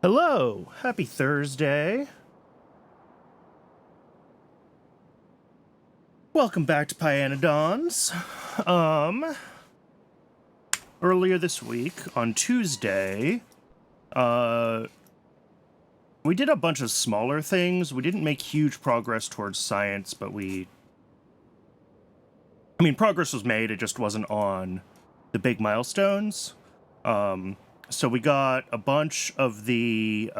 Hello, happy Thursday. Welcome back to Pyanodons. Earlier this week, on Tuesday, we did a bunch of smaller things. We didn't make huge progress towards science, but progress was made, it just wasn't on the big milestones. So we got a bunch of the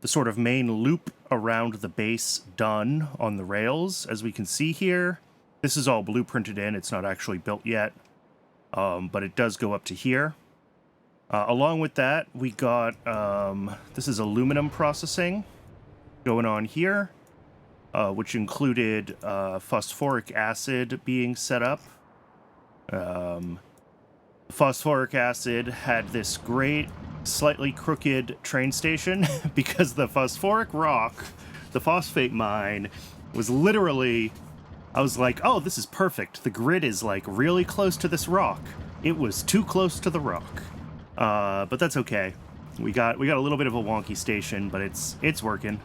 sort of main loop around the base done on the rails, as we can see here. This is all blueprinted in, it's not actually built yet, but it does go up to here. Along with that, we got, this is aluminum processing going on here, which included phosphoric acid being set up. Phosphoric acid had this great, slightly crooked train station because the phosphoric rock, the phosphate mine, was literally, I was like, oh, this is perfect. The grid is like really close to this rock. It was too close to the rock. But that's okay. We got a little bit of a wonky station, but it's working.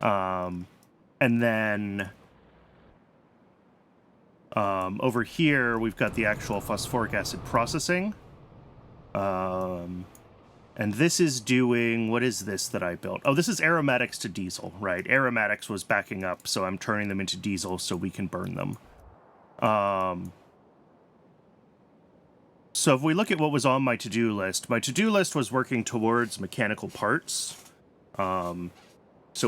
And then over here, we've got the actual phosphoric acid processing. And this is doing, what is this that I built? Oh, this is aromatics to diesel, right? Aromatics was backing up, so I'm turning them into diesel so we can burn them. So if we look at what was on my to-do list was working towards mechanical parts. So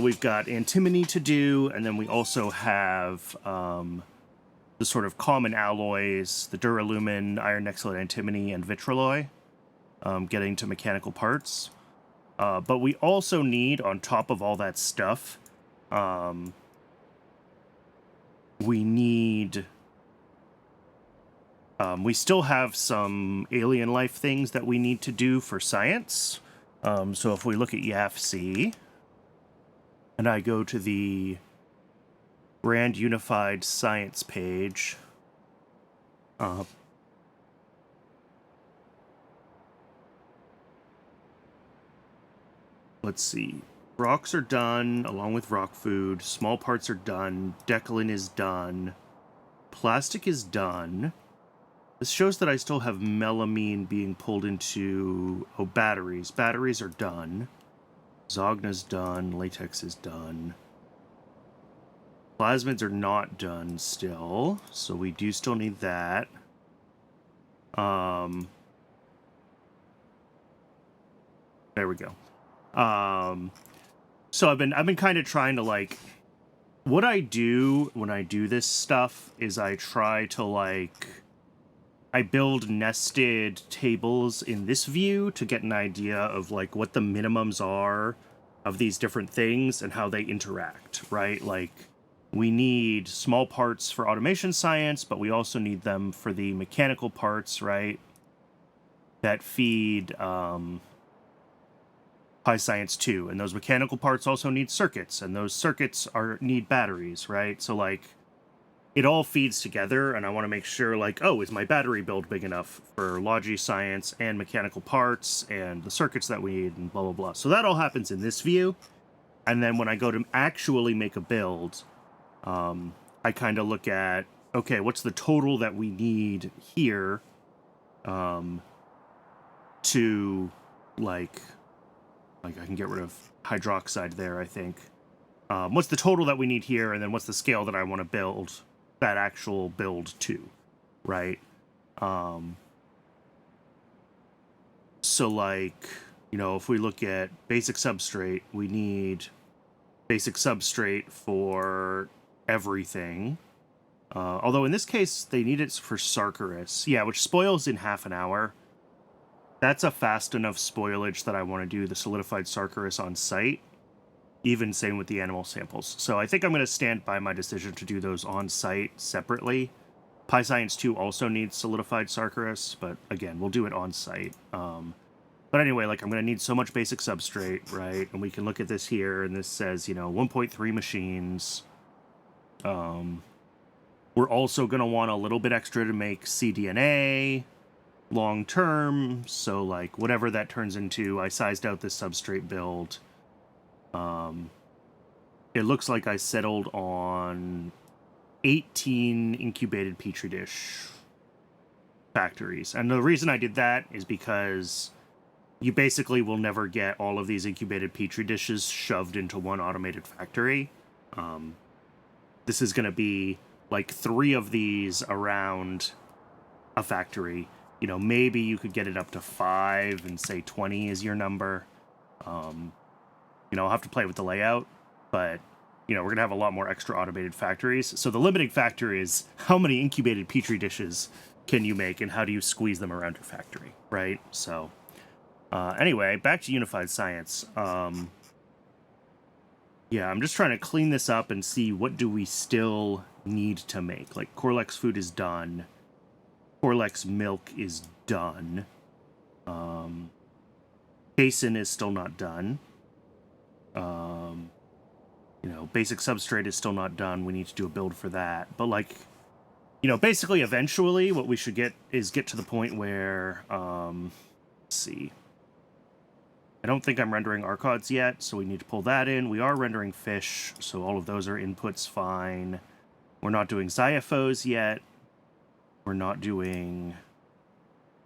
we've got antimony to do, and then we also have the sort of common alloys, the duralumin, iron oxalate antimony, and vitrolloy, getting to mechanical parts. But we also need, on top of all that stuff, we need... we still have some alien life things that we need to do for science. So if we look at YAFC, and I go to the Brand Unified Science page, let's see. Rocks are done, along with rock food. Small parts are done. Decalin is done. Plastic is done. This shows that I still have melamine being pulled into... Oh, batteries. Batteries are done. Zogna's done. Latex is done. Plasmids are not done still, so we do still need that. There we go. So I've been kind of trying to, like... What I do when I do this stuff is I try to, like... I build nested tables in this view to get an idea of, like, what the minimums are of these different things and how they interact, right? Like, we need small parts for automation science, but we also need them for the mechanical parts, right? That feed Pi Science 2. And those mechanical parts also need circuits, and those circuits need batteries, right? So, like, it all feeds together, and I want to make sure, like, oh, is my battery build big enough for Logi Science and mechanical parts and the circuits that we need and blah, blah, blah. So that all happens in this view. And then when I go to actually make a build, I kind of look at, okay, what's the total that we need here to, like I can get rid of hydroxide there, I think. What's the total that we need here, and then what's the scale that I want to build that actual build to, right? So, like, you know, if we look at basic substrate, we need basic substrate for everything. Although in this case, they need it for Sarkarus. Yeah, which spoils in half an hour. That's a fast enough spoilage that I want to do the solidified Sarkarus on site. Even same with the animal samples. So I think I'm going to stand by my decision to do those on site separately. Pi Science 2 also needs solidified Sarkarus, but again, we'll do it on site. But anyway, like, I'm going to need so much basic substrate, right? And we can look at this here, and this says, you know, 1.3 machines. We're also going to want a little bit extra to make cDNA. long term, so like whatever that turns into, I sized out this substrate build. It looks like I settled on 18 incubated petri dish factories. And the reason I did that is because you basically will never get all of these incubated petri dishes shoved into one automated factory. This is going to be like 3 of these around a factory. You know, maybe you could get it up to 5 and say 20 is your number. You know, I'll have to play with the layout, but, you know, we're going to have a lot more extra automated factories. So the limiting factor is how many incubated petri dishes can you make and how do you squeeze them around your factory, right? So, anyway, back to unified science. Yeah, I'm just trying to clean this up and see what do we still need to make. Like, Corlex food is done. Corlex milk is done. Basin is still not done. You know, basic substrate is still not done. We need to do a build for that. But, like, you know, basically, eventually, what we should get to the point where, let's see. I don't think I'm rendering archods yet, so we need to pull that in. We are rendering fish, so all of those are inputs fine. We're not doing Xyhiphoes yet. We're not doing...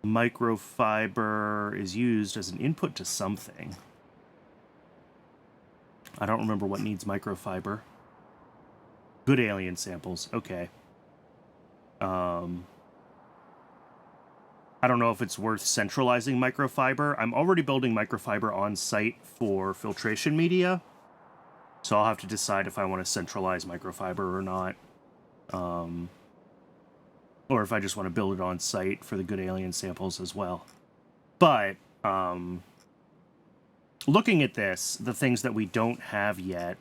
Microfiber is used as an input to something. I don't remember what needs microfiber. Good alien samples. Okay. I don't know if it's worth centralizing microfiber. I'm already building microfiber on site for filtration media, so I'll have to decide if I want to centralize microfiber or not. Or if I just want to build it on site for the good alien samples as well. But, looking at this, the things that we don't have yet,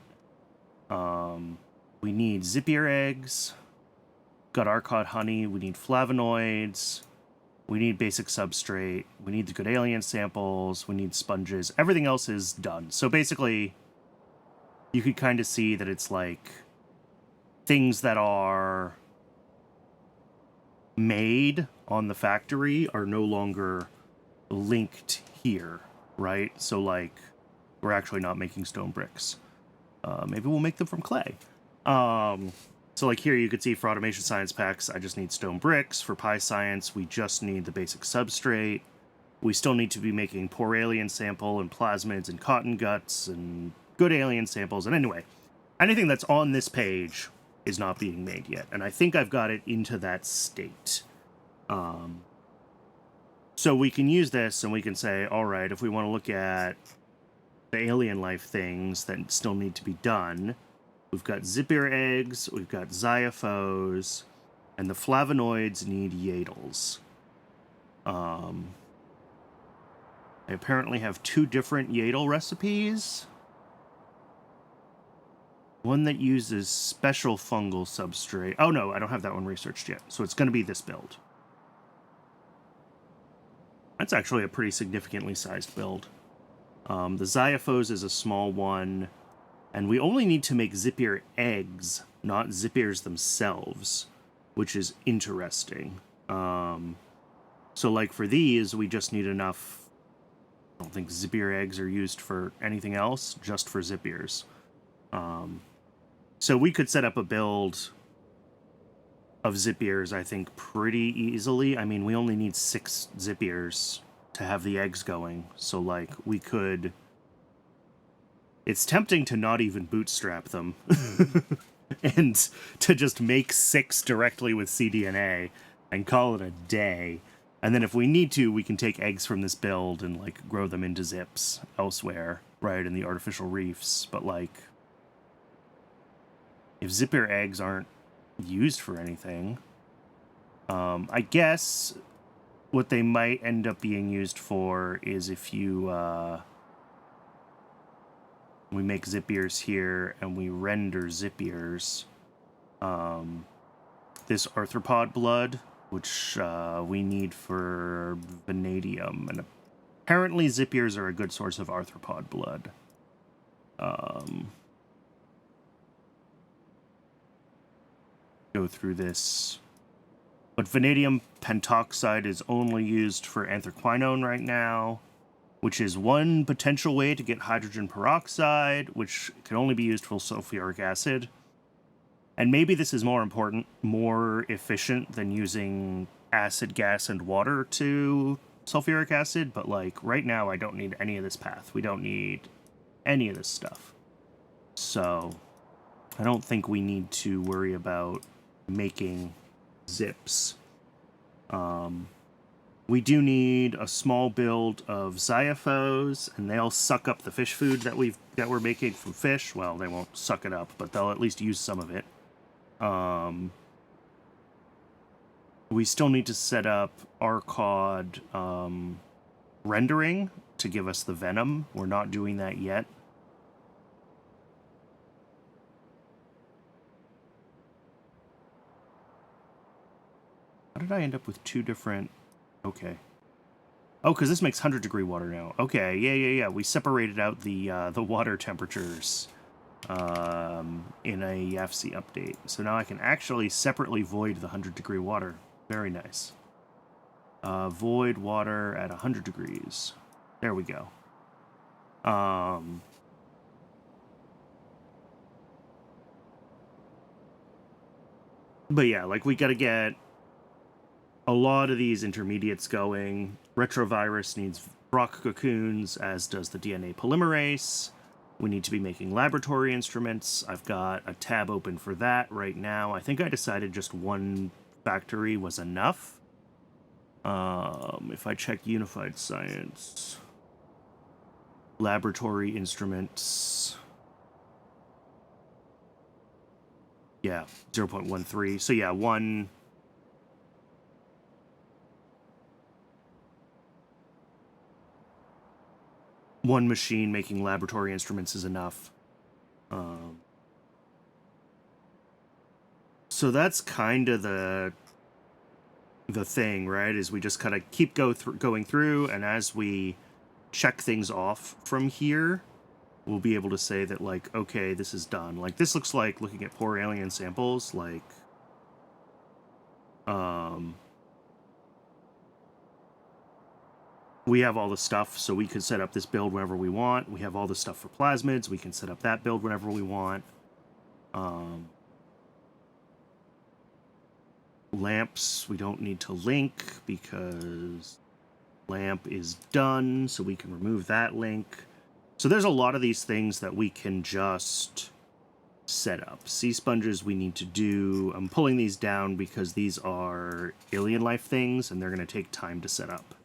we need Zipir eggs, got archod honey, we need flavonoids, we need basic substrate, we need the good alien samples, we need sponges, everything else is done. So basically, you could kind of see that it's like things that are made on the factory are no longer linked here, right? So, like, we're actually not making stone bricks. Maybe we'll make them from clay. So, like, here you could see for automation science packs, I just need stone bricks. For pie science, we just need the basic substrate. We still need to be making poor alien sample and plasmids and cotton guts and good alien samples. And anyway, anything that's on this page is not being made yet. And I think I've got it into that state. So we can use this and we can say, all right, if we want to look at the alien life things that still need to be done, we've got Zipir eggs, we've got Xyhiphoes, and the flavonoids need yaedols. I apparently have 2 different yaedol recipes. One that uses special fungal substrate. Oh no, I don't have that one researched yet. So it's going to be this build. That's actually a pretty significantly sized build. The Xyhiphoes is a small one. And we only need to make Zipir eggs, not Zipirs themselves, which is interesting. So like for these, we just need enough. I don't think Zipir eggs are used for anything else, just for Zipirs. So we could set up a build of Zipirs, I think, pretty easily. I mean, we only need 6 Zipirs to have the eggs going. So, like, we could... It's tempting to not even bootstrap them. And to just make 6 directly with cDNA and call it a day. And then if we need to, we can take eggs from this build and, like, grow them into zips elsewhere, right, in the artificial reefs. But, like, if Zipir eggs aren't used for anything, I guess what they might end up being used for is if you, we make Zipirs here and we render Zipirs, this arthropod blood, which we need for vanadium, and apparently Zipirs are a good source of arthropod blood. Go through this. But vanadium pentoxide is only used for anthraquinone right now, which is one potential way to get hydrogen peroxide, which can only be used for sulfuric acid. And maybe this is more efficient than using acid, gas, and water to sulfuric acid, but like right now I don't need any of this path. We don't need any of this stuff. So I don't think we need to worry about making zips. We do need a small build of Xyhiphoes, and they'll suck up the fish food that we're making from fish. Well, they won't suck it up, but they'll at least use some of it. We still need to set up Arcod rendering to give us the venom. We're not doing that yet. How did I end up with two different... Okay. Oh, because this makes 100-degree water now. Okay, yeah. We separated out the water temperatures in a YAFC update. So now I can actually separately void the 100-degree water. Very nice. Void water at 100 degrees. There we go. But yeah, like we gotta get a lot of these intermediates going. Retrovirus needs rock cocoons, as does the DNA polymerase. We need to be making laboratory instruments. I've got a tab open for that right now. I think I decided just one factory was enough. If I check Unified Science, laboratory instruments, yeah, 0.13. So yeah, one machine making laboratory instruments is enough. So that's kind of the thing, right? Is we just kind of keep going through, and as we check things off from here, we'll be able to say that, like, okay, this is done. Like, this looks like, looking at poor alien samples, like, we have all the stuff, so we could set up this build whenever we want. We have all the stuff for plasmids. We can set up that build whenever we want. Lamps, we don't need to link because lamp is done, so we can remove that link. So there's a lot of these things that we can just set up. Sea sponges we need to do. I'm pulling these down because these are alien life things, and they're going to take time to set up.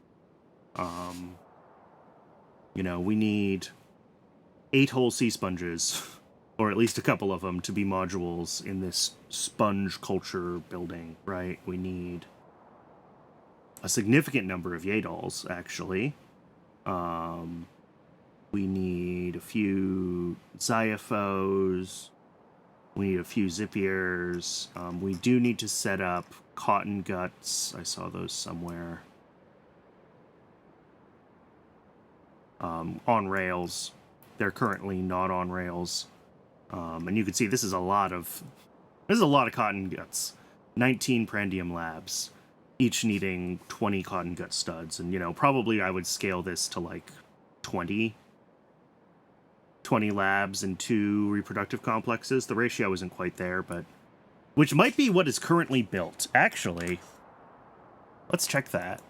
You know, we need 8 whole sea sponges, or at least a couple of them, to be modules in this sponge culture building, right? We need a significant number of yaedols, actually. We need a few Xyhiphoes. We need a few Zipirs. We do need to set up cotton guts. I saw those somewhere. On rails. They're currently not on rails. And you can see this is a lot of cotton guts. 19 Prandium labs, each needing 20 cotton gut studs. And, you know, probably I would scale this to like 20 labs and 2 reproductive complexes. The ratio isn't quite there, but which might be what is currently built. Actually, let's check that.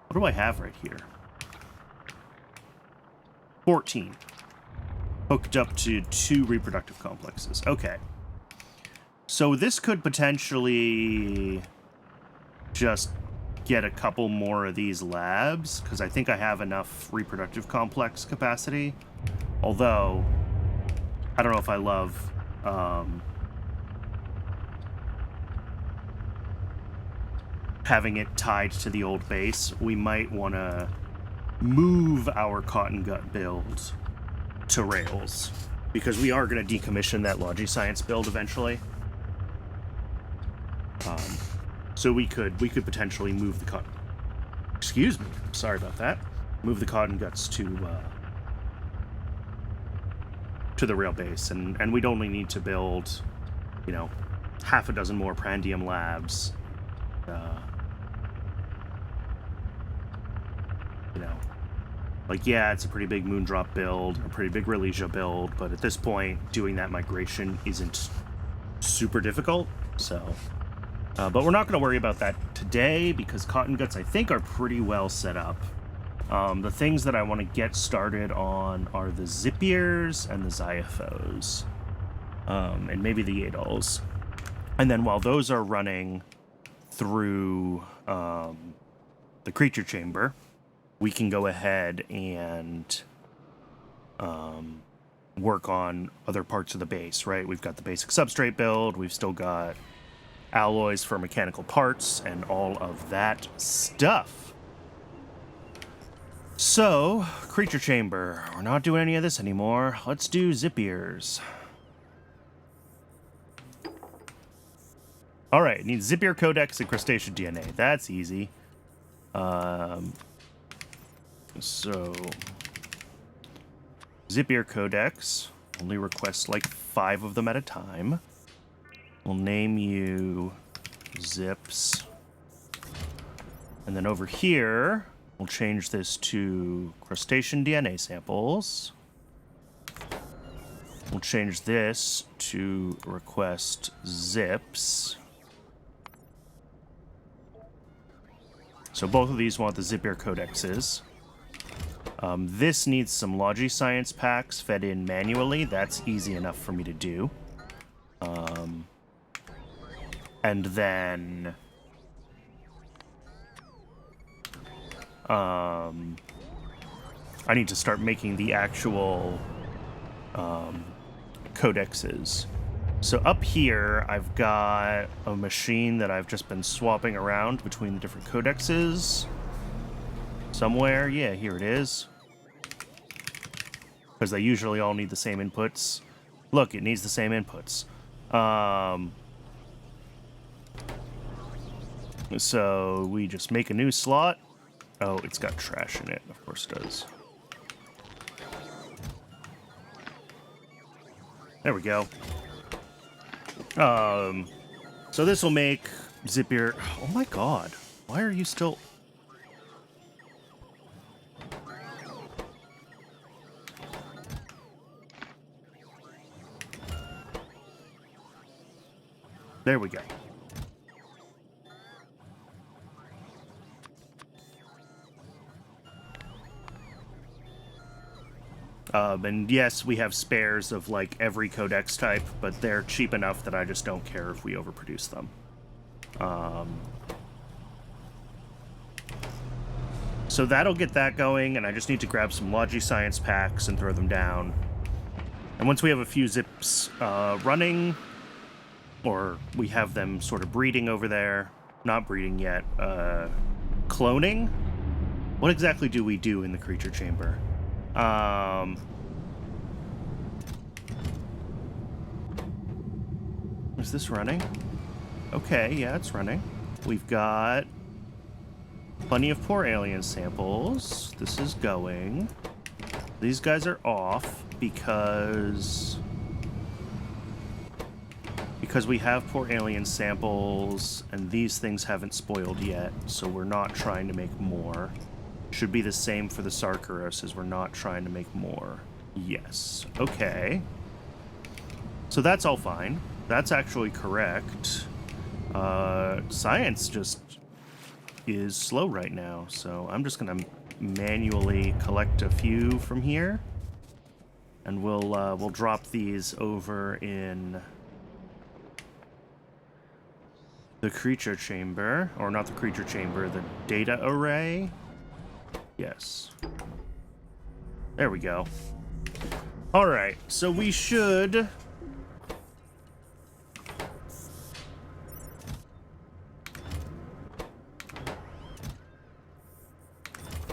What do I have right here? 14. Hooked up to 2 reproductive complexes. Okay. So this could potentially just get a couple more of these labs, because I think I have enough reproductive complex capacity. Although, I don't know if I love having it tied to the old base. We might want to move our cotton gut build to rails, because we are going to decommission that Logi Science build eventually. So we could potentially move the cotton... Excuse me, sorry about that. Move the cotton guts to the rail base, and we'd only need to build, you know, half a dozen more Prandium labs You know, like, yeah, it's a pretty big Moondrop build, a pretty big Relesia build, but at this point, doing that migration isn't super difficult, so... but we're not going to worry about that today, because Cotton Guts, I think, are pretty well set up. The things that I want to get started on are the Zipirs and the Xyhiphoes, and maybe the yaedols. And then while those are running through the creature chamber, we can go ahead and work on other parts of the base, right? We've got the basic substrate build, we've still got alloys for mechanical parts, and all of that stuff. So, creature chamber. We're not doing any of this anymore. Let's do Zipirs. Alright, it needs Zipir Codex and Crustacean DNA. That's easy. So, Zipir Codex only requests like 5 of them at a time. We'll name you Zips. And then over here, we'll change this to Crustacean DNA samples. We'll change this to request Zips. So both of these want the Zipir codexes. This needs some Logi Science packs fed in manually. That's easy enough for me to do. And then... I need to start making the actual codexes. So up here, I've got a machine that I've just been swapping around between the different codexes. Somewhere, yeah, here it is. Because they usually all need the same inputs. Look, it needs the same inputs. So we just make a new slot. Oh, it's got trash in it. Of course it does. There we go. So this will make Zipir... Oh my god. Why are you still... There we go. And yes, we have spares of like every codex type, but they're cheap enough that I just don't care if we overproduce them. So that'll get that going, and I just need to grab some Logi Science packs and throw them down. And once we have a few zips running, or we have them sort of breeding over there, not breeding yet, cloning? What exactly do we do in the creature chamber? Is this running? Okay, yeah, it's running. We've got plenty of poor alien samples. This is going. These guys are off because we have poor alien samples and these things haven't spoiled yet, so we're not trying to make more. Should be the same for the Sarkaros, as we're not trying to make more. Yes. Okay. So that's all fine. That's actually correct. Science just is slow right now, so I'm just gonna manually collect a few from here, and we'll drop these over in the creature chamber, or not the creature chamber, the data array. Yes. There we go. All right, so we should...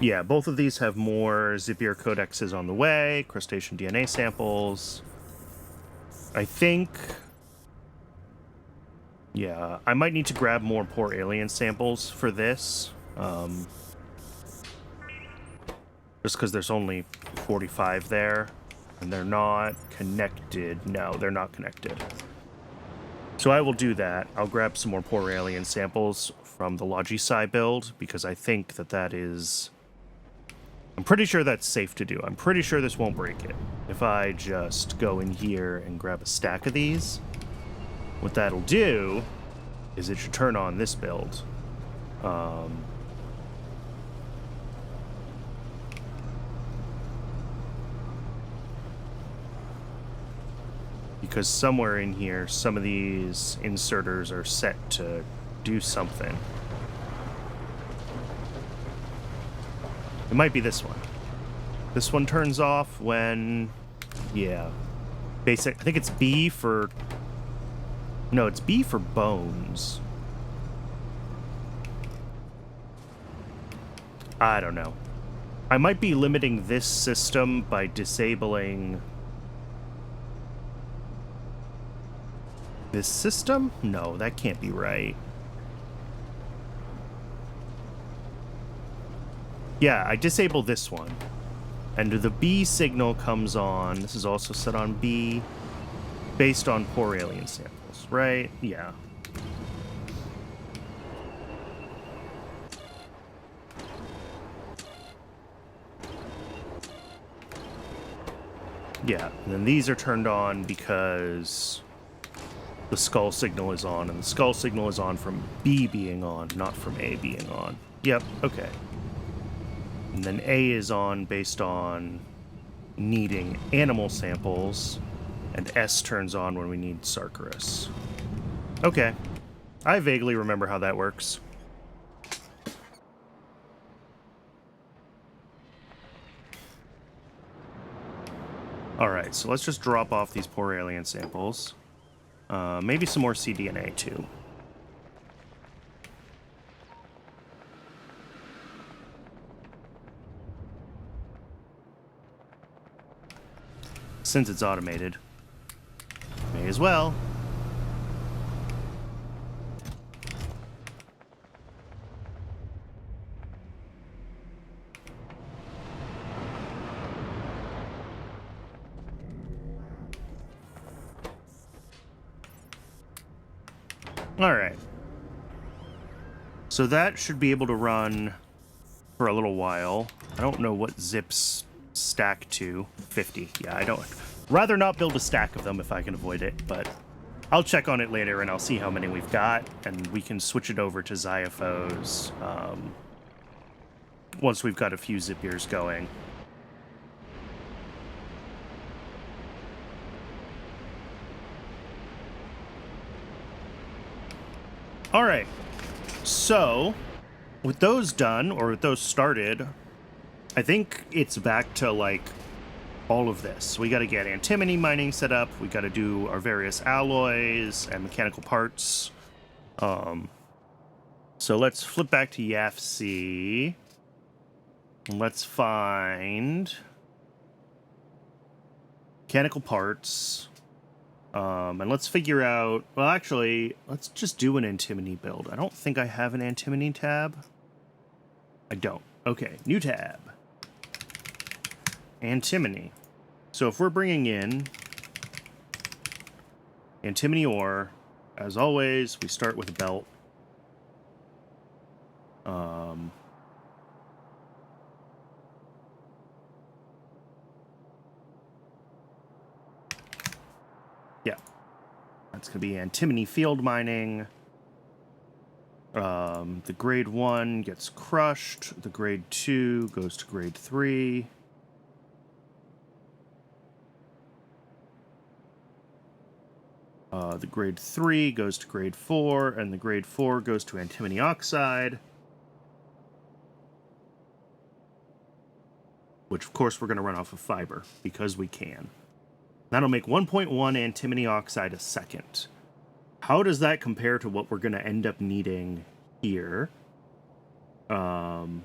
Yeah, both of these have more Zipir codexes on the way, crustacean DNA samples. I think... Yeah, I might need to grab more poor alien samples for this. Just because there's only 45 there, and they're not connected. No, they're not connected. So I will do that. I'll grab some more poor alien samples from the Logisci build, because I think that is... I'm pretty sure that's safe to do. I'm pretty sure this won't break it. If I just go in here and grab a stack of these, what that'll do is it should turn on this build. Because somewhere in here, some of these inserters are set to do something. It might be this one. This one turns off when... Yeah. Basic... I think it's B for... No, it's B for bones. I don't know. I might be limiting this system by disabling... This system? No, that can't be right. Yeah, I disable this one. And the B signal comes on. This is also set on B. Based on poor alien samples, right? Yeah. Yeah, and then these are turned on because the skull signal is on, and the skull signal is on from B being on, not from A being on. Yep, okay. And then A is on based on needing animal samples, and S turns on when we need Sarkarus. Okay. I vaguely remember how that works. Alright, so let's just drop off these poor alien samples. Maybe some more cDNA, too. Since it's automated, may as well. All right. So that should be able to run for a little while. I don't know what zips stack to. 50. Yeah, I don't... Rather not build a stack of them if I can avoid it, but I'll check on it later and I'll see how many we've got, and we can switch it over to Xyhiphoes once we've got a few Zipirs going. All right, so with those done, or with those started, I think it's back to, like, all of this. We got to get antimony mining set up. We got to do our various alloys and mechanical parts. So let's flip back to YAFC. And let's find mechanical parts. And let's figure out... Well, actually, let's just do an antimony build. I don't think I have an antimony tab. I don't. Okay, new tab. Antimony. So if we're bringing in antimony ore, as always, we start with a belt. Yeah. That's going to be antimony field mining. The grade 1 gets crushed. The grade 2 goes to grade 3. The grade 3 goes to grade 4, and the grade 4 goes to antimony oxide. Which, of course, we're going to run off of fiber, because we can. That'll make 1.1 antimony oxide a second. How does that compare to what we're going to end up needing here? Iron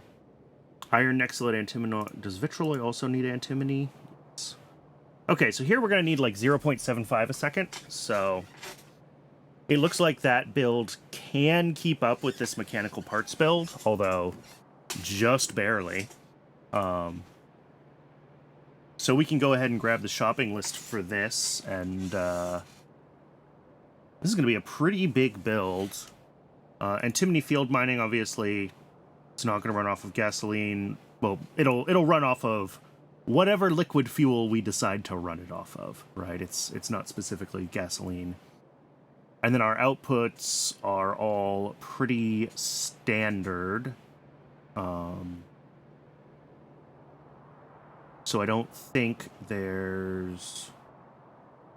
nexylate antimony... Does vitriol also need antimony? Okay, so here we're going to need like 0.75 a second, so it looks like that build can keep up with this mechanical parts build, although just barely. So we can go ahead and grab the shopping list for this, and this is going to be a pretty big build. Antimony field mining, obviously, it's not going to run off of gasoline. Well, it'll run off of whatever liquid fuel we decide to run it off of, right? It's not specifically gasoline. And then our outputs are all pretty standard. So I don't think there's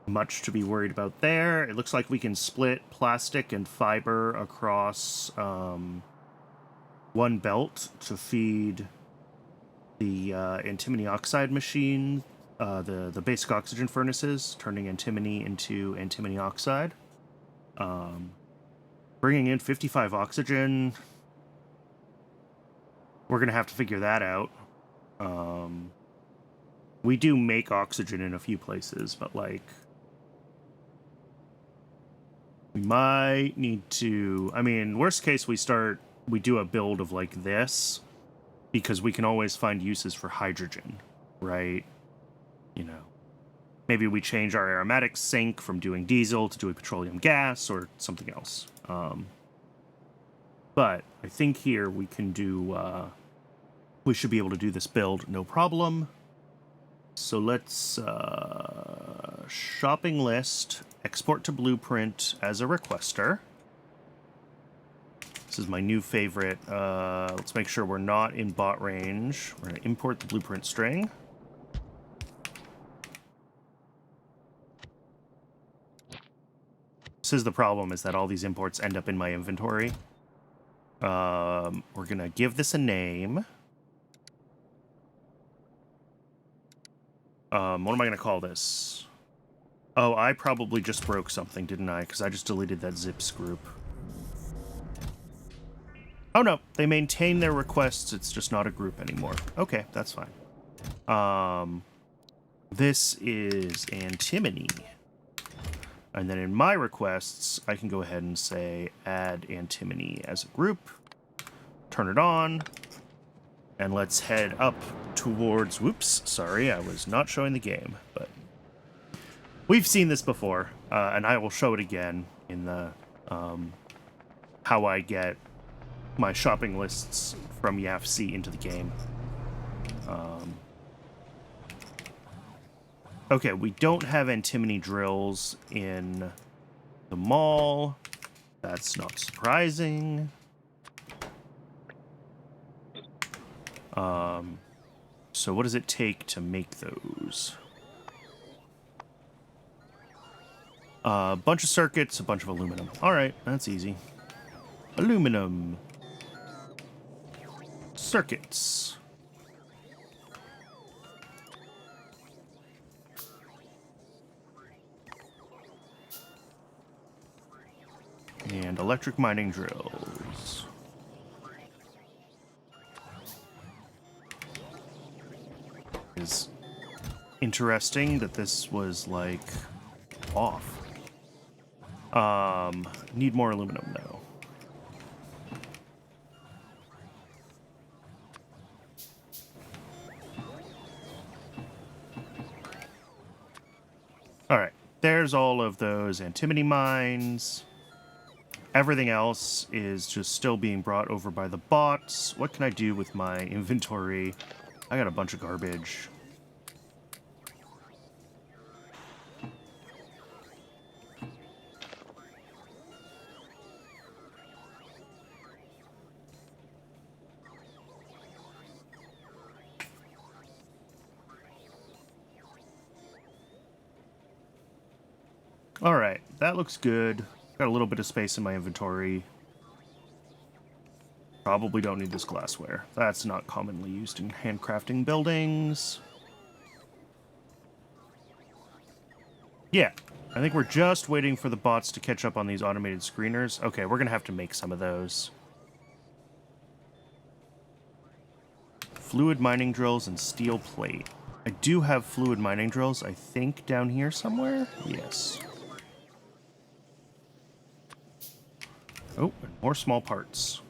much to be worried about there. It looks like we can split plastic and fiber across one belt to feed the antimony oxide machine, the basic oxygen furnaces, turning antimony into antimony oxide. Bringing in 55 oxygen. We're going to have to figure that out. We do make oxygen in a few places, but, like, we might need to... I mean, worst case, we do a build of, like, this, because we can always find uses for hydrogen, right? You know, maybe we change our aromatic sink from doing diesel to doing petroleum gas or something else. But I think here we can do... we should be able to do this build, no problem. So let's shopping list, export to blueprint as a requester. This is my new favorite. Let's make sure we're not in bot range. We're going to import the blueprint string. This is the problem, is that all these imports end up in my inventory. We're going to give this a name. What am I going to call this? Oh, I probably just broke something, didn't I? Because I just deleted that zips group. Oh, no. They maintain their requests. It's just not a group anymore. Okay, that's fine. This is antimony. And then in my requests, I can go ahead and say add antimony as a group. Turn it on. And let's head up towards... Whoops, sorry, I was not showing the game, but... We've seen this before, and I will show it again in the... how I get my shopping lists from YAFC into the game. Okay, we don't have antimony drills in the mall. That's not surprising. So what does it take to make those? A bunch of circuits, a bunch of aluminum. Alright, that's easy. Aluminum. Circuits. And electric mining drills. Is interesting that this was, like, off. Need more aluminum, though. Alright, there's all of those antimony mines. Everything else is just still being brought over by the bots. What can I do with my inventory? I got a bunch of garbage. Alright, that looks good. Got a little bit of space in my inventory. Probably don't need this glassware. That's not commonly used in handcrafting buildings. Yeah, I think we're just waiting for the bots to catch up on these automated screeners. Okay, we're going to have to make some of those. Fluid mining drills and steel plate. I do have fluid mining drills, I think, down here somewhere. Yes. Oh, and more small parts.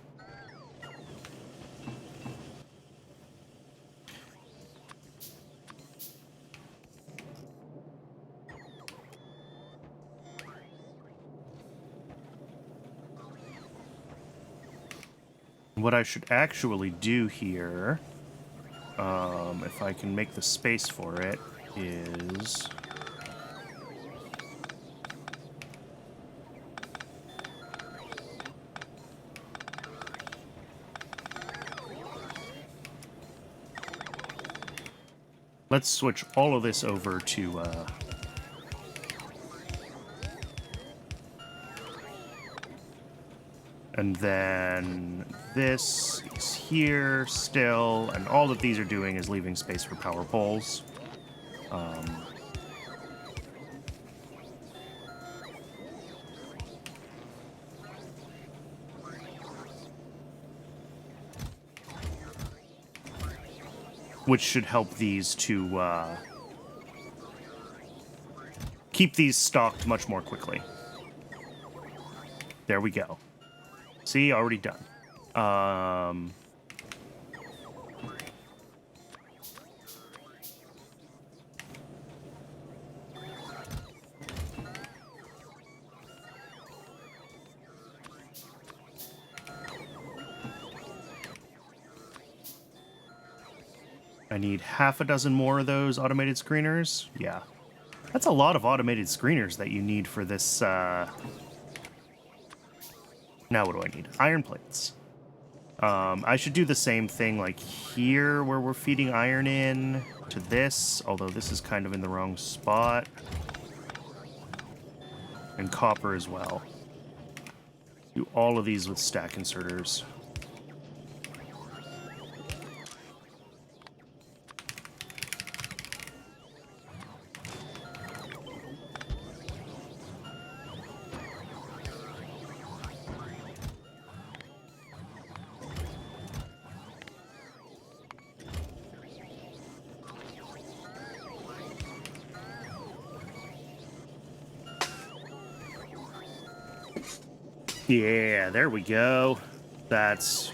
What I should actually do here, if I can make the space for it, is... let's switch all of this over to, and then this is here still, and all that these are doing is leaving space for power poles. Which should help these to keep these stocked much more quickly. There we go. See, already done. I need half a dozen more of those automated screeners. Yeah. That's a lot of automated screeners that you need for this, Now what do I need? Iron plates. I should do the same thing like here where we're feeding iron in to this, although this is kind of in the wrong spot. And copper as well. Do all of these with stack inserters. Yeah, there we go. That's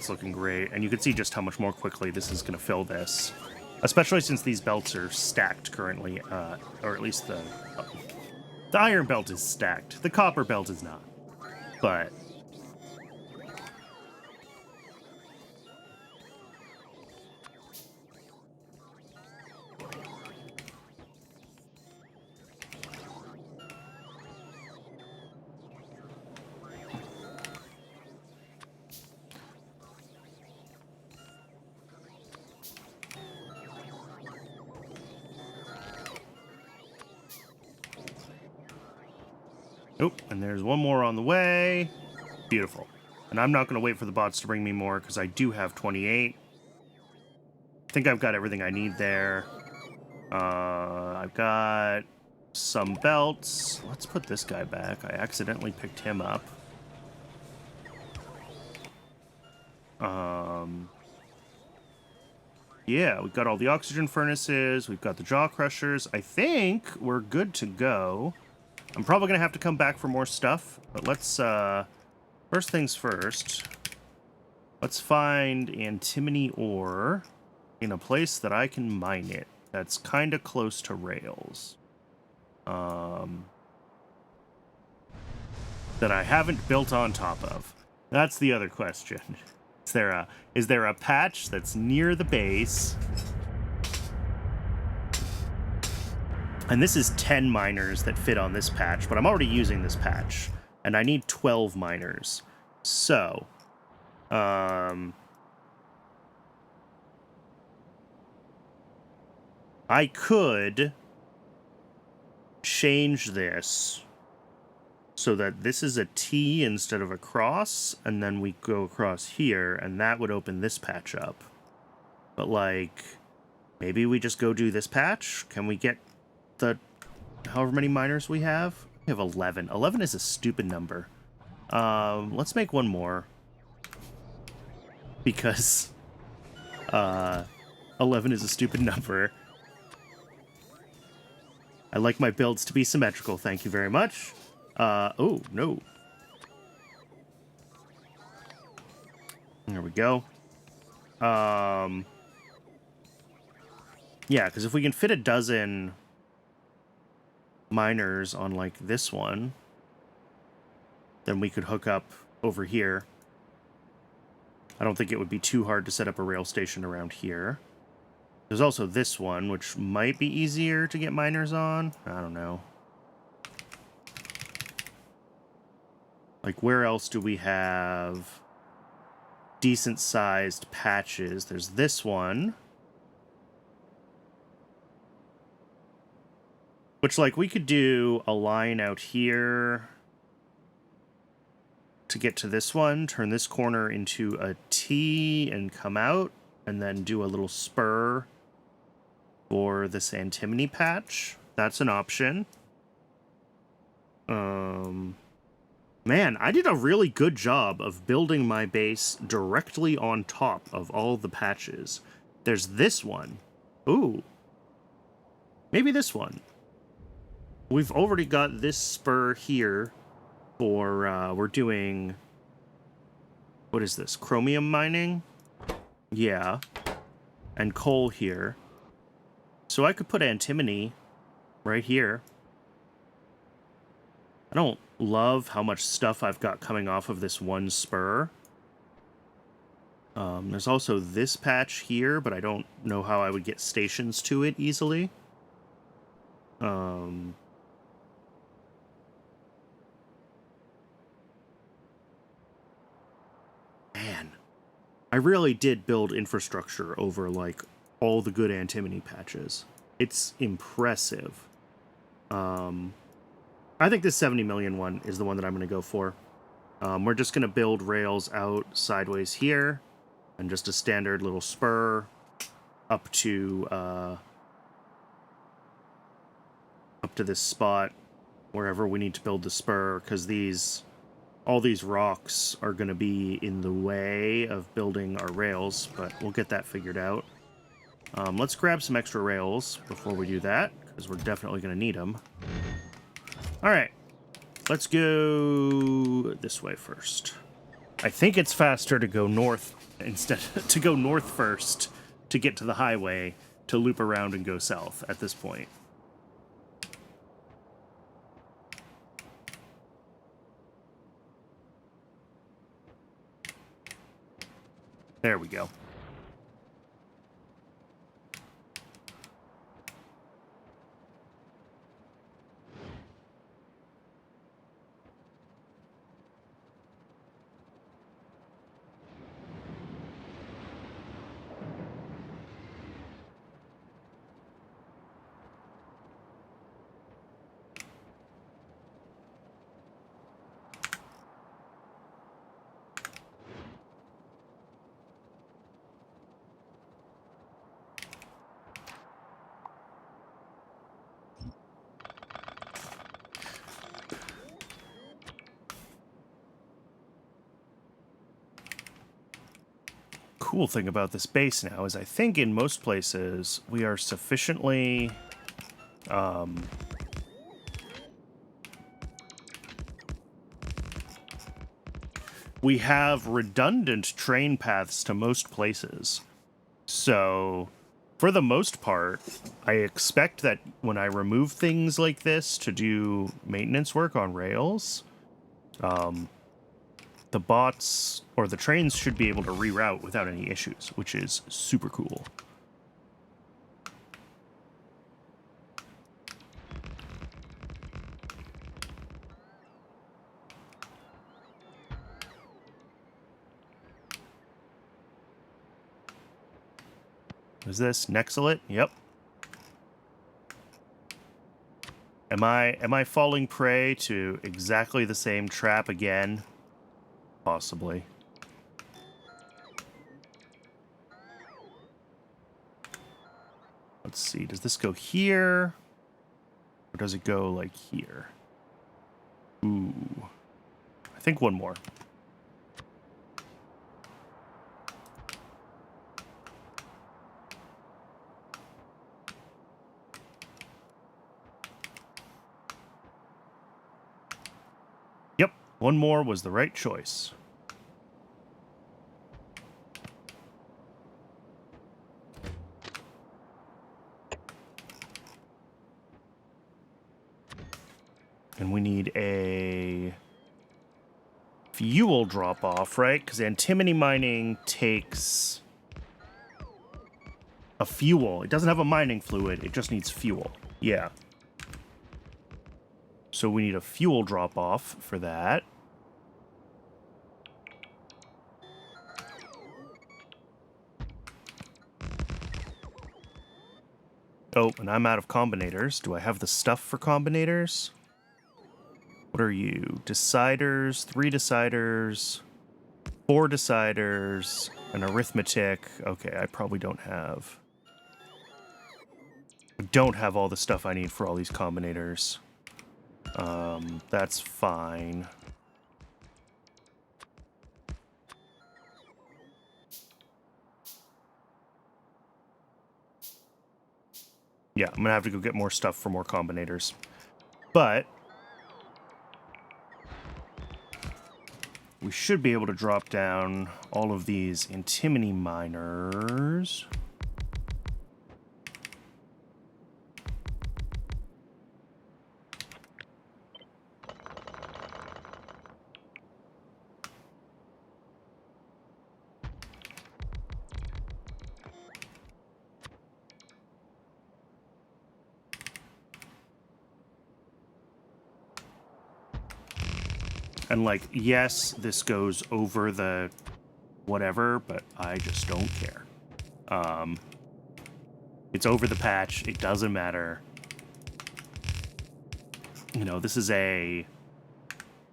looking great. And you can see just how much more quickly this is going to fill this. Especially since these belts are stacked currently, or at least the iron belt is stacked. The copper belt is not. But oh, and there's one more on the way. Beautiful. And I'm not going to wait for the bots to bring me more because I do have 28. I think I've got everything I need there. I've got some belts. Let's put this guy back. I accidentally picked him up. Yeah, we've got all the oxygen furnaces. We've got the jaw crushers. I think we're good to go. I'm probably going to have to come back for more stuff, but let's, first things first, let's find antimony ore in a place that I can mine it. That's kind of close to rails. That I haven't built on top of. That's the other question. Is there a patch that's near the base? And this is 10 miners that fit on this patch, but I'm already using this patch. And I need 12 miners. So, I could change this so that this is a T instead of a cross, and then we go across here, and that would open this patch up. But, like, maybe we just go do this patch? Can we get the however many miners we have? We have 11. 11 is a stupid number. Let's make one more. Because 11 is a stupid number. I like my builds to be symmetrical, thank you very much. Oh, no. There we go. Yeah, because if we can fit a dozen miners on, like, this one, then we could hook up over here. I don't think it would be too hard to set up a rail station around here. There's also this one, which might be easier to get miners on. I don't know. Like, where else do we have decent-sized patches? There's this one. Which, like, we could do a line out here to get to this one, turn this corner into a T and come out, and then do a little spur for this antimony patch. That's an option. Man, I did a really good job of building my base directly on top of all the patches. There's this one. Ooh. Maybe this one. We've already got this spur here for, we're doing... What is this? Chromium mining? Yeah. And coal here. So I could put antimony right here. I don't love how much stuff I've got coming off of this one spur. There's also this patch here, but I don't know how I would get stations to it easily. Man, I really did build infrastructure over, like, all the good antimony patches. It's impressive. I think this 70 million one is the one that I'm going to go for. We're just going to build rails out sideways here, and just a standard little spur up to this spot, wherever we need to build the spur, because all these rocks are going to be in the way of building our rails, but we'll get that figured out. Let's grab some extra rails before we do that, because we're definitely going to need them. Alright, let's go this way first. I think it's faster to go north instead to go north first to get to the highway, to loop around and go south at this point. There we go. Cool thing about this base now is I think in most places we are sufficiently we have redundant train paths to most places. So for the most part, I expect that when I remove things like this to do maintenance work on rails, the bots or the trains should be able to reroute without any issues, which is super cool. Is this Nexalit? Yep. Am I falling prey to exactly the same trap again? Possibly. Let's see, does this go here? Or does it go like here? Ooh. I think one more. Yep, one more was the right choice. And we need a fuel drop-off, right? Because antimony mining takes a fuel. It doesn't have a mining fluid. It just needs fuel. Yeah. So we need a fuel drop-off for that. Oh, and I'm out of combinators. Do I have the stuff for combinators? What are you? Deciders, 3 deciders, 4 deciders, an arithmetic. Okay, I probably don't have... I don't have all the stuff I need for all these combinators. That's fine. Yeah, I'm gonna have to go get more stuff for more combinators. But we should be able to drop down all of these antimony miners. And, like, yes, this goes over the whatever, but I just don't care. It's over the patch. It doesn't matter. You know, this is a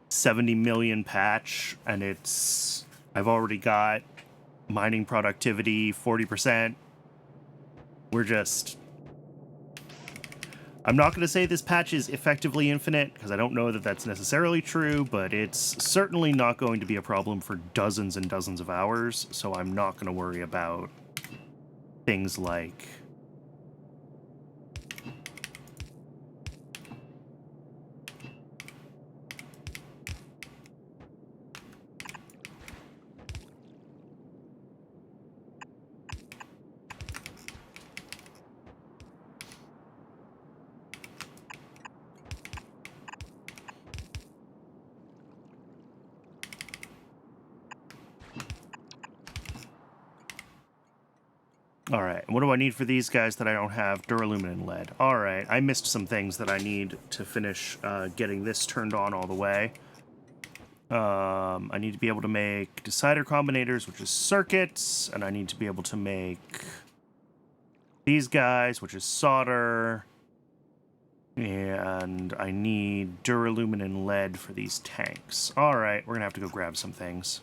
70 million patch, and it's... I've already got mining productivity 40%. We're just... I'm not going to say this patch is effectively infinite, because I don't know that that's necessarily true, but it's certainly not going to be a problem for dozens and dozens of hours, so I'm not going to worry about things like... Alright, what do I need for these guys that I don't have? Duralumin and lead. Alright, I missed some things that I need to finish getting this turned on all the way. I need to be able to make decider combinators, which is circuits, and I need to be able to make these guys, which is solder, and I need duralumin and lead for these tanks. Alright, we're gonna have to go grab some things.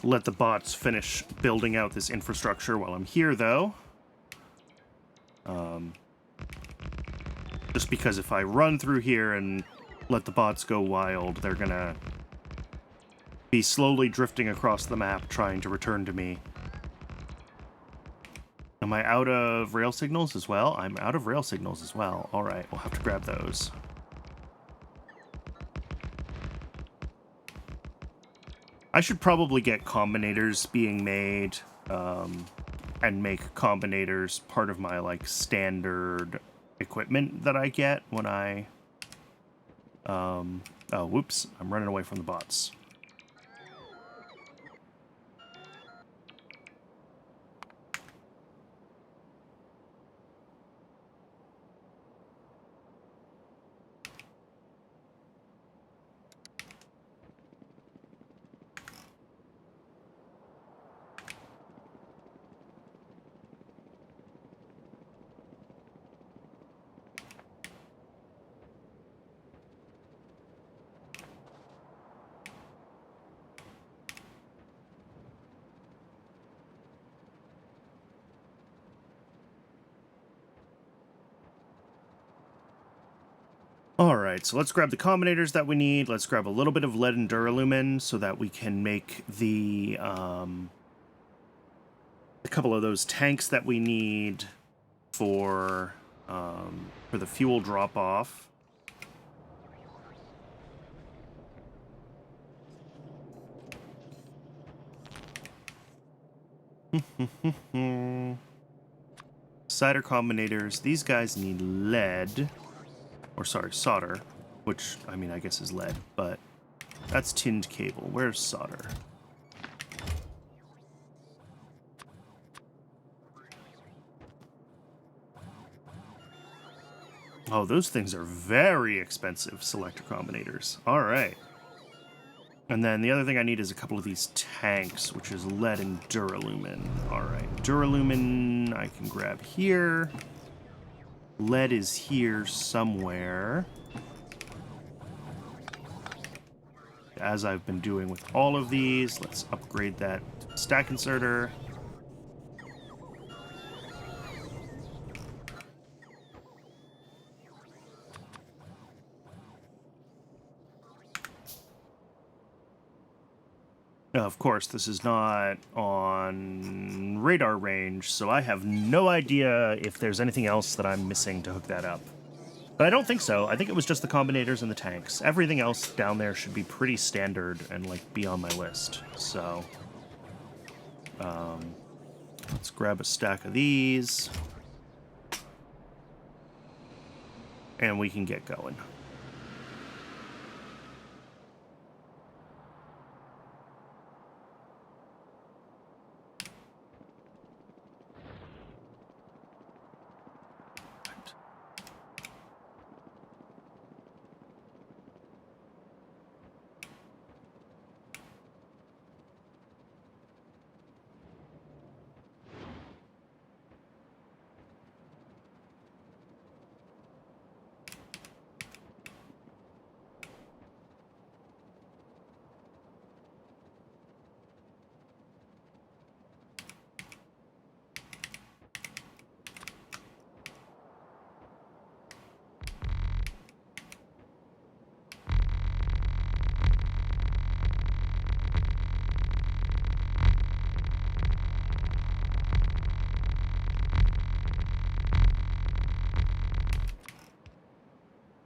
Let the bots finish building out this infrastructure while I'm here, though. Just because if I run through here and let the bots go wild, they're gonna be slowly drifting across the map trying to return to me. Am I out of rail signals as well? I'm out of rail signals as well. Alright, we'll have to grab those. I should probably get combinators being made, and make combinators part of my, like, standard equipment that I get when I... oh, whoops. I'm running away from the bots. Alright, so let's grab the combinators that we need. Let's grab a little bit of lead and duralumin so that we can make the, a couple of those tanks that we need for the fuel drop-off. Cider combinators. These guys need lead. Or sorry, solder. Which, I mean, I guess is lead, but that's tinned cable. Where's solder? Oh, those things are very expensive, selector combinators. All right. And then the other thing I need is a couple of these tanks, which is lead and duralumin. All right, duralumin I can grab here. Lead is here somewhere. As I've been doing with all of these, let's upgrade that stack inserter. Of course, this is not on radar range, so I have no idea if there's anything else that I'm missing to hook that up. But I don't think so. I think it was just the combinators and the tanks. Everything else down there should be pretty standard and, like, be on my list. So, let's grab a stack of these. And we can get going.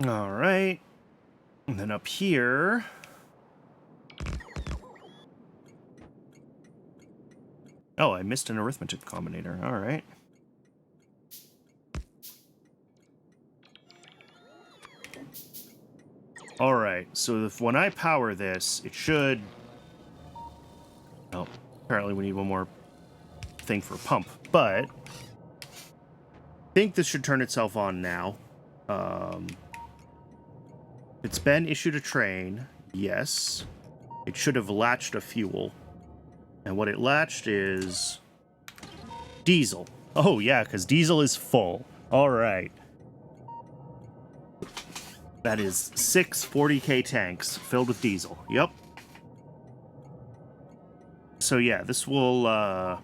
All right. And then up here... Oh, I missed an arithmetic combinator. All right. All right. So when I power this, it should... Oh, apparently we need one more thing for pump. But I think this should turn itself on now. It's been issued a train. Yes. It should have latched a fuel. And what it latched is diesel. Oh, yeah, because diesel is full. All right. That is 6 40K tanks filled with diesel. Yep. So, yeah, this will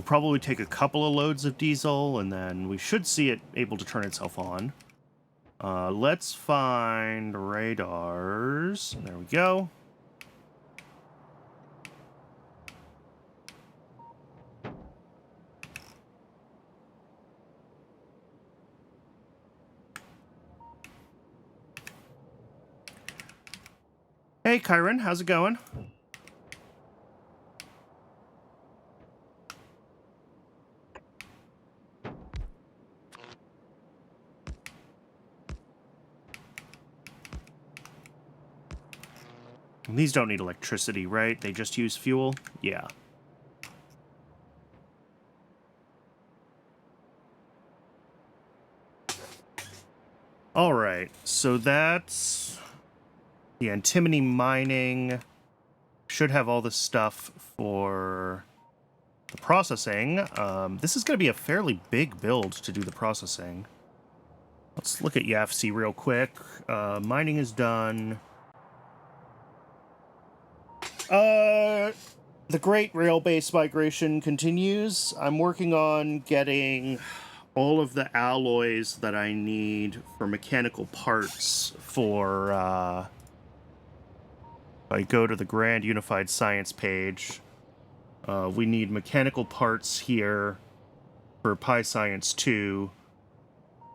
probably take a couple of loads of diesel, and then we should see it able to turn itself on. Let's find radars. There we go. Hey, Kyron, how's it going? And these don't need electricity, right? They just use fuel? Yeah. All right, so that's the antimony mining. Should have all the stuff for the processing. This is going to be a fairly big build to do the processing. Let's look at YAFC real quick. Mining is done. The Great Rail Base migration continues. I'm working on getting all of the alloys that I need for mechanical parts for, if I go to the Grand Unified Science page, we need mechanical parts here for PyScience 2,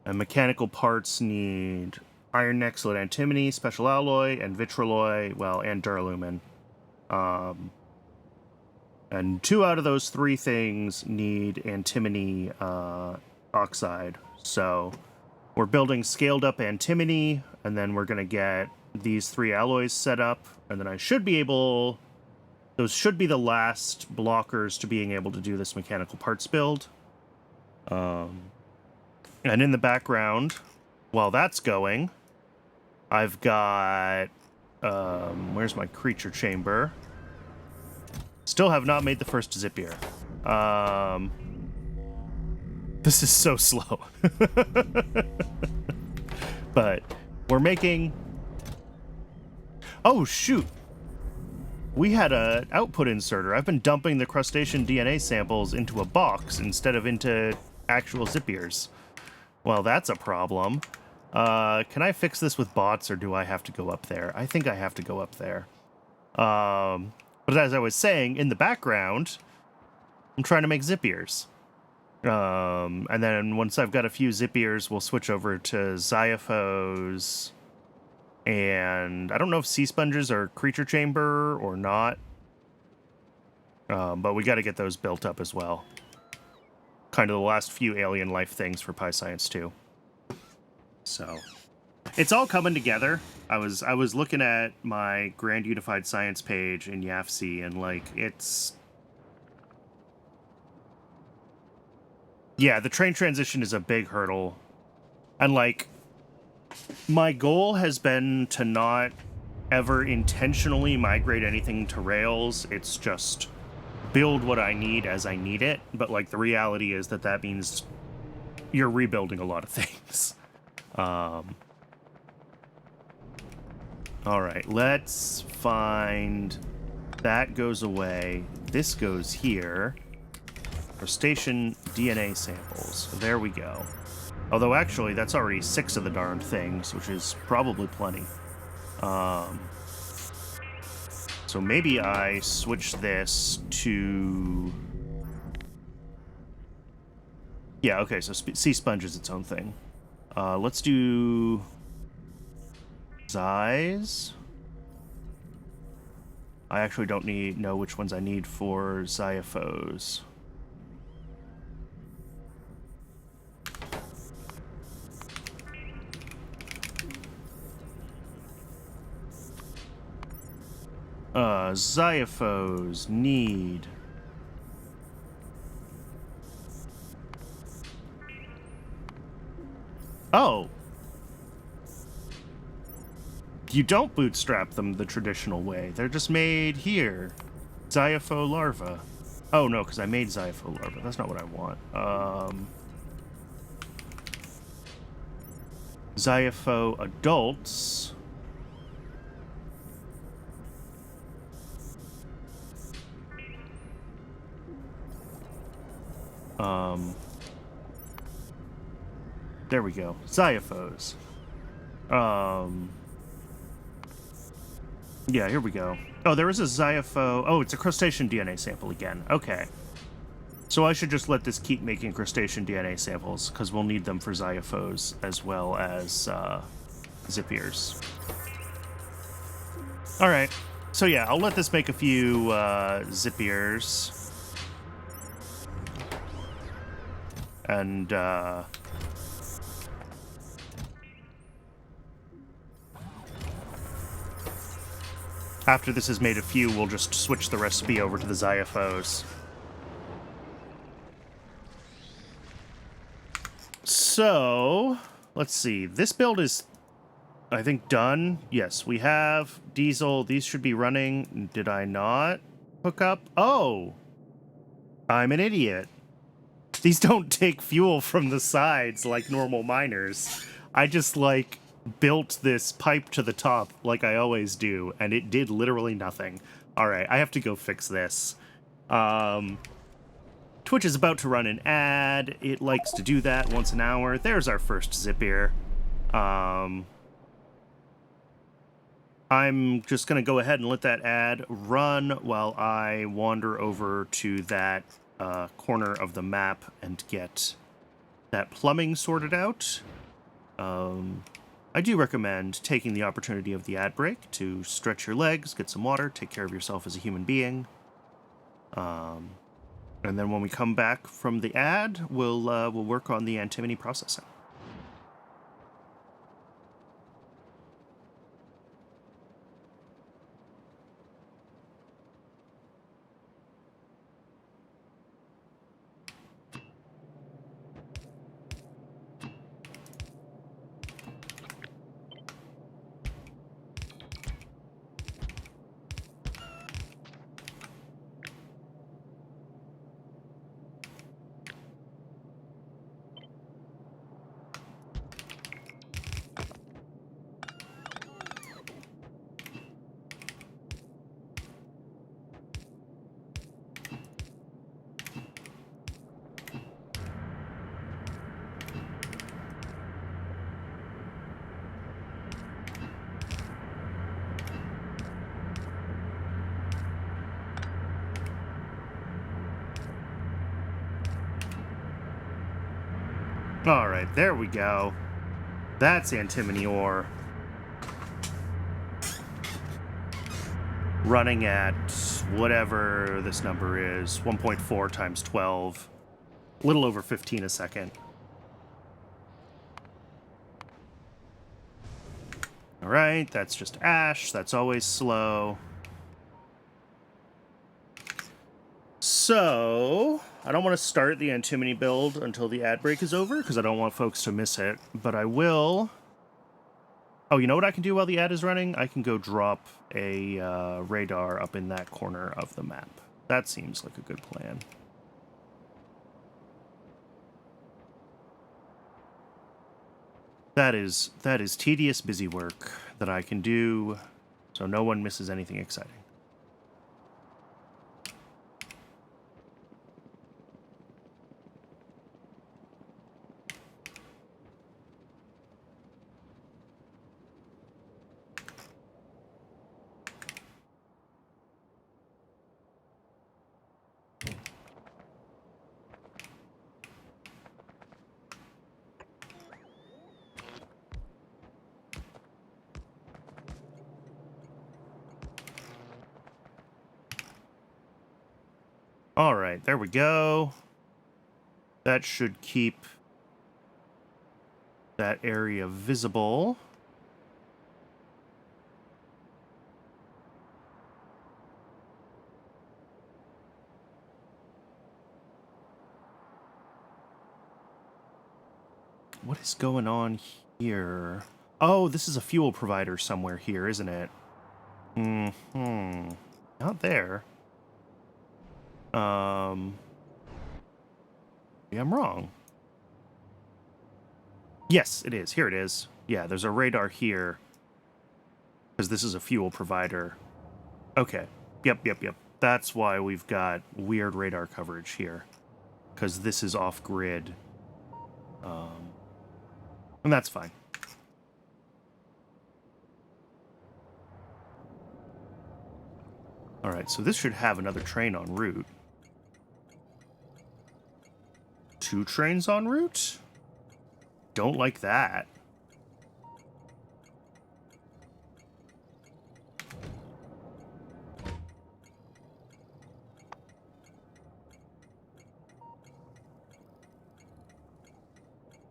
and mechanical parts need iron nexlid antimony, special alloy, and vitraloy, well, and duralumin. And 2 out of those 3 things need antimony oxide. So we're building scaled up antimony, and then we're going to get these 3 alloys set up, and then I should be able... Those should be the last blockers to being able to do this mechanical parts build. And in the background, while that's going, I've got... where's my creature chamber? Still have not made the first Zipir. This is so slow. But we're making... Oh, shoot! We had an output inserter. I've been dumping the crustacean DNA samples into a box instead of into actual Zipirs. Well, that's a problem. Can I fix this with bots, or do I have to go up there? I think I have to go up there. But as I was saying, in the background, I'm trying to make Zipirs. And then once I've got a few Zipirs, we'll switch over to Xyhiphoes. And I don't know if sea sponges are creature chamber or not. But we got to get those built up as well. Kind of the last few alien life things for Pi Science 2. So it's all coming together. I was looking at my Grand Unified Science page in YAFC, and like it's... Yeah, the train transition is a big hurdle. And like... My goal has been to not ever intentionally migrate anything to Rails. It's just build what I need as I need it. But, like, the reality is that means you're rebuilding a lot of things. All right, let's find... That goes away. This goes here. Crustacean DNA samples. There we go. Although, actually, that's already 6 of the darned things, which is probably plenty. So maybe I switch this to... Yeah, okay, so sea sponge is its own thing. Let's do... Xy's. I actually don't know which ones I need for Xyhiphoes. Xyhiphoes need... Oh! You don't bootstrap them the traditional way. They're just made here. Xyhipho larva. Oh, no, because I made Xyhipho larva. That's not what I want. Xyhipho adults... There we go. Xyhiphoes. Yeah, here we go. Oh, there is a Xyhipho... Oh, it's a crustacean DNA sample again. Okay. So I should just let this keep making crustacean DNA samples, because we'll need them for Xyhiphoes as well as Zipirs. Alright. So yeah, I'll let this make a few Zipirs. And, after this has made a few, we'll just switch the recipe over to the Xyhiphoes. So, let's see. This build is, I think, done. Yes, we have diesel. These should be running. Did I not hook up? Oh! I'm an idiot. These don't take fuel from the sides like normal miners. I just, like, built this pipe to the top like I always do, and it did literally nothing. Alright, I have to go fix this. Twitch is about to run an ad. It likes to do that once an hour. There's our first Zipir. I'm just going to go ahead and let that ad run while I wander over to that corner of the map and get that plumbing sorted out. I do recommend taking the opportunity of the ad break to stretch your legs, get some water, take care of yourself as a human being. And then when we come back from the ad, we'll work on the antimony processing. All right, there we go. That's antimony ore. Running at whatever this number is, 1.4 times 12. A little over 15 a second. All right, that's just ash. That's always slow. So, I don't want to start the antimony build until the ad break is over, because I don't want folks to miss it, but I will... Oh, you know what I can do while the ad is running? I can go drop a radar up in that corner of the map. That seems like a good plan. That is tedious, busy work that I can do so no one misses anything exciting. All right, there we go. That should keep that area visible. What is going on here? Oh, this is a fuel provider somewhere here, isn't it? Not there. Yeah, I'm wrong. Yes, it is. Here it is. Yeah, there's a radar here. Because this is a fuel provider. Okay. Yep. That's why we've got weird radar coverage here. Because this is off-grid. And that's fine. Alright, so this should have another train en route. 2 trains en route? Don't like that.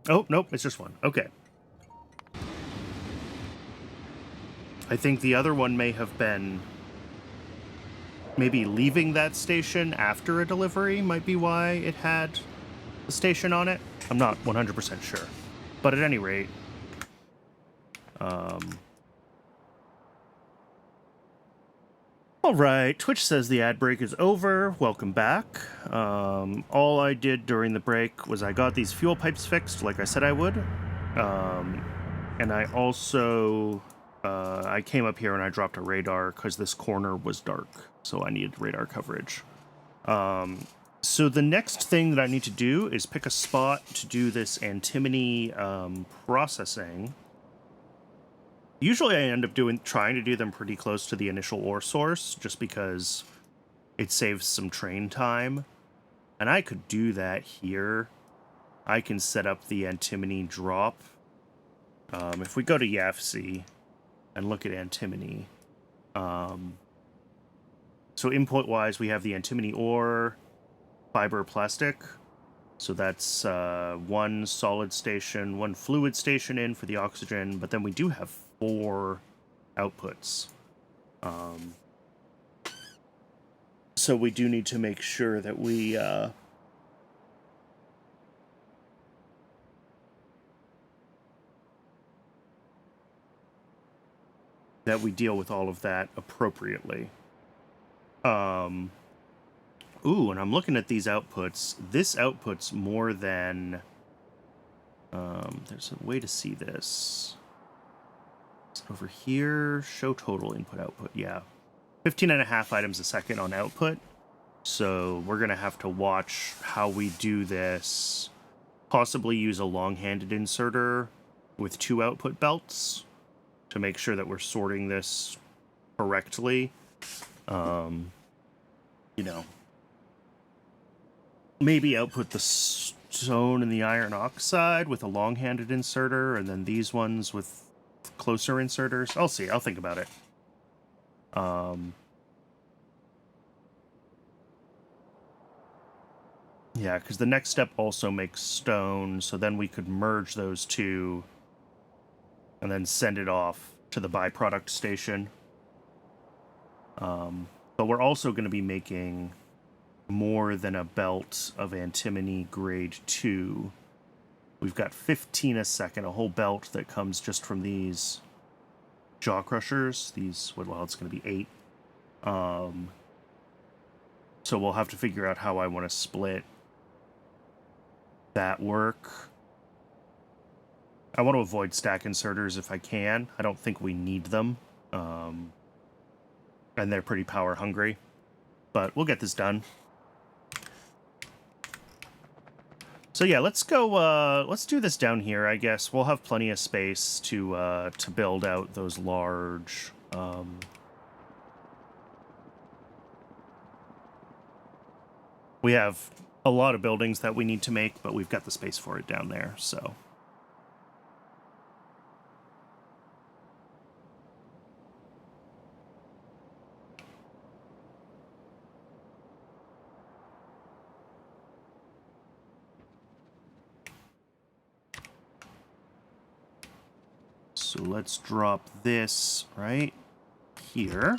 Oh, nope, it's just one. Okay. I think the other one may have been... maybe leaving that station after a delivery might be why it had a station on it. I'm not 100% sure. But at any rate... Alright, Twitch says the ad break is over. Welcome back. All I did during the break was I got these fuel pipes fixed, like I said I would. And I also... I came up here and I dropped a radar because this corner was dark, so I needed radar coverage. So the next thing that I need to do is pick a spot to do this antimony processing. Usually I end up trying to do them pretty close to the initial ore source, just because it saves some train time. And I could do that here. I can set up the antimony drop. If we go to YAFC and look at antimony, So input-wise, we have the antimony ore, fiber, plastic. So that's one solid station, one fluid station in for the oxygen, but then we do have 4 outputs. So we do need to make sure that we deal with all of that appropriately. Ooh, and I'm looking at these outputs. This outputs more than... there's a way to see this. It's over here. Show total input output. Yeah. 15.5 items a second on output. So we're going to have to watch how we do this. Possibly use a long-handed inserter with 2 output belts to make sure that we're sorting this correctly. You know, maybe output the stone and the iron oxide with a long-handed inserter, and then these ones with closer inserters. I'll see. I'll think about it. Yeah, because the next step also makes stone, so then we could merge those 2 and then send it off to the byproduct station. But we're also going to be making more than a belt of antimony grade 2. We've got 15 a second, a whole belt that comes just from these jaw crushers. These, well, it's going to be 8. So we'll have to figure out how I want to split that work. I want to avoid stack inserters if I can. I don't think we need them. And they're pretty power hungry. But we'll get this done. So yeah, let's go, let's do this down here, I guess. We'll have plenty of space to build out those large, we have a lot of buildings that we need to make, but we've got the space for it down there, so. So let's drop this right here.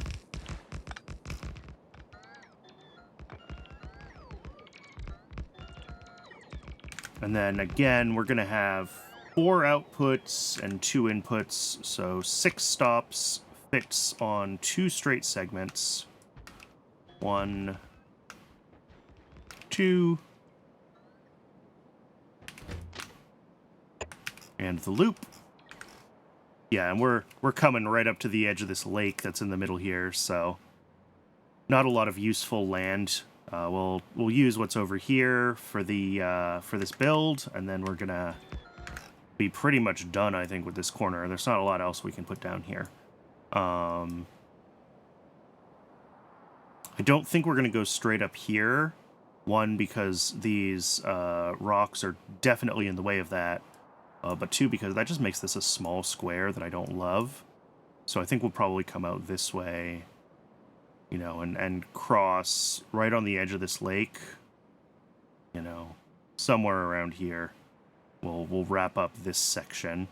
And then again, we're going to have 4 outputs and 2 inputs. So 6 stops fits on 2 straight segments. 1, 2, and the loop. Yeah, and we're coming right up to the edge of this lake that's in the middle here, so not a lot of useful land. We'll use what's over here for the for this build, and then we're gonna be pretty much done, I think, with this corner. There's not a lot else we can put down here. I don't think we're gonna go straight up here. One, because these rocks are definitely in the way of that. But 2, because that just makes this a small square that I don't love. So I think we'll probably come out this way, you know, and cross right on the edge of this lake, you know, somewhere around here. We'll wrap up this section.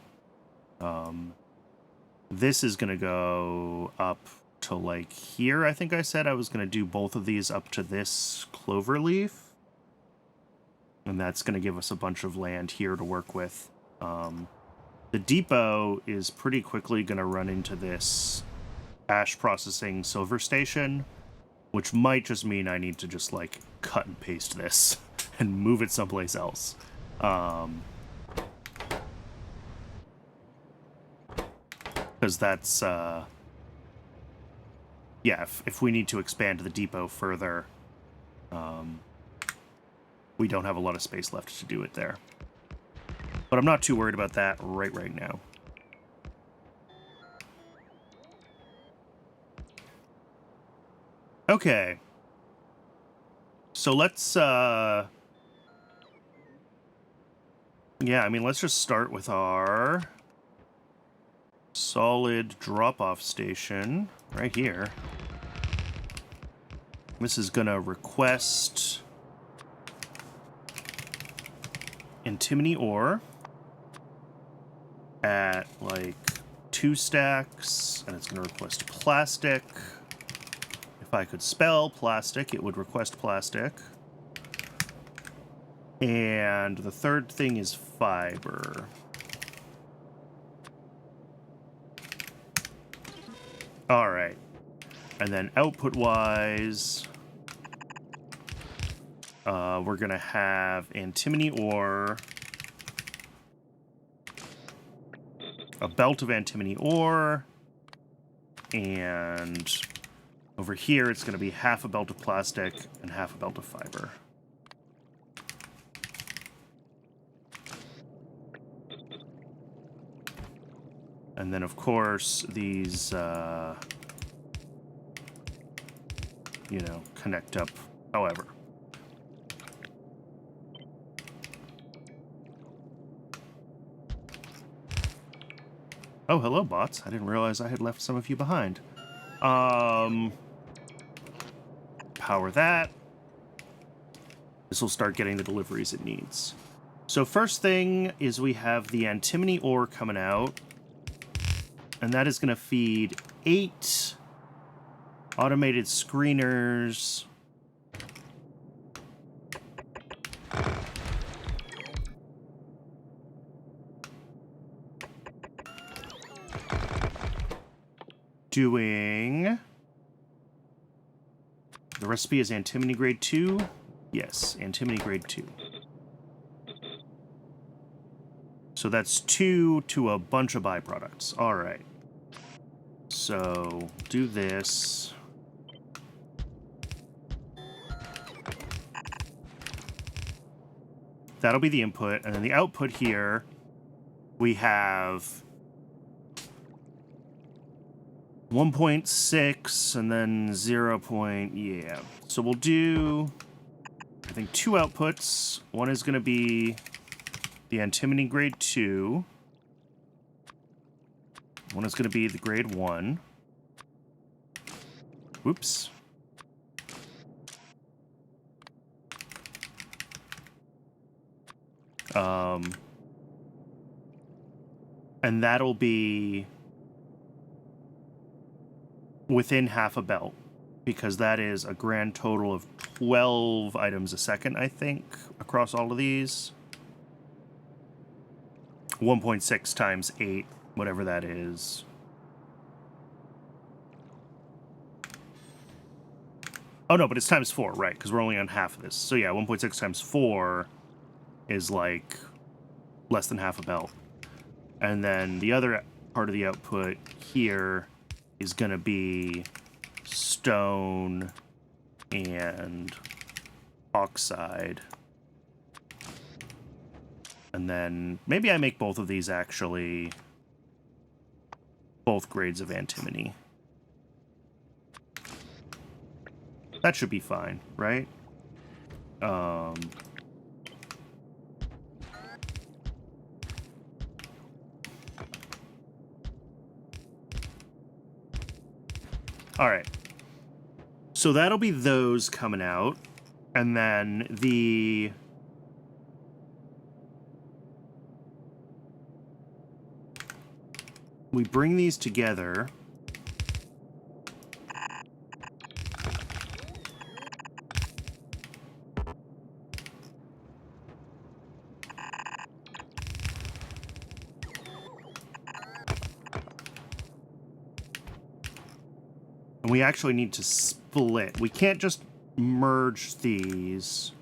This is going to go up to, like, here. I think I said I was going to do both of these up to this clover leaf. And that's going to give us a bunch of land here to work with. The depot is pretty quickly going to run into this ash processing silver station, which might just mean I need to just, like, cut and paste this and move it someplace else. Because that's, yeah, if we need to expand the depot further, we don't have a lot of space left to do it there. But I'm not too worried about that right now. Okay. So let's, yeah, I mean, let's just start with our solid drop-off station right here. This is going to request antimony ore at like 2 stacks, and it's going to request plastic. If I could spell plastic, it would request plastic. And the third thing is fiber. All right. And then output-wise, we're going to have antimony ore, a belt of antimony ore, and over here it's going to be half a belt of plastic and half a belt of fiber. And then, of course, these, you know, connect up however. Oh, hello, bots. I didn't realize I had left some of you behind. Power that. This will start getting the deliveries it needs. So first thing is we have the antimony ore coming out. And that is going to feed 8 automated screeners. Doing... The recipe is antimony grade 2. Yes, antimony grade 2. So that's 2 to a bunch of byproducts. All right. So do this. That'll be the input. And then the output here, we have 1.6 and then 0. Yeah. So we'll do, I think, 2 outputs. One is going to be the antimony grade 2. One is going to be the grade 1. Whoops. And that'll be within half a belt, because that is a grand total of 12 items a second, I think, across all of these. 1.6 times 8, whatever that is. Oh, no, but it's times 4, right, because we're only on half of this. So, yeah, 1.6 times 4 is, like, less than half a belt. And then the other part of the output here is going to be stone and oxide. And then maybe I make both of these actually both grades of antimony. That should be fine, right? All right. So that'll be those coming out. And then the... we bring these together. And we actually need to split. We can't just merge these.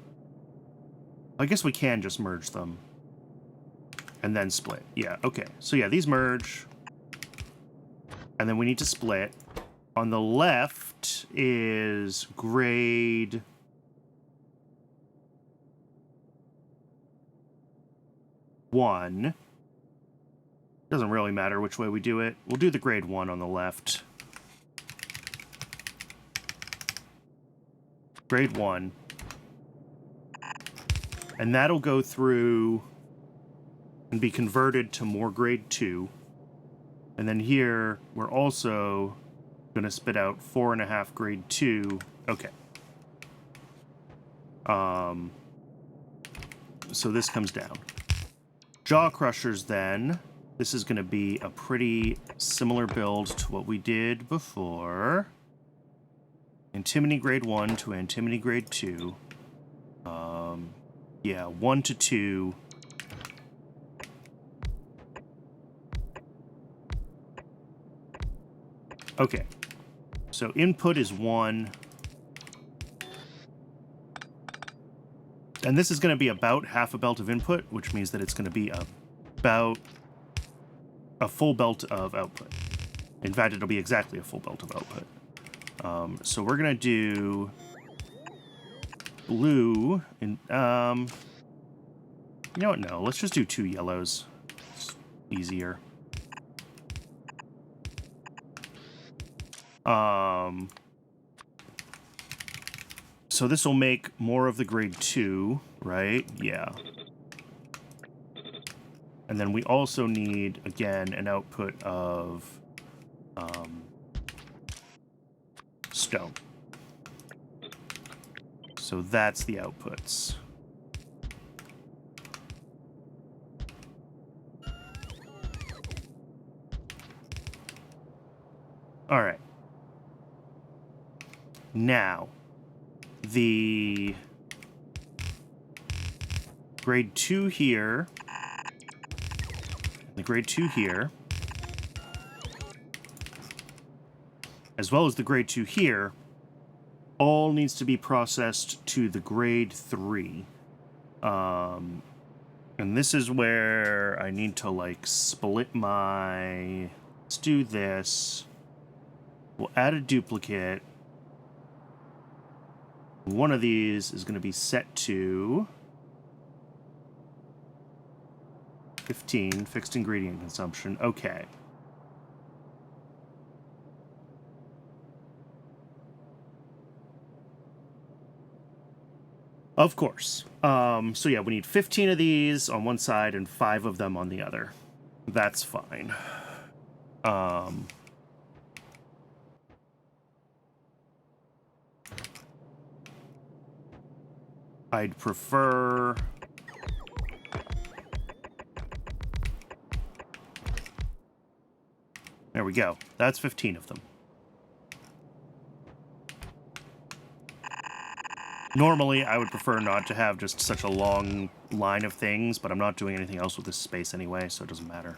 I guess we can just merge them. And then split. Yeah, okay. So yeah, these merge. And then we need to split. On the left is grade... one. Doesn't really matter which way we do it. We'll do the grade 1 on the left. Grade 1. And that'll go through and be converted to more grade 2. And then here, we're also going to spit out 4.5 grade 2. Okay. So this comes down. Jaw crushers then. This is going to be a pretty similar build to what we did before. Antimony grade 1 to antimony grade 2. Yeah, 1 to 2. Okay. So input is 1. And this is going to be about half a belt of input, which means that it's going to be about a full belt of output. In fact, it'll be exactly a full belt of output. So we're going to do blue. And, you know what? No, let's just do 2 yellows. It's easier. So this will make more of the grade 2, right? Yeah. And then we also need, again, an output of stone. So that's the outputs. All right. Now, the grade 2 here, the grade 2 here, as well as the grade 2 here, all needs to be processed to the grade 3. And this is where I need to, like, split my... Let's do this. We'll add a duplicate. One of these is going to be set to 15, fixed ingredient consumption. Okay. Of course. So yeah, we need 15 of these on one side and 5 of them on the other. That's fine. I'd prefer... There we go. That's 15 of them. Normally, I would prefer not to have just such a long line of things, but I'm not doing anything else with this space anyway, so it doesn't matter.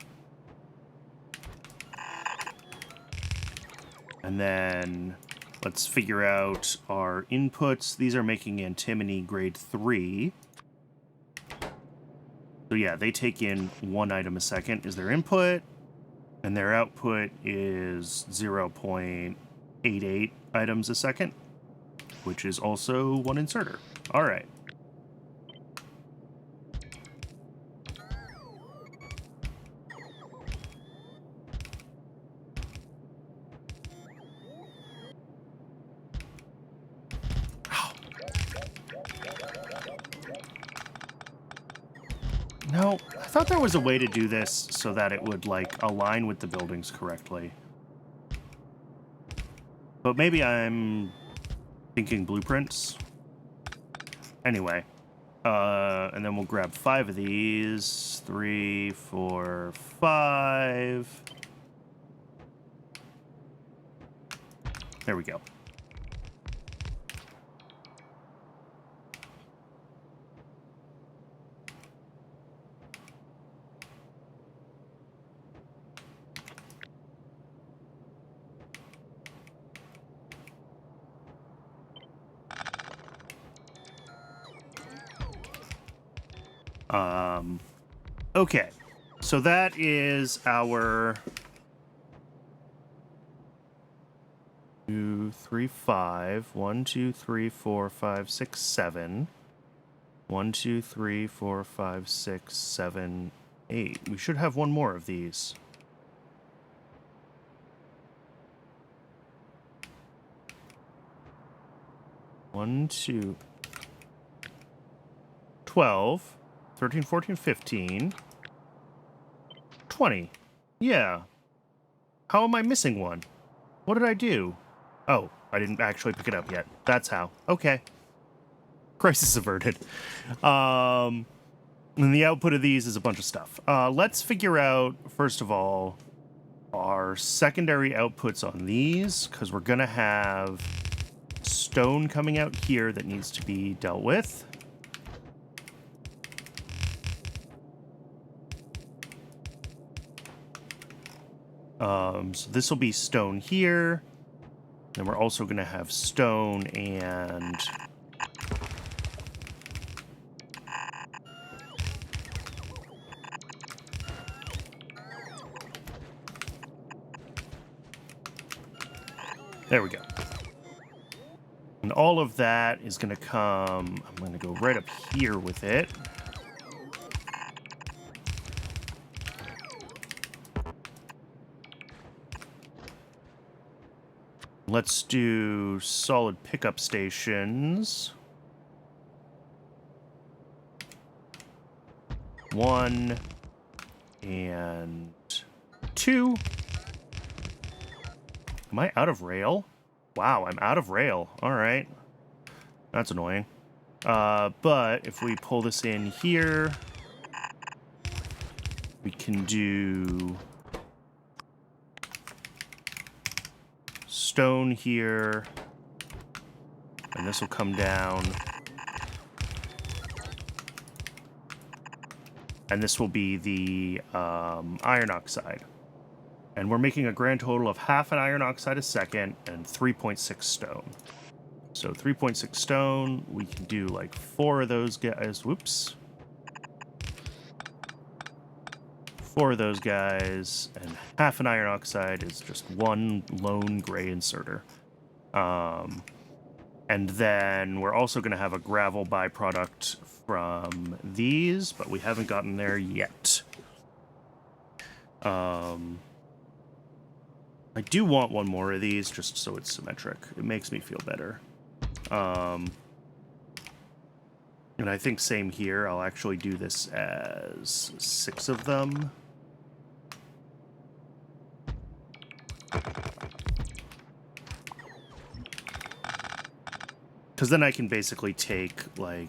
And then let's figure out our inputs. These are making antimony grade 3. So yeah, they take in 1 item a second is their input, and their output is 0.88 items a second, which is also 1 inserter. All right. No, I thought there was a way to do this so that it would, like, align with the buildings correctly. But maybe I'm thinking blueprints. Anyway. And then we'll grab 5 of these. 3, 4, 5. There we go. Okay, so that is our 2, 3, 5. 1, 2, 3, 4, 5, 6, 7. 1, 2, 3, 4, 5, 6, 7, 8. We should have 1 more of these. One, 2, 12, 13, 14, 15, 20. Yeah. How am I missing 1? What did I do? Oh, I didn't actually pick it up yet. That's how. Okay. Crisis averted. And the output of these is a bunch of stuff. Let's figure out, first of all, our secondary outputs on these, because we're going to have stone coming out here that needs to be dealt with. So this will be stone here. Then we're also going to have stone and... There we go. And all of that is going to come... I'm going to go right up here with it. Let's do solid pickup stations. 1 and 2. Am I out of rail? Wow, I'm out of rail. All right. That's annoying. But if we pull this in here, we can do stone here, and this will come down, and this will be the iron oxide, and we're making a grand total of half an iron oxide a second and 3.6 stone. So 3.6 stone, we can do like 4 of those guys. Whoops. 4 of those guys, and half an iron oxide is just 1 lone gray inserter. And then we're also going to have a gravel byproduct from these, but we haven't gotten there yet. I do want 1 more of these just so it's symmetric. It makes me feel better. And I think same here. I'll actually do this as 6 of them. Because then I can basically take, like,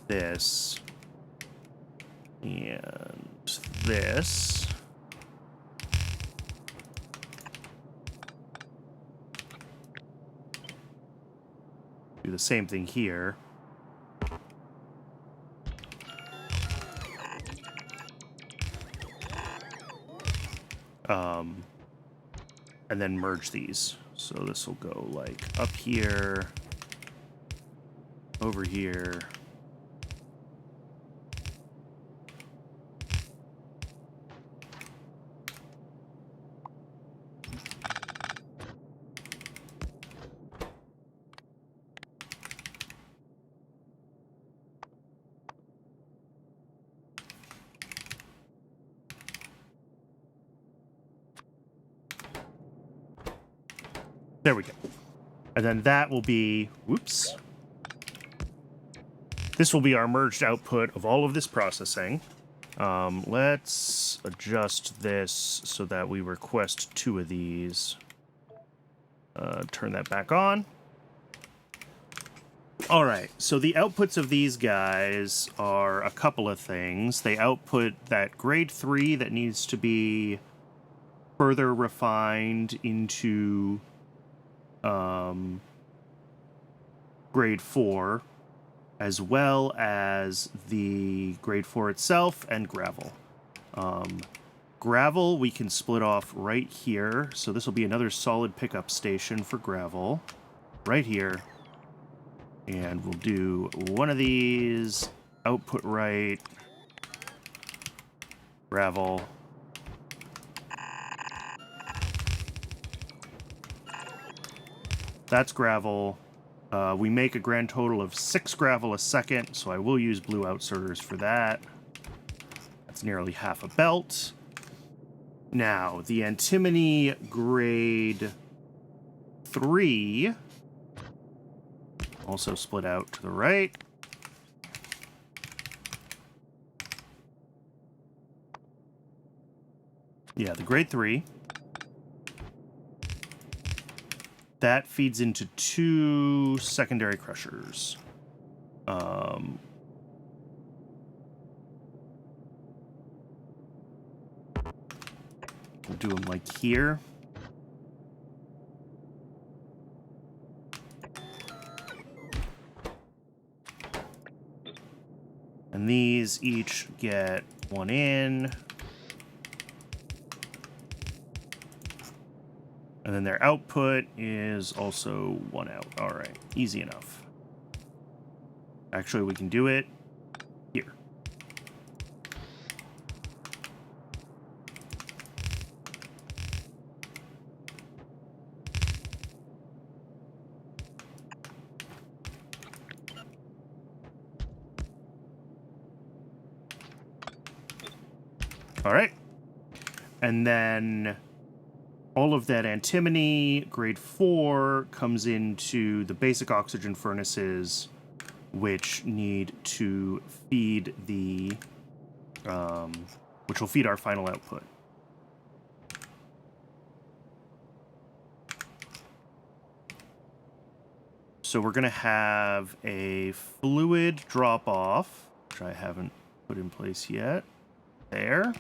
this and this. Do the same thing here. And then merge these. So this will go like up here, over here. There we go. And then that will be, whoops. This will be our merged output of all of this processing. Let's adjust this so that we request 2 of these. Turn that back on. All right, so the outputs of these guys are a couple of things. They output that grade 3 that needs to be further refined into grade 4, as well as the grade 4 itself and gravel. Gravel we can split off right here, so this will be another solid pickup station for gravel right here. And we'll do 1 of these, output right, gravel. That's gravel. We make a grand total of 6 gravel a second, so I will use blue outserters for that. That's nearly half a belt. Now, the antimony grade 3, also split out to the right. Yeah, the grade 3. that feeds into 2 secondary crushers. We'll do them like here. And these each get 1 in. And then their output is also 1 out. All right, easy enough. Actually, we can do it here. All right. And then all of that antimony, grade 4, comes into the basic oxygen furnaces, which need to feed the, which will feed our final output. So we're going to have a fluid drop-off, which I haven't put in place yet. There.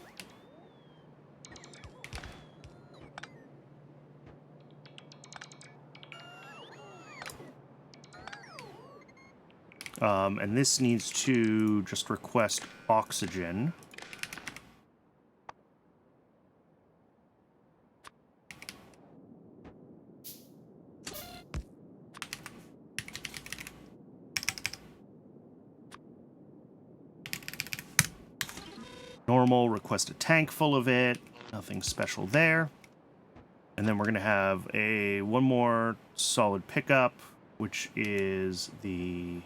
And this needs to just request oxygen. Normal, request a tank full of it. Nothing special there. And then we're going to have one more solid pickup, which is the...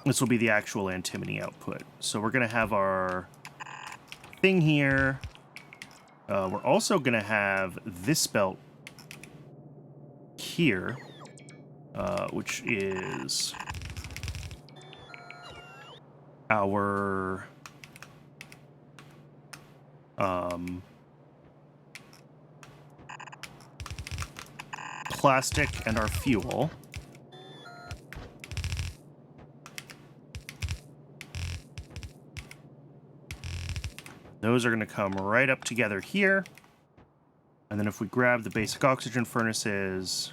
this will be the actual antimony output. So we're going to have our thing here. We're also going to have this belt here, which is our plastic and our fuel. Those are going to come right up together here. And then if we grab the basic oxygen furnaces,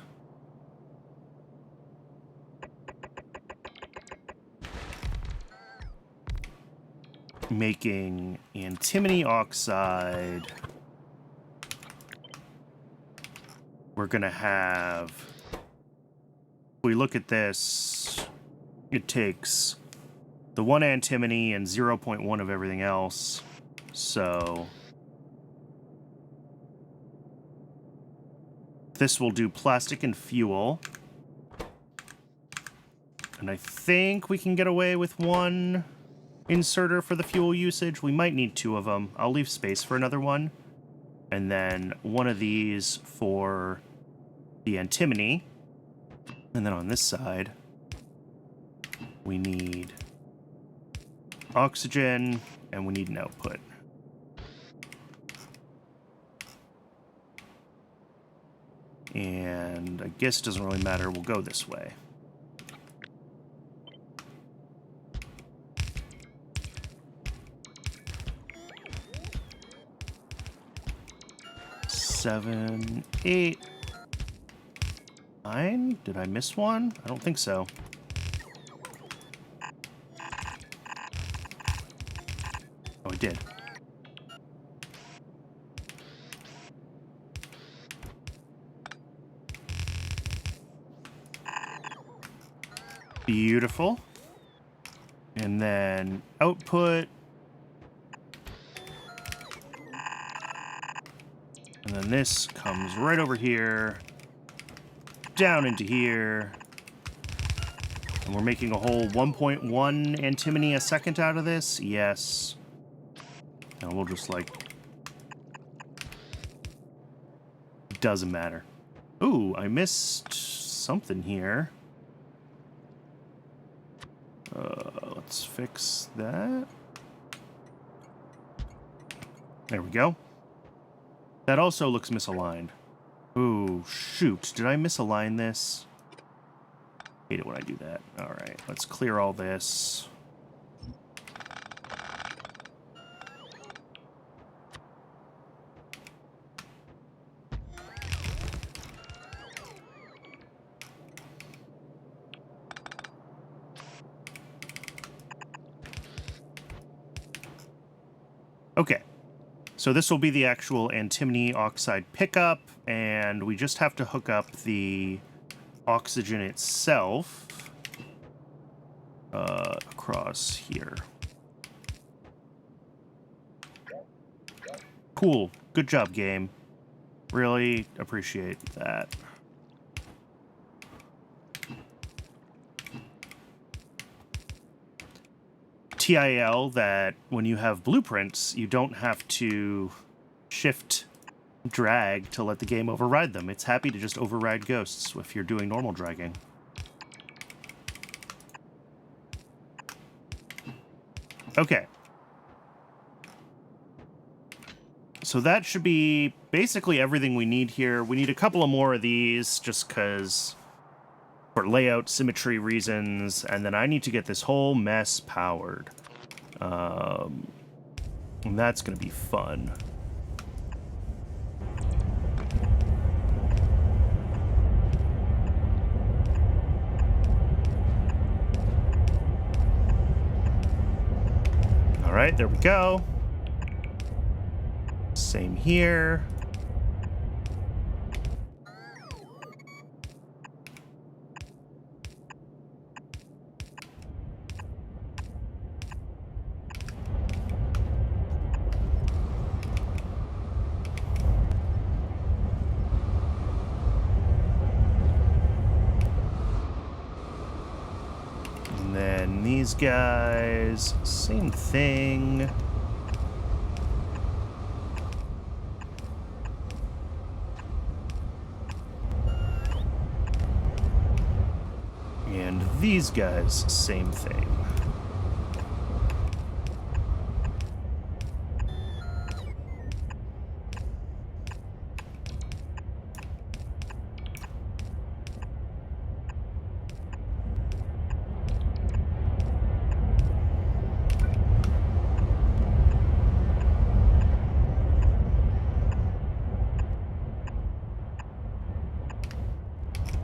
making antimony oxide, we're going to have, if we look at this, it takes the 1 antimony and 0.1 of everything else. So this will do plastic and fuel. And I think we can get away with 1 inserter for the fuel usage. We might need 2 of them. I'll leave space for another one. And then 1 of these for the antimony. And then on this side, we need oxygen and we need an output. And I guess it doesn't really matter. We'll go this way. Seven, 8, 9. Did I miss one? I don't think so. Oh, I did. Beautiful. And then output. And then this comes right over here, down into here. And we're making a whole 1.1 antimony a second out of this. Yes. And we'll just like... doesn't matter. Ooh, I missed something here. Let's fix that. There we go. That also looks misaligned. Ooh, shoot. Did I misalign this? Hate it when I do that. Alright, let's clear all this. Okay, so this will be the actual antimony oxide pickup, and we just have to hook up the oxygen itself across here. Cool. Good job, game. Really appreciate that. TIL that when you have blueprints, you don't have to shift drag to let the game override them. It's happy to just override ghosts if you're doing normal dragging. Okay. So that should be basically everything we need here. We need a couple of more of these just because for layout symmetry reasons, and then I need to get this whole mess powered. And that's going to be fun. All right, there we go. Same here. And then these guys, same thing. And these guys, same thing.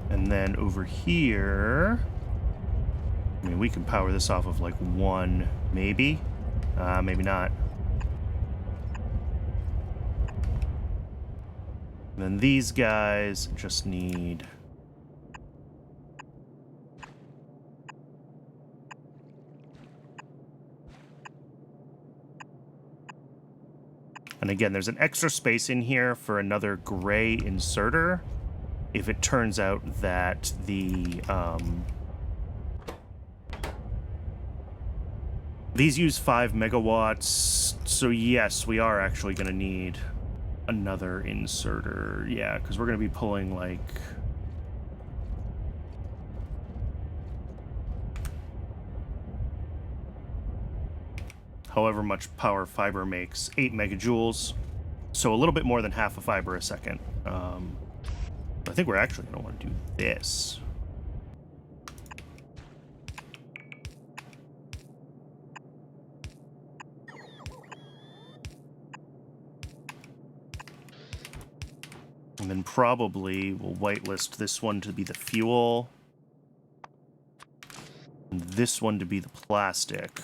And then over here, I mean, we can power this off of like one, maybe, maybe not. And then these guys just need and again, there's an extra space in here for another gray inserter if it turns out that the these use 5 megawatts, so yes, we are actually going to need another inserter. Yeah, because we're going to be pulling like however much power fiber makes, 8 megajoules, so a little bit more than half a fiber a second. I think we're actually going to want to do this. And then probably we'll whitelist this one to be the fuel. And this one to be the plastic.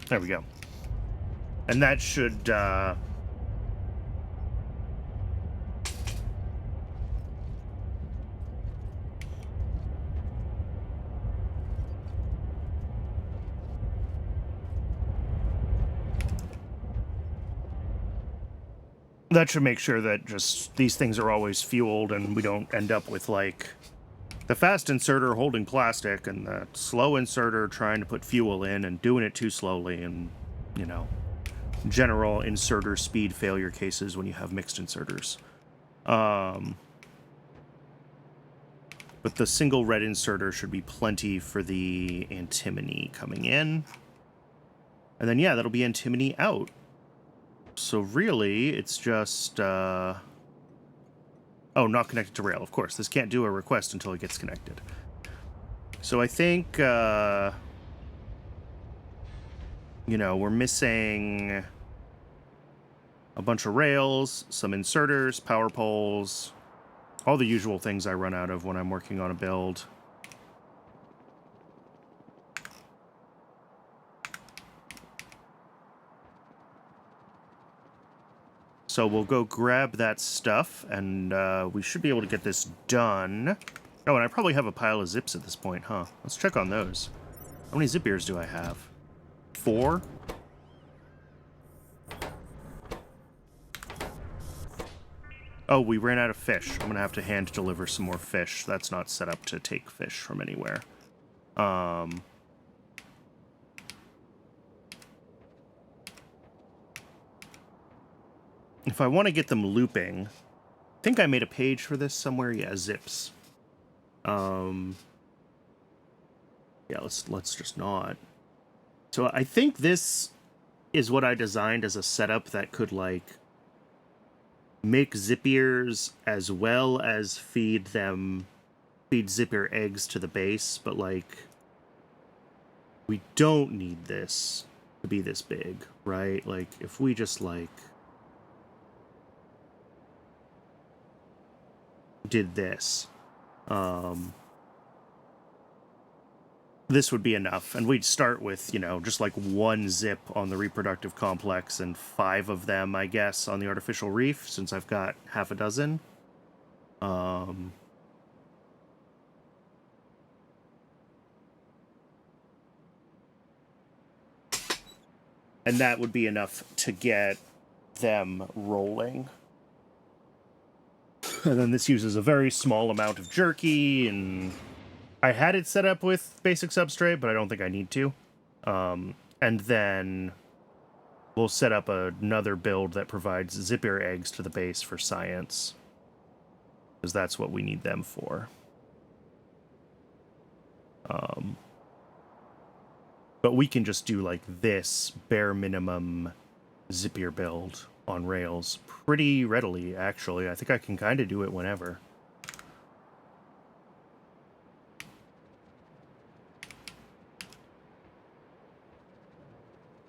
There we go. And that should, that should make sure that just these things are always fueled and we don't end up with, like, the fast inserter holding plastic and the slow inserter trying to put fuel in and doing it too slowly and, you know, general inserter speed failure cases when you have mixed inserters. But the single red inserter should be plenty for the antimony coming in. And then, yeah, that'll be antimony out. So really, it's just... Oh, not connected to rail, of course. This can't do a request until it gets connected. So I think, you know, we're missing a bunch of rails, some inserters, power poles, all the usual things I run out of when I'm working on a build. So we'll go grab that stuff, and we should be able to get this done. Oh, and I probably have a pile of zips at this point, huh? Let's check on those. How many Zipirs do I have? 4? Oh, we ran out of fish. I'm gonna have to hand deliver some more fish. That's not set up to take fish from anywhere. If I want to get them looping, I think I made a page for this somewhere. Yeah, zips. Yeah, let's just not. So I think this is what I designed as a setup that could, like, make Zipirs as well as feed Zipir eggs to the base, but, like, we don't need this to be this big, right? Like, if we just, like, did this, this would be enough, and we'd start with, you know, just like 1 zip on the reproductive complex and 5 of them, I guess, on the artificial reef, since I've got half a dozen. And that would be enough to get them rolling. And then this uses a very small amount of jerky, and I had it set up with basic substrate, but I don't think I need to. And then we'll set up another build that provides Zipir eggs to the base for science, because that's what we need them for. But we can just do, like, this bare minimum Zipir build on Rails pretty readily, actually. I think I can kind of do it whenever.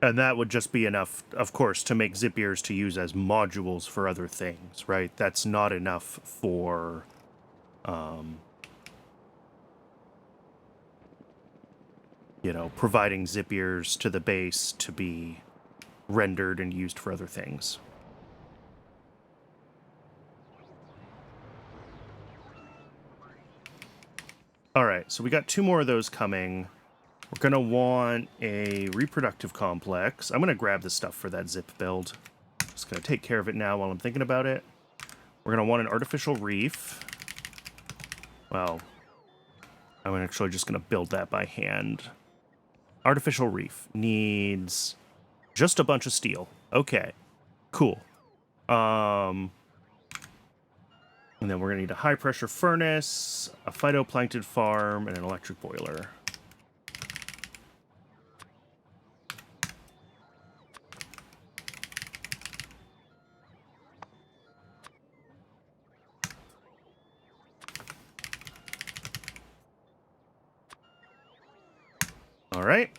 And that would just be enough, of course, to make Zipirs to use as modules for other things, right? That's not enough for, you know, providing Zipirs to the base to be rendered and used for other things. All right, so we got 2 more of those coming. We're going to want a reproductive complex. I'm going to grab the stuff for that zip build. Just going to take care of it now while I'm thinking about it. We're going to want an artificial reef. Well, I'm actually just going to build that by hand. Artificial reef needs just a bunch of steel. Okay, cool. And then we're going to need a high-pressure furnace, a phytoplankton farm, and an electric boiler. All right.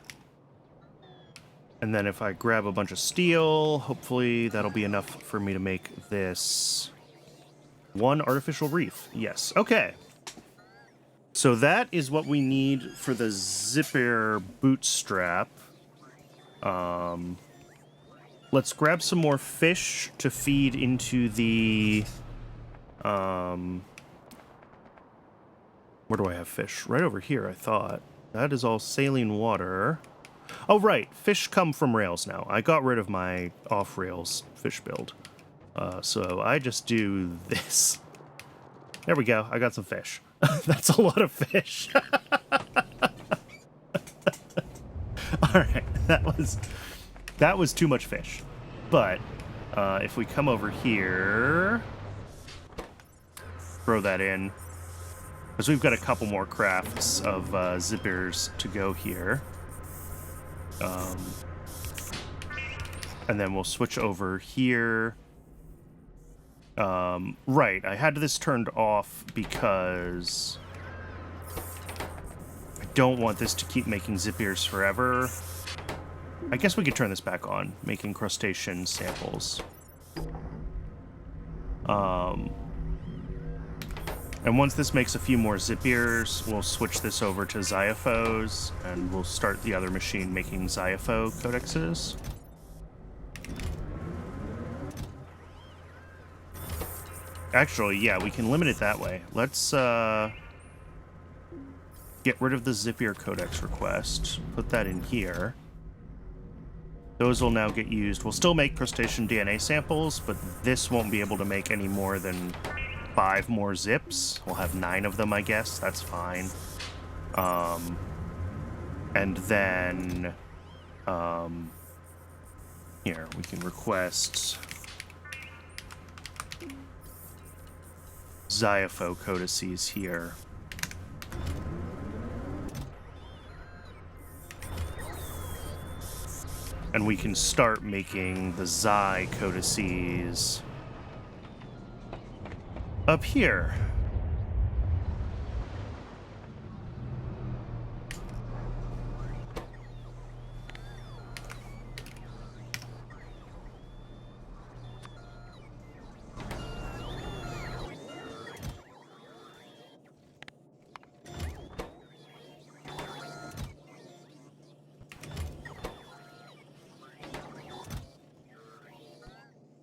And then if I grab a bunch of steel, hopefully that'll be enough for me to make this 1 artificial reef. Yes. Okay. So that is what we need for the Zipir bootstrap. Let's grab some more fish to feed into the... Where do I have fish? Right over here, I thought. That is all saline water. Oh, right. Fish come from rails now. I got rid of my off-rails fish build. So I just do this. There we go. I got some fish. That's a lot of fish. All right. That was too much fish. But if we come over here, throw that in, because we've got a couple more crafts of Zipirs to go here. And then we'll switch over here. Right, I had this turned off because I don't want this to keep making Zipirs forever. I guess we could turn this back on, making crustacean samples. And once this makes a few more Zipirs, we'll switch this over to Xyhiphoes, and we'll start the other machine making Xyhipho codexes. Actually, yeah, we can limit it that way. Let's get rid of the Zipir codex request, put that in here. Those will now get used. We'll still make crustacean DNA samples, but this won't be able to make any more than 5 more zips. We'll have 9 of them, I guess. That's fine. And then here we can request Xyhipho codices here. And we can start making the Xy codices up here.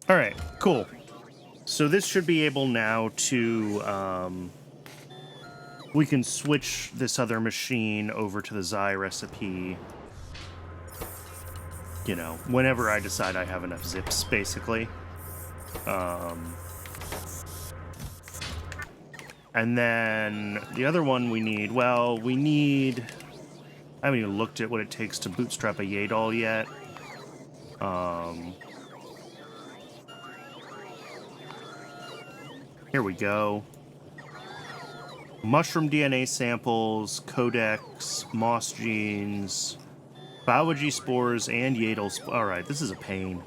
All right, cool. So this should be able now to, we can switch this other machine over to the Xy recipe, you know, whenever I decide I have enough zips, basically. And then the other one we need, well, we need, I haven't even looked at what it takes to bootstrap a yaedol yet. Here we go. Mushroom DNA samples, codex, moss genes, biology spores, and yaedols. All right, this is a pain.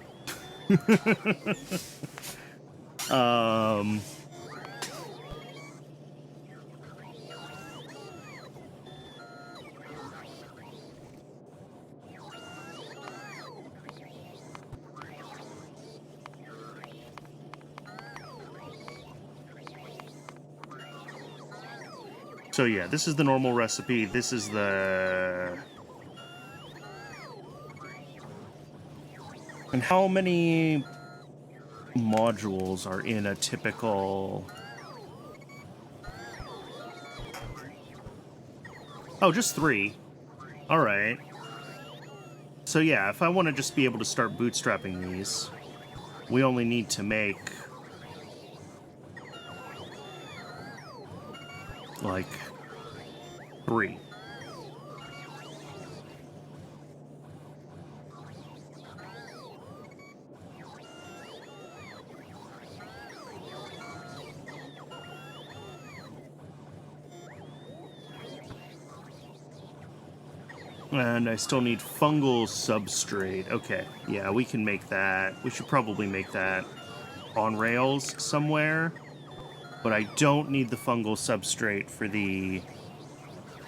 So yeah, this is the normal recipe. This is the... And how many modules are in a typical... Oh, just 3. All right. So yeah, if I want to just be able to start bootstrapping these, we only need to make... like 3. And I still need fungal substrate. Okay, yeah, we can make that. We should probably make that on rails somewhere. But I don't need the fungal substrate for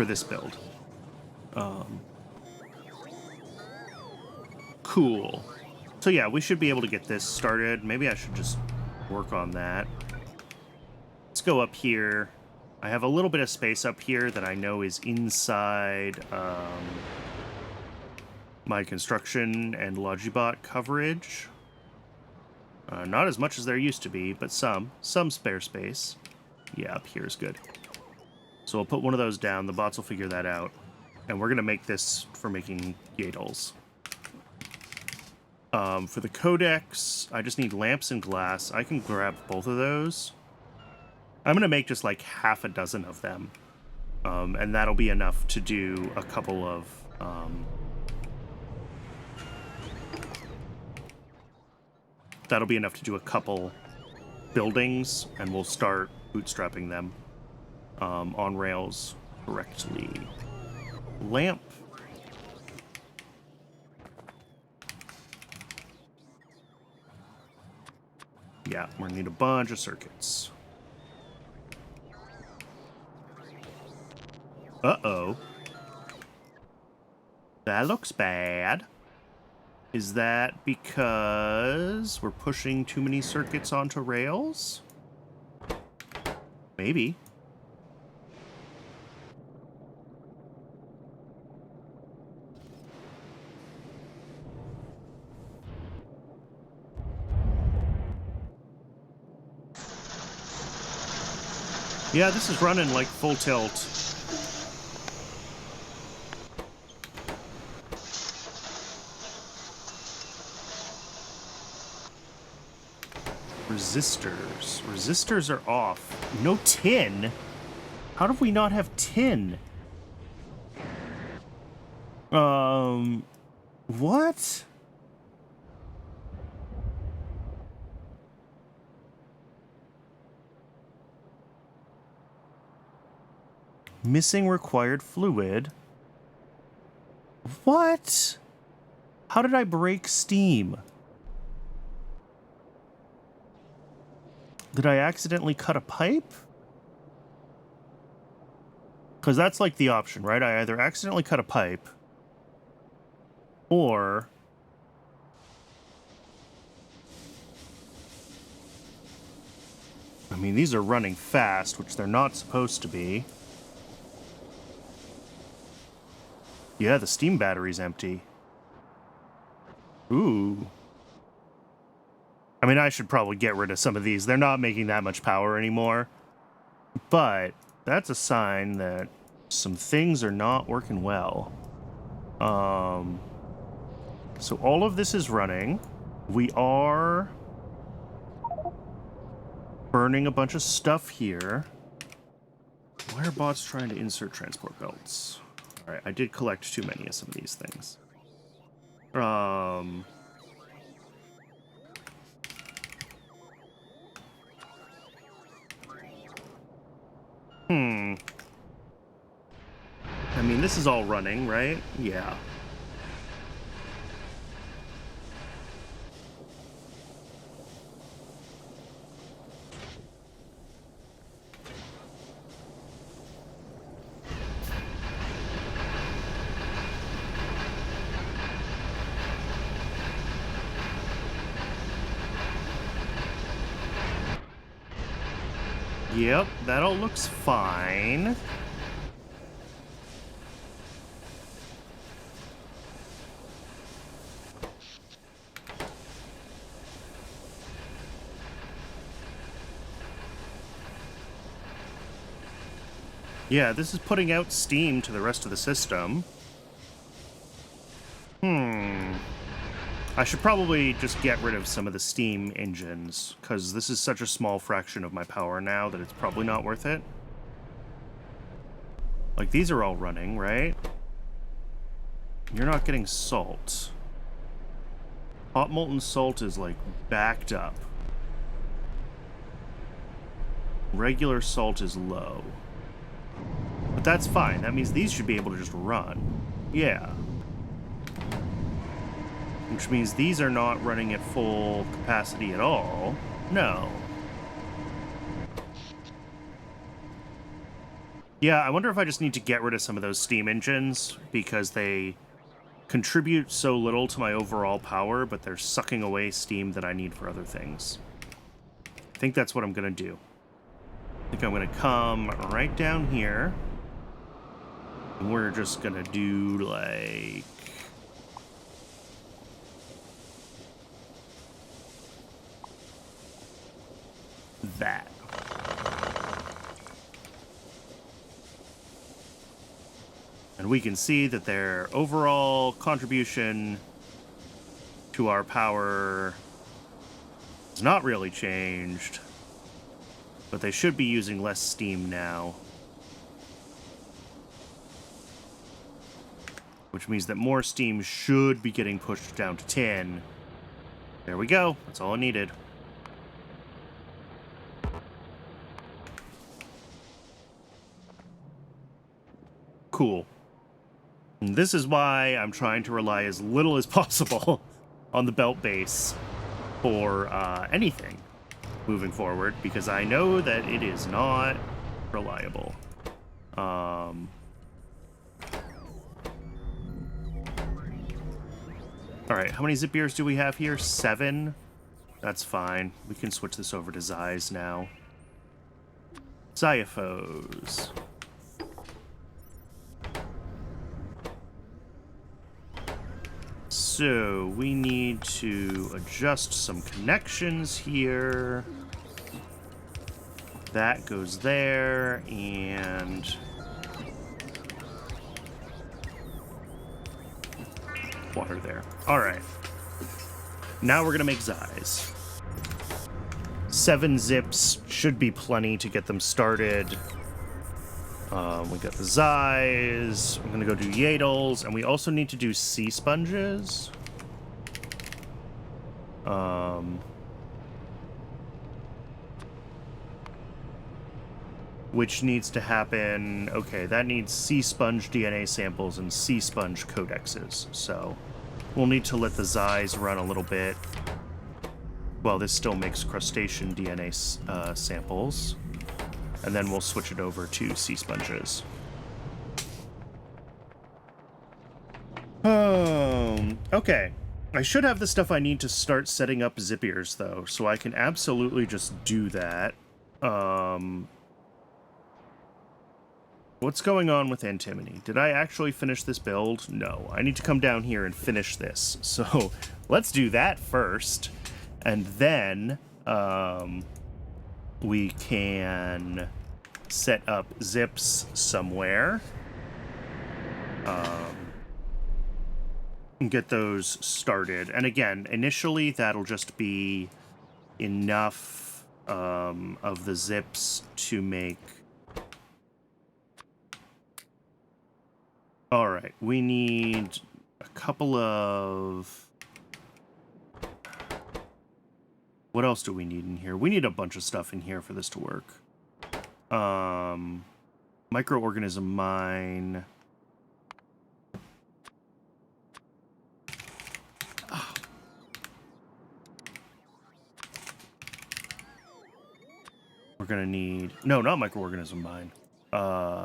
this build. Cool. So yeah, we should be able to get this started. Maybe I should just work on that. Let's go up here. I have a little bit of space up here that I know is inside my construction and Logibot coverage. Not as much as there used to be, but some spare space. Yeah, up here is good. So we'll put one of those down. The bots will figure that out. And we're going to make this for making yaedols. For the codex, I just need lamps and glass. I can grab both of those. I'm going to make just like half a dozen of them. And that'll be enough to do a couple of... that'll be enough to do a couple buildings, and we'll start bootstrapping them on rails correctly. Lamp. Yeah, we're gonna need a bunch of circuits. Uh-oh. That looks bad. Is that because we're pushing too many circuits onto rails? Maybe. Yeah, this is running like full tilt. Resistors. Resistors are off. No tin? How do we not have tin? What? Missing required fluid. What? How did I break steam? Did I accidentally cut a pipe? Because that's like the option, right? I either accidentally cut a pipe, or I mean, these are running fast, which they're not supposed to be. Yeah, the steam battery's empty. Ooh. I mean, I should probably get rid of some of these. They're not making that much power anymore. But that's a sign that some things are not working well. So all of this is running. We are burning a bunch of stuff here. Why are bots trying to insert transport belts? All right, I did collect too many of some of these things. I mean, this is all running, right? Yeah. Yep, that all looks fine. Yeah, this is putting out steam to the rest of the system. I should probably just get rid of some of the steam engines, because this is such a small fraction of my power now that it's probably not worth it. Like, these are all running, right? You're not getting salt. Hot molten salt is, like, backed up. Regular salt is low. But that's fine. That means these should be able to just run. Yeah. Which means these are not running at full capacity at all. No. Yeah, I wonder if I just need to get rid of some of those steam engines, because they contribute so little to my overall power, but they're sucking away steam that I need for other things. I think that's what I'm going to do. I think I'm going to come right down here, and we're just going to do, like, that. And we can see that their overall contribution to our power has not really changed, but they should be using less steam now. Which means that more steam should be getting pushed down to 10, There we go. That's all I needed. Cool. And this is why I'm trying to rely as little as possible on the belt base for anything moving forward, because I know that it is not reliable. All right, how many Zipirs do we have here? 7? That's fine. We can switch this over to Xyhs now. Xyhiphoes. So, we need to adjust some connections here. That goes there, and... water there. Alright. Now we're gonna make Xyhs. 7 zips should be plenty to get them started. We got the Xyhs. I'm gonna go do yaedols, and we also need to do sea sponges. Which needs to happen. Okay, that needs sea sponge DNA samples and sea sponge codexes. So we'll need to let the Xyhs run a little bit while this still makes crustacean DNA samples. And then we'll switch it over to sea sponges. Okay. I should have the stuff I need to start setting up Zipirs, though, so I can absolutely just do that. What's going on with antimony? Did I actually finish this build? No. I need to come down here and finish this. So let's do that first. And then we can set up zips somewhere. And get those started. And again, initially that'll just be enough of the zips to make... Alright, we need a couple of... What else do we need in here? We need a bunch of stuff in here for this to work. Microorganism mine. We're gonna need... No, not microorganism mine.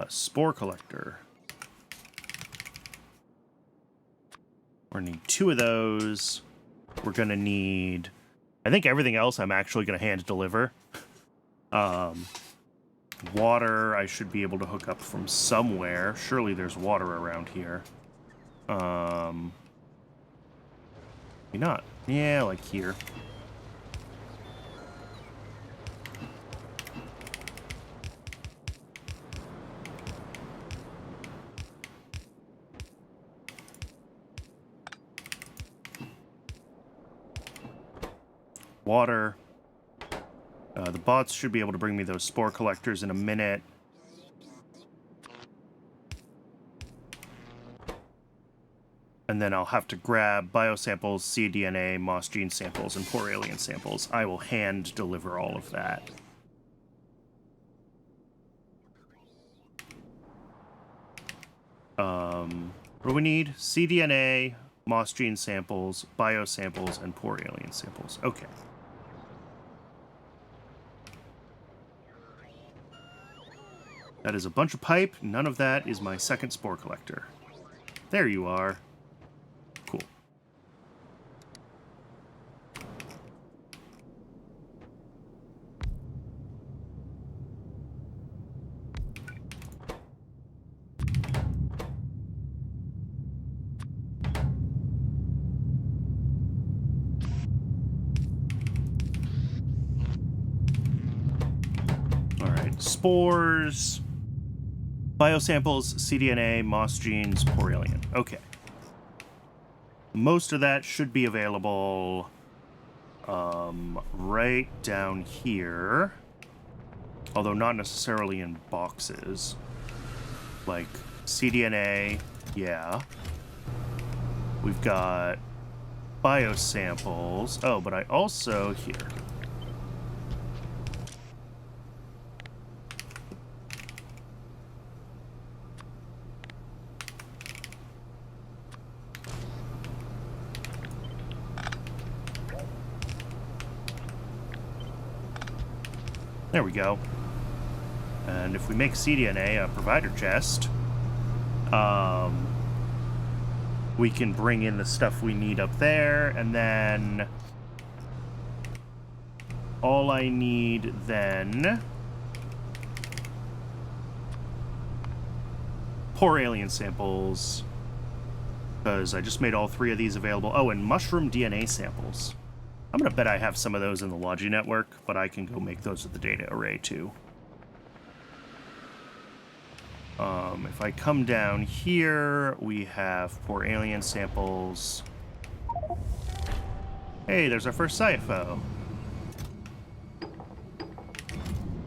Spore collector. We're gonna need 2 of those. We're gonna need... I think everything else I'm actually gonna hand deliver. Water I should be able to hook up from somewhere. Surely there's water around here. Maybe not. Yeah, like here. Water. The bots should be able to bring me those spore collectors in a minute. And then I'll have to grab biosamples, cDNA, moss gene samples, and poor alien samples. I will hand deliver all of that. What do we need? cDNA, moss gene samples, biosamples, and poor alien samples. Okay. That is a bunch of pipe. None of that is my second spore collector. There you are. Cool. All right, spores. Biosamples, cDNA, moss genes, poor alien. Okay. Most of that should be available right down here. Although not necessarily in boxes. Like cDNA, yeah. We've got biosamples. Oh, but I also... Here. There we go. And if we make cDNA a provider chest, we can bring in the stuff we need up there, and then all I need then... Poor alien samples, because I just made all 3 of these available. Oh, and mushroom DNA samples. I'm going to bet I have some of those in the Logi network, but I can go make those with the data array too. If I come down here, we have poor alien samples. Hey, there's our first Xyhiphoe.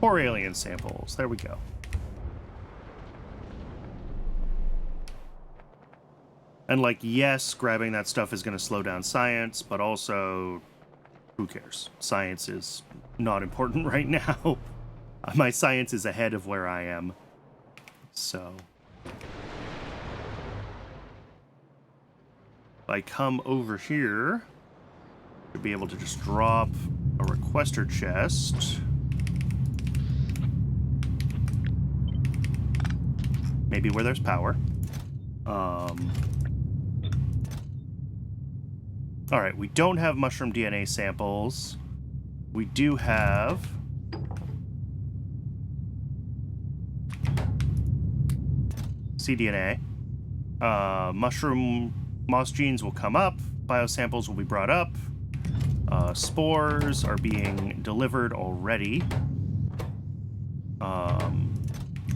Poor alien samples. There we go. And, like, yes, grabbing that stuff is going to slow down science, but also... Who cares? Science is not important right now. My science is ahead of where I am. So. If I come over here, to be able to just drop a requester chest. Maybe where there's power. Alright, we don't have mushroom DNA samples. We do have... cDNA. Mushroom moss genes will come up. Biosamples will be brought up. Spores are being delivered already.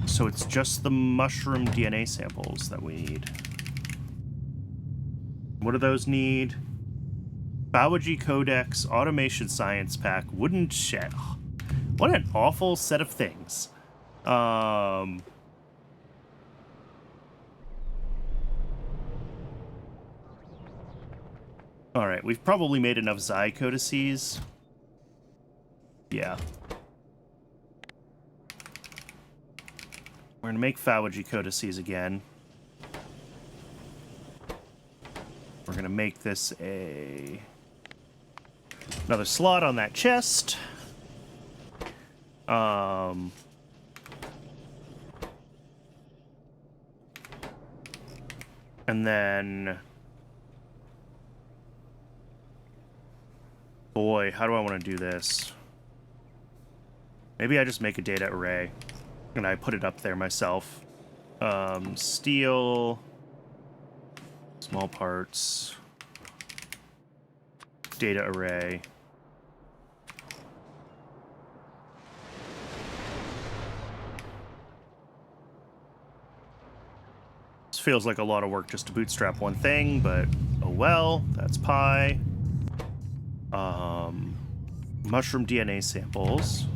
So it's just the mushroom DNA samples that we need. What do those need? Biology Codex, Automation Science Pack, Wooden Shed. What an awful set of things. Alright, we've probably made enough Xy codices. Yeah. We're gonna make Phagogy codices again. We're gonna make this another slot on that chest. And then... Boy, how do I want to do this? Maybe I just make a data array. And I put it up there myself. Steel... Small parts... Data array. This feels like a lot of work just to bootstrap one thing, but oh well, that's pi. Mushroom DNA samples.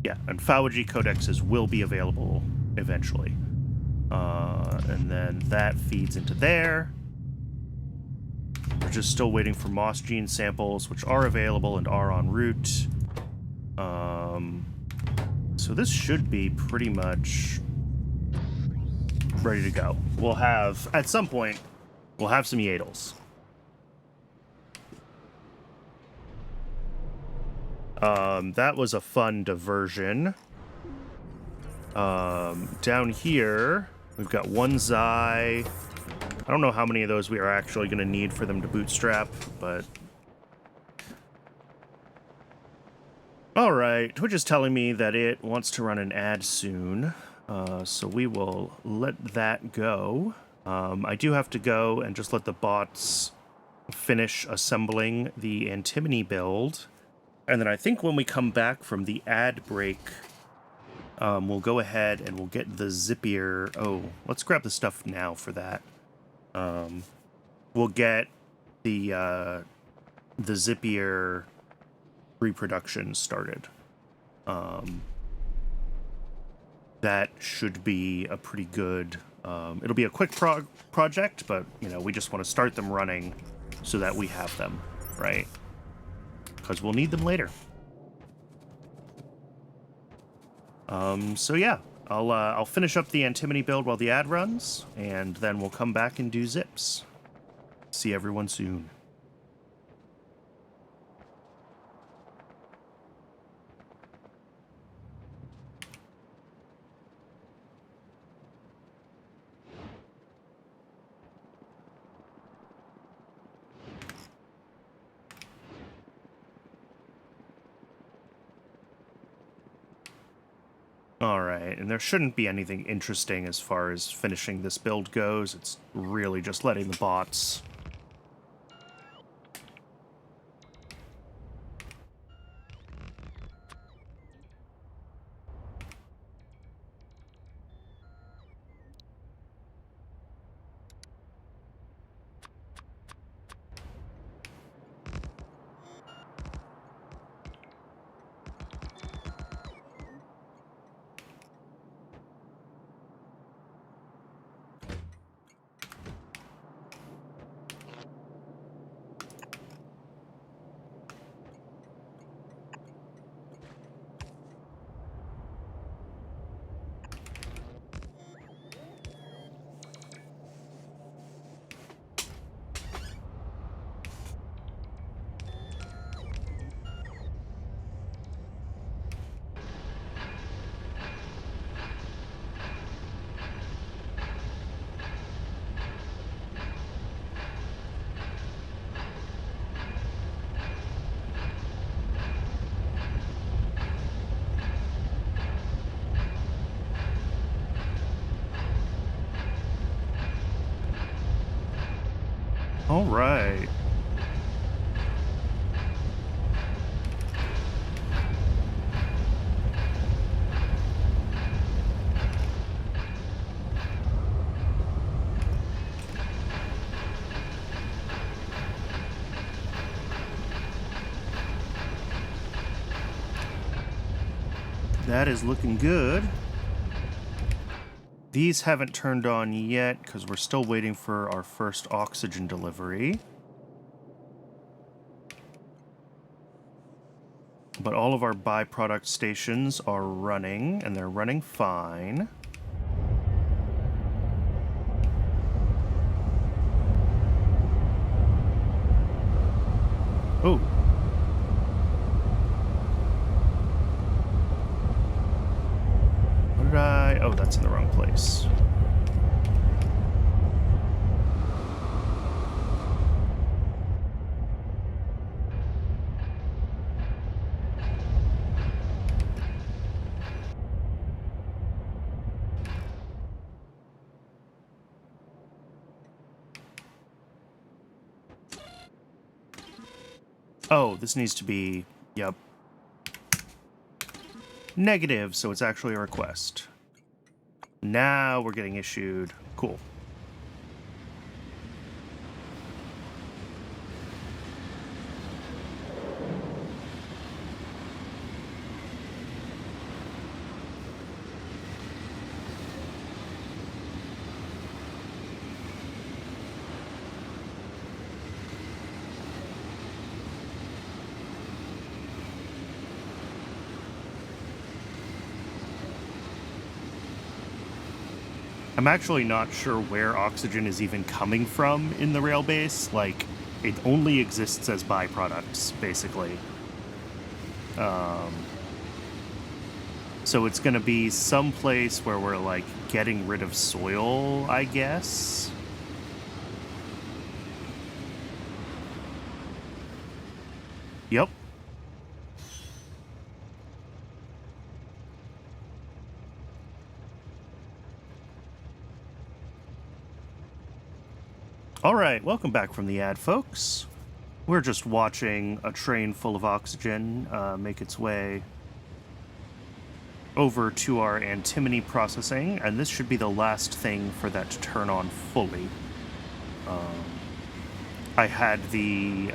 Yeah, and Phagogy codexes will be available eventually. And then that feeds into there. We're just still waiting for moss gene samples, which are available and are en route. So this should be pretty much ready to go. We'll have, at some point, we'll have some yaedols. That was a fun diversion. Down here, we've got one Xy. I don't know how many of those we are actually going to need for them to bootstrap, but... Alright, Twitch is telling me that it wants to run an ad soon, so we will let that go. I do have to go and just let the bots finish assembling the antimony build, and then I think when we come back from the ad break, we'll go ahead and we'll get the Zipir... Oh, let's grab the stuff now for that. We'll get the Zipir reproduction started. that should be a pretty good... it'll be a quick project, but, you know, we just want to start them running so that we have them, right? Because we'll need them later. So yeah, I'll finish up the antimony build while the ad runs, and then we'll come back and do zips. See everyone soon. Alright, and there shouldn't be anything interesting as far as finishing this build goes. It's really just letting the bots... Alright. That is looking good. These haven't turned on yet because we're still waiting for our first oxygen delivery. But all of our byproduct stations are running, and they're running fine. Oh. What did I... Oh, that's in the wrong place. Oh, this needs to be... Yep. Negative, so it's actually a request. Now we're getting issued. Cool. I'm actually not sure where oxygen is even coming from in the rail base. Like, it only exists as byproducts, basically. So it's gonna be someplace where we're, like, getting rid of soil, I guess? Yep. Alright, welcome back from the ad, folks. We're just watching a train full of oxygen make its way over to our antimony processing, and this should be the last thing for that to turn on fully. I had the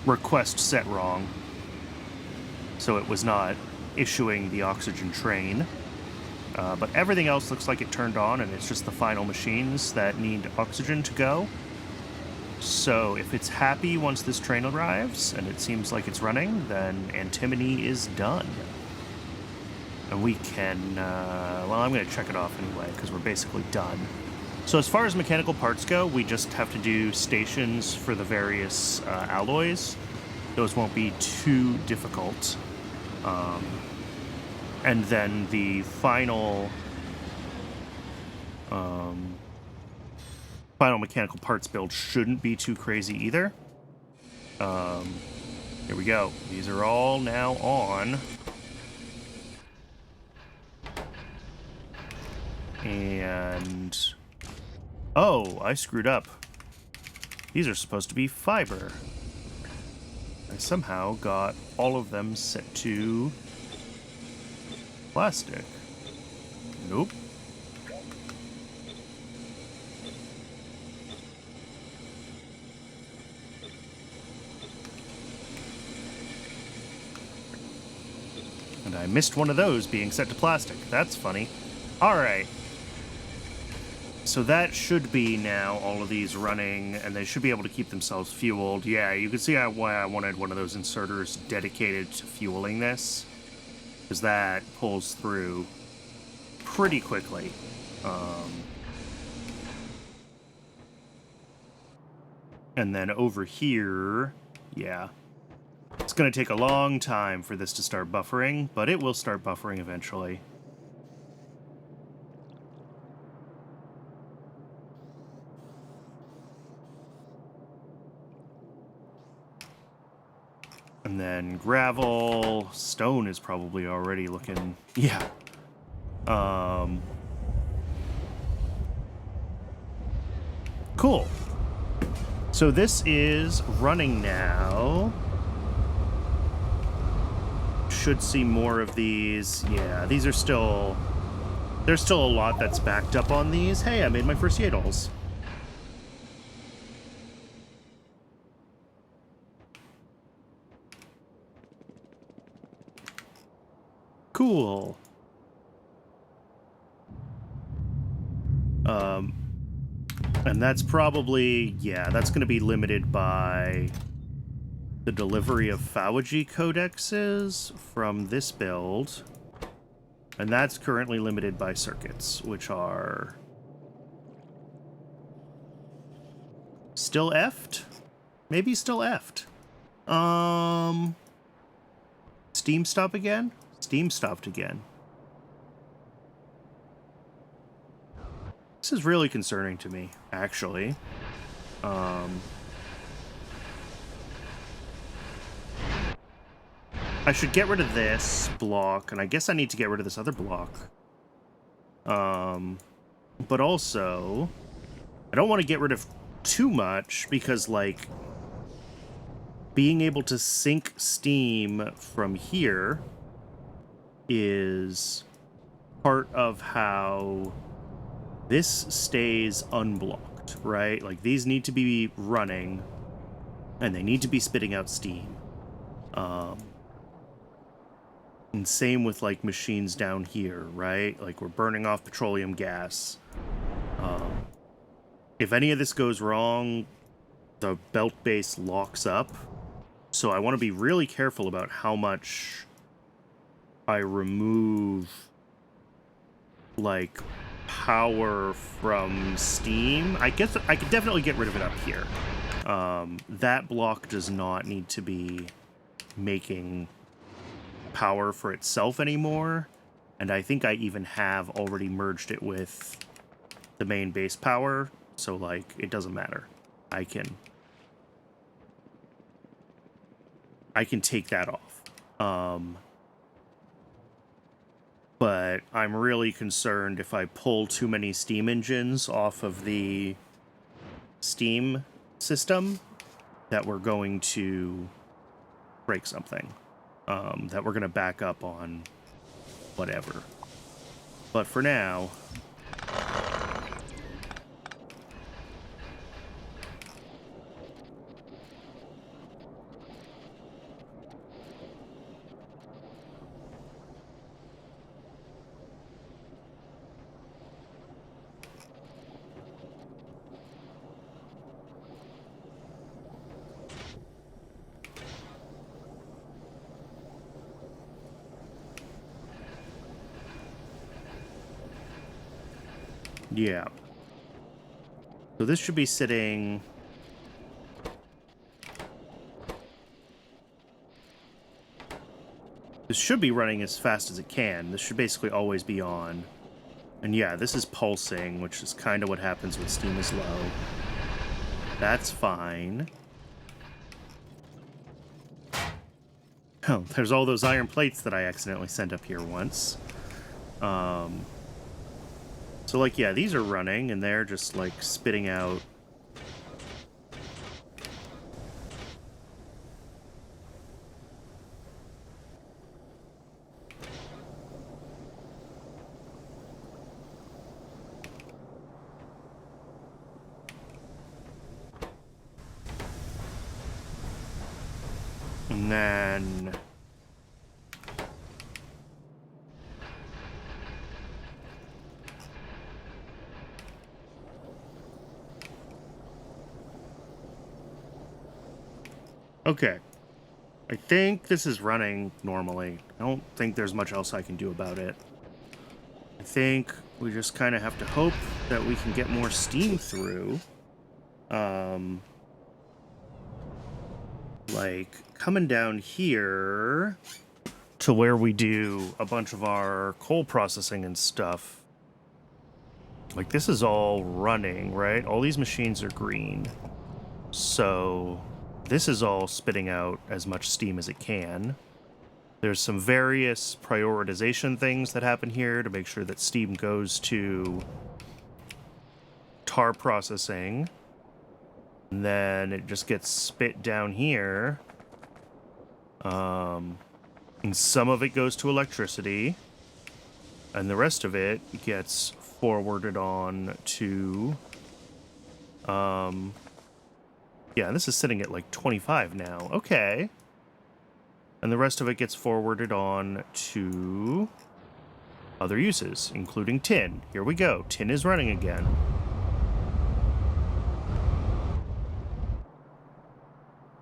request set wrong, so it was not issuing the oxygen train. But everything else looks like it turned on, and it's just the final machines that need oxygen to go. So if it's happy once this train arrives, and it seems like it's running, then antimony is done. And we can, well, I'm going to check it off anyway, because we're basically done. So as far as mechanical parts go, we just have to do stations for the various alloys. Those won't be too difficult. And then the final final mechanical parts build shouldn't be too crazy either. Here we go. These are all now on. And... oh, I screwed up. These are supposed to be fiber. I somehow got all of them set to plastic. Nope. And I missed one of those being set to plastic. That's funny. Alright. So that should be now all of these running, and they should be able to keep themselves fueled. Yeah, you can see why I wanted one of those inserters dedicated to fueling this, because that pulls through pretty quickly. And then over here, yeah, it's going to take a long time for this to start buffering, but it will start buffering eventually. And then gravel, stone is probably already looking, yeah. Cool. So this is running now. Should see more of these. Yeah, these are still, there's still a lot that's backed up on these. Hey, I made my first yaedols. Cool. And that's probably, yeah, that's going to be limited by the delivery of Phawagy codexes from this build. And that's currently limited by circuits, which are still effed? Maybe still effed. Steam stop again? Steam stopped again. This is really concerning to me, actually. I should get rid of this block, and I guess I need to get rid of this other block. But also, I don't want to get rid of too much, because, like, being able to sync Steam from here is part of how this stays unblocked, right? Like, these need to be running, and they need to be spitting out steam. And same with, like, machines down here, right? Like, we're burning off petroleum gas. If any of this goes wrong, the belt base locks up. So I want to be really careful about how much I remove, like, power from steam. I guess I could definitely get rid of it up here. That block does not need to be making power for itself anymore, and I think I even have already merged it with the main base power, so, like, it doesn't matter. I can take that off. But I'm really concerned if I pull too many steam engines off of the steam system that we're going to break something. That we're going to back up on whatever. But for now, Yeah. So this should be sitting... This should be running as fast as it can. This should basically always be on. And yeah, this is pulsing, which is kind of what happens when steam is low. That's fine. Oh, there's all those iron plates that I accidentally sent up here once. So, like, yeah, these are running, and they're just, like, spitting out... And then... Okay. I think this is running normally. I don't think there's much else I can do about it. I think we just kind of have to hope that we can get more steam through. Like, coming down here to where we do a bunch of our coal processing and stuff. Like, this is all running, right? All these machines are green. So... this is all spitting out as much steam as it can. There's some various prioritization things that happen here to make sure that steam goes to tar processing. And then it just gets spit down here. And some of it goes to electricity. And the rest of it gets forwarded on to... yeah, this is sitting at like 25 now. Okay. And the rest of it gets forwarded on to other uses, including tin. Here we go. Tin is running again.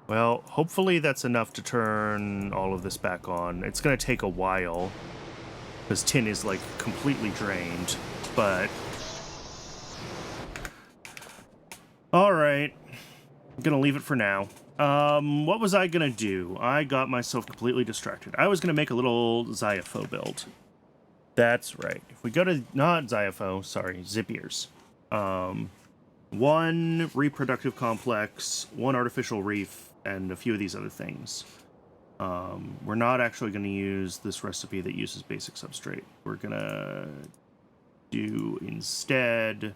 Well, hopefully that's enough to turn all of this back on. It's going to take a while, because tin is like completely drained, but... all right. I'm gonna leave it for now. What was I gonna do? I got myself completely distracted. I was gonna make a little Xyhiphoe build. That's right. If we go to, not Xyhiphoe, sorry, Zipirs. One reproductive complex, one artificial reef, and a few of these other things. We're not actually gonna use this recipe that uses basic substrate. We're gonna do instead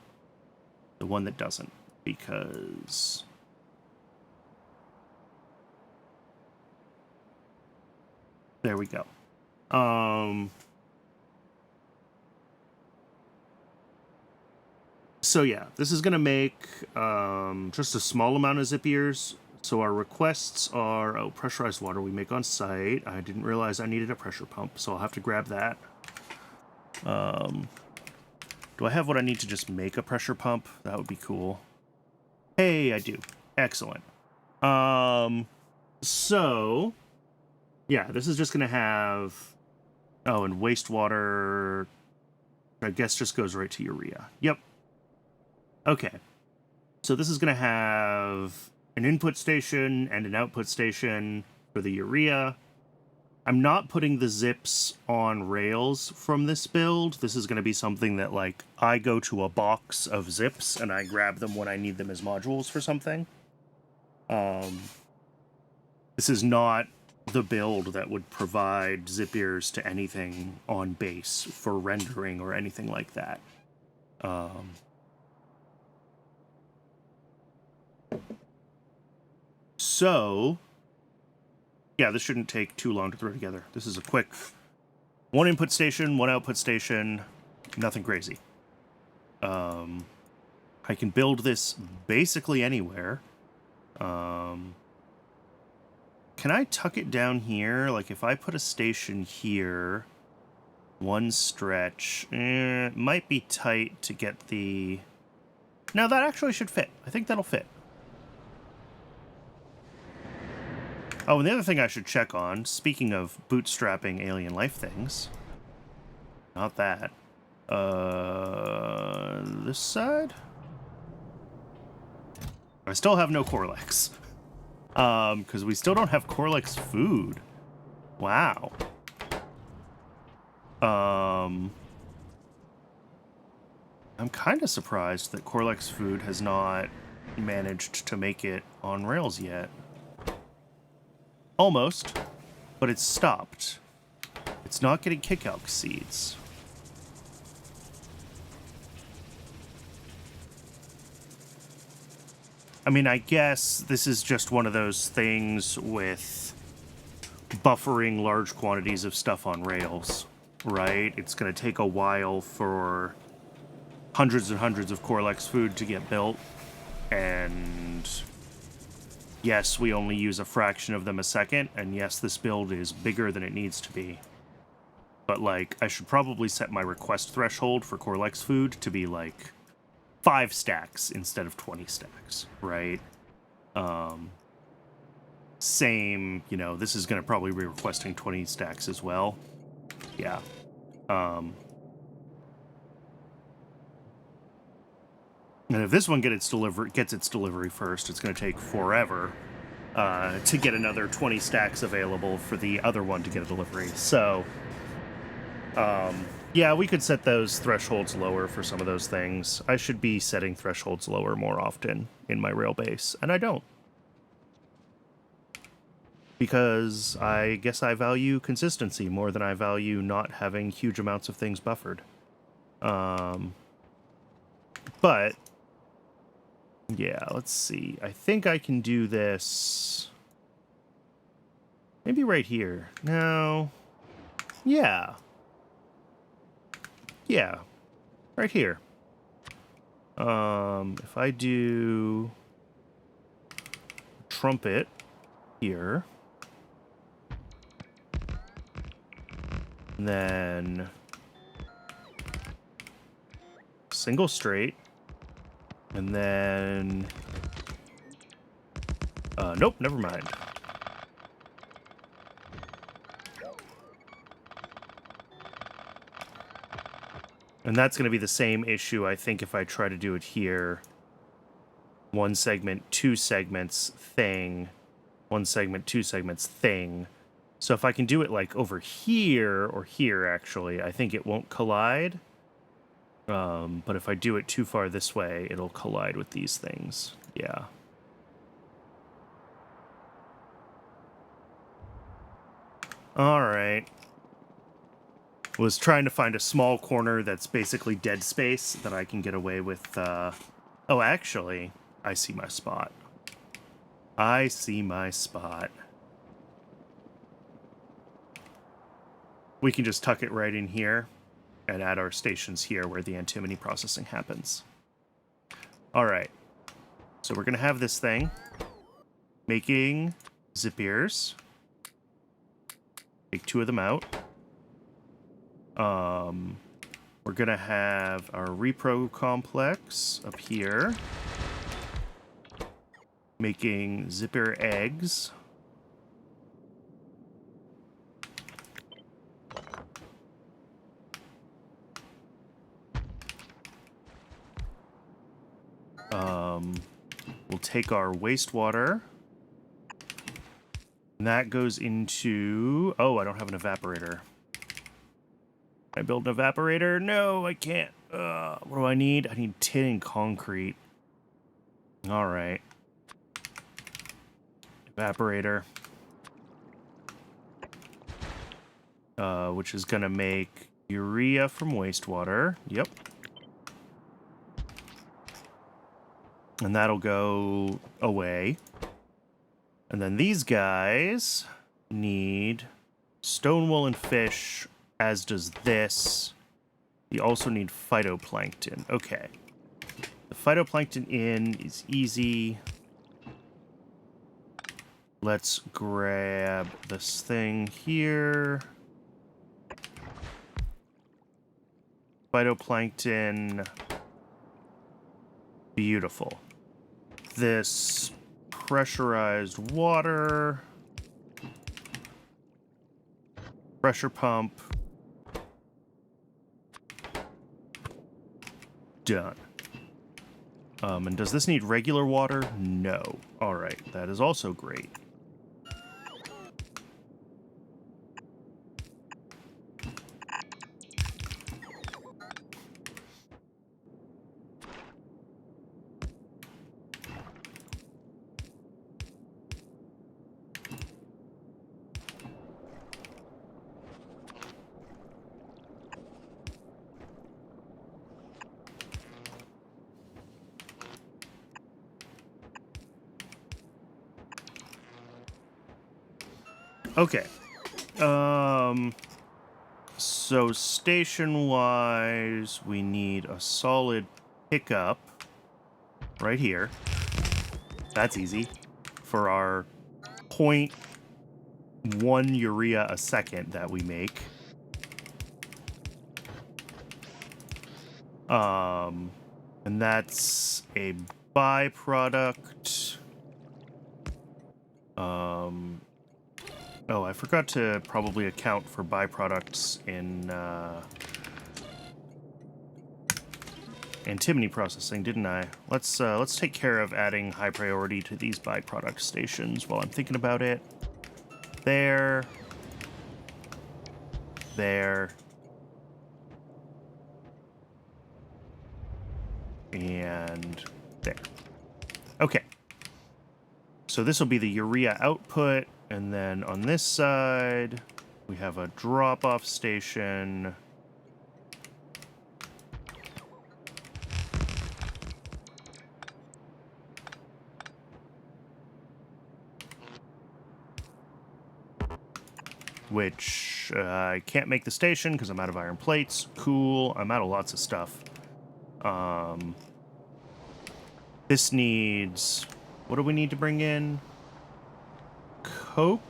the one that doesn't, because... there we go. So yeah, this is going to make just a small amount of Zipirs. So our requests are, oh, pressurized water we make on site. I didn't realize I needed a pressure pump, so I'll have to grab that. Do I have what I need to just make a pressure pump? That would be cool. Hey, I do. Excellent. So... yeah, this is just going to have... oh, and wastewater, I guess, just goes right to urea. Yep. Okay. So this is going to have an input station and an output station for the urea. I'm not putting the zips on rails from this build. This is going to be something that, like, I go to a box of zips and I grab them when I need them as modules for something. This is not the build that would provide Zipirs to anything on base for rendering or anything like that. So, yeah, this shouldn't take too long to throw together. This is a quick one input station, one output station, nothing crazy. I can build this basically anywhere. Can I tuck it down here? Like, if I put a station here, one stretch, it might be tight to get the... no, that actually should fit. I think that'll fit. Oh, and the other thing I should check on, speaking of bootstrapping alien life things, not that. this side? I still have no Corlex. Because we still don't have Corlex food. Wow. I'm kind of surprised that Corlex food has not managed to make it on rails yet. Almost, but it's stopped. It's not getting kick-out seeds. I mean, I guess this is just one of those things with buffering large quantities of stuff on rails, right? It's going to take a while for hundreds and hundreds of Corlex food to get built, and yes, we only use a fraction of them a second, and yes, this build is bigger than it needs to be. But, like, I should probably set my request threshold for Corlex food to be, like, 5 stacks instead of 20 stacks, right? Same, you know, this is going to probably be requesting 20 stacks as well. Yeah. And if this one gets its delivery first, it's going to take forever to get another 20 stacks available for the other one to get a delivery. So, yeah, we could set those thresholds lower for some of those things. I should be setting thresholds lower more often in my rail base, and I don't. Because I guess I value consistency more than I value not having huge amounts of things buffered. But yeah, let's see. I think I can do this maybe right here. No. Yeah. Yeah. Right here. If I do trumpet here, and then single straight, and then nope, never mind. And that's going to be the same issue, I think, if I try to do it here. 1 segment, 2 segments, thing. 1 segment, 2 segments, thing. So if I can do it, like, over here, or here, actually, I think it won't collide. But if I do it too far this way, it'll collide with these things. Yeah. Alright. Was trying to find a small corner that's basically dead space that I can get away with, Oh, actually, I see my spot. I see my spot. We can just tuck it right in here and add our stations here where the antimony processing happens. Alright. So we're going to have this thing making Zipirs. Take 2 of them out. We're gonna have our repro complex up here, making zipper eggs. We'll take our wastewater, and that goes into... Oh, I don't have an evaporator. Can I build an evaporator? No, I can't. What do I need? I need tin and concrete. All right. Evaporator. Which is going to make urea from wastewater. Yep. And that'll go away. And then these guys need stone wool and fish, as does this. You also need phytoplankton. Okay. The phytoplankton in is easy. Let's grab this thing here. Phytoplankton. Beautiful. This pressurized water. Pressure pump. Done. And does this need regular water? No. All right, that is also great. Okay. So station-wise, we need a solid pickup right here. That's easy. For our 0.1 urea a second that we make. And that's a byproduct. Oh, I forgot to probably account for byproducts in antimony processing, didn't I? Let's take care of adding high priority to these byproduct stations while I'm thinking about it. There. And there. Okay. So this will be the urea output, and then on this side, we have a drop-off station. Which I can't make the station because I'm out of iron plates. Cool. I'm out of lots of stuff. This needs... What do we need to bring in? Coke?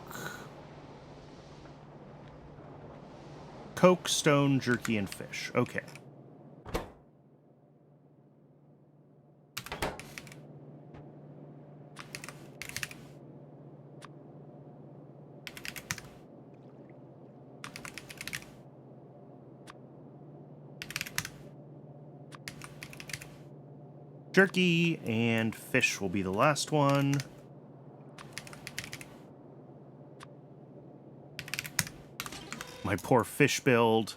Coke, stone, jerky, and fish. Okay. Jerky and fish will be the last one. My poor fish build.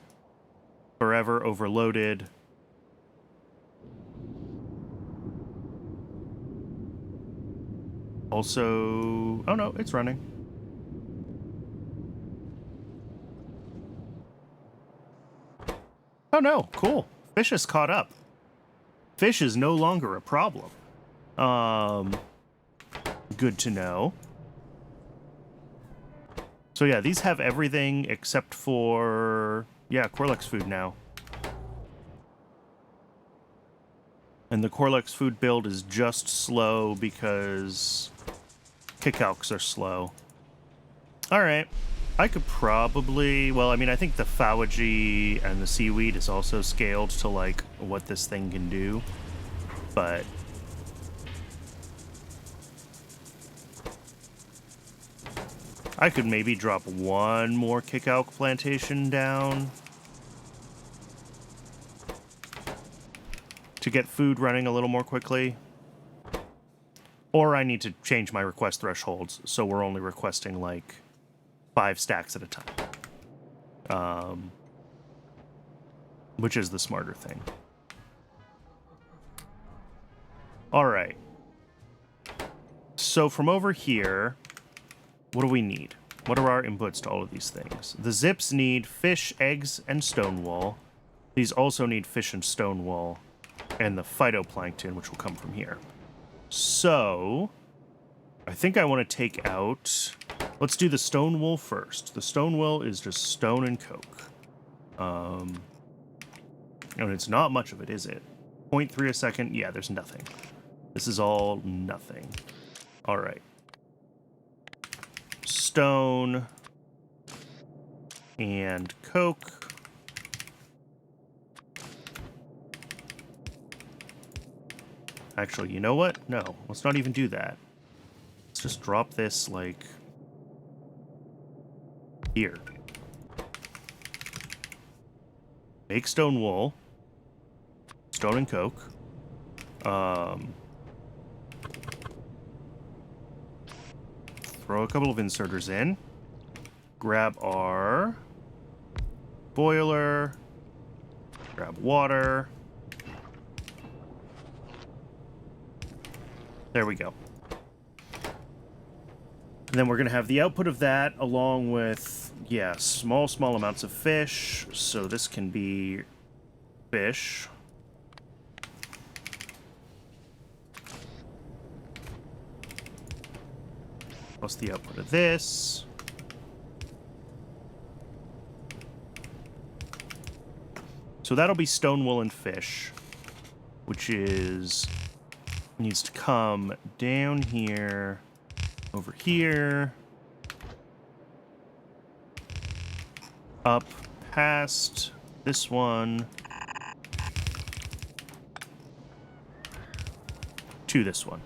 Forever overloaded. Also... Oh no, it's running. Oh no, cool. Fish is caught up. Fish is no longer a problem. Good to know. So yeah, these have everything except for... Yeah, Corlex food now. And the Corlex food build is just slow because Kickalks are slow. Alright. I could probably... Well, I mean, I think the Phawagy and the seaweed is also scaled to, like, what this thing can do. But... I could maybe drop one more Kickalk plantation down to get food running a little more quickly. Or I need to change my request thresholds, so we're only requesting, like... 5 stacks at a time. Which is the smarter thing. Alright. So from over here, what do we need? What are our inputs to all of these things? The zips need fish, eggs, and stone wool. These also need fish and stone wool. And the phytoplankton, which will come from here. So... I think I want to take out... Let's do the stone wool first. The stone wool is just stone and coke. And it's not much of it, is it? 0.3 a second? Yeah, there's nothing. This is all nothing. All right. Stone and coke. Actually, you know what? No, let's not even do that. Let's just drop this, like... here. Make stone wool. Stone and coke. Throw a couple of inserters in. Grab our boiler. Grab water. There we go. And then we're going to have the output of that along with, yeah, small amounts of fish. So this can be fish. Plus the output of this. So that'll be stone, wool, and fish, which is needs to come down here, over here, up past this one, to this one.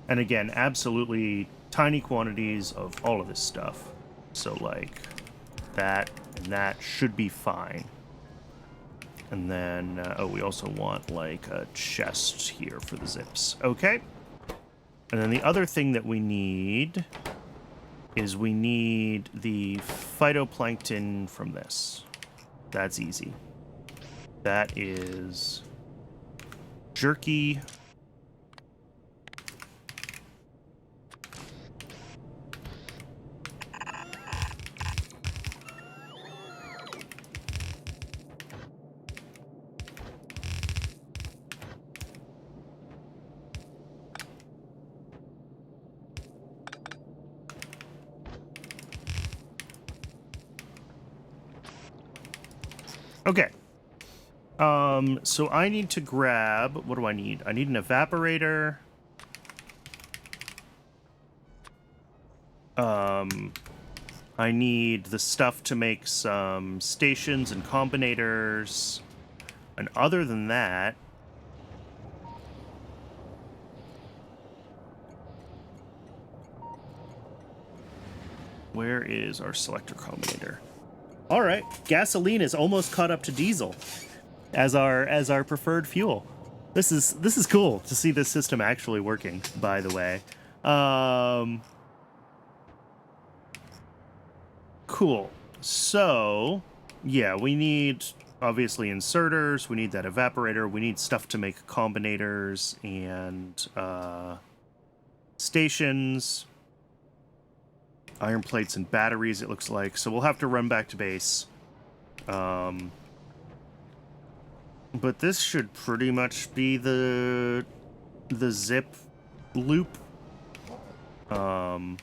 And again, absolutely tiny quantities of all of this stuff. So like that and that should be fine. And then, oh, we also want like a chest here for the zips. Okay. And then the other thing that we need is we need the phytoplankton from this. That's easy. That is jerky. Okay. So I need to grab, what do I need? I need an evaporator. I need the stuff to make some stations and combinators. And other than that, where is our selector combinator? All right, gasoline is almost caught up to diesel as our preferred fuel. This is cool to see this system actually working, by the way. Cool. So, yeah, we need obviously inserters, we need that evaporator, we need stuff to make combinators and stations. Iron plates and batteries, it looks like. So we'll have to run back to base. But this should pretty much be the zip loop. We'll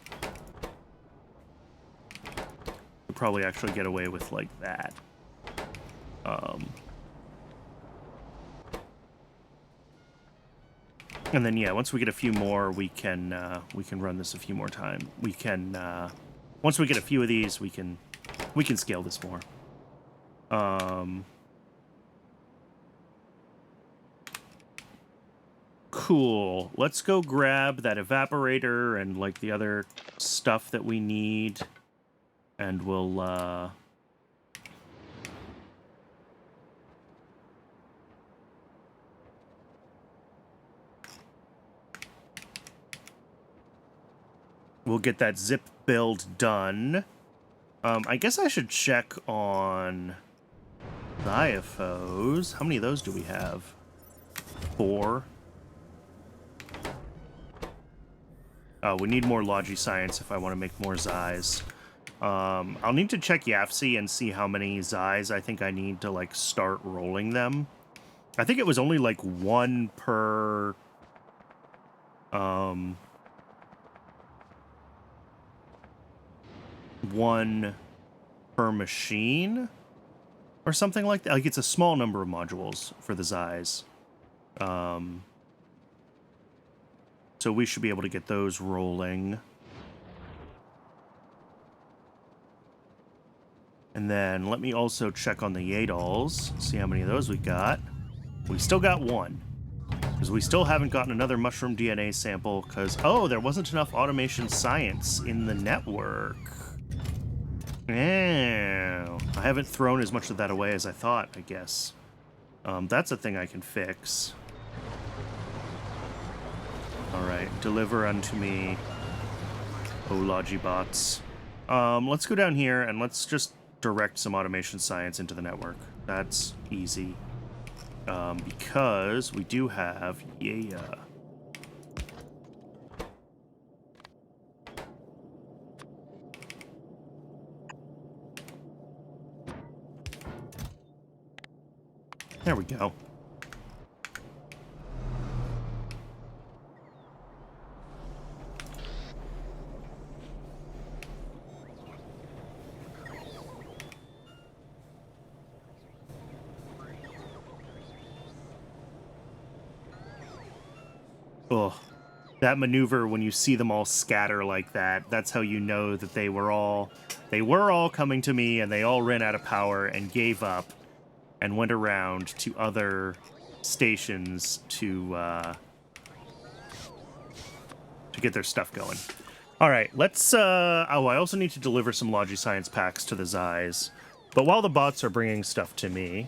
probably actually get away with like that. And then, yeah, once we get a few more, we can run this a few more times. We can, once we get a few of these, we can scale this more. Cool. Let's go grab that evaporator and, like, the other stuff that we need. And we'll, we'll get that zip build done. I guess I should check on Xyhiphoes. How many of those do we have? 4. Oh, we need more Logi Science if I want to make more Xys. I'll need to check Yafsi and see how many Xys I think I need to, like, start rolling them. I think it was only, like, 1 per... one per machine or something like that. Like, it's a small number of modules for the Xy's. So we should be able to get those rolling. And then let me also check on the yaedols, see how many of those we got. We still got 1. Because we still haven't gotten another mushroom DNA sample because, oh, there wasn't enough automation science in the network. Oh, I haven't thrown as much of that away as I thought, I guess. That's a thing I can fix. Alright, deliver unto me, O Logibots. Let's go down here and let's just direct some automation science into the network. That's easy. Because we do have... Yeah. There we go. Ugh. That maneuver, when you see them all scatter like that, that's how you know that they were all coming to me, and they all ran out of power and gave up and went around to other stations to get their stuff going. All right, let's... oh, I also need to deliver some Logi-Science packs to the Xyhiphoes. But while the bots are bringing stuff to me,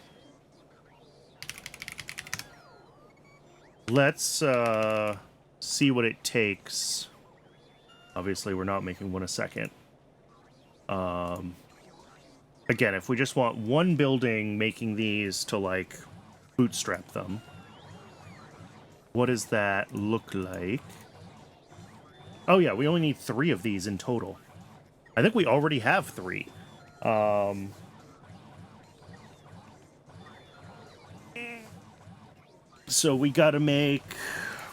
let's see what it takes. Obviously, we're not making one a second. Again, if we just want one building making these to, like, bootstrap them, what does that look like? Oh, yeah, we only need 3 of these in total. I think we already have 3. So we gotta make...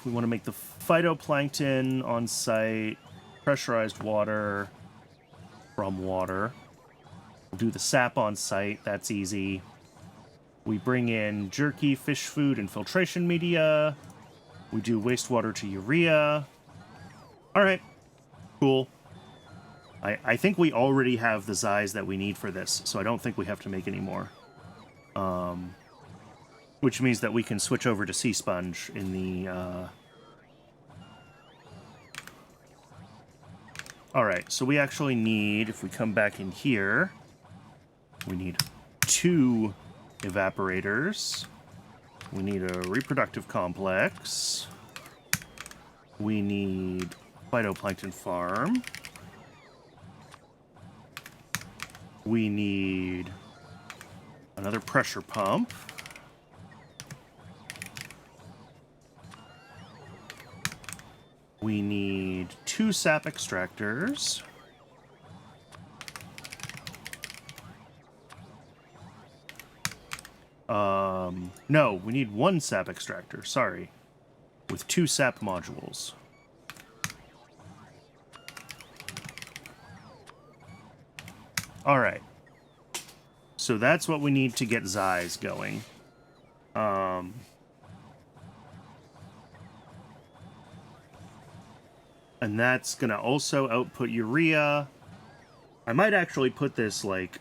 We want to make the phytoplankton on site, pressurized water from water. We'll do the sap on site, that's easy. We bring in jerky, fish food, and filtration media. We do wastewater to urea. Alright, cool. I think we already have the Xyhiphoes that we need for this, so I don't think we have to make any more. Which means that we can switch over to Sea Sponge in the... Alright, so we actually need, if we come back in here, we need 2 evaporators. We need a reproductive complex. We need phytoplankton farm. We need another pressure pump. We need 2 sap extractors. No, we need 1 sap extractor, sorry. With 2 sap modules. Alright. So that's what we need to get Xyhiphoes going. And that's going to also output urea. I might actually put this, like...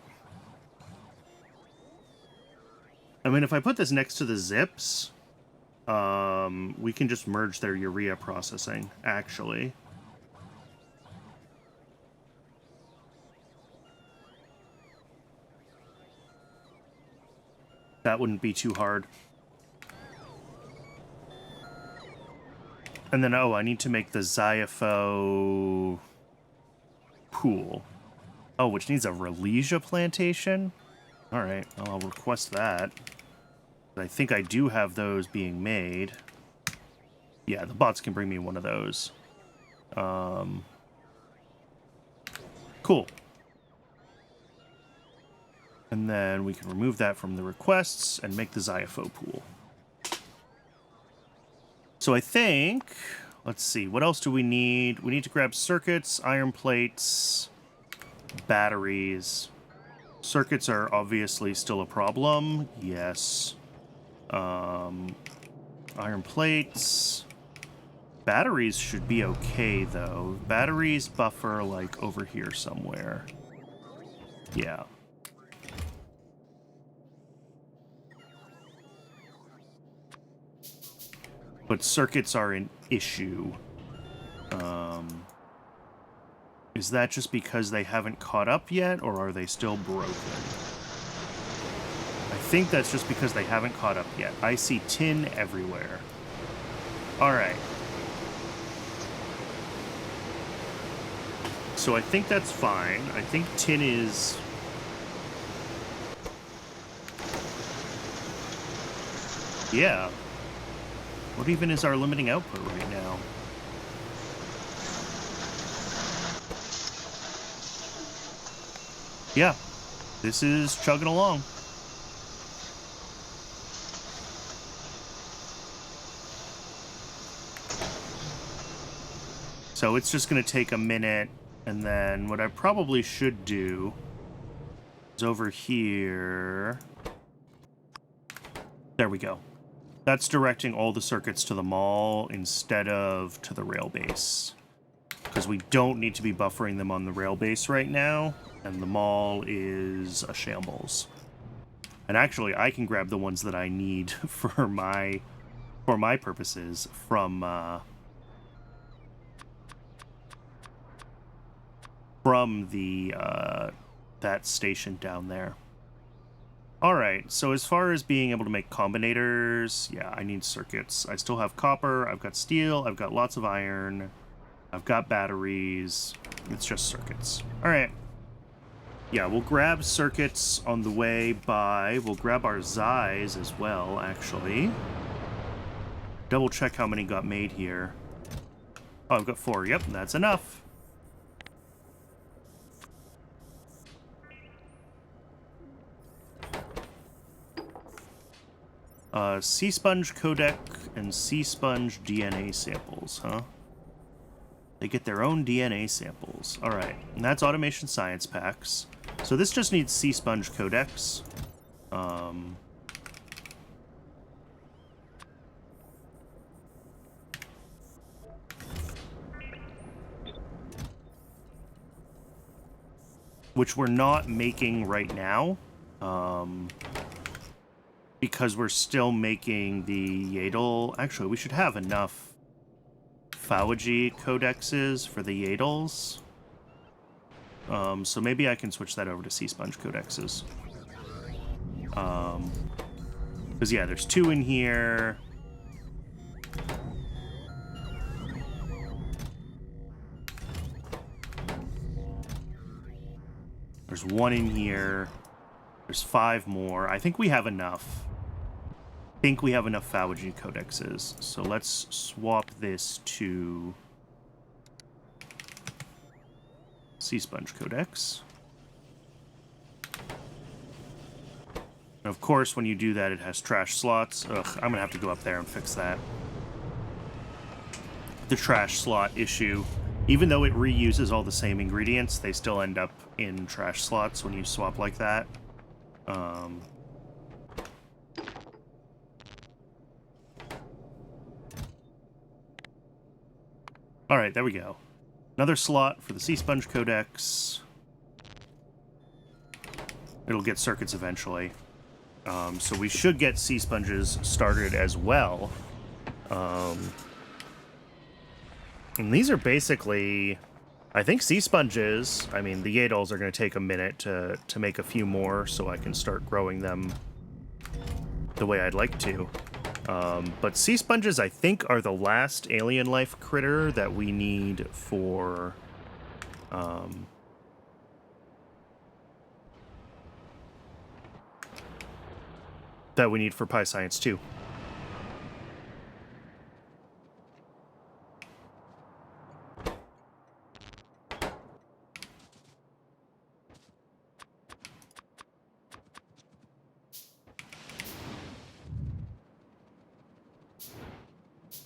I mean, if I put this next to the zips, we can just merge their urea processing, actually. That wouldn't be too hard. And then, oh, I need to make the Xyhiphoe pool. Oh, which needs a Relesia plantation? Alright, well, I'll request that. But I think I do have those being made. Yeah, the bots can bring me one of those. Cool. And then we can remove that from the requests and make the Xyhiphoe pool. So I think, let's see, what else do we need? We need to grab circuits, iron plates, batteries. Circuits are obviously still a problem. Yes. Iron plates. Batteries should be okay, though. Batteries buffer, like, over here somewhere. Yeah. But circuits are an issue. Is that just because they haven't caught up yet, or are they still broken? I think that's just because they haven't caught up yet. I see tin everywhere. All right. So I think that's fine. I think tin is... Yeah. What even is our limiting output right now? Yeah. This is chugging along. So it's just going to take a minute, and then what I probably should do is over here... There we go. That's directing all the circuits to the mall instead of to the rail base. Because we don't need to be buffering them on the rail base right now, and the mall is a shambles. And actually, I can grab the ones that I need for my purposes from the that station down there. Alright, so as far as being able to make combinators, yeah, I need circuits. I still have copper, I've got steel, I've got lots of iron, I've got batteries. It's just circuits. Alright. Yeah, we'll grab circuits on the way by. We'll grab our Xyhiphoes as well, actually. Double check how many got made here. Oh, I've got 4. Yep, that's enough. Sea sponge codec and sea sponge DNA samples, huh? They get their own DNA samples. Alright, and that's automation science packs. So this just needs sea sponge codecs. Which we're not making right now. Because we're still making the yaedol. Actually, we should have enough phagogy codexes for the yaedols. So maybe I can switch that over to sea sponge codexes. Because yeah, there's 2 in here. There's 1 in here. There's 5 more. I think we have enough. I think we have enough phagogy codexes. So let's swap this to sea sponge codex. And of course, when you do that, it has trash slots. Ugh, I'm gonna have to go up there and fix that. The trash slot issue. Even though it reuses all the same ingredients, they still end up in trash slots when you swap like that. Alright, there we go. Another slot for the sea sponge codex. It'll get circuits eventually. So we should get sea sponges started as well. And these are basically... I think sea sponges, I mean, the yaedols are going to take a minute to make a few more so I can start growing them the way I'd like to. But sea sponges, I think, are the last alien life critter that we need for... that we need for Pi Science 2.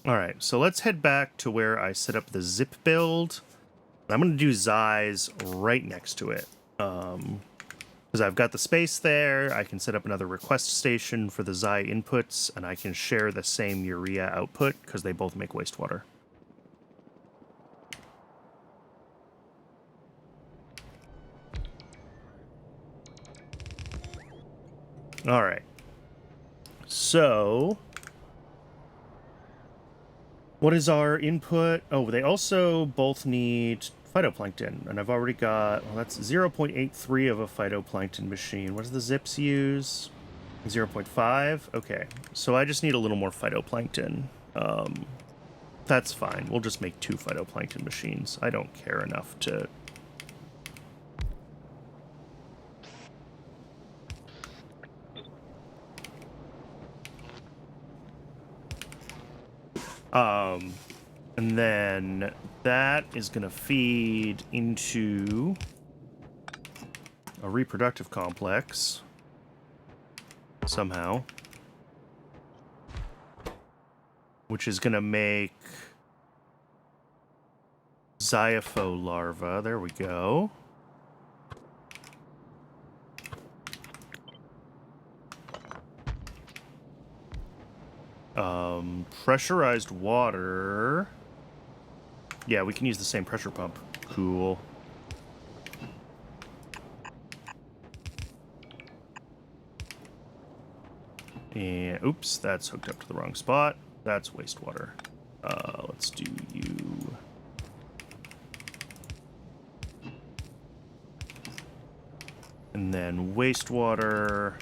Alright, so let's head back to where I set up the zip build. I'm going to do Xyhiphoes right next to it. Because I've got the space there, I can set up another request station for the Xy inputs, and I can share the same urea output, because they both make wastewater. Alright. So... what is our input? Oh, they also both need phytoplankton, and I've already got, well, that's 0.83 of a phytoplankton machine. What does the Zips use? 0.5? Okay. So I just need a little more phytoplankton. That's fine. We'll just make 2 phytoplankton machines. I don't care enough to... And then that is going to feed into a reproductive complex somehow, which is going to make Xyhiphoe larvae. There we go. Pressurized water. Yeah, we can use the same pressure pump. Cool. And oops, that's hooked up to the wrong spot. That's wastewater. Let's do you. And then wastewater.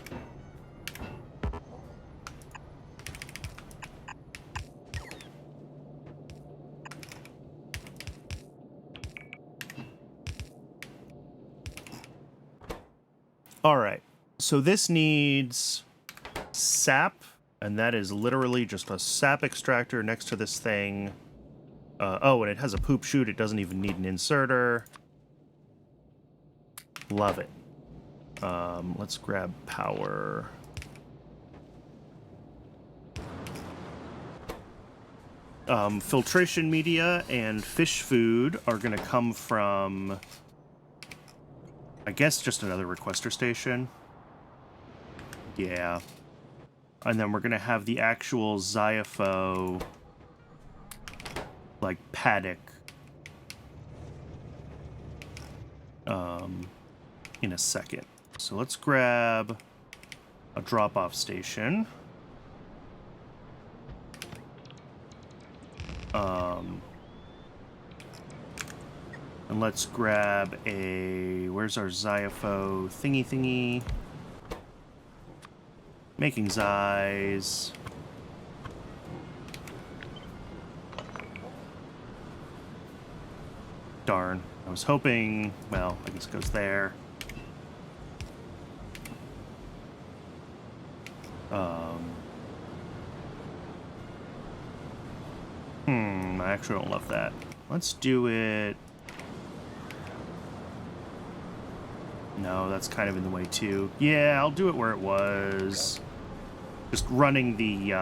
All right, so this needs sap, and that is literally just a sap extractor next to this thing. Oh, and it has a poop chute. It doesn't even need an inserter. Love it. Let's grab power. Filtration media and fish food are going to come from... I guess just another requester station. Yeah. And then we're going to have the actual Xyhiphoe, like, paddock. In a second. So let's grab a drop-off station. And let's grab a... Where's our Xyhiphoe thingy? Making Xy's. Darn. I was hoping... Well, I guess it goes there. I actually don't love that. Let's do it... No, that's kind of in the way too. Yeah, I'll do it where it was. Just running the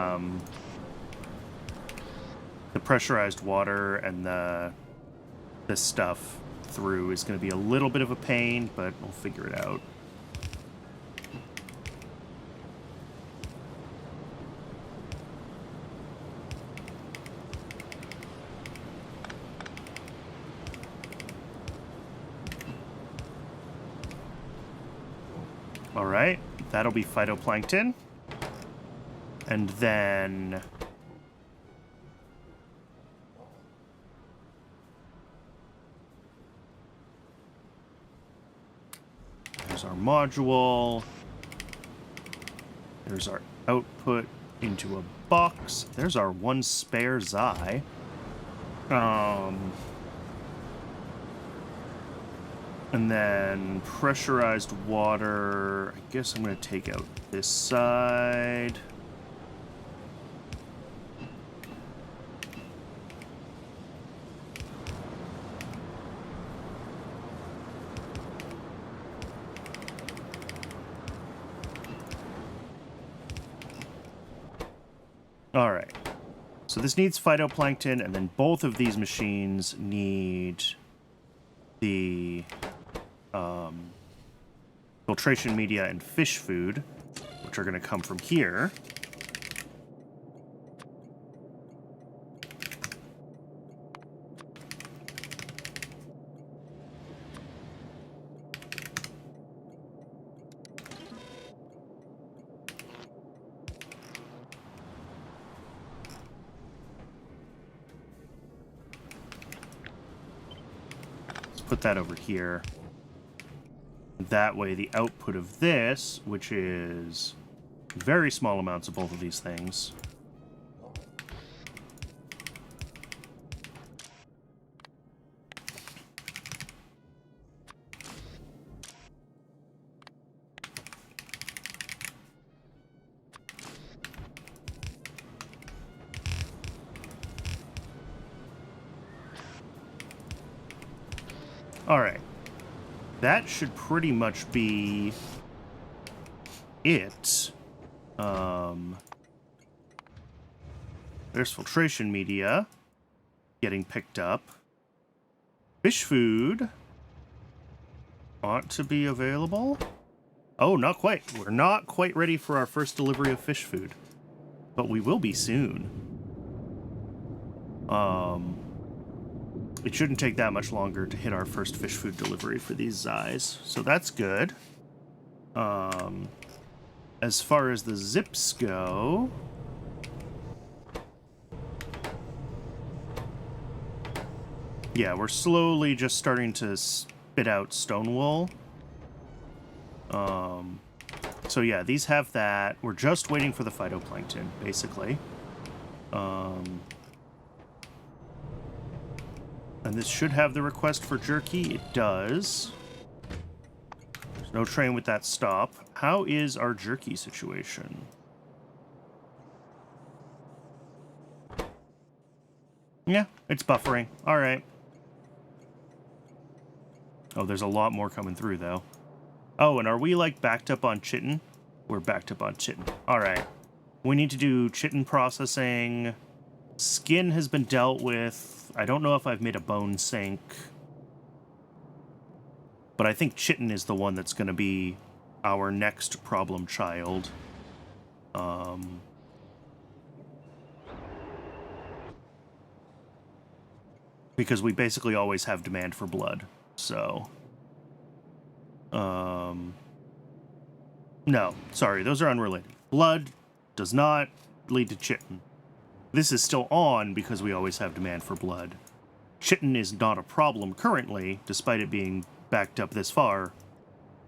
pressurized water and this stuff through is going to be a little bit of a pain, but we'll figure it out. All right, that'll be phytoplankton. And then... There's our module. There's our output into a box. There's our one spare Xy. And then pressurized water. I guess I'm going to take out this side. All right. So this needs phytoplankton, and then both of these machines need the filtration media and fish food, which are going to come from here. Put that over here. That way the output of this, which is Very small amounts of both of these things. All right. That should pretty much be it. There's filtration media getting picked up. Fish food ought to be available. Oh, not quite. We're not quite ready for our first delivery of fish food, but we will be soon. It shouldn't take that much longer to hit our first fish food delivery for these Xyhs, so that's good. As far as the zips go, yeah, we're slowly just starting to spit out stone wool. So yeah, these have that. We're just waiting for the phytoplankton, basically. And this should have the request for jerky. It does. There's no train with that stop. How is our jerky situation? Yeah, it's buffering. All right. Oh, there's a lot more coming through, though. Oh, and are we, like, backed up on chitin? We're backed up on chitin. All right. We need to do chitin processing. Skin has been dealt with. I don't know if I've made a bone sink. But I think chitin is the one that's going to be our next problem child. Because we basically always have demand for blood. So... no, sorry, those are unrelated. Blood does not lead to chitin. This is still on because we always have demand for blood. Chitin is not a problem currently, despite it being backed up this far,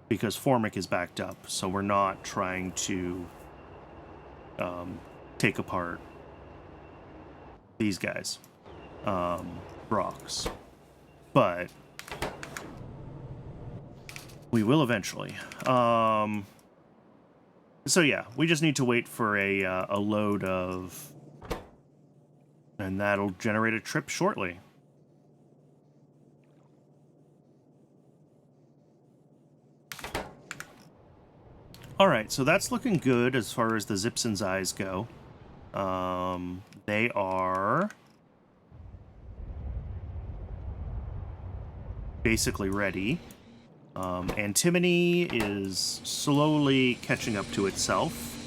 because formic is backed up, so we're not trying to take apart these guys, rocks. But we will eventually. So yeah, we just need to wait for a load of... and that'll generate a trip shortly. Alright, so that's looking good as far as the zips and Xyhs go. They are... basically ready. Antimony is slowly catching up to itself.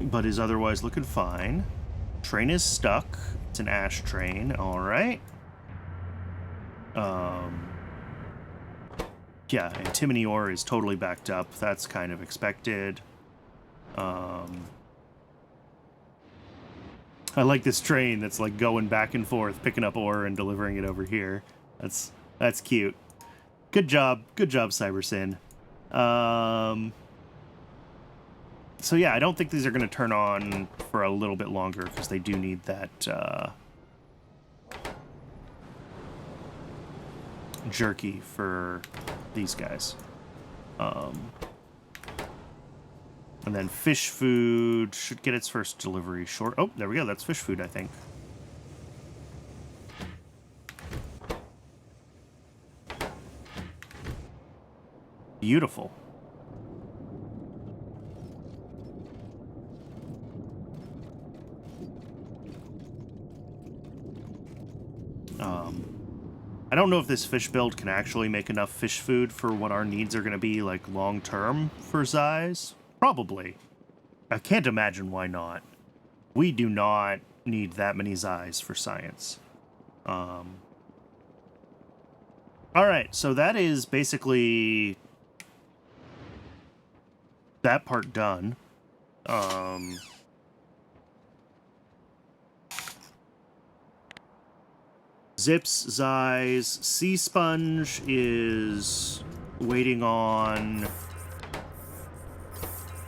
But is otherwise looking fine. Train is stuck. It's an ash train. All right. Yeah, antimony ore is totally backed up. That's kind of expected. I like this train that's like going back and forth, picking up ore and delivering it over here. That's cute. Good job, CyberSyn. So yeah, I don't think these are going to turn on for a little bit longer because they do need that jerky for these guys. And then fish food should get its first delivery short. Oh, there we go. That's fish food, I think. Beautiful. I don't know if this fish build can actually make enough fish food for what our needs are going to be, like, long-term for Xyhs. Probably. I can't imagine why not. We do not need that many Xyhs for science. Alright, so that is basically that part done. I Zips, Zys, Sea Sponge is waiting on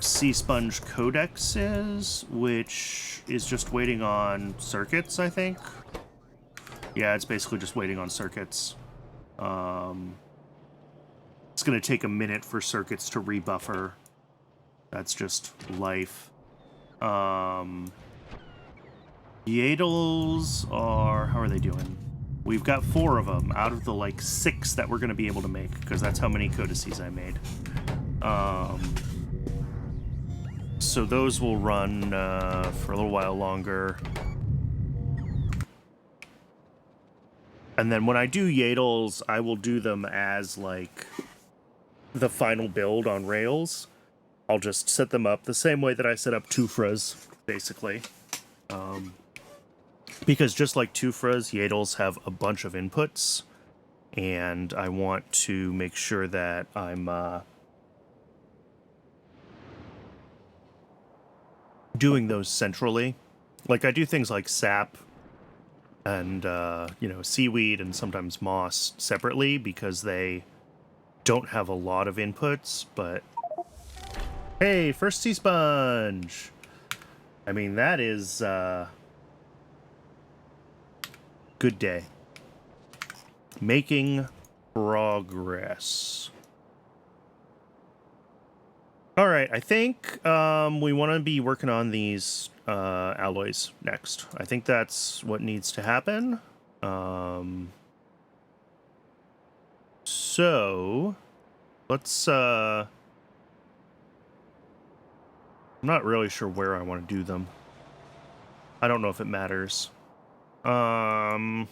Sea Sponge codexes, which is just waiting on circuits, I think. Yeah, it's basically just waiting on circuits. It's going to take a minute for circuits to rebuffer. That's just life. Yaedols are... How are they doing? We've got 4 of them out of the, like, 6 that we're going to be able to make, because that's how many codices I made. So those will run for a little while longer. And then when I do yaedols, I will do them as, like, the final build on Rails. I'll just set them up the same way that I set up Tufras, basically. Because just like Tufras, yaedols have a bunch of inputs, and I want to make sure that I'm doing those centrally. Like, I do things like sap and, seaweed and sometimes moss separately because they don't have a lot of inputs, but... Hey, first sea sponge! I mean, that is, good day. Making progress. Alright, I think we want to be working on these alloys next. I think that's what needs to happen. So, let's... I'm not really sure where I want to do them. I don't know if it matters. And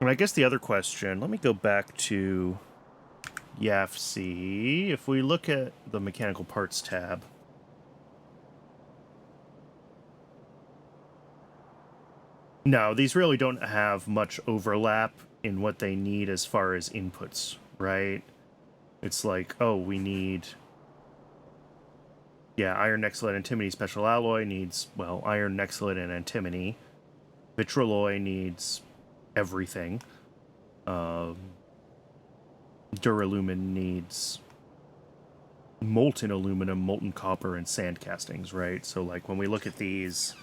I guess the other question, let me go back to YAFC. If we look at the mechanical parts tab, no, these really don't have much overlap in what they need as far as inputs, right? It's like, oh, we need... Yeah, iron, nexolite, antimony special alloy needs, well, iron, nexolite, and antimony. Vitralloy needs everything. Duralumin needs molten aluminum, molten copper, and sand castings, right? So, like, when we look at these,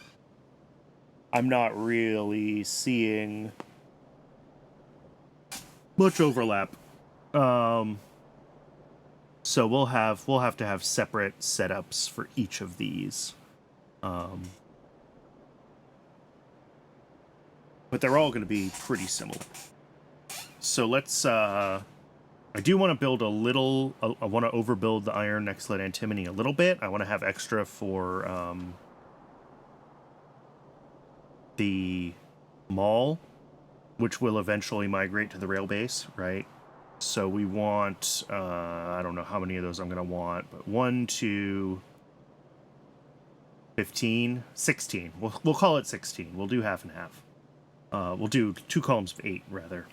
I'm not really seeing much overlap. So we'll have to have separate setups for each of these. But they're all going to be pretty similar. So let's... I do want to build a little... I want to overbuild the iron, nexolite, antimony a little bit. I want to have extra for the mall, which will eventually migrate to the rail base, right? So we want... I don't know how many of those I'm going to want, but 1, 2... 15, 16. We'll call it 16. We'll do half and half. We'll do 2 columns of 8, rather.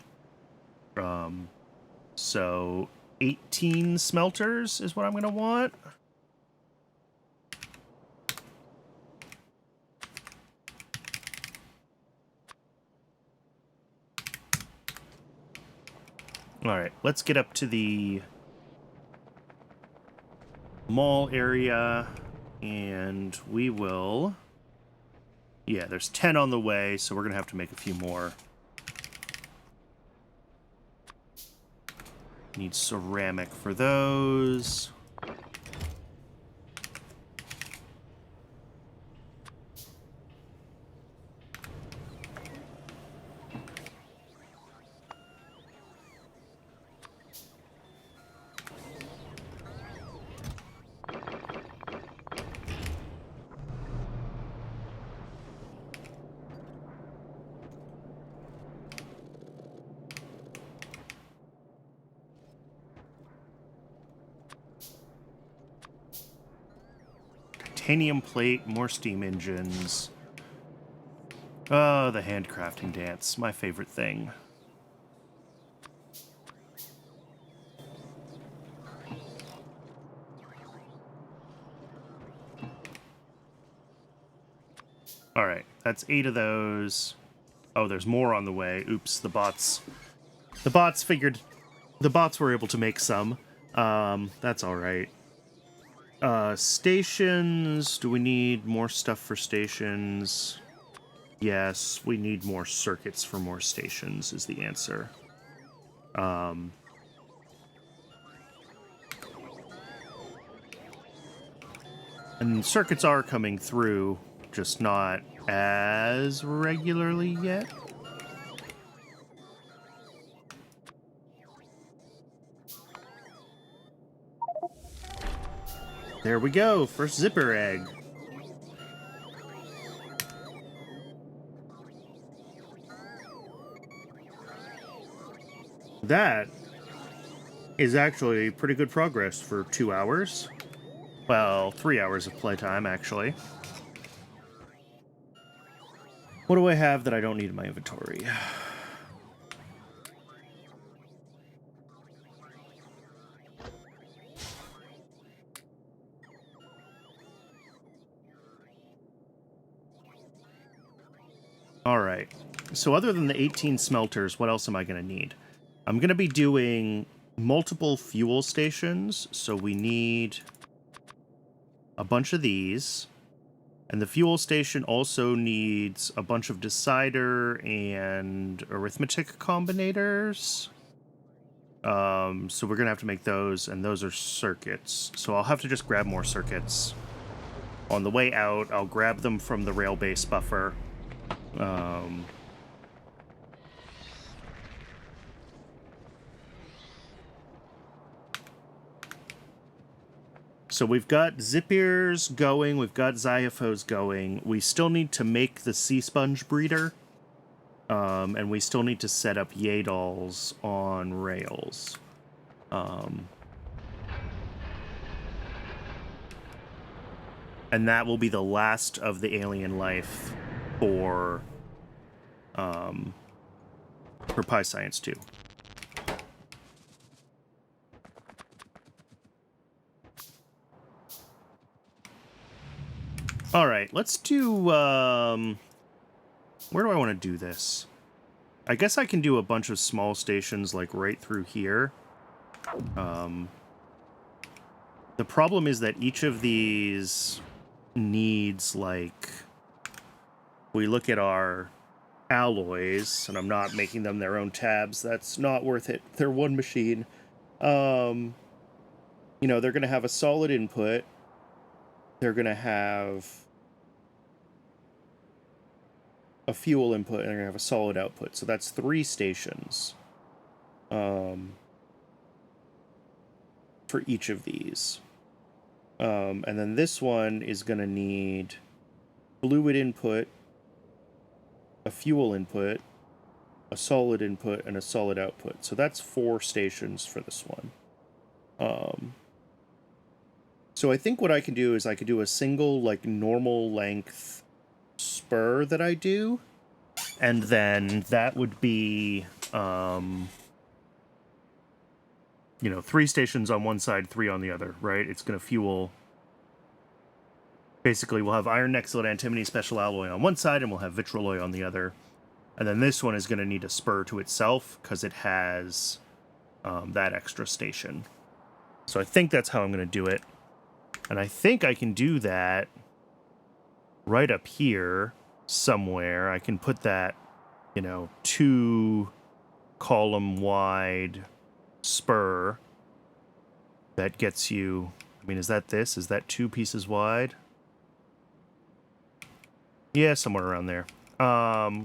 So 18 smelters is what I'm going to want. All right, let's get up to the mall area, and we will... Yeah, there's 10 on the way, so we're going to have to make a few more. Need ceramic for those. Titanium plate, more steam engines. Oh, the handcrafting dance, my favorite thing. All right, that's 8 of those. Oh, there's more on the way. Oops, the bots. The bots figured... The bots were able to make some. That's alright. Stations. Do we need more stuff for stations? Yes, we need more circuits for more stations is the answer. And circuits are coming through, just not as regularly yet. There we go, first zipper egg. That is actually pretty good progress for 2 hours. Well, 3 hours of playtime, actually. What do I have that I don't need in my inventory? Alright, so other than the 18 smelters, what else am I going to need? I'm going to be doing multiple fuel stations, so we need a bunch of these. And the fuel station also needs a bunch of decider and arithmetic combinators. So we're going to have to make those, and those are circuits. So I'll have to just grab more circuits. On the way out, I'll grab them from the rail base buffer. So we've got Zipirs going, we've got Xyhiphoes going. We still need to make the sea sponge breeder. And we still need to set up yaedols on rails. And that will be the last of the alien life for Pi Science 2. All right, let's do, where do I want to do this? I guess I can do a bunch of small stations, like, right through here. The problem is that each of these needs, like... We look at our alloys, and I'm not making them their own tabs. That's not worth it. They're one machine. You know, they're going to have a solid input. They're going to have a fuel input, and they're going to have a solid output. So that's 3 stations for each of these. And then this one is going to need fluid input, a fuel input, a solid input, and a solid output. So that's 4 stations for this one. So I think what I can do is I could do a single, like, normal length spur that I do, and then that would be, you know, 3 stations on one side, 3 on the other, right? It's going to fuel... Basically, we'll have iron excellent antimony special alloy on one side, and we'll have vitrolloy on the other. And then this one is going to need a spur to itself, because it has that extra station. So I think that's how I'm going to do it. And I think I can do that right up here somewhere. I can put that, you know, 2-column wide spur that gets you... I mean, is that this? Is that 2 pieces wide? Yeah, somewhere around there. I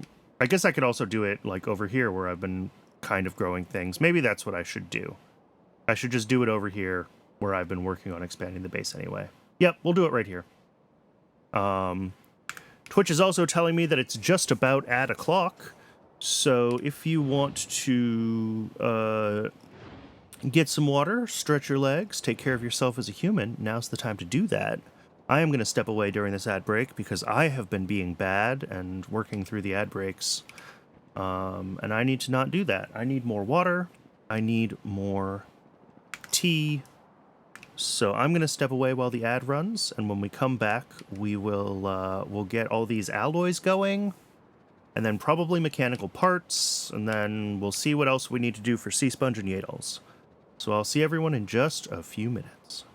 guess I could also do it, like, over here where I've been kind of growing things. Maybe that's what I should do. I should just do it over here where I've been working on expanding the base anyway. Yep, we'll do it right here. Twitch is also telling me that it's just about at o'clock. So if you want to get some water, stretch your legs, take care of yourself as a human, now's the time to do that. I am going to step away during this ad break because I have been being bad and working through the ad breaks. And I need to not do that. I need more water. I need more tea. So I'm going to step away while the ad runs, and when we come back, we will we'll get all these alloys going, and then probably mechanical parts, and then we'll see what else we need to do for sea sponge and yaedols. So I'll see everyone in just a few minutes.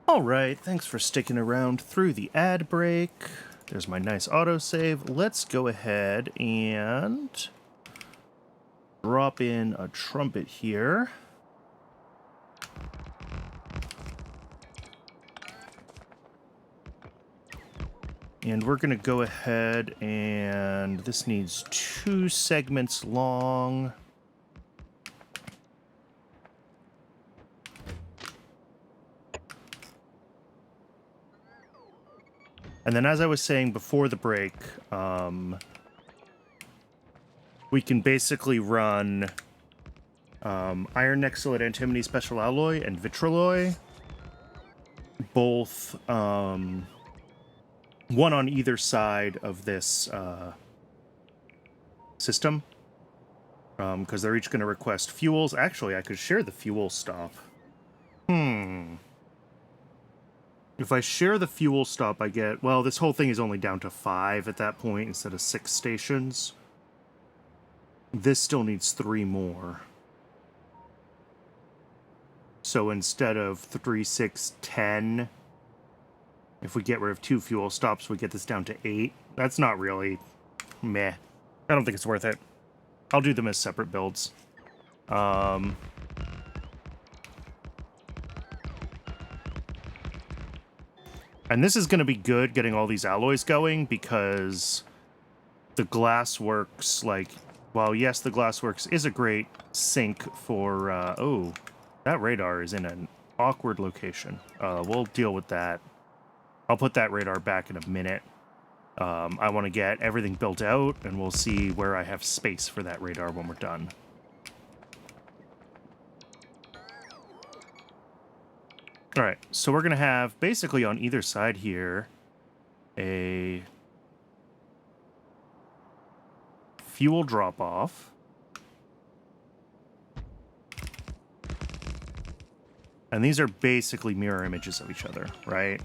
Alright, thanks for sticking around through the ad break. There's my nice autosave. Let's go ahead and drop in a trumpet here. And we're going to go ahead and this needs 2 segments long. And then, as I was saying before the break, we can basically run iron nexylate antimony special alloy and vitraloy, both one on either side of this system, because they're each going to request fuels. Actually, I could share the fuel stop. If I share the fuel stop, I get... Well, this whole thing is only down to 5 at that point instead of 6 stations. This still needs 3 more. So instead of 3, 6, 10, if we get rid of 2 fuel stops, we get this down to 8. That's not really... meh. I don't think it's worth it. I'll do them as separate builds. And this is going to be good getting all these alloys going, because the glassworks, like, while yes, the glassworks is a great sink for, oh, that radar is in an awkward location. We'll deal with that. I'll put that radar back in a minute. I want to get everything built out, and we'll see where I have space for that radar when we're done. Alright, so we're going to have, basically on either side here, a fuel drop-off. And these are basically mirror images of each other, right?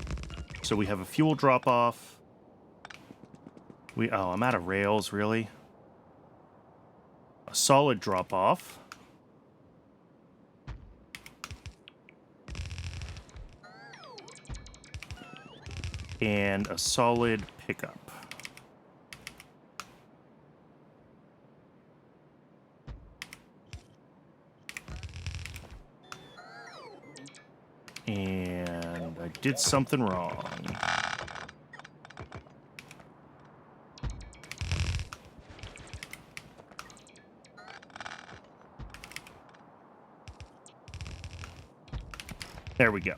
So we have a fuel drop-off. Oh, I'm out of rails, really? A solid drop-off. And a solid pickup. And I did something wrong. There we go.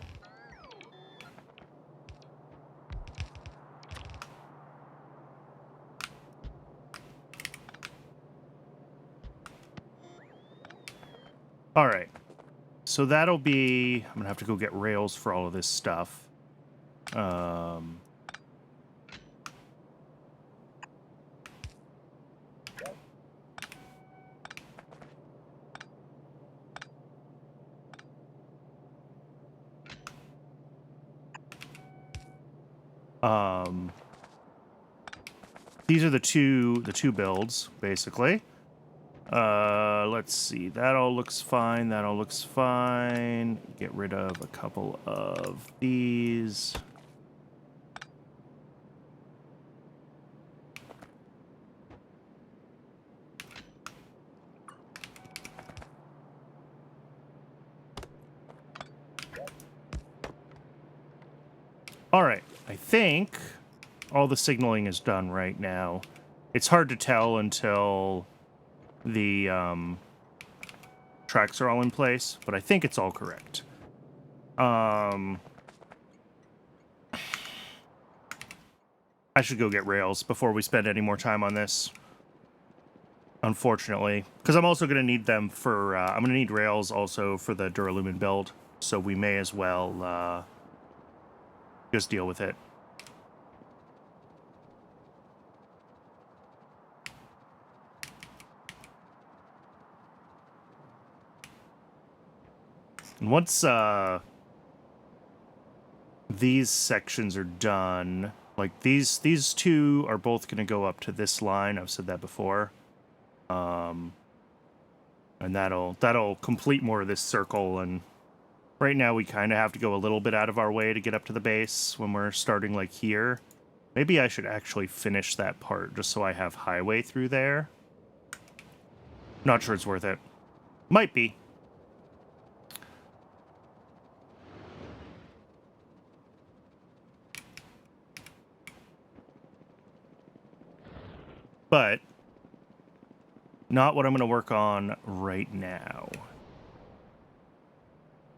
All right. So that'll be... I'm going to have to go get rails for all of this stuff. All these are the two builds, basically. Let's see. That all looks fine. That all looks fine. Get rid of a couple of these. All right. I think all the signaling is done right now. It's hard to tell until the tracks are all in place, but I think it's all correct. I should go get rails before we spend any more time on this, unfortunately, because I'm also going to need them for I'm going to need rails also for the Duralumin build, so we may as well just deal with it. And once these sections are done, like these two are both going to go up to this line. I've said that before. And that'll complete more of this circle. And right now we kind of have to go a little bit out of our way to get up to the base when we're starting like here. Maybe I should actually finish that part just so I have highway through there. Not sure it's worth it. Might be. But not what I'm going to work on right now.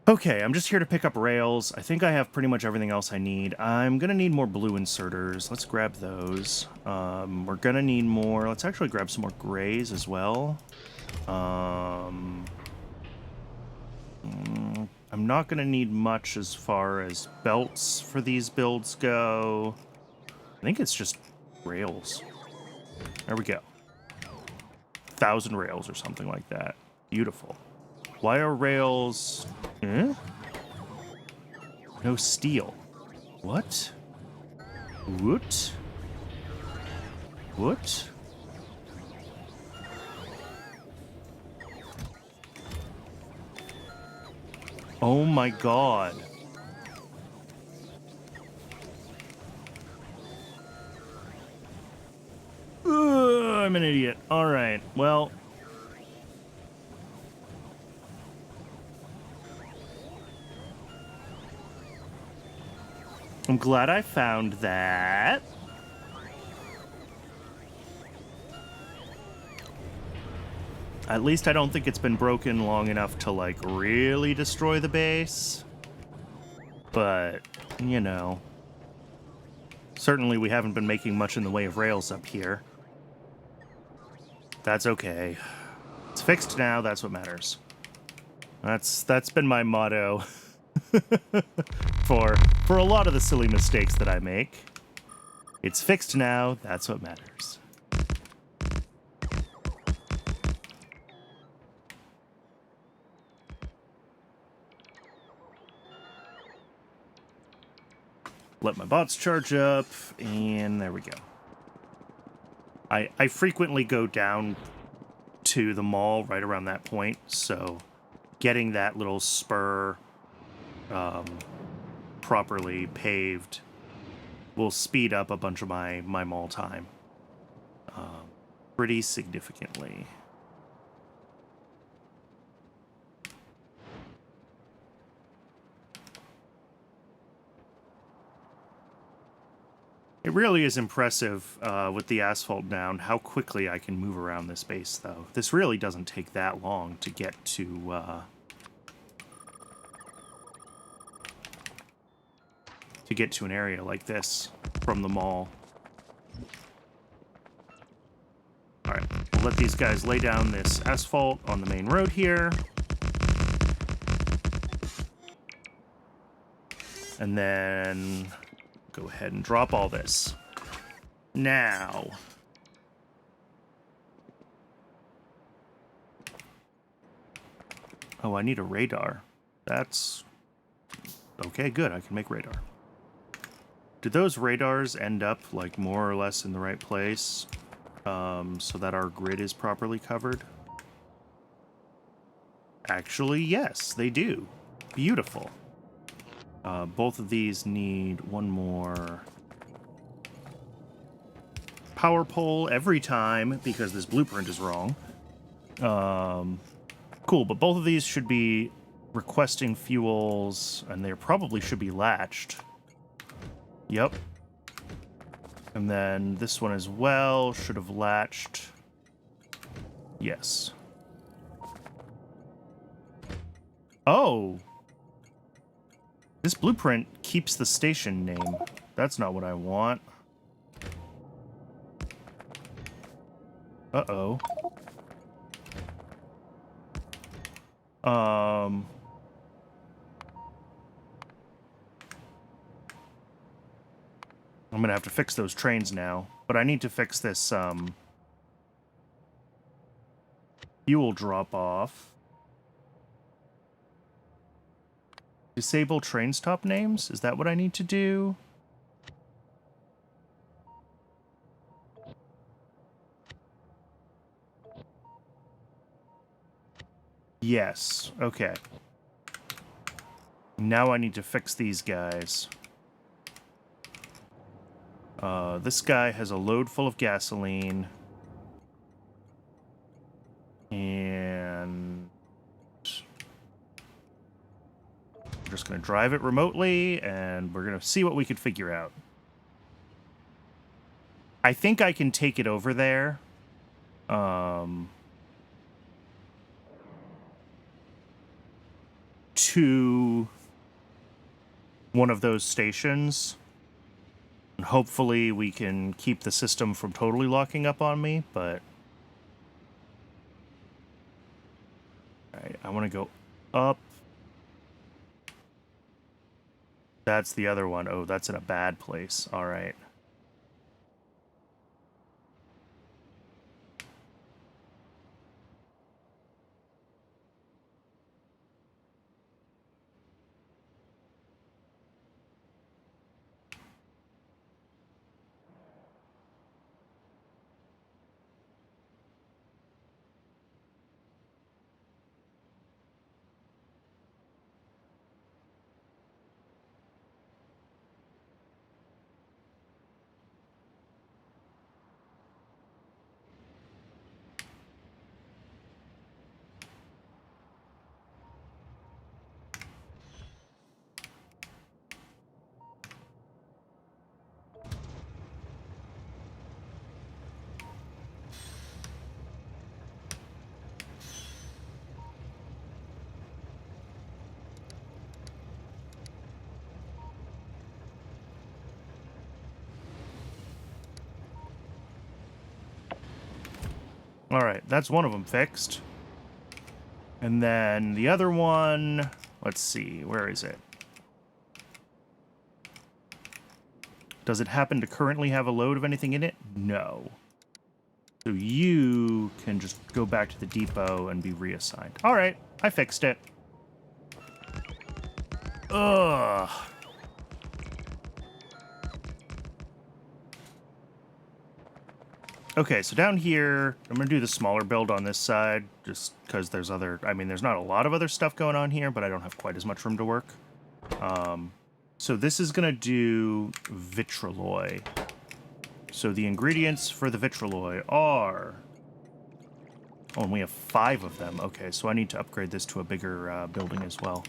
Okay, I'm just here to pick up rails. I think I have pretty much everything else I need. I'm gonna need more blue inserters. Let's grab those. We're gonna need more. Let's actually grab some more grays as well. I'm not gonna need much as far as belts for these builds go. I think it's just rails. There we go. 1,000 rails or something like that. Beautiful. Why are rails... Eh? No steel. What? What? What? Oh my god. Ugh, I'm an idiot. Alright, well... I'm glad I found that. At least I don't think it's been broken long enough to, like, really destroy the base. But, you know. Certainly we haven't been making much in the way of rails up here. That's okay. It's fixed now, that's what matters. That's been my motto for a lot of the silly mistakes that I make. It's fixed now, that's what matters. Let my bots charge up, and there we go. I frequently go down to the mall right around that point, so getting that little spur properly paved will speed up a bunch of my mall time pretty significantly. It really is impressive with the asphalt down how quickly I can move around this base, though. This really doesn't take that long to get to an area like this from the mall. All right, we'll let these guys lay down this asphalt on the main road here. And then go ahead and drop all this. Now. Oh, I need a radar. That's... Okay, good. I can make radar. Do those radars end up, like, more or less in the right place so that our grid is properly covered? Actually, yes, they do. Beautiful. Both of these need one more power pole every time because this blueprint is wrong. Cool, but both of these should be requesting fuels, and they probably should be latched. Yep. And then this one as well should have latched. Yes. Oh! This blueprint keeps the station name. That's not what I want. Uh-oh. I'm gonna have to fix those trains now, but I need to fix this, fuel drop-off. Disable train stop names? Is that what I need to do? Yes, okay. Now I need to fix these guys. This guy has a load full of gasoline. And... we're just going to drive it remotely, and we're going to see what we could figure out. I think I can take it over there. to one of those stations. And hopefully we can keep the system from totally locking up on me, but... Alright, I want to go up. That's the other one. Oh, that's in a bad place. Alright. Alright, that's one of them fixed. And then the other one, let's see, where is it? Does it happen to currently have a load of anything in it? No. So you can just go back to the depot and be reassigned. Alright, I fixed it. Ugh. Okay, so down here, I'm going to do the smaller build on this side, just because there's other... I mean, there's not a lot of other stuff going on here, but I don't have quite as much room to work. So this is going to do vitroloi. So the ingredients for the vitroloi are... Oh, and we have 5 of them. Okay, so I need to upgrade this to a bigger building as well.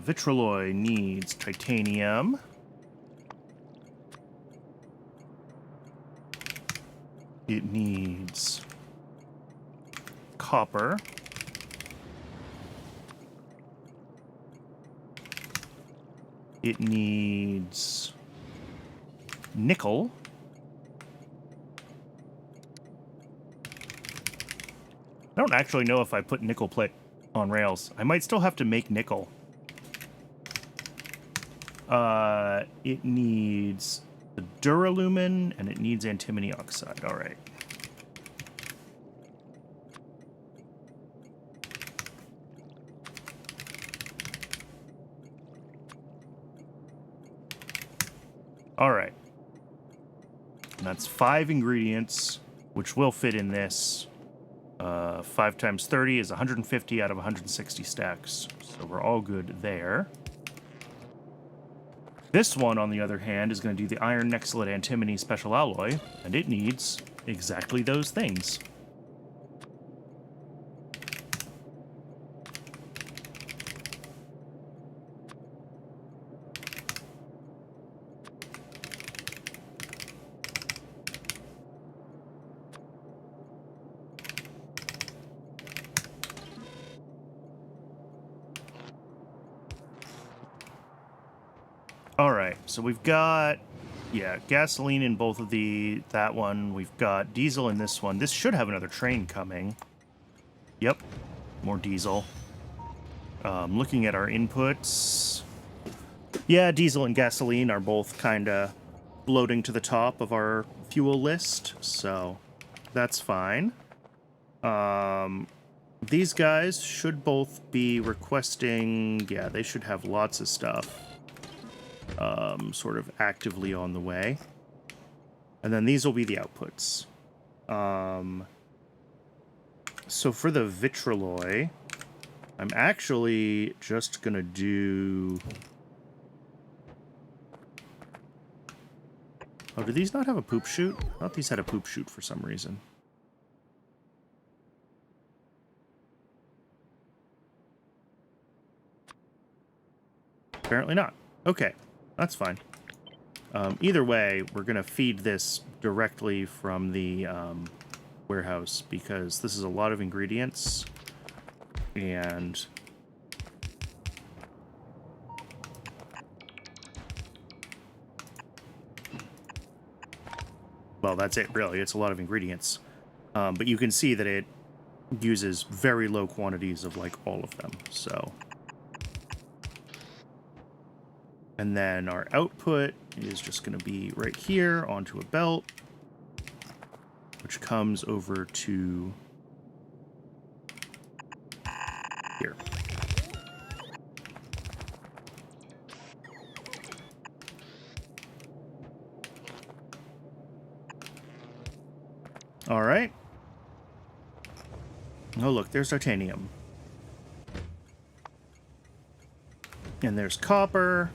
Vitroloi needs titanium. It needs copper. It needs nickel. I don't actually know if I put nickel plate on rails. I might still have to make nickel. It needs the duralumin, and it needs antimony oxide. All right. All right. And that's 5 ingredients, which will fit in this. 5 times 30 is 150 out of 160 stacks. So we're all good there. This one, on the other hand, is going to do the iron nexylate antimony special alloy, and it needs exactly those things. Alright, so we've got, gasoline in both of that one. We've got diesel in this one. This should have another train coming. Yep, more diesel. Looking at our inputs. Yeah, diesel and gasoline are both kind of floating to the top of our fuel list, so that's fine. These guys should both be requesting, yeah, they should have lots of stuff. Sort of actively on the way. And then these will be the outputs. So for the vitroloi, I'm actually just gonna do... Oh, do these not have a poop chute? I thought these had a poop chute for some reason. Apparently not. Okay, that's fine. Either way, we're going to feed this directly from the warehouse because this is a lot of ingredients. And well, that's it, really. It's a lot of ingredients. But you can see that it uses very low quantities of, like, all of them, so. And then our output is just going to be right here onto a belt, which comes over to here. All right. Oh, look, there's titanium. And there's copper.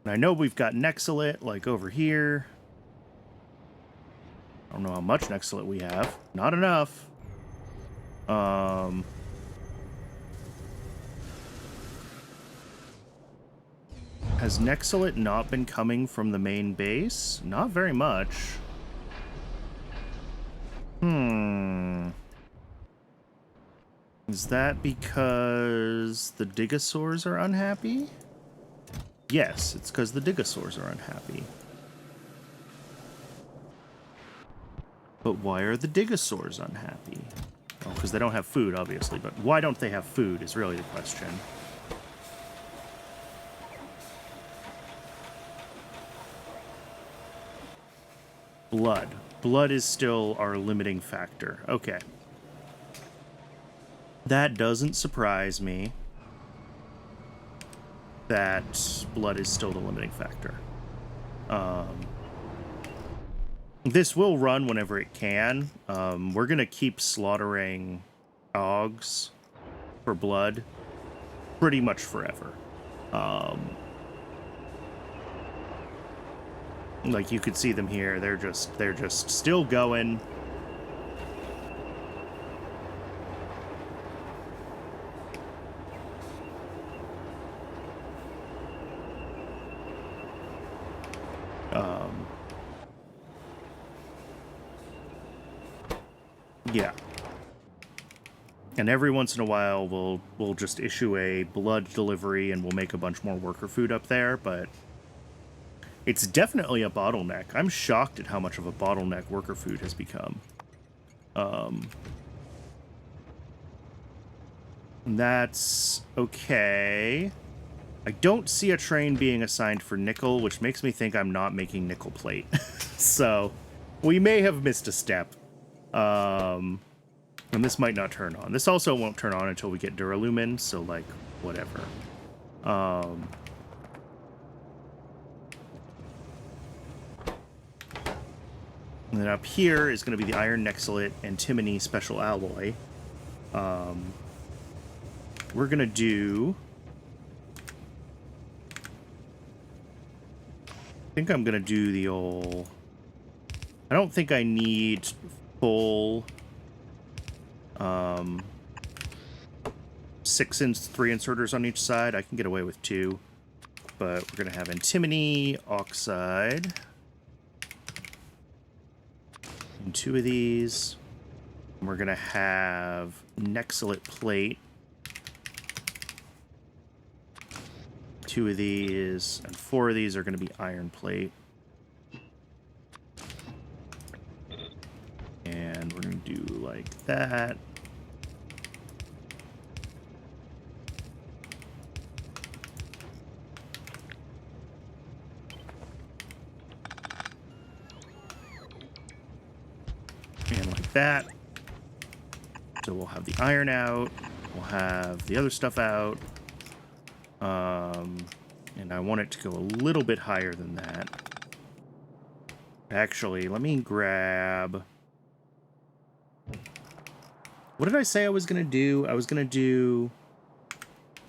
And I know we've got nexolite, like, over here. I don't know how much nexolite we have. Not enough. Has nexolite not been coming from the main base? Not very much. Is that because the digosaurs are unhappy? Yes, it's because the digosaurs are unhappy. But why are the digosaurs unhappy? Well, because they don't have food, obviously, but why don't they have food is really the question. Blood. Blood is still our limiting factor. Okay. That doesn't surprise me. That blood is still the limiting factor. This will run whenever it can. We're going to keep slaughtering dogs for blood pretty much forever. Like, you could see them here. They're just still going. Yeah. And every once in a while, we'll just issue a blood delivery and we'll make a bunch more worker food up there, but it's definitely a bottleneck. I'm shocked at how much of a bottleneck worker food has become. That's okay. I don't see a train being assigned for nickel, which makes me think I'm not making nickel plate. So, we may have missed a step. And this might not turn on. This also won't turn on until we get Duralumin, so, like, whatever. And then up here is going to be the Iron Nexolite Antimony Special Alloy. We're going to do... I think I'm going to do the old... I don't think I need full... 6 and 3 inserters on each side. I can get away with 2. But we're going to have antimony oxide. And 2 of these. And we're going to have nexolite plate. 2 of these. And 4 of these are going to be iron plate. And we're going to do like that. And like that. So we'll have the iron out. We'll have the other stuff out. And I want it to go a little bit higher than that. Actually, let me grab... What did I say I was going to do? I was going to do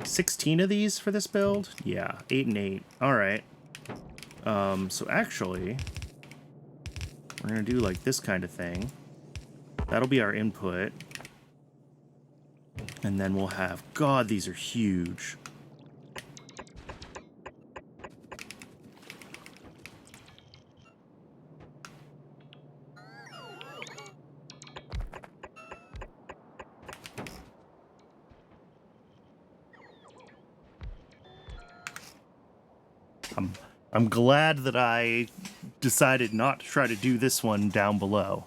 16 of these for this build? Yeah, 8 and 8. All right. So actually, we're going to do like this kind of thing. That'll be our input. And then we'll have... God, these are huge. I'm glad that I decided not to try to do this one down below,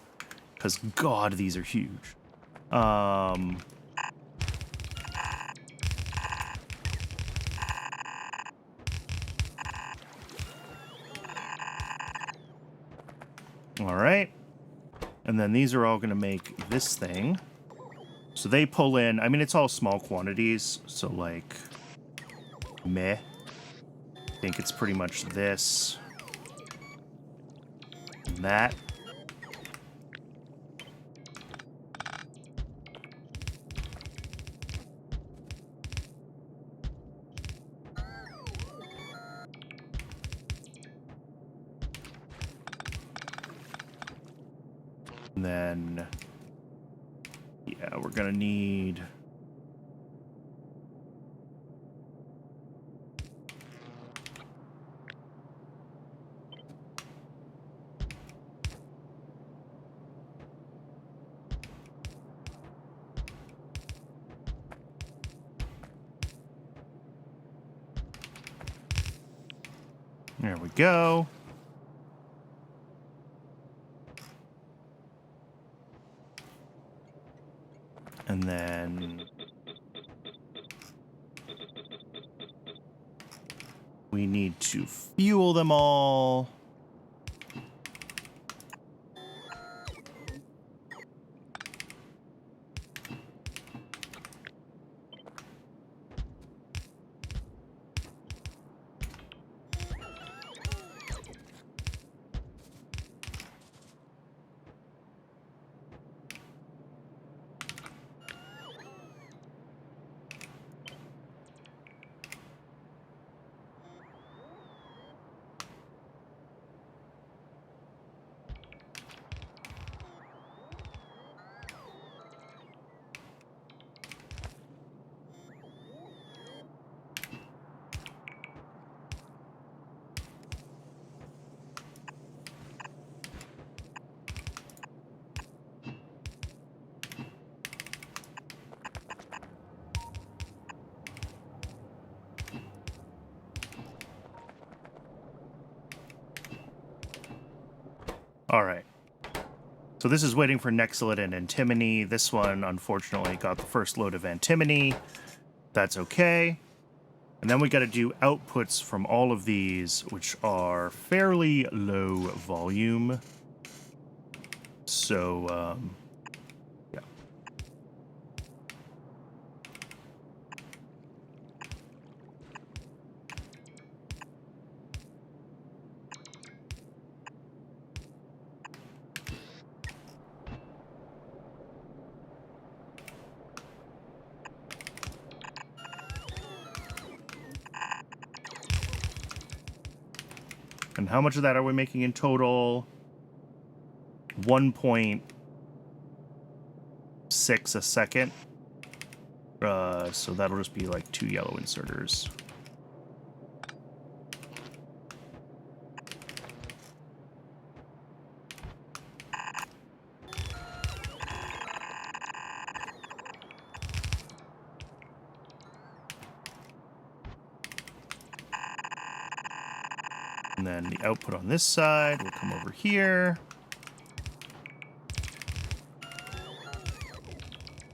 because God, these are huge. All right. And then these are all going to make this thing. So they pull in, I mean, it's all small quantities. So like, meh. I think it's pretty much this. And that. And then, yeah, we're going to need... There we go. And then we need to fuel them all. All right. So this is waiting for Nexilid and Antimony. This one, unfortunately, got the first load of Antimony. That's okay. And then we got to do outputs from all of these, which are fairly low volume. So, yeah. And how much of that are we making in total? 1.6 a second. So that'll just be like 2 yellow inserters. And then the output on this side will come over here.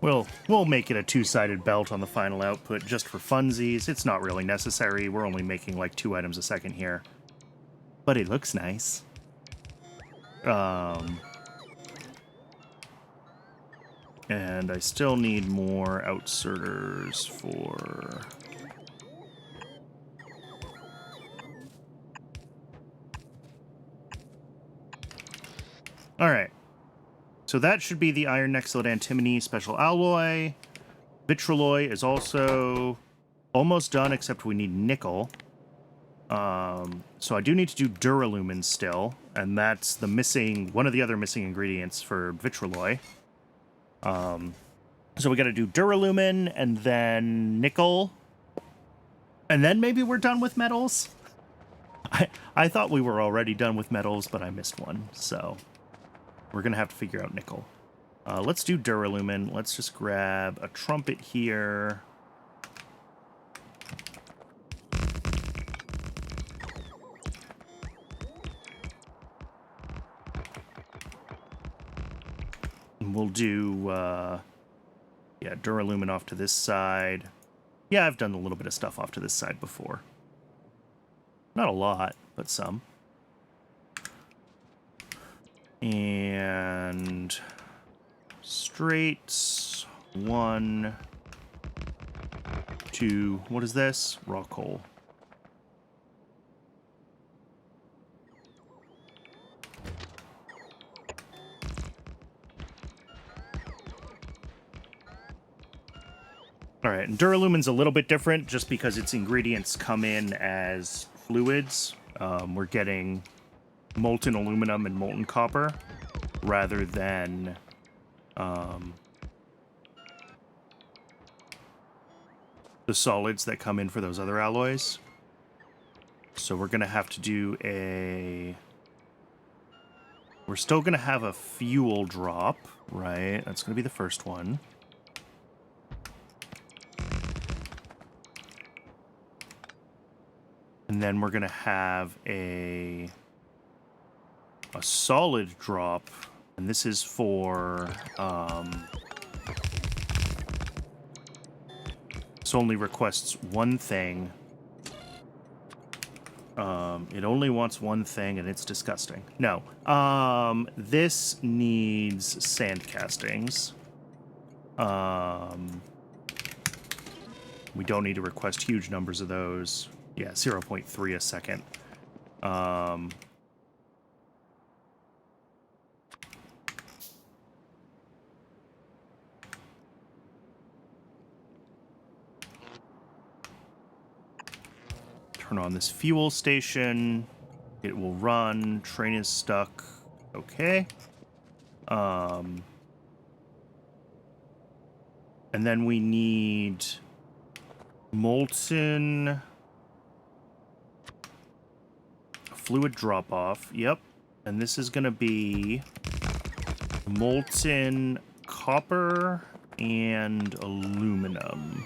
We'll make it a 2-sided belt on the final output just for funsies. It's not really necessary. We're only making like 2 items a second here. But it looks nice. And I still need more outserters for... Alright. So that should be the Iron Nexilid Antimony Special Alloy. Vitrolloy is also almost done, except we need nickel. So I do need to do Duralumin still, and that's the one of the other missing ingredients for Vitrolloy. So we got to do Duralumin, and then nickel, and then maybe we're done with metals. I thought we were already done with metals, but I missed one, so we're going to have to figure out nickel. Let's do Duralumin. Let's just grab a trumpet here. And we'll do, yeah, duralumin off to this side. Yeah, I've done a little bit of stuff off to this side before. Not a lot, but some. And straights, 1, 2, what is this? Raw coal. All right, and duralumin's a little bit different just because its ingredients come in as fluids. We're getting molten aluminum and molten copper rather than the solids that come in for those other alloys. So we're going to have to do a... We're still going to have a fuel drop, right? That's going to be the first one. And then we're going to have a solid drop, and this is for, this only requests one thing. It only wants one thing, and it's disgusting. No. This needs sand castings. We don't need to request huge numbers of those. Yeah, 0.3 a second. Turn on this fuel station. It will run. Train is stuck. Okay. And then we need molten fluid drop-off. Yep. And this is going to be molten copper and aluminum.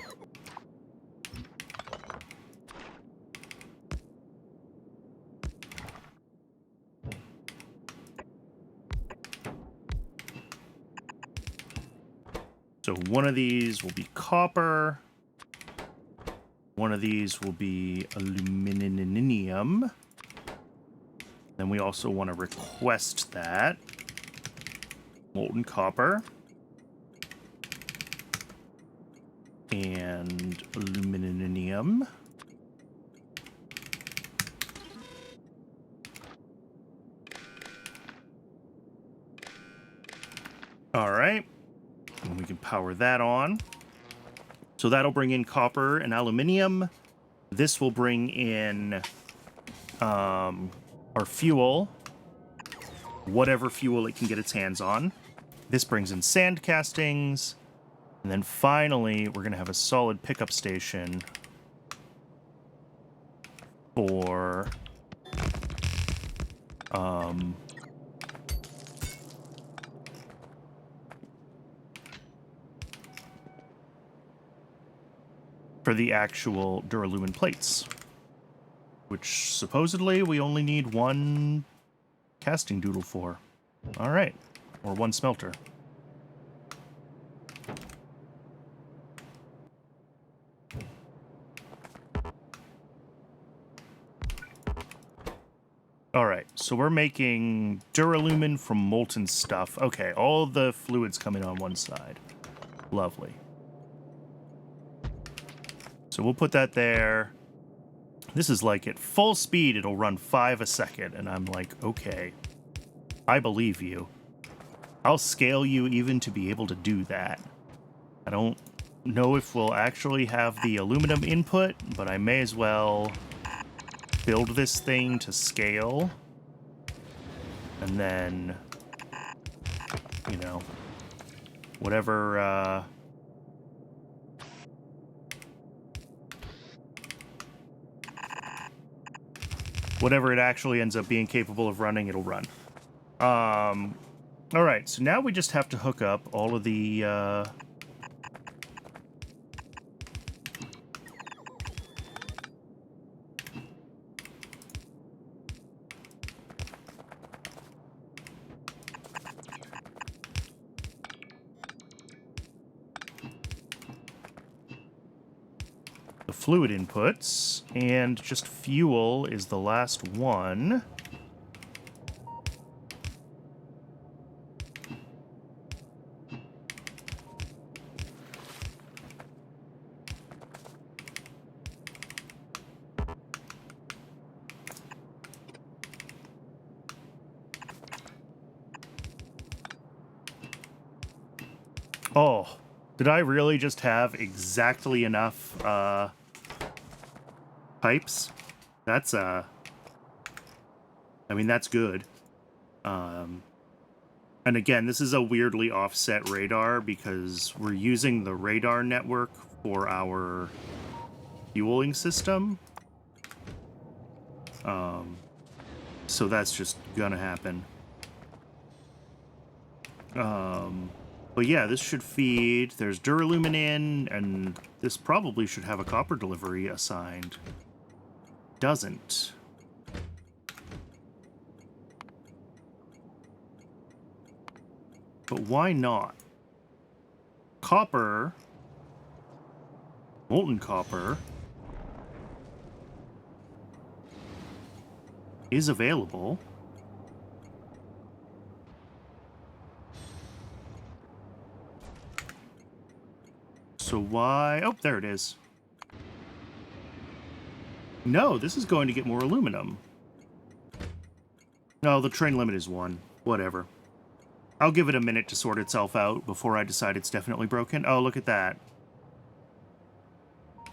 So one of these will be copper. One of these will be aluminum. Then we also want to request that. Molten copper. And aluminum. All right. And we can power that on. So that'll bring in copper and aluminium. This will bring in our fuel, whatever fuel it can get its hands on. This brings in sand castings. And then finally, we're going to have a solid pickup station for the actual duralumin plates, which supposedly we only need one casting doodle for. All right, or one smelter. All right, so we're making duralumin from molten stuff. Okay, all the fluids come in on one side. Lovely. So we'll put that there. This is like at full speed, it'll run 5 a second. And I'm like, okay, I believe you. I'll scale you even to be able to do that. I don't know if we'll actually have the aluminum input, but I may as well build this thing to scale. And then, you know, whatever, whatever it actually ends up being capable of running, it'll run. All right, so now we just have to hook up all of the, the fluid inputs, and just fuel is the last one. Oh, did I really just have exactly enough pipes? That's I mean, that's good. And again, this is a weirdly offset radar because we're using the radar network for our fueling system. So that's just gonna happen. But yeah, this should feed. There's duralumin in, and this probably should have a copper delivery assigned. Doesn't. But why not? Copper, molten copper, is available. So why... Oh, there it is. No, this is going to get more aluminum. No, the train limit is 1. Whatever. I'll give it a minute to sort itself out before I decide it's definitely broken. Oh, look at that. I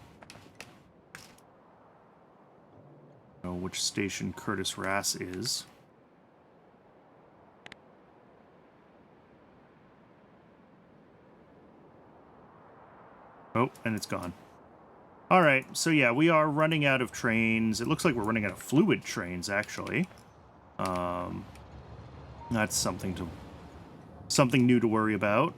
don't know which station Curtis Rass is. Oh, and it's gone. All right, so yeah, we are running out of trains. It looks like we're running out of fluid trains, actually. That's something new to worry about.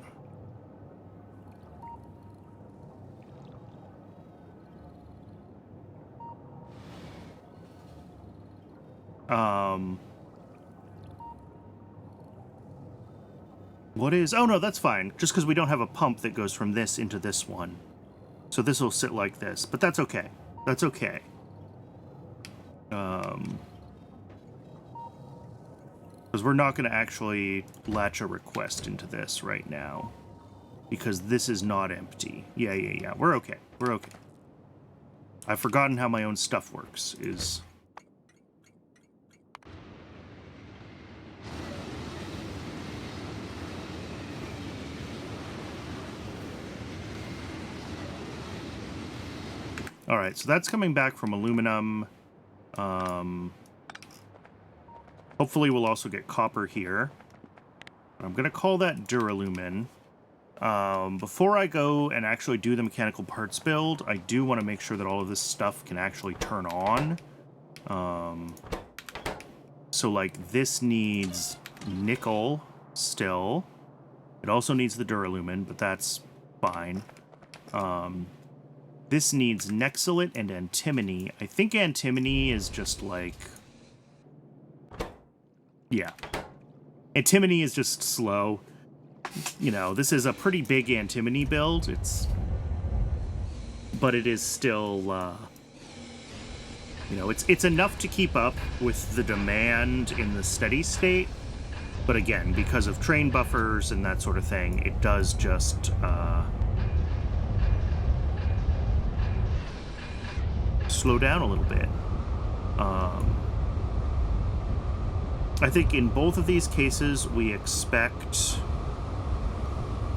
What is... Oh, no, that's fine. Just because we don't have a pump that goes from this into this one. So this will sit like this, but that's okay. That's okay. Because we're not going to actually latch a request into this right now. Because this is not empty. Yeah. We're okay. We're okay. I've forgotten how my own stuff works, is... All right, so that's coming back from aluminum. Hopefully we'll also get copper here. I'm going to call that duralumin. Before I go and actually do the mechanical parts build, I do want to make sure that all of this stuff can actually turn on. So, like, this needs nickel still. It also needs the duralumin, but that's fine. This needs nexolite and antimony. I think antimony is just like... Yeah. Antimony is just slow. You know, this is a pretty big antimony build. But it is still, you know, it's enough to keep up with the demand in the steady state. But again, because of train buffers and that sort of thing, it does just, slow down a little bit. I think in both of these cases, we expect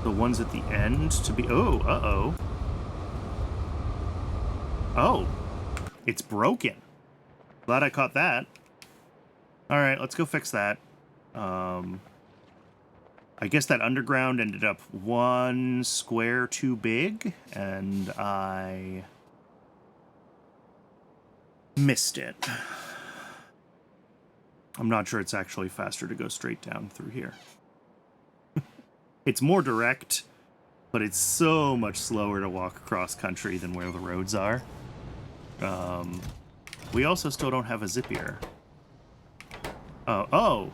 the ones at the end to be... Oh, uh-oh. Oh, it's broken. Glad I caught that. All right, let's go fix that. I guess that underground ended up 1 square too big, and I missed it. I'm not sure it's actually faster to go straight down through here. It's more direct, but it's so much slower to walk across country than where the roads are. We also still don't have a Zipir. Oh!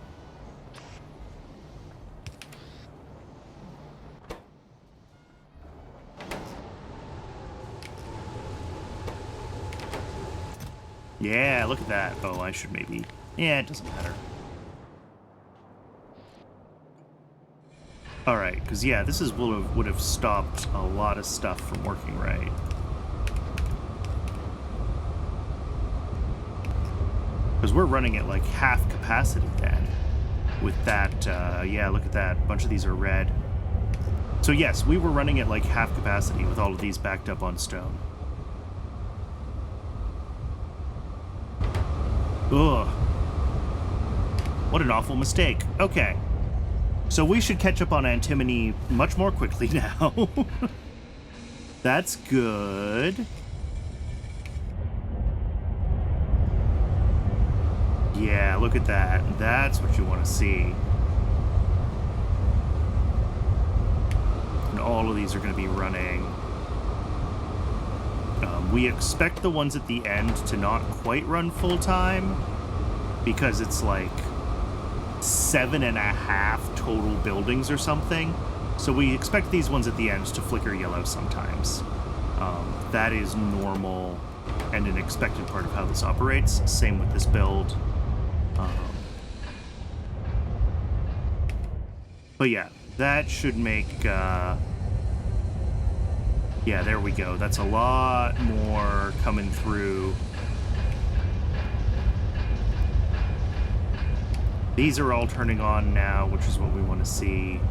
Yeah, look at that. Oh, I should maybe... Yeah, it doesn't matter. All right, because yeah, this is would have stopped a lot of stuff from working right. Because we're running at like half capacity then. With that, yeah, look at that. A bunch of these are red. So yes, we were running at like half capacity with all of these backed up on stone. Ugh. What an awful mistake. Okay. So we should catch up on antimony much more quickly now. That's good. Yeah, look at that. That's what you want to see. And all of these are going to be running. We expect the ones at the end to not quite run full time because it's like 7.5 total buildings or something. So we expect these ones at the end to flicker yellow sometimes. That is normal and an expected part of how this operates. Same with this build. But yeah, that should make... yeah, there we go. That's a lot more coming through. These are all turning on now, which is what we want to see.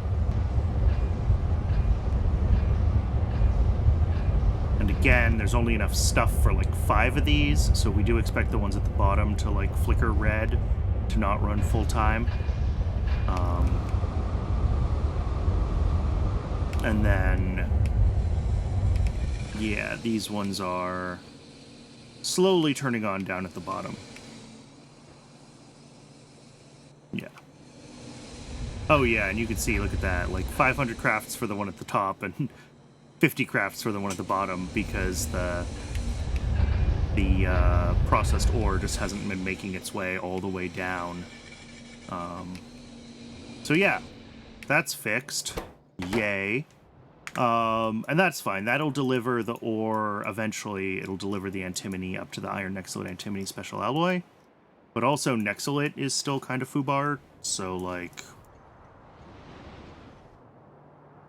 And again, there's only enough stuff for like 5 of these, so we do expect the ones at the bottom to like flicker red, to not run full time. And then... yeah, these ones are slowly turning on down at the bottom. Yeah. Oh yeah, and you can see, look at that, like 500 crafts for the one at the top and 50 crafts for the one at the bottom because the processed ore just hasn't been making its way all the way down. So yeah, that's fixed. Yay. And that's fine. That'll deliver the ore eventually. It'll deliver the antimony up to the iron nexolite antimony special alloy. But also nexolite is still kind of foobar, so like...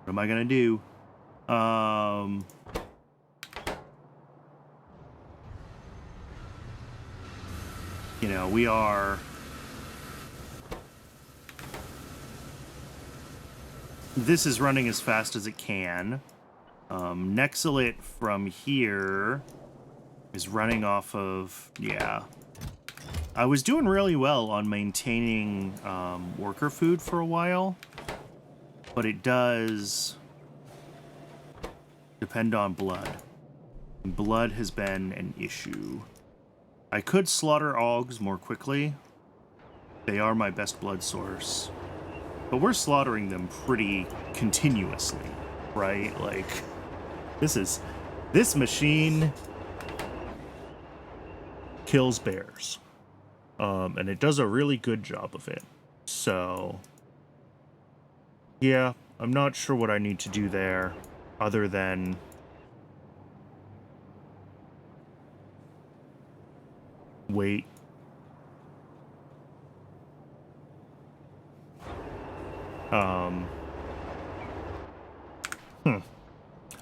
what am I gonna do? You know, we are... this is running as fast as it can. Nexolite from here is running off of... yeah. I was doing really well on maintaining worker food for a while, but it does depend on blood. Blood has been an issue. I could slaughter augs more quickly. They are my best blood source. But we're slaughtering them pretty continuously, right? Like, this machine kills bears. And it does a really good job of it. So, yeah, I'm not sure what I need to do there other than wait.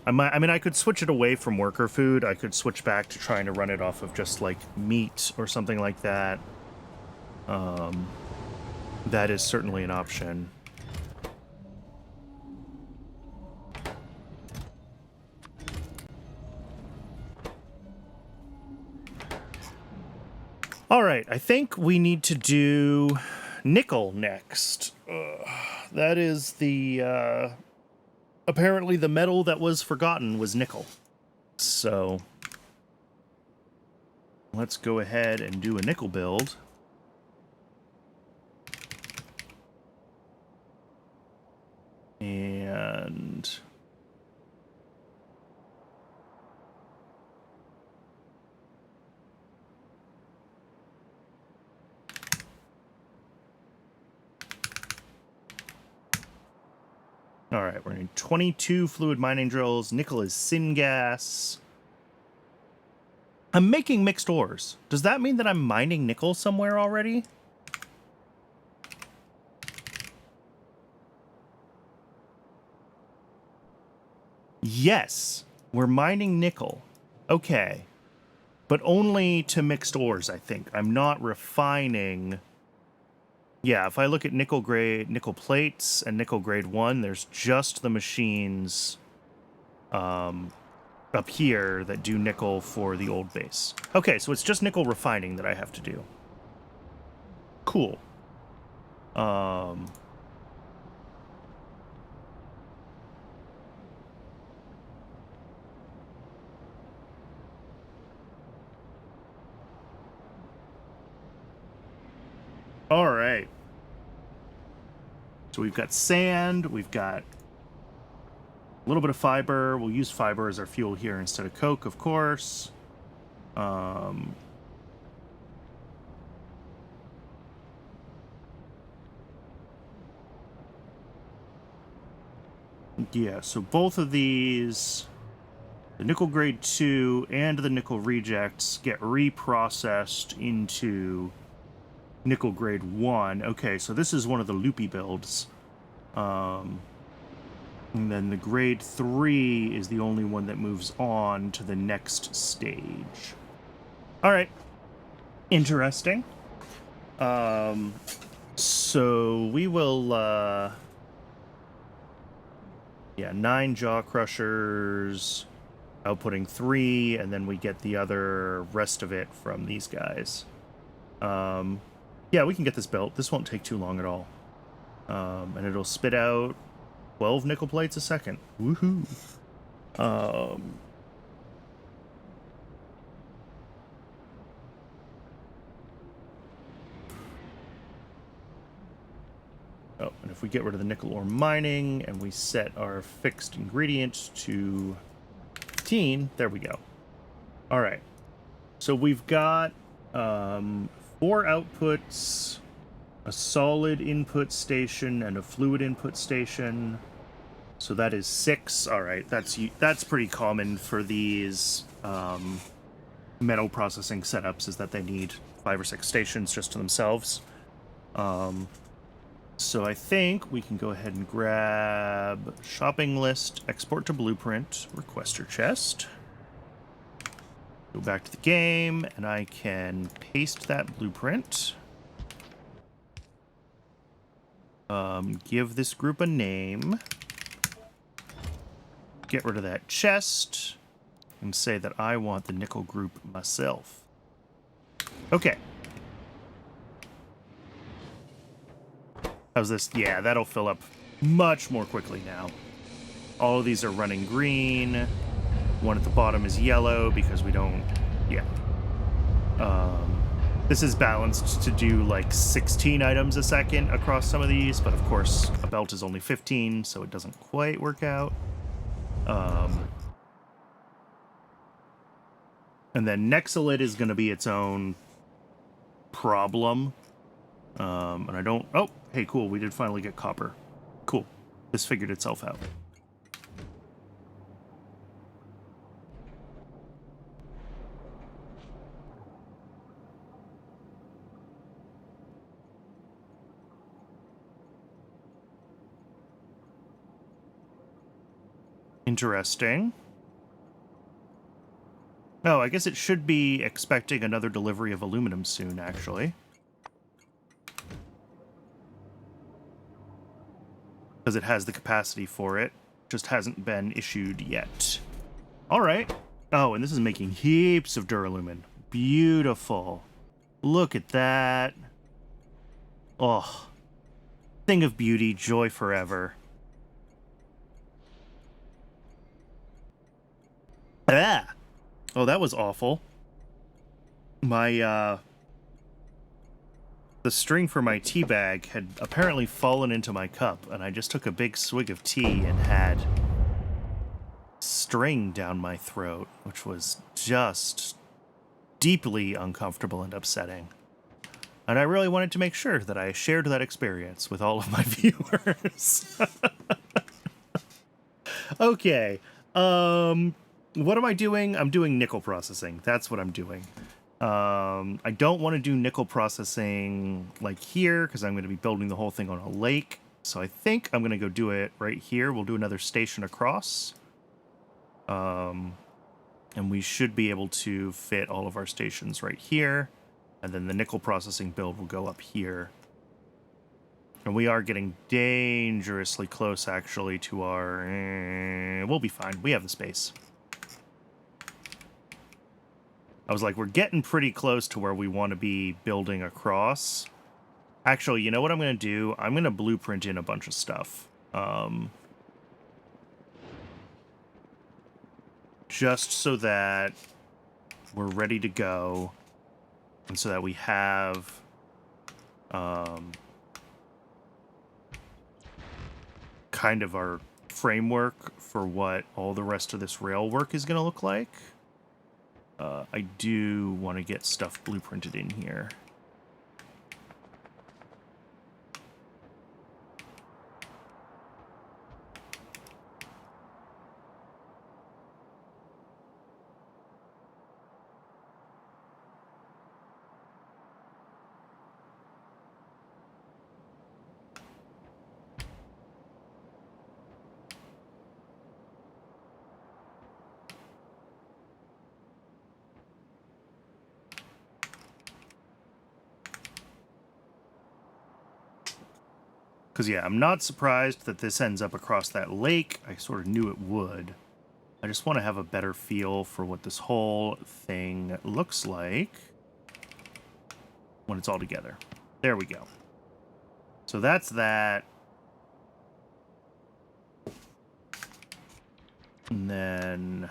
I mean, I could switch it away from worker food. I could switch back to trying to run it off of just, like, meat or something like that. That is certainly an option. All right, I think we need to do nickel next. That is the... apparently the metal that was forgotten was nickel. So let's go ahead and do a nickel build. And all right, we're going to need 22 fluid mining drills. Nickel is syngas. I'm making mixed ores. Does that mean that I'm mining nickel somewhere already? Yes, we're mining nickel. Okay. But only to mixed ores, I think. I'm not refining. Yeah, if I look at nickel plates and nickel grade 1, there's just the machines up here that do nickel for the old base. Okay, so it's just nickel refining that I have to do. Cool. All right. So we've got sand, we've got a little bit of fiber. We'll use fiber as our fuel here instead of coke, of course. Yeah, so both of these, the nickel grade 2 and the nickel rejects, get reprocessed into nickel grade 1. Okay, so this is one of the loopy builds. And then the grade 3 is the only one that moves on to the next stage. All right. Interesting. So we will, yeah, 9 jaw crushers, outputting 3, and then we get the other rest of it from these guys. Yeah, we can get this built. This won't take too long at all. And it'll spit out 12 nickel plates a second. Woohoo! Oh, and if we get rid of the nickel ore mining and we set our fixed ingredient to 15, there we go. All right. So we've got 4 outputs, a solid input station, and a fluid input station. So that is 6. All right, that's pretty common for these metal processing setups, is that they need 5 or 6 stations just to themselves. So I think we can go ahead and grab shopping list, export to blueprint, requester chest. Go back to the game, and I can paste that blueprint. Give this group a name. Get rid of that chest, and say that I want the nickel group myself. Okay. How's this? Yeah, that'll fill up much more quickly now. All of these are running green. One at the bottom is yellow because we don't... Yeah. This is balanced to do like 16 items a second across some of these, but of course a belt is only 15, so it doesn't quite work out. And then Nexalit is going to be its own problem. And I don't... Oh, hey, cool. We did finally get copper. Cool. This figured itself out. Interesting. Oh, I guess it should be expecting another delivery of aluminum soon, actually. Because it has the capacity for it. Just hasn't been issued yet. All right. Oh, and this is making heaps of duralumin. Beautiful. Look at that. Oh. Thing of beauty, joy forever. Ah! Oh, that was awful. My, the string for my tea bag had apparently fallen into my cup, and I just took a big swig of tea and had string down my throat, which was just deeply uncomfortable and upsetting. And I really wanted to make sure that I shared that experience with all of my viewers. Okay. What am I doing? I'm doing nickel processing. That's what I'm doing. I don't want to do nickel processing like here because I'm going to be building the whole thing on a lake. So I think I'm going to go do it right here. We'll do another station across. And we should be able to fit all of our stations right here. And then the nickel processing build will go up here. And we are getting dangerously close, actually, to our... we'll be fine. We have the space. I was like, we're getting pretty close to where we want to be building across. Actually, you know what I'm going to do? I'm going to blueprint in a bunch of stuff. Just so that we're ready to go. And so that we have... kind of our framework for what all the rest of this rail work is going to look like. I do want to get stuff blueprinted in here. Because, yeah, I'm not surprised that this ends up across that lake. I sort of knew it would. I just want to have a better feel for what this whole thing looks like when it's all together. There we go. So that's that. And then...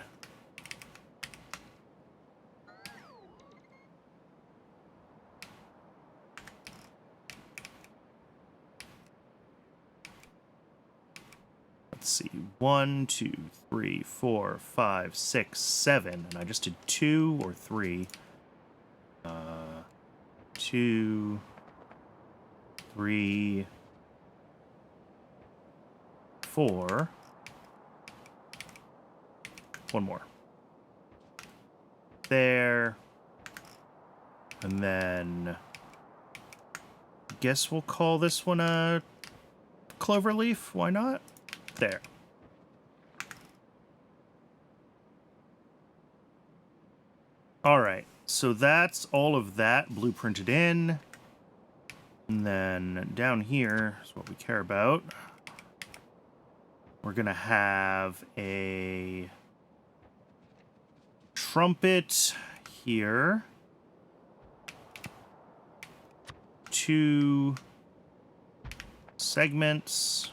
let's see, 1, 2, 3, 4, 5, 6, 7, and I just did 2 or 3. 2, 3, 4. One more. There. And then... guess we'll call this one a cloverleaf. Why not? There. All right, so that's all of that blueprinted in. And then down here is what we care about. We're going to have a trumpet here. 2 segments.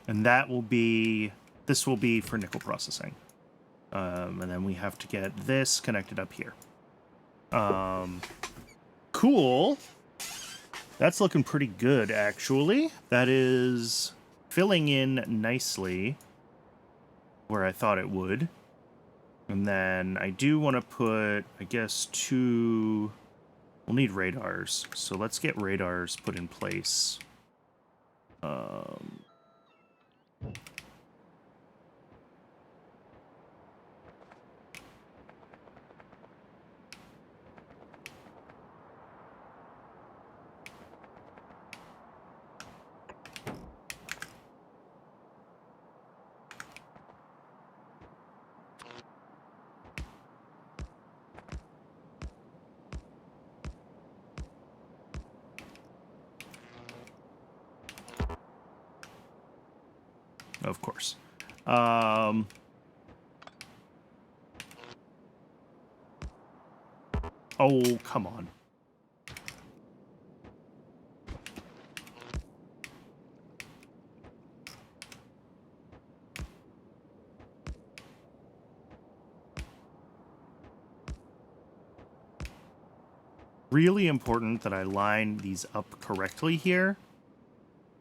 And that will be, this will be for nickel processing. And then we have to get this connected up here. Cool. That's looking pretty good, actually. That is filling in nicely where I thought it would. And then I do want to put, I guess, 2... we'll need radars. So let's get radars put in place. Of course. Oh, come on. Really important that I line these up correctly here,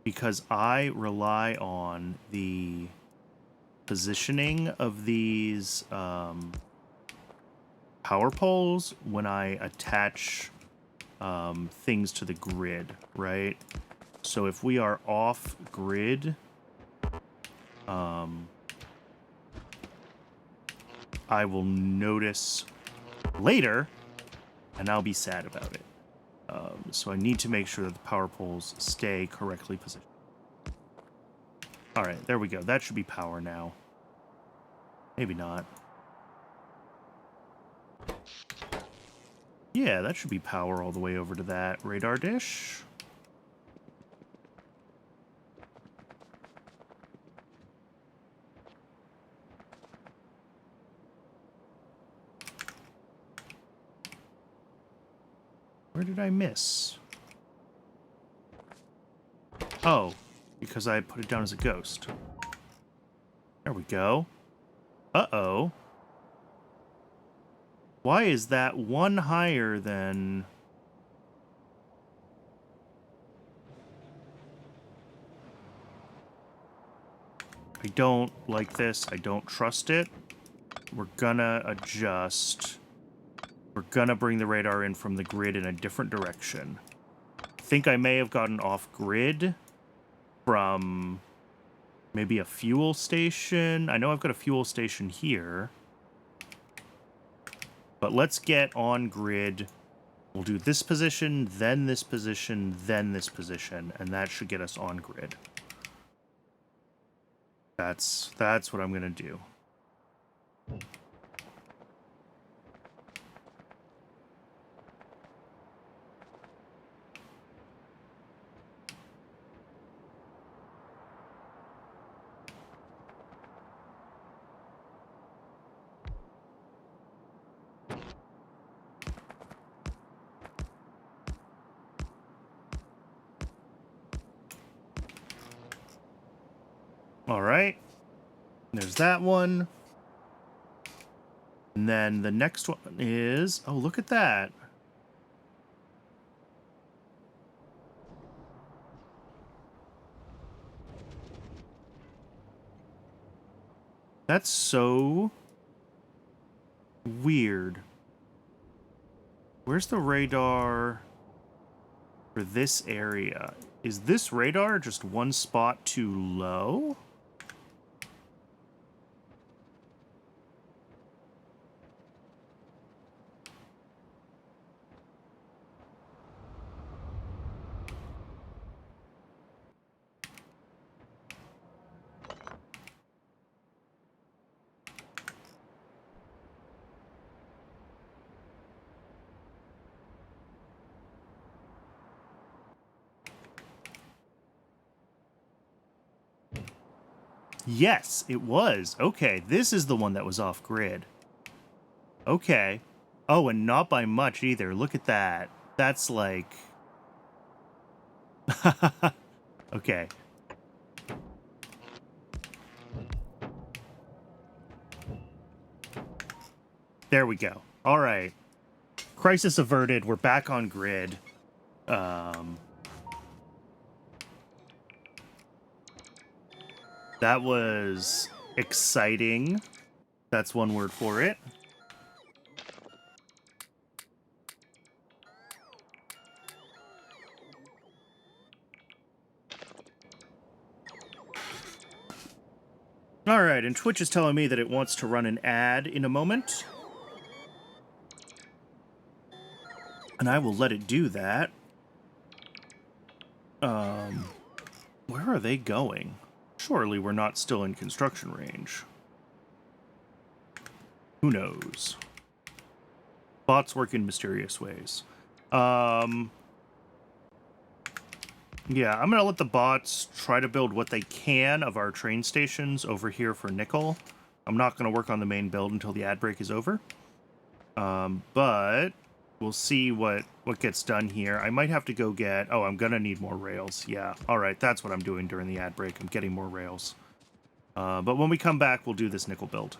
because I rely on the positioning of these power poles when I attach things to the grid, right? So if we are off grid, I will notice later, and I'll be sad about it. So I need to make sure that the power poles stay correctly positioned. All right, there we go. That should be power now. Maybe not. Yeah, that should be power all the way over to that radar dish. Where did I miss? Oh, because I put it down as a ghost. There we go. Uh-oh. Why is that one higher than... I don't like this. I don't trust it. We're gonna adjust. We're gonna bring the radar in from the grid in a different direction. I think I may have gotten off grid from maybe a fuel station. I know I've got a fuel station here. But let's get on grid. We'll do this position, then this position, then this position, and that should get us on grid. That's what I'm gonna do. All right. There's that one. And then the next one is... Oh, look at that. That's so weird. Where's the radar for this area? Is this radar just one spot too low? Yes, it was. Okay, this is the one that was off grid. Okay. Oh, and not by much either. Look at that. That's like... Okay. There we go. All right. Crisis averted. We're back on grid. That was exciting. That's one word for it. All right, and Twitch is telling me that it wants to run an ad in a moment. And I will let it do that. Where are they going? Surely we're not still in construction range. Who knows? Bots work in mysterious ways. Yeah, I'm gonna let the bots try to build what they can of our train stations over here for nickel. I'm not gonna work on the main build until the ad break is over. But we'll see what gets done here. I might have to go get... Oh, I'm gonna need more rails. Yeah, alright, that's what I'm doing during the ad break. I'm getting more rails. But when we come back, we'll do this nickel build.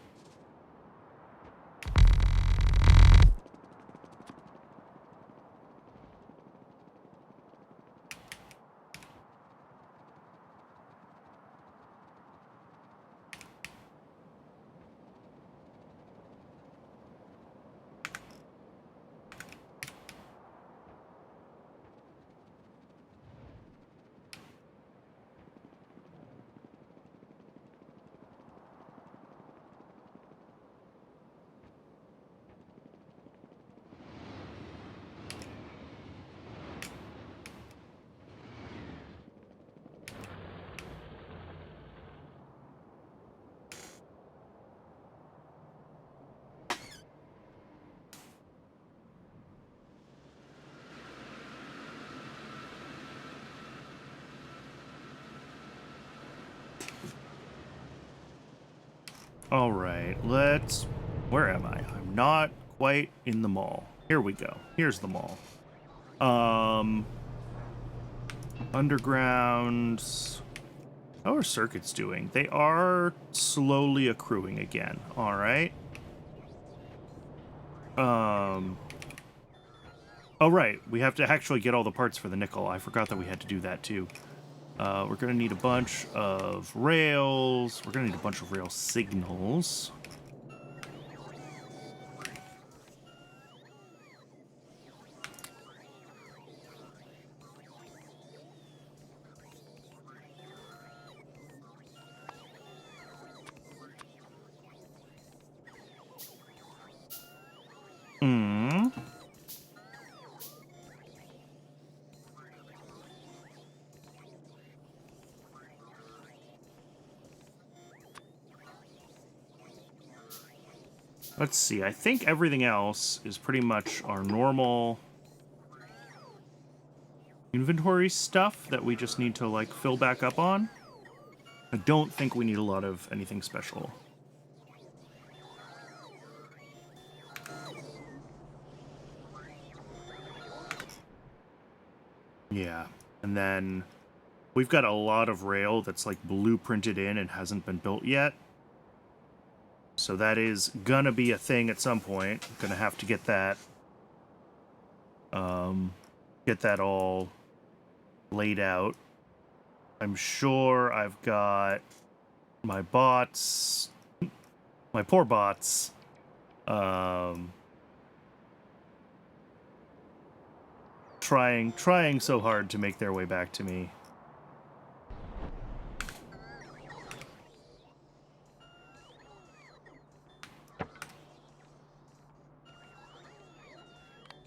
All right, let's... Where am I? I'm not quite in the mall. Here we go. Here's the mall. Underground... How are circuits doing? They are slowly accruing again. All right. Oh, right. We have to actually get all the parts for the nickel. I forgot that we had to do that, too. We're going to need a bunch of rails. We're going to need a bunch of rail signals. Let's see. I think everything else is pretty much our normal inventory stuff that we just need to, like, fill back up on. I don't think we need a lot of anything special. Yeah. And then we've got a lot of rail that's, like, blueprinted in and hasn't been built yet. So that is gonna be a thing at some point. Gonna have to get that all laid out. I'm sure I've got my bots, my poor bots, trying so hard to make their way back to me.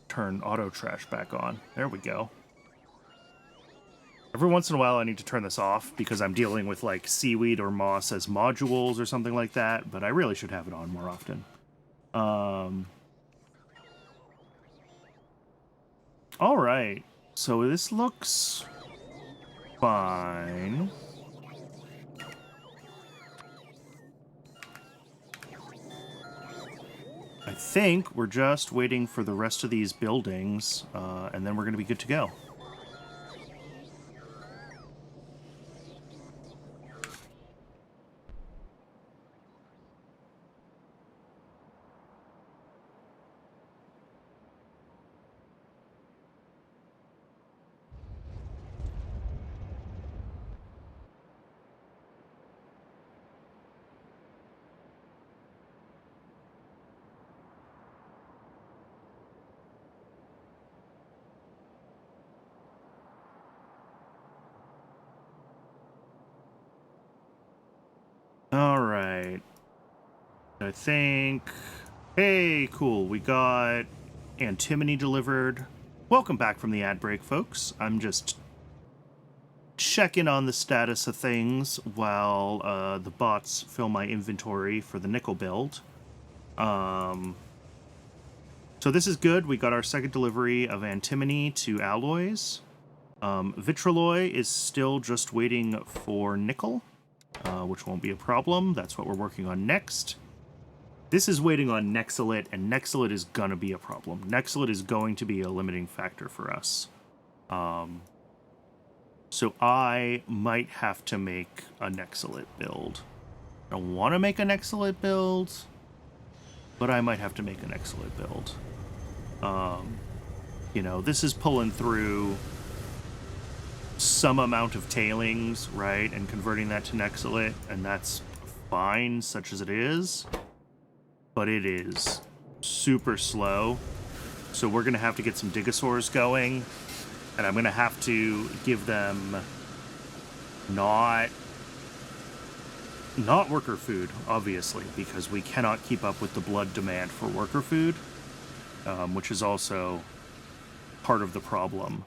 Turn auto trash back on. There we go. Every once in a while I need to turn this off because I'm dealing with, like, seaweed or moss as modules or something like that, but I really should have it on more often. All right. So this looks fine. I think we're just waiting for the rest of these buildings, and then we're going to be good to go. All right. I think... Hey, cool. We got antimony delivered. Welcome back from the ad break, folks. I'm just checking on the status of things while the bots fill my inventory for the nickel build. So this is good. We got our second delivery of antimony to alloys. Vitrolloy is still just waiting for nickel, which won't be a problem. That's what we're working on next. This is waiting on Nexolite, and Nexolite is gonna be a problem. Nexolite is going to be a limiting factor for us. So I might have to make a Nexolite build. I don't want to make a Nexolite build, but I might have to make a Nexolite build. You know, this is pulling through some amount of tailings, right, and converting that to Nexolite, and that's fine, such as it is. But it is super slow, so we're going to have to get some Digosaurs going, and I'm going to have to give them not worker food, obviously, because we cannot keep up with the blood demand for worker food, which is also part of the problem.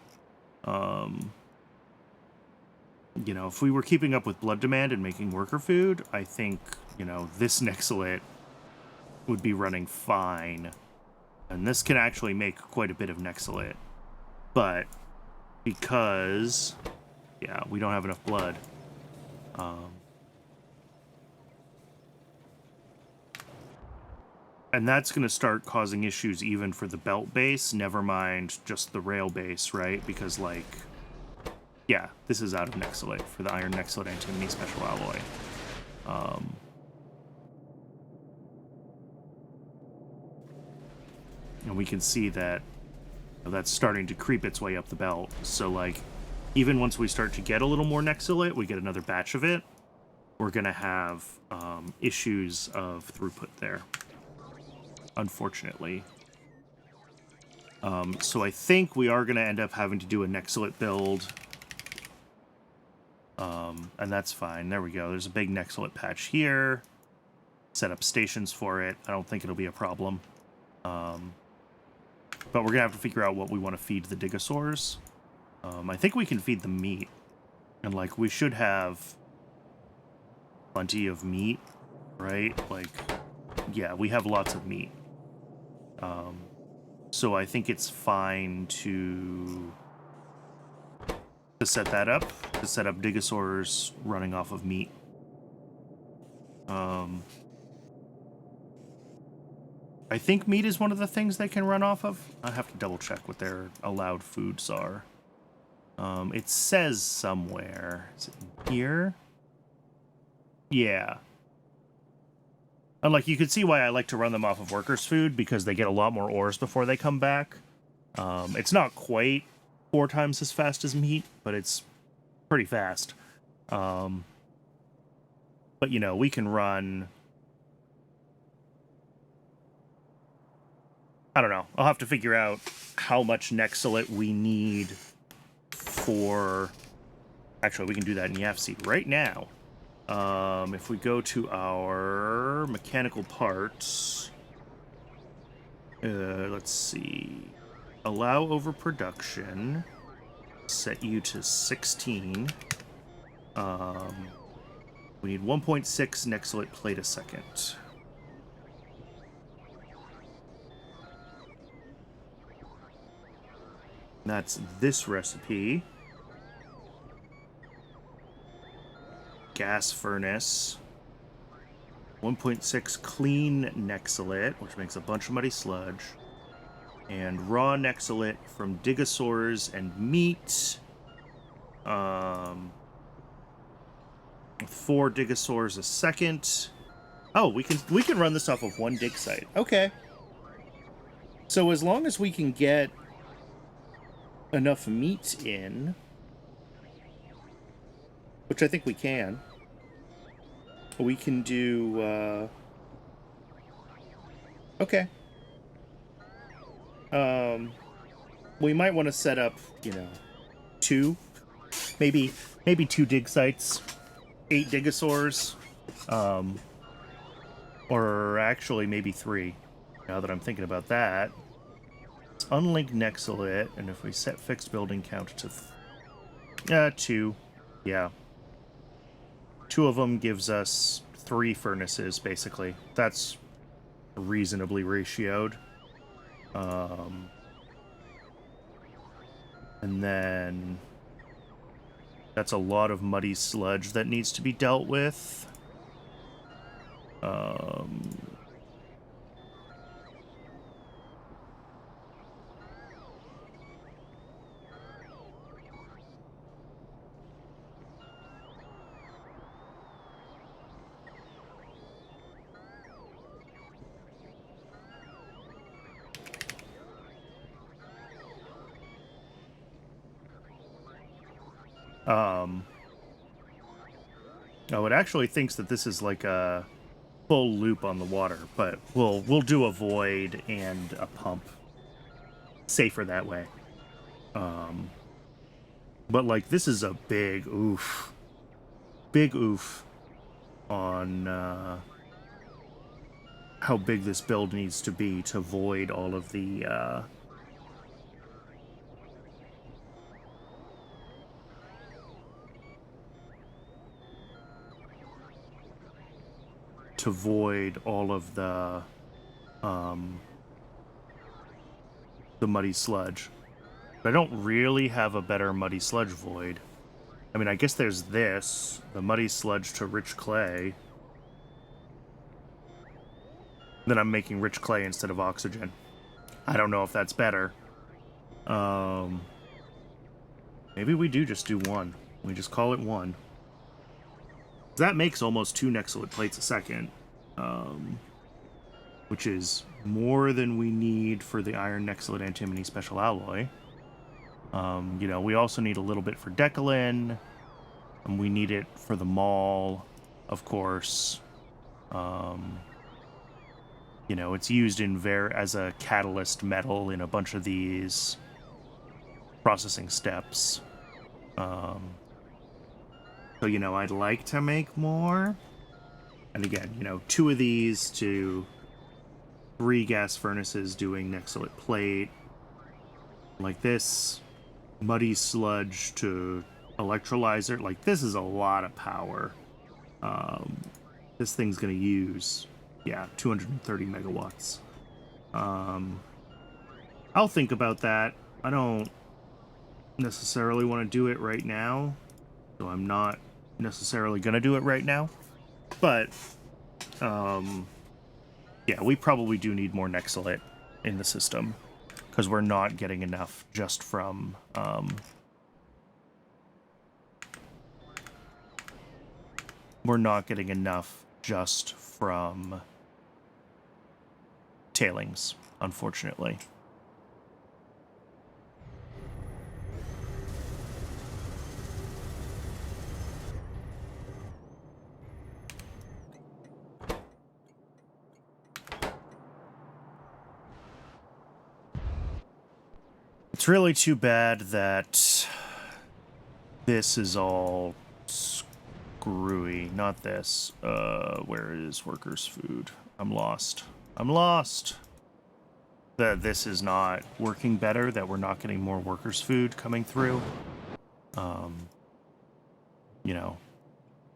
You know, if we were keeping up with blood demand and making worker food, I think, you know, this Nexolite would be running fine. And this can actually make quite a bit of Nexolite. But because, yeah, we don't have enough blood. And that's going to start causing issues even for the belt base, never mind just the rail base, right? Because, like, yeah, this is out of Nexolite for the Iron Nexolite Antimony Special Alloy. And we can see that that's starting to creep its way up the belt. So, like, even once we start to get a little more Nexolite, we get another batch of it, we're going to have issues of throughput there, unfortunately. So I think we are going to end up having to do a Nexolite build. And that's fine. There we go. There's a big Nexolite patch here. Set up stations for it. I don't think it'll be a problem. But we're going to have to figure out what we want to feed the Digosaurs. I think we can feed them meat. And, like, we should have plenty of meat, right? Like, yeah, we have lots of meat. So I think it's fine to set that up, to set up Digosaurs running off of meat. I think meat is one of the things they can run off of. I have to double check what their allowed foods are. It says somewhere. Is it in here? Yeah. And, like, you can see why I like to run them off of workers' food, because they get a lot more ores before they come back. It's not quite 4 times as fast as meat, but it's pretty fast. But, you know, we can run... I don't know. I'll have to figure out how much Nexolite we need for... Actually, we can do that in YAFC right now. If we go to our mechanical parts, let's see, allow overproduction, set you to 16. We need 1.6 Nexolite plate a second. That's this recipe. Gas furnace, 1.6 clean Nexolite, which makes a bunch of muddy sludge, and raw Nexolite from Digosaurs and meat. 4 Digosaurs a second. Oh, we can run this off of 1 dig site. Okay. So as long as we can get enough meat in, which I think we can do, okay. We might want to set up, you know, 2, maybe 2 dig sites, 8 Digosaurs, or actually maybe 3, now that I'm thinking about that. Let's unlink Nexolite, and if we set fixed building count to 2, yeah. 2 of them gives us 3 furnaces, basically. That's reasonably ratioed. And then that's a lot of muddy sludge that needs to be dealt with. Oh, it actually thinks that this is like a full loop on the water, but we'll do a void and a pump. Safer that way. But, like, this is a big oof. Big oof on how big this build needs to be to void all of the to void all of the muddy sludge. But I don't really have a better muddy sludge void. I mean, I guess there's this, the muddy sludge to rich clay. Then I'm making rich clay instead of oxygen. I don't know if that's better. Maybe we do just do one. We just call it one. That makes almost 2 Nexolite plates a second. Which is more than we need for the Iron Nexolite Antimony Special Alloy. You know, we also need a little bit for Decalin. And we need it for the Maul, of course. You know, it's used in as a catalyst metal in a bunch of these processing steps. So, you know, I'd like to make more. And again, you know, 2 of these to 3 gas furnaces doing Nexolite plate. Like this, muddy sludge to electrolyzer. Like, this is a lot of power. This thing's going to use, yeah, 230 megawatts. I'll think about that. I don't necessarily want to do it right now, so I'm not necessarily going to do it right now. But, yeah, we probably do need more Nexolite in the system, because we're not getting enough just from, we're not getting enough just from tailings, unfortunately. It's really too bad that this is all screwy. Not this. Where is workers' food? I'm lost. I'm lost! That this is not working better, that we're not getting more workers' food coming through. You know,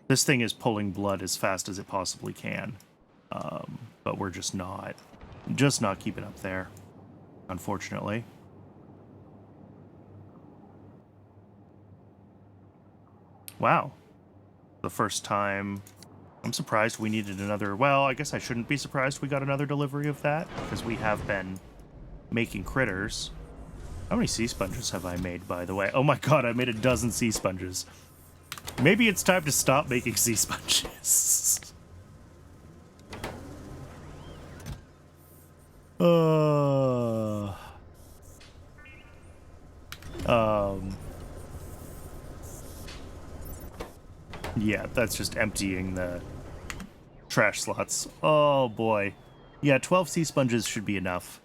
this thing is pulling blood as fast as it possibly can. But we're just not keeping up there, unfortunately. Wow. The first time... I'm surprised we needed another... Well, I guess I shouldn't be surprised we got another delivery of that, because we have been making critters. How many sea sponges have I made, by the way? Oh my god, I made 12 sea sponges. Maybe it's time to stop making sea sponges. Yeah, that's just emptying the trash slots. Oh boy. Yeah, 12 sea sponges should be enough.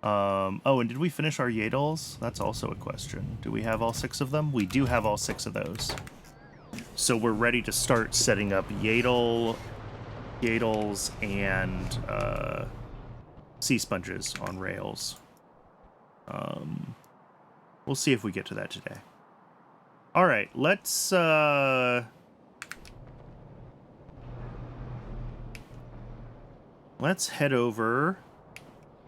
Oh, and did we finish our yaedols? That's also a question. Do we have all 6 of them? We do have all 6 of those. So we're ready to start setting up yaedols and sea sponges on rails. We'll see if we get to that today. All right, let's head over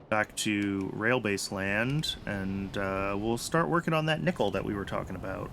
back to Railbase Land, and we'll start working on that nickel that we were talking about.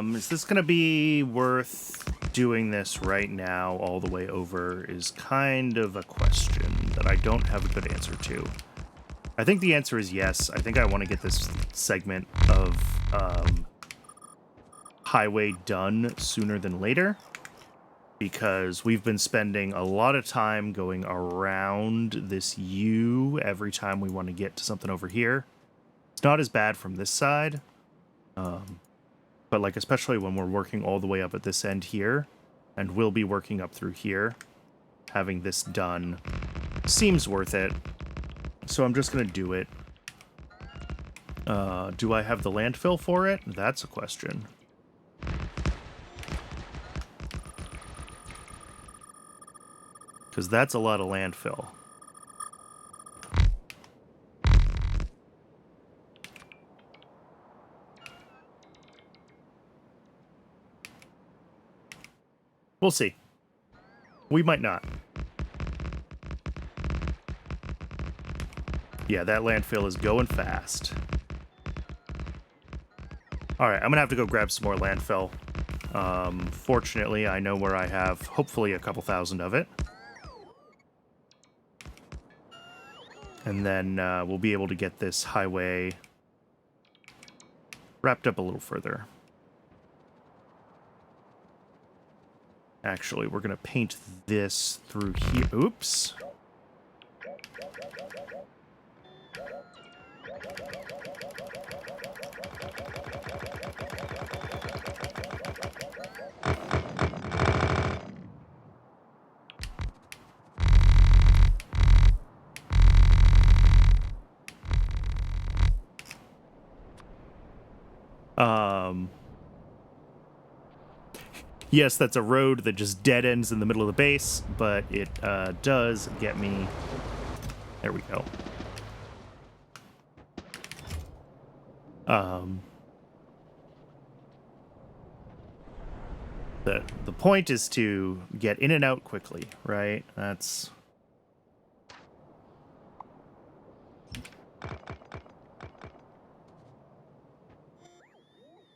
Is this going to be worth doing this right now all the way over is kind of a question that I don't have a good answer to. I think the answer is yes. I think I want to get this segment of highway done sooner than later, because we've been spending a lot of time going around this U every time we want to get to something over here. It's not as bad from this side. But, like, especially when we're working all the way up at this end here, and we'll be working up through here, having this done seems worth it. So I'm just going to do it. Do I have the landfill for it? That's a question. Because that's a lot of landfill. We'll see. We might not. Yeah, that landfill is going fast. Alright, I'm gonna have to go grab some more landfill. Fortunately, I know where I have, hopefully, a couple thousand of it. And then we'll be able to get this highway wrapped up a little further. Actually, we're going to paint this through here. Oops. Yes, that's a road that just dead ends in the middle of the base, but it does get me... There we go. The point is to get in and out quickly, right? That's...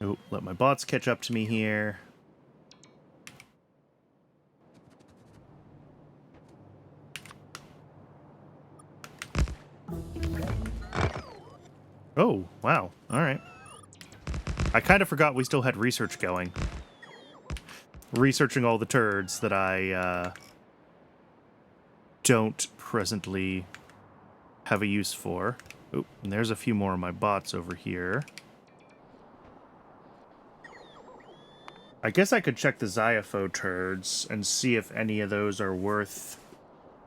Oh, let my bots catch up to me here. Oh, wow. All right. I kind of forgot we still had research going. Researching all the turds that I don't presently have a use for. Oh, and there's a few more of my bots over here. I guess I could check the Xyhiphoes turds and see if any of those are worth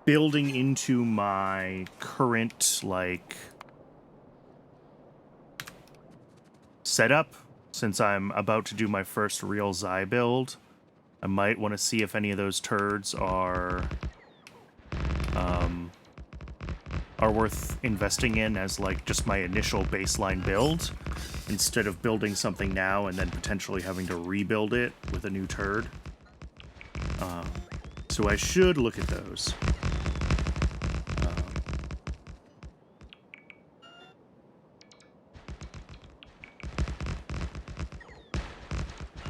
building into my current, like, setup. Since I'm about to do my first real Xy build, I might want to see if any of those turds are worth investing in as, like, just my initial baseline build, instead of building something now and then potentially having to rebuild it with a new turd. So I should look at those.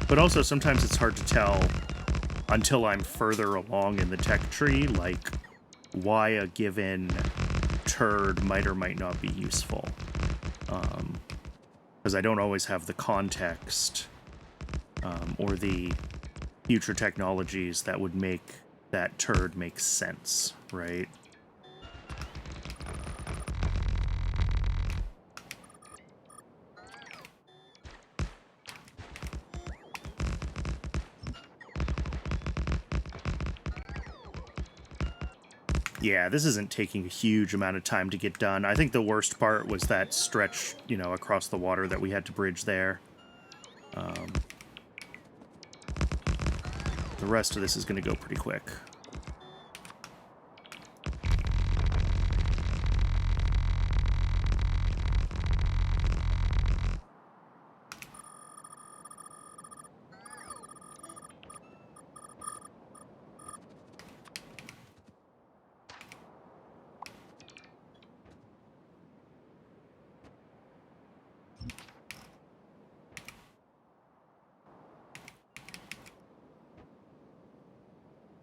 But also, sometimes it's hard to tell until I'm further along in the tech tree, like, why a given turd might or might not be useful. Because I don't always have the context or the future technologies that would make that turd make sense, right? Yeah, this isn't taking a huge amount of time to get done. I think the worst part was that stretch, you know, across the water that we had to bridge there. The rest of this is going to go pretty quick.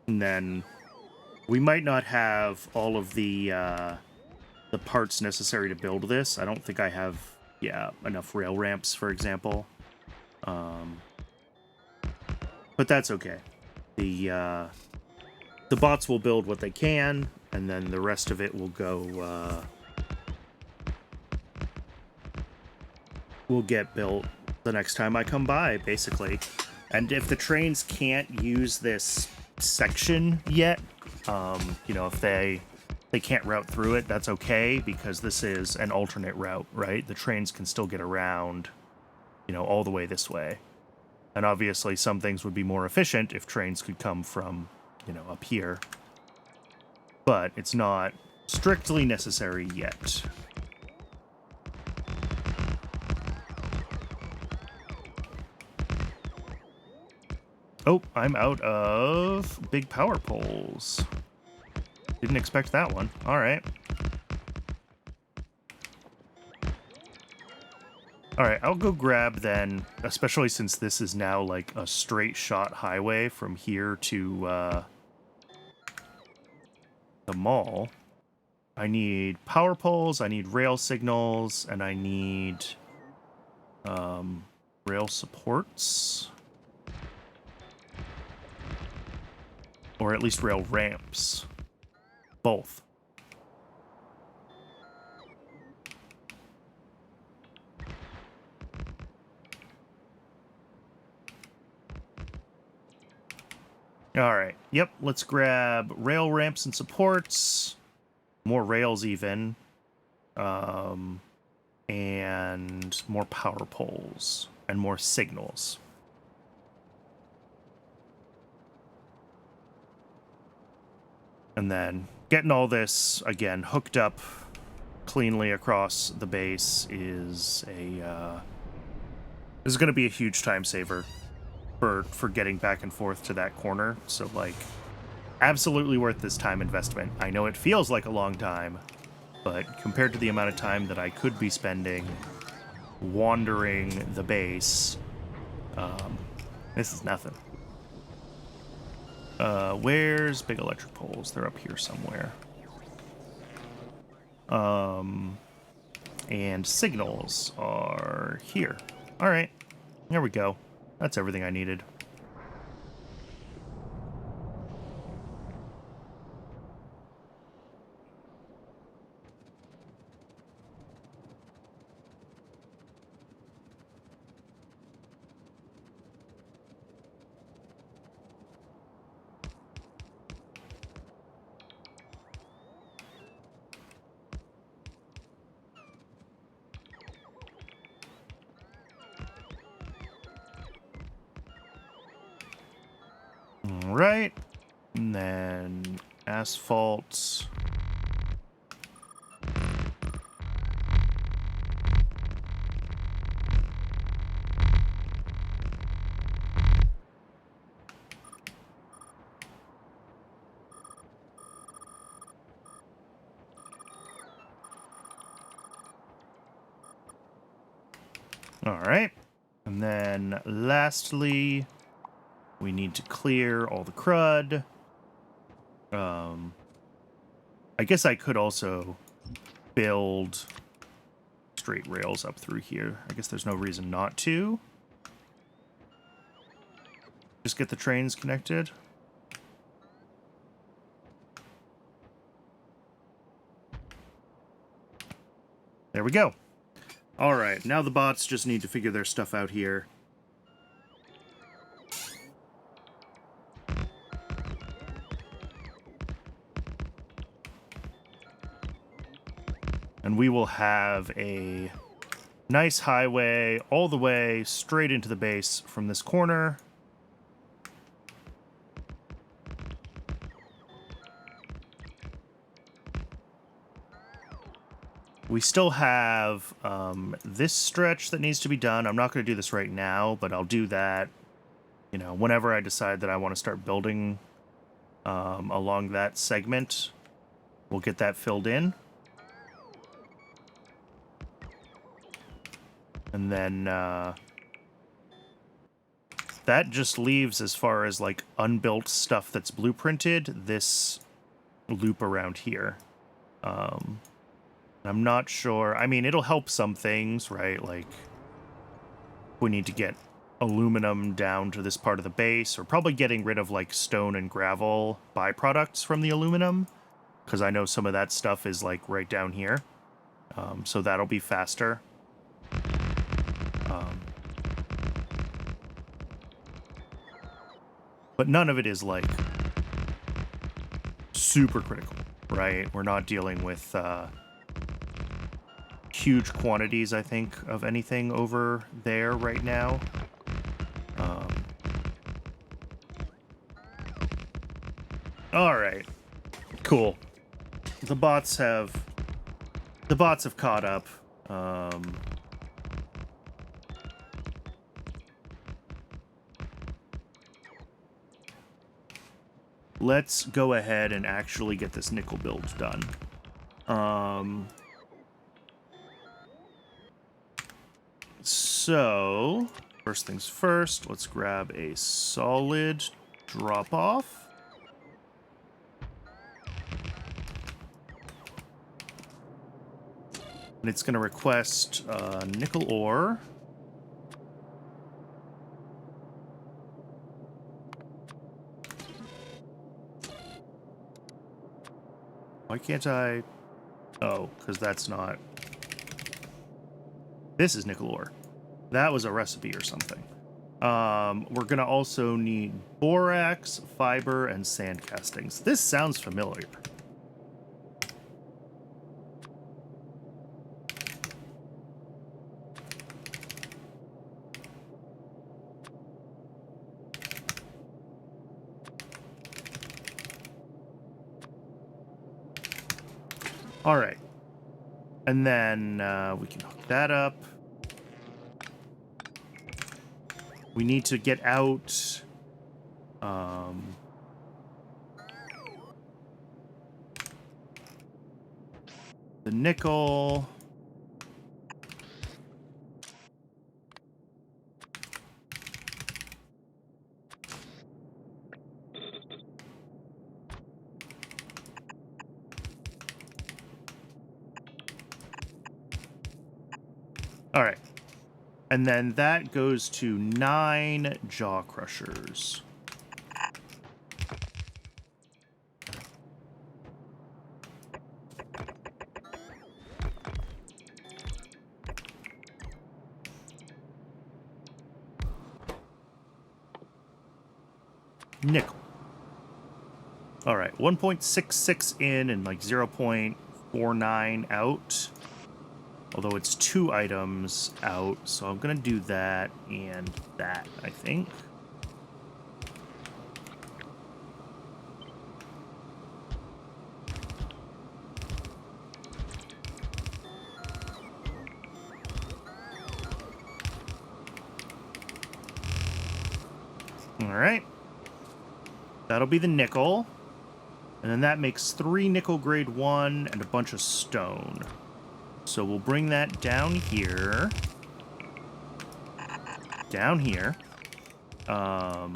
And then we might not have all of the parts necessary to build this. I don't think I have, enough rail ramps, for example. But that's okay. The bots will build what they can, and then the rest of it will go, will get built the next time I come by, basically. And if the trains can't use this section yet, you know, if they they can't route through it, that's okay, because this is an alternate route, right? The trains can still get around, you know, all the way this way. And obviously some things would be more efficient if trains could come from, you know, up here. But it's not strictly necessary yet. Oh, I'm out of big power poles. Didn't expect that one. All right. All right, I'll go grab then, especially since this is now like a straight shot highway from here to the mall. I need power poles, I need rail signals, and I need rail supports. Or at least rail ramps. Both. Alright, yep, let's grab rail ramps and supports. More rails even. And more power poles. And more signals. And then getting all this, again, hooked up cleanly across the base is a this is going to be a huge time saver for getting back and forth to that corner. So, like, absolutely worth this time investment. I know it feels like a long time, but compared to the amount of time that I could be spending wandering the base, this is nothing. Where's big electric poles? They're up here somewhere. And signals are here. All right, there we go. That's everything I needed. Right, and then asphalt. All right, and then lastly, we need to clear all the crud. I guess I could also build straight rails up through here. I guess there's no reason not to. Just get the trains connected. There we go. All right, now the bots just need to figure their stuff out here. And we will have a nice highway all the way straight into the base from this corner. We still have this stretch that needs to be done. I'm not going to do this right now, but I'll do that, you know, whenever I decide that I want to start building along that segment. We'll get that filled in. And then that just leaves, as far as like unbuilt stuff that's blueprinted, this loop around here. I'm not sure. I mean, it'll help some things, right? Like, we need to get aluminum down to this part of the base, or probably getting rid of like stone and gravel byproducts from the aluminum, because I know some of that stuff is like right down here. So that'll be faster. But none of it is like super critical, right? We're not dealing with huge quantities, I think, of anything over there right now. All right, cool. The bots have caught up. Let's go ahead and actually get this nickel build done. So, first things first, let's grab a solid drop-off. And it's going to request nickel ore. Why can't I? Oh, because that's not... This is nickel ore. That was a recipe or something. We're going to also need borax, fiber, and sand castings. This sounds familiar. All right. And then we can hook that up. We need to get out the nickel. All right. And then that goes to 9 jaw crushers. Nickel. All right, 1.66 in and like 0.49 out. Although it's 2 items out, so I'm gonna do that and that, I think. All right. That'll be the nickel. And then that makes 3 nickel grade 1 and a bunch of stone. So we'll bring that down here. Down here. We'll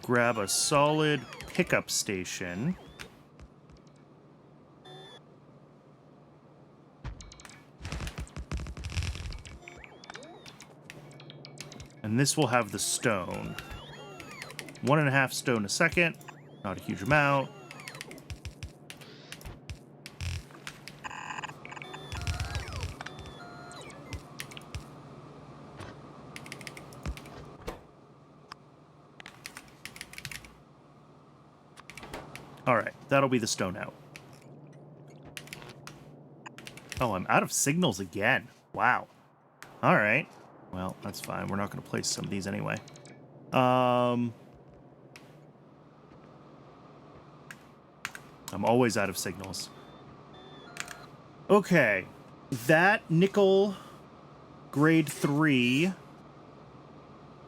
grab a solid pickup station. And this will have the stone. 1.5 stone a second. Not a huge amount. All right, that'll be the stone out. Oh, I'm out of signals again. Wow. All right. Well, that's fine. We're not going to place some of these anyway. I'm always out of signals. Okay. That nickel grade 3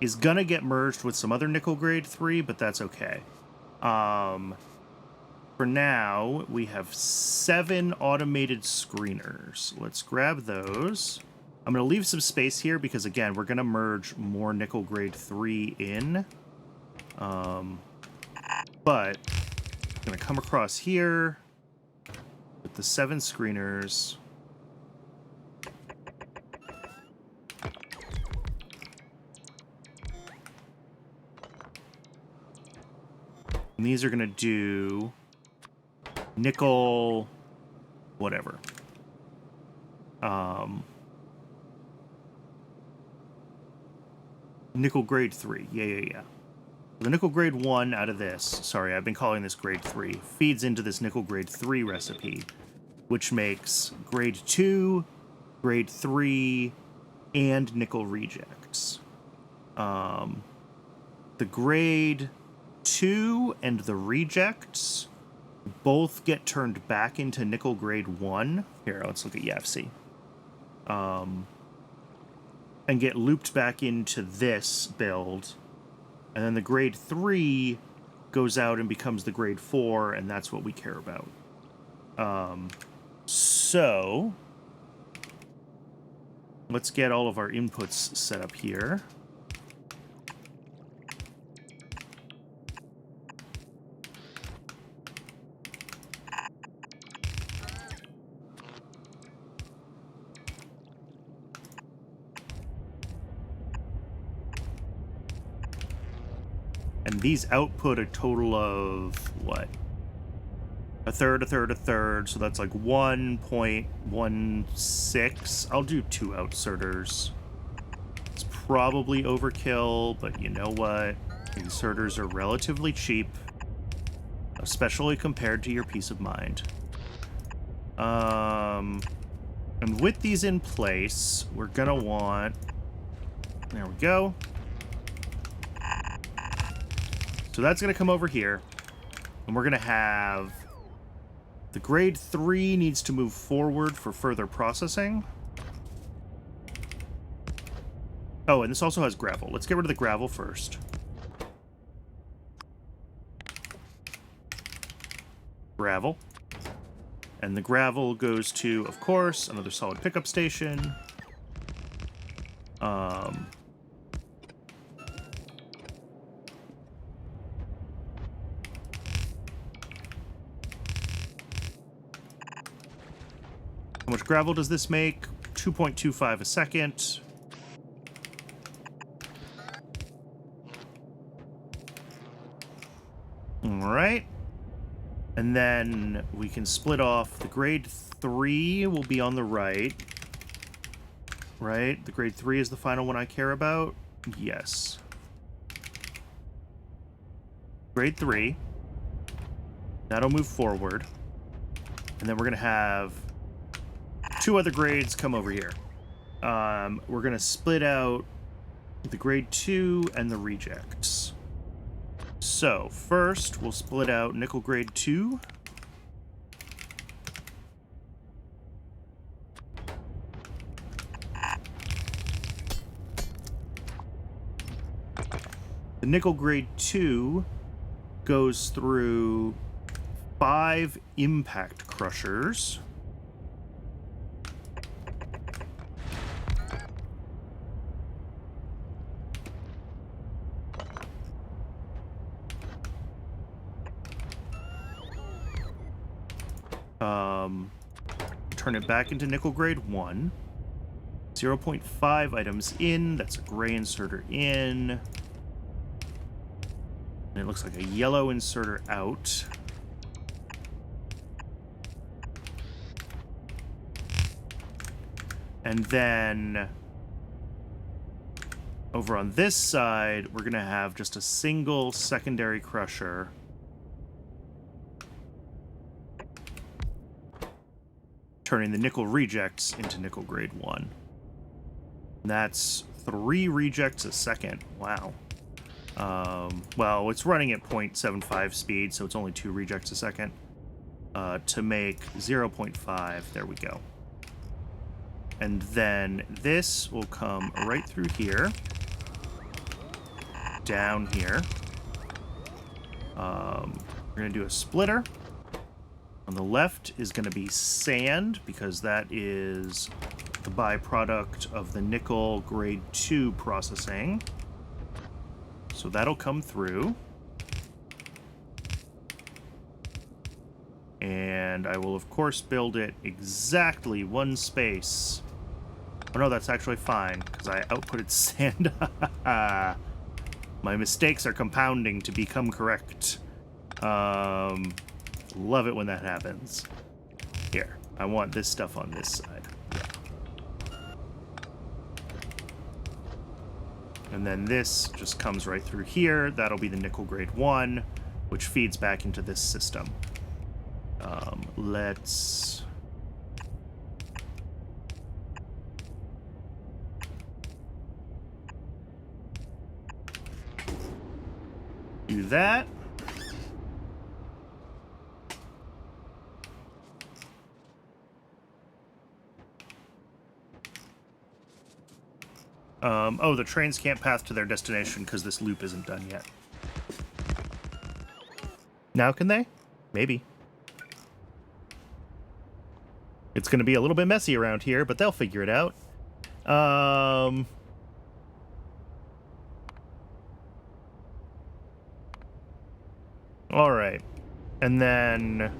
is going to get merged with some other nickel grade 3, but that's okay. For now, we have 7 automated screeners. Let's grab those. I'm going to leave some space here because, again, we're going to merge more nickel grade 3 in. But I'm going to come across here with the 7 screeners. And these are going to do nickel, whatever. Nickel grade 3. Yeah. The nickel grade 1 out of this, sorry, I've been calling this grade 3, feeds into this nickel grade 3 recipe, which makes grade 2, grade 3, and nickel rejects. The grade 2 and the rejects both get turned back into nickel grade 1. Here, let's look at YAFC. And get looped back into this build. And then the grade 3 goes out and becomes the grade 4, and that's what we care about. So let's get all of our inputs set up here. And these output a total of, what? A third, a third, a third, so that's like 1.16. I'll do 2 outserters. It's probably overkill, but you know what? Inserters are relatively cheap, especially compared to your peace of mind. And with these in place, we're gonna want... There we go. So that's going to come over here, and we're going to have the grade 3 needs to move forward for further processing. Oh, and this also has gravel. Let's get rid of the gravel first. Gravel. And the gravel goes to, of course, another solid pickup station. How much gravel does this make? 2.25 a second. Alright. And then we can split off. The grade 3 will be on the right. Right? The grade 3 is the final one I care about? Yes. Grade 3. That'll move forward. And then we're going to have 2 other grades come over here. We're going to split out the grade 2 and the rejects. So, first, we'll split out nickel grade 2. The nickel grade 2 goes through 5 impact crushers. Turn it back into nickel grade 1. 0.5 items in. That's a gray inserter in. And it looks like a yellow inserter out. And then over on this side, we're going to have just a single secondary crusher. Turning the nickel rejects into nickel grade 1. And that's 3 rejects a second. Wow. Well, it's running at 0.75 speed, so it's only 2 rejects a second. To make 0.5, there we go. And then this will come right through here. Down here. We're going to do a splitter. On the left is going to be sand, because that is the byproduct of the nickel grade 2 processing. So that'll come through. And I will, of course, build it exactly 1 space. Oh no, that's actually fine, because I outputted sand. My mistakes are compounding to become correct. Love it when that happens. Here, I want this stuff on this side. And then this just comes right through here. That'll be the nickel grade 1, which feeds back into this system. Let's... do that. Oh, the trains can't path to their destination because this loop isn't done yet. Now can they? Maybe. It's going to be a little bit messy around here, but they'll figure it out. All right. And then...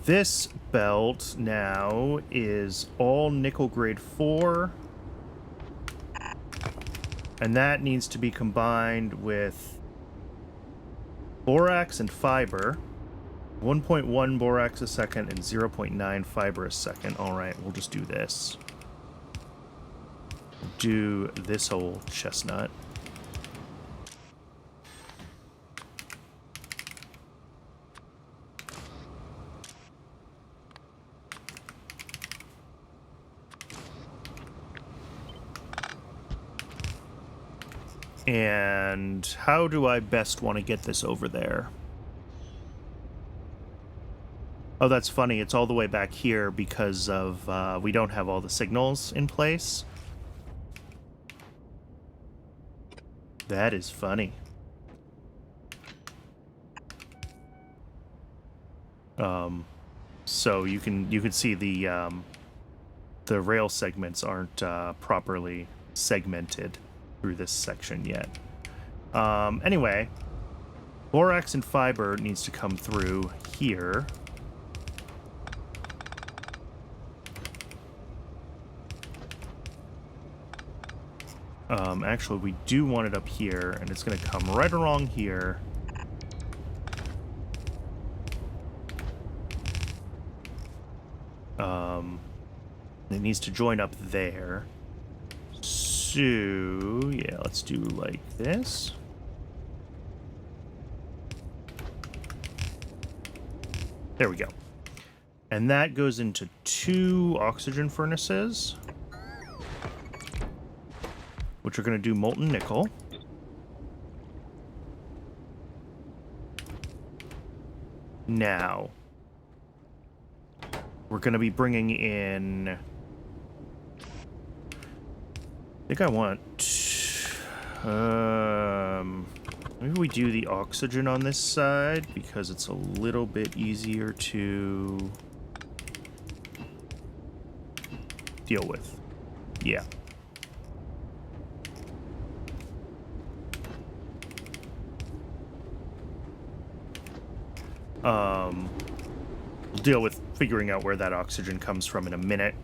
this belt now is all nickel grade 4. And that needs to be combined with borax and fiber. 1.1 borax a second and 0.9 fiber a second. All right, we'll just do this. Do this whole chestnut. And how do I best want to get this over there? Oh, that's funny. It's all the way back here because of we don't have all the signals in place. That is funny. So you can see the rail segments aren't properly segmented through this section yet. Anyway, borax and fiber needs to come through here. Actually, we do want it up here, and it's going to come right along here. It needs to join up there. So, yeah, let's do like this. There we go. And that goes into 2 oxygen furnaces, which are going to do molten nickel. Now, we're going to be bringing in... I think I want... maybe we do the oxygen on this side, because it's a little bit easier to deal with. Yeah. We'll deal with figuring out where that oxygen comes from in a minute.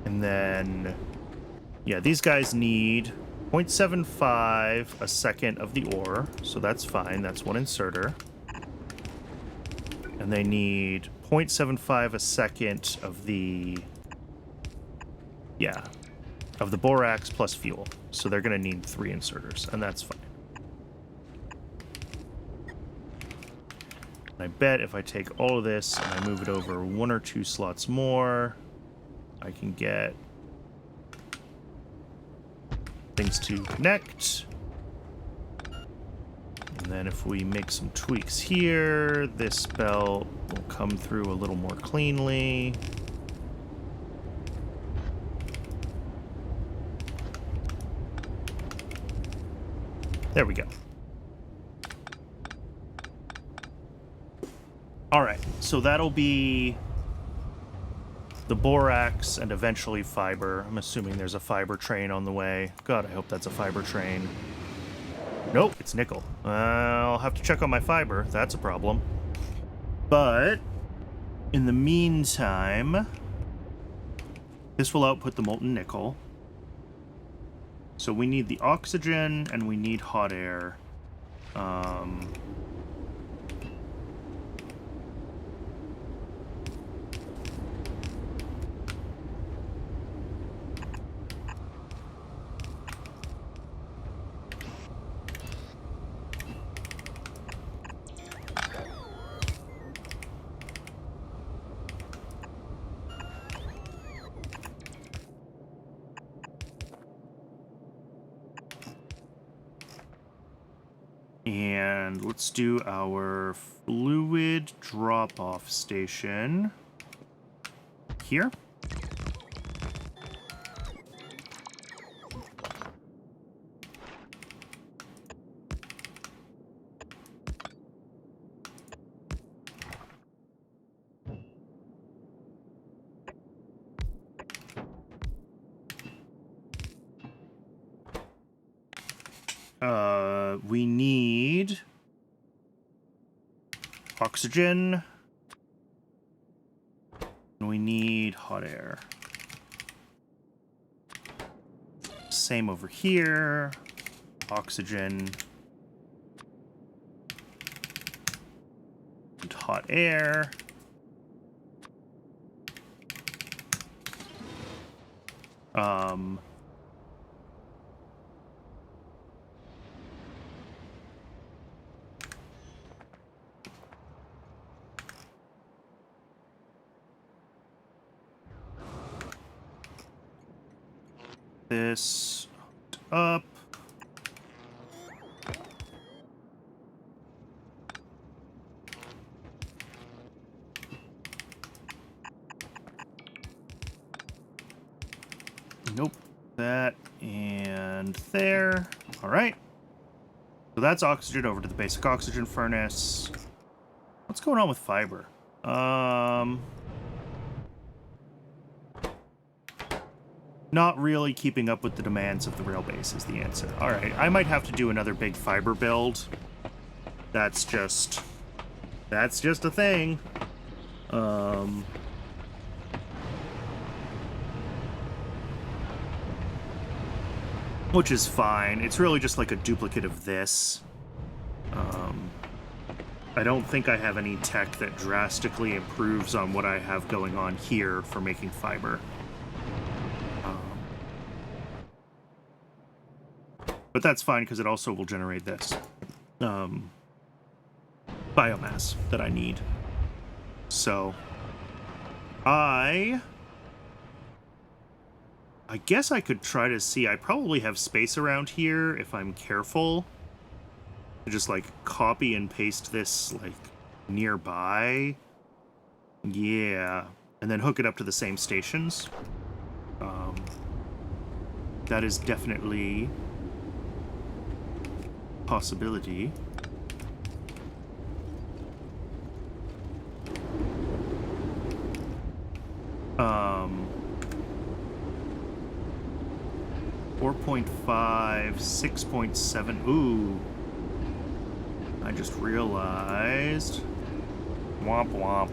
And then, yeah, these guys need 0.75 a second of the ore, so that's fine. That's 1 inserter. And they need 0.75 a second of the, yeah, of the borax plus fuel. So they're going to need 3 inserters, and that's fine. And I bet if I take all of this and I move it over 1 or 2 slots more, I can get things to connect. And then if we make some tweaks here, this belt will come through a little more cleanly. There we go. All right, so that'll be the borax and eventually fiber. I'm assuming there's a fiber train on the way. God, I hope that's a fiber train. Nope, it's nickel. I'll have to check on my fiber. That's a problem. But in the meantime, this will output the molten nickel. So we need the oxygen and we need hot air. And let's do our fluid drop-off station here. We need oxygen, and we need hot air. Same over here. Oxygen and hot air. This up. Nope. That and there. All right. So that's oxygen over to the basic oxygen furnace. What's going on with fiber? Not really keeping up with the demands of the rail base is the answer. All right, I might have to do another big fiber build. That's just a thing. Which is fine. It's really just like a duplicate of this. I don't think I have any tech that drastically improves on what I have going on here for making fiber. But that's fine because it also will generate this biomass that I need. So I guess I could try to see. I probably have space around here if I'm careful. To just like copy and paste this like nearby. Yeah. And then hook it up to the same stations. That is definitely a possibility. Um, 4.5, 6.7. Ooh. I just realized. Womp womp.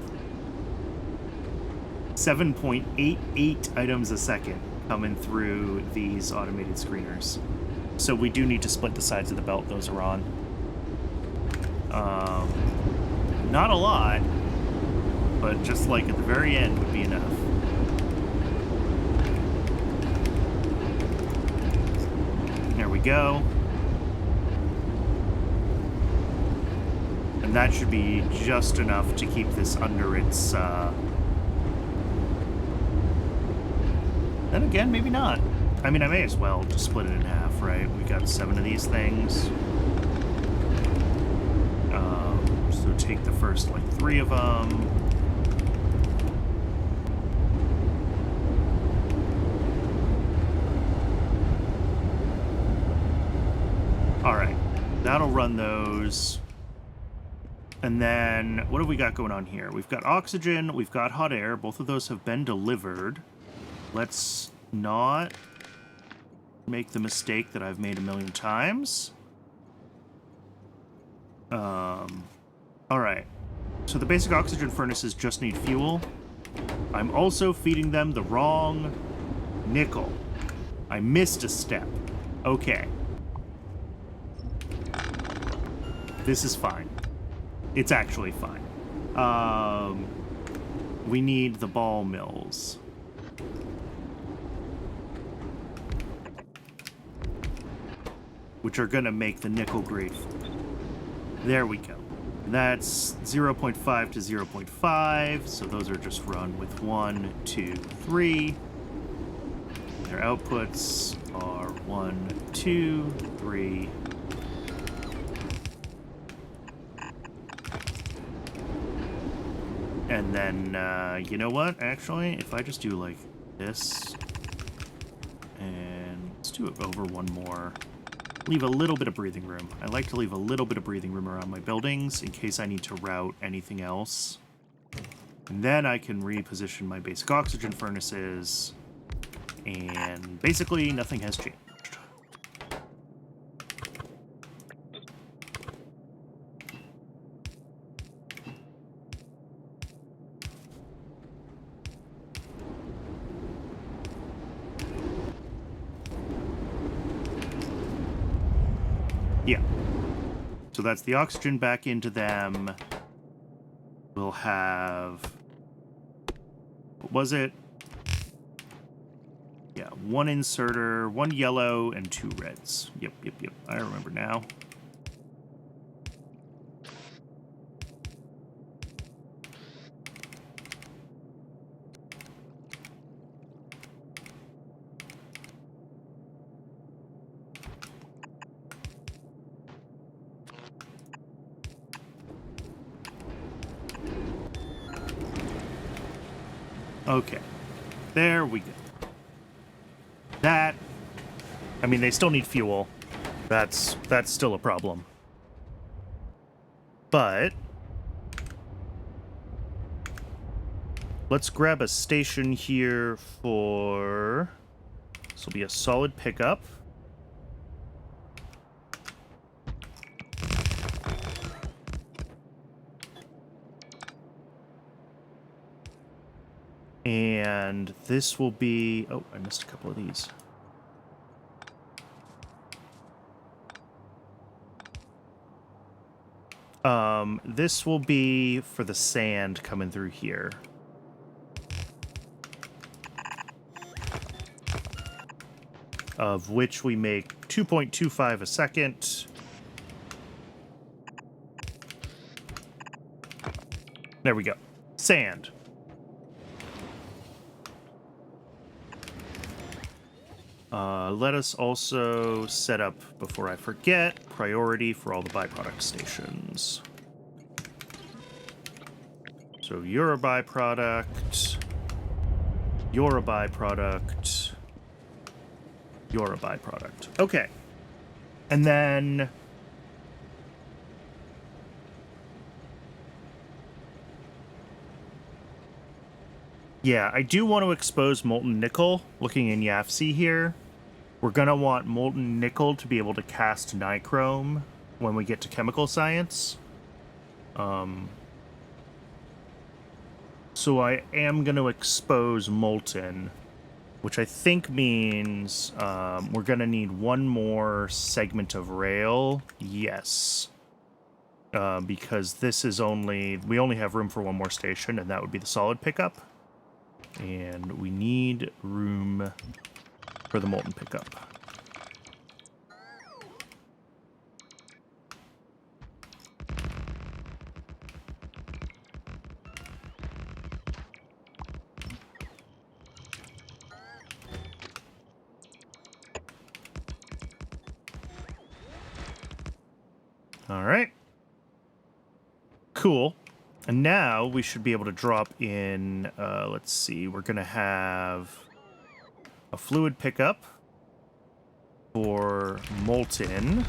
7.88 items a second coming through these automated screeners. So we do need to split the sides of the belt those are on. Not a lot, but just like at the very end would be enough. There we go. And that should be just enough to keep this under its, Then again, maybe not. I mean, I may as well just split it in half, right? We got 7 of these things. So take the first, like, 3 of them. Alright. That'll run those. And then, what have we got going on here? We've got oxygen, we've got hot air. Both of those have been delivered. Let's not make the mistake that I've made a million times. Alright. So the basic oxygen furnaces just need fuel. I'm also feeding them the wrong nickel. I missed a step. Okay. This is fine. It's actually fine. We need the ball mills. Which are going to make the nickel grade. There we go. That's 0.5 to 0.5, so those are just run with 1, 2, 3. Their outputs are 1, 2, 3. And then, you know what? Actually, if I just do like this, and let's do it over one more. Leave a little bit of breathing room. I like to leave a little bit of breathing room around my buildings in case I need to route anything else. And then I can reposition my basic oxygen furnaces, and basically nothing has changed. Yeah. So that's the oxygen back into them. We'll have... What was it? Yeah, 1 inserter, 1 yellow, and 2 reds. Yep. I remember now. Okay, there we go. That, I mean, they still need fuel. That's still a problem. But let's grab a station here for, this will be a solid pickup. And this will be... Oh, I missed a couple of these. This will be for the sand coming through here. Of which we make 2.25 a second. There we go. Sand. Let us also set up, before I forget, priority for all the byproduct stations. So you're a byproduct, you're a byproduct, you're a byproduct. Okay. And then... yeah, I do want to expose molten nickel, looking in YAFC here. We're going to want molten nickel to be able to cast nichrome when we get to chemical science. So I am going to expose molten, which I think means we're going to need one more segment of rail. Yes. Because this is only... we only have room for one more station, and that would be the solid pickup. And we need room for the molten pickup. All right. Cool. And now we should be able to drop in, let's see, we're going to have a fluid pickup for molten.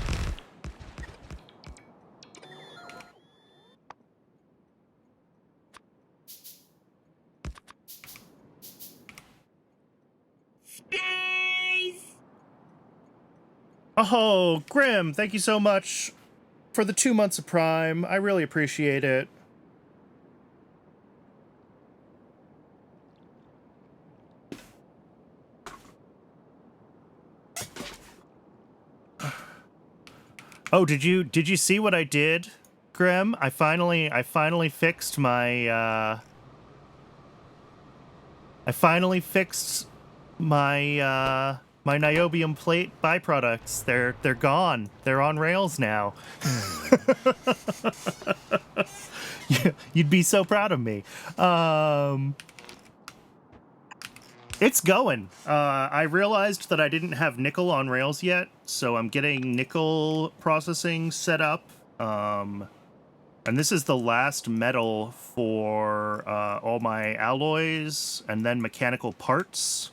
Oh, Grim, thank you so much for the 2 months of Prime. I really appreciate it. Oh, did you see what I did, Grim? I finally fixed my my niobium plate byproducts. They're gone. They're on rails now. You'd be so proud of me. It's going. I realized that I didn't have nickel on rails yet, so I'm getting nickel processing set up. And this is the last metal for all my alloys and then mechanical parts.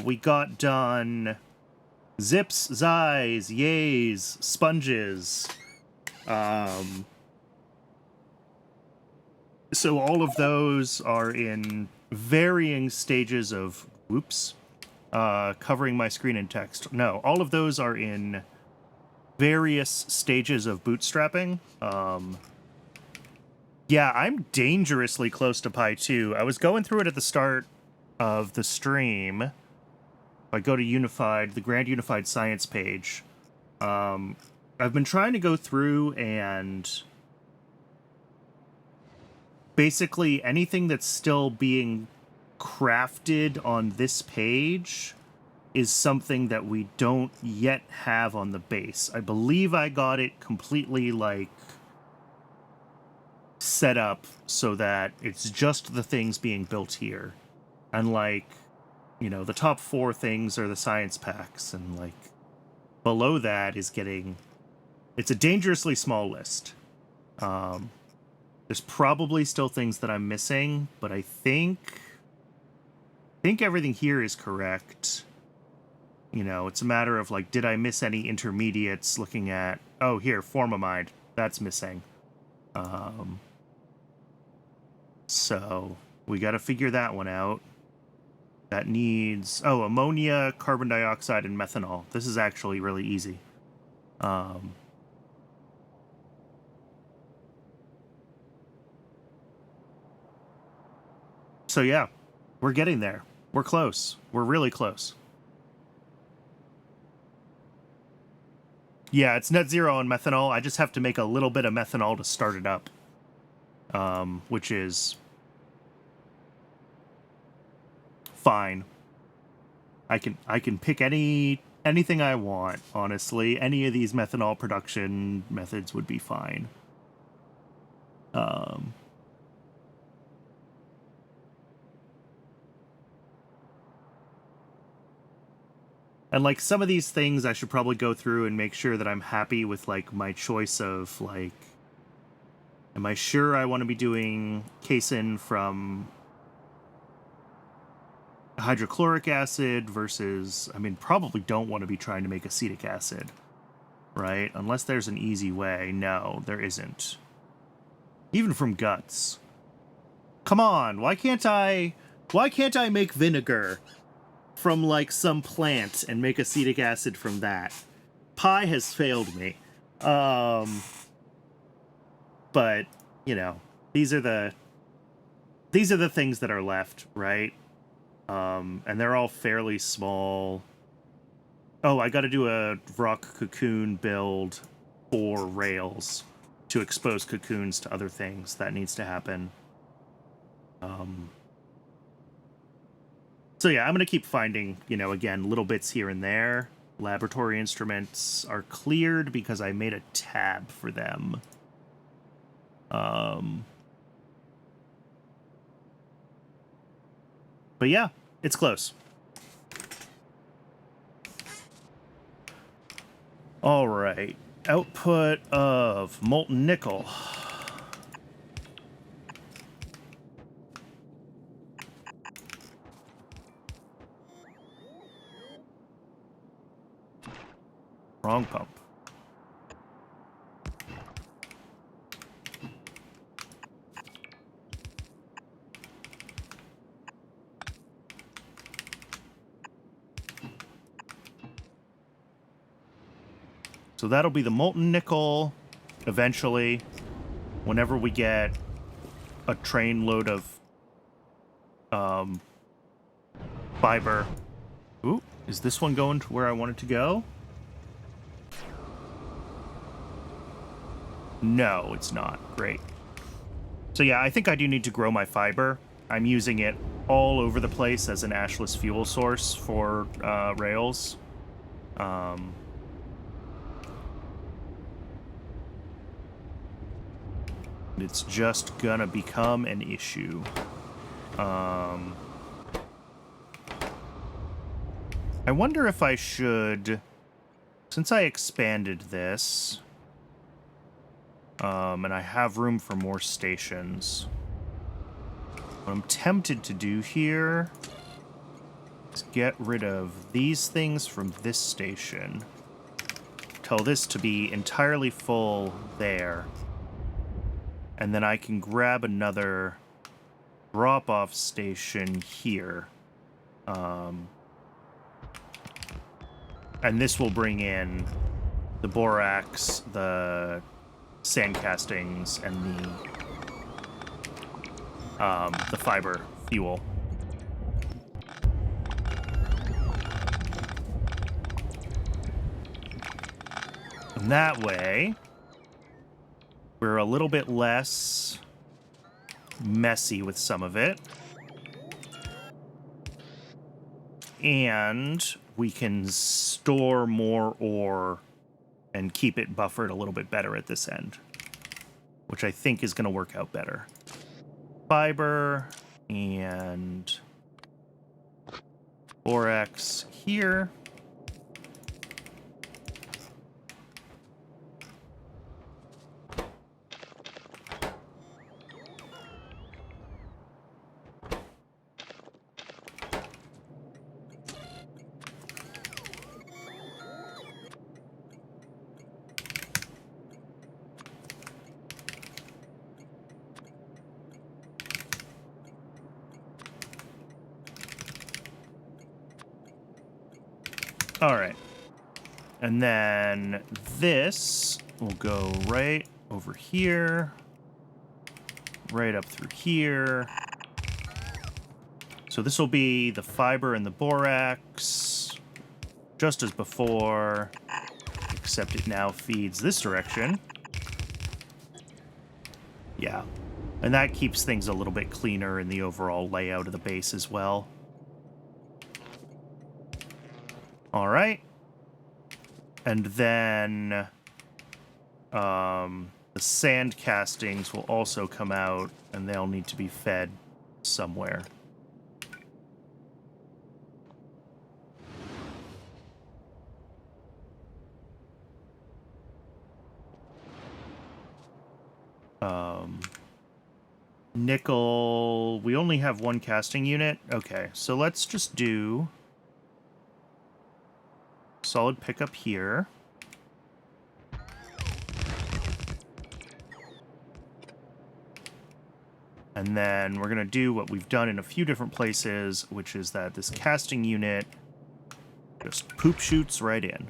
We got done zips, xys, yays, sponges. So all of those are in varying stages of covering my screen in text. No, all of those are in various stages of bootstrapping. Yeah, I'm dangerously close to Pi 2. I was going through it at the start of the stream. If I go to Unified, the Grand Unified Science page, I've been trying to go through and basically anything that's still being crafted on this page is something that we don't yet have on the base. I believe I got it completely, like, set up so that it's just the things being built here. And, like, you know, the top 4 things are the science packs, and, like, below that is getting... It's a dangerously small list. There's probably still things that I'm missing, but I think everything here is correct. You know, it's a matter of, like, did I miss any intermediates looking at... Oh, here, formamide. That's missing. So, we gotta figure that one out. That needs... Oh, ammonia, carbon dioxide, and methanol. This is actually really easy. So yeah, we're getting there. We're close. We're really close. Yeah, it's net zero on methanol. I just have to make a little bit of methanol to start it up. Which is fine. I can pick anything I want, honestly. Any of these methanol production methods would be fine. And, like, some of these things I should probably go through and make sure that I'm happy with, like, my choice of, like... Am I sure I want to be doing casein from hydrochloric acid versus... I mean, probably don't want to be trying to make acetic acid, right? Unless there's an easy way. No, there isn't. Even from guts. Come on, why can't I make vinegar from, like, some plant and make acetic acid from that? Pi has failed me. But, you know, these are the things that are left, right? And they're all fairly small. Oh, I gotta do a rock cocoon build for rails to expose cocoons to other things. That needs to happen. So yeah, I'm going to keep finding, you know, again, little bits here and there. Laboratory instruments are cleared because I made a tab for them. But yeah, it's close. All right. Output of molten nickel. Wrong pump. So that'll be the molten nickel eventually, whenever we get a train load of fiber. Ooh, is this one going to where I want it to go? No, it's not. Great. So yeah, I think I do need to grow my fiber. I'm using it all over the place as an ashless fuel source for rails. It's just gonna become an issue. I wonder if I should, since I expanded this, and I have room for more stations, what I'm tempted to do here is get rid of these things from this station. Tell this to be entirely full there. And then I can grab another drop-off station here. And this will bring in the borax, the sand castings, and the fiber fuel. And that way, we're a little bit less messy with some of it. And we can store more ore and keep it buffered a little bit better at this end, which I think is going to work out better. Fiber and borax here. All right. And then this will go right over here, right up through here. So this will be the fiber and the borax, just as before, except it now feeds this direction. Yeah. And that keeps things a little bit cleaner in the overall layout of the base as well. All right. And then the sand castings will also come out, and they'll need to be fed somewhere. Nickel, we only have one casting unit. Okay, so let's just do solid pickup here. And then we're going to do what we've done in a few different places, which is that this casting unit just poop shoots right in.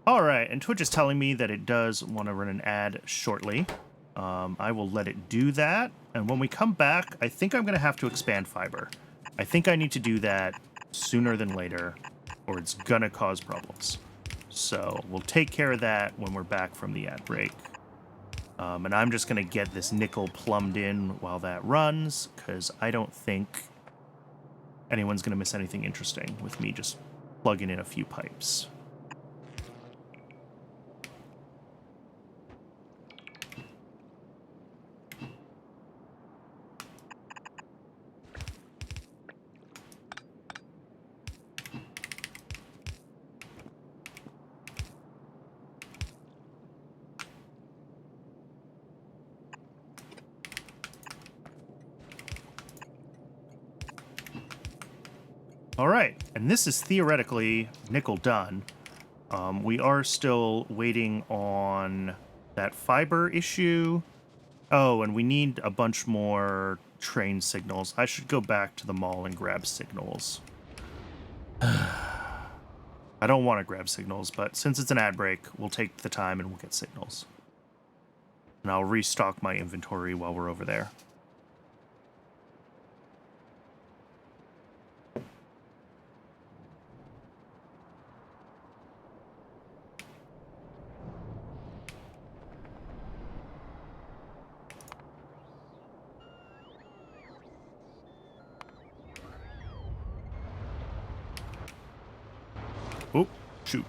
All right, and Twitch is telling me that it does want to run an ad shortly. I will let it do that. And when we come back, I think I'm going to have to expand fiber. I think I need to do that sooner than later, or it's going to cause problems. So we'll take care of that when we're back from the ad break. And I'm just going to get this nickel plumbed in while that runs, because I don't think anyone's going to miss anything interesting with me just plugging in a few pipes. All right, and this is theoretically nickel done. We are still waiting on that fiber issue. Oh, and we need a bunch more train signals. I should go back to the mall and grab signals. I don't want to grab signals, but since it's an ad break, we'll take the time and we'll get signals. And I'll restock my inventory while we're over there. Oh, shoot.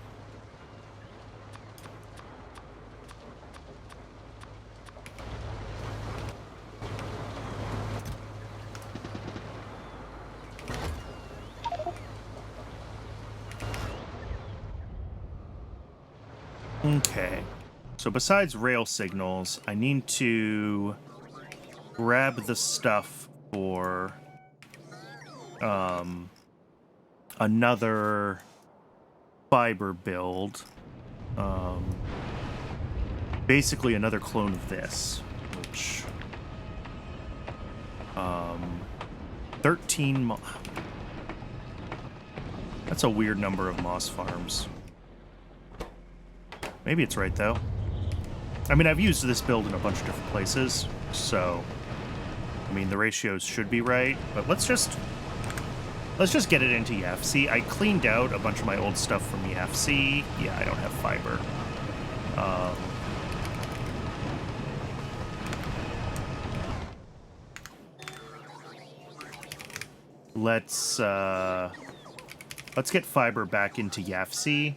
Okay. So besides rail signals, I need to grab the stuff for another fiber build. Basically another clone of this, which 13 that's a weird number of moss farms. Maybe it's right though. I mean, I've used this build in a bunch of different places, so I mean the ratios should be right, but let's just get it into YAFC. I cleaned out a bunch of my old stuff from YAFC. Yeah, I don't have fiber. Let's get fiber back into YAFC,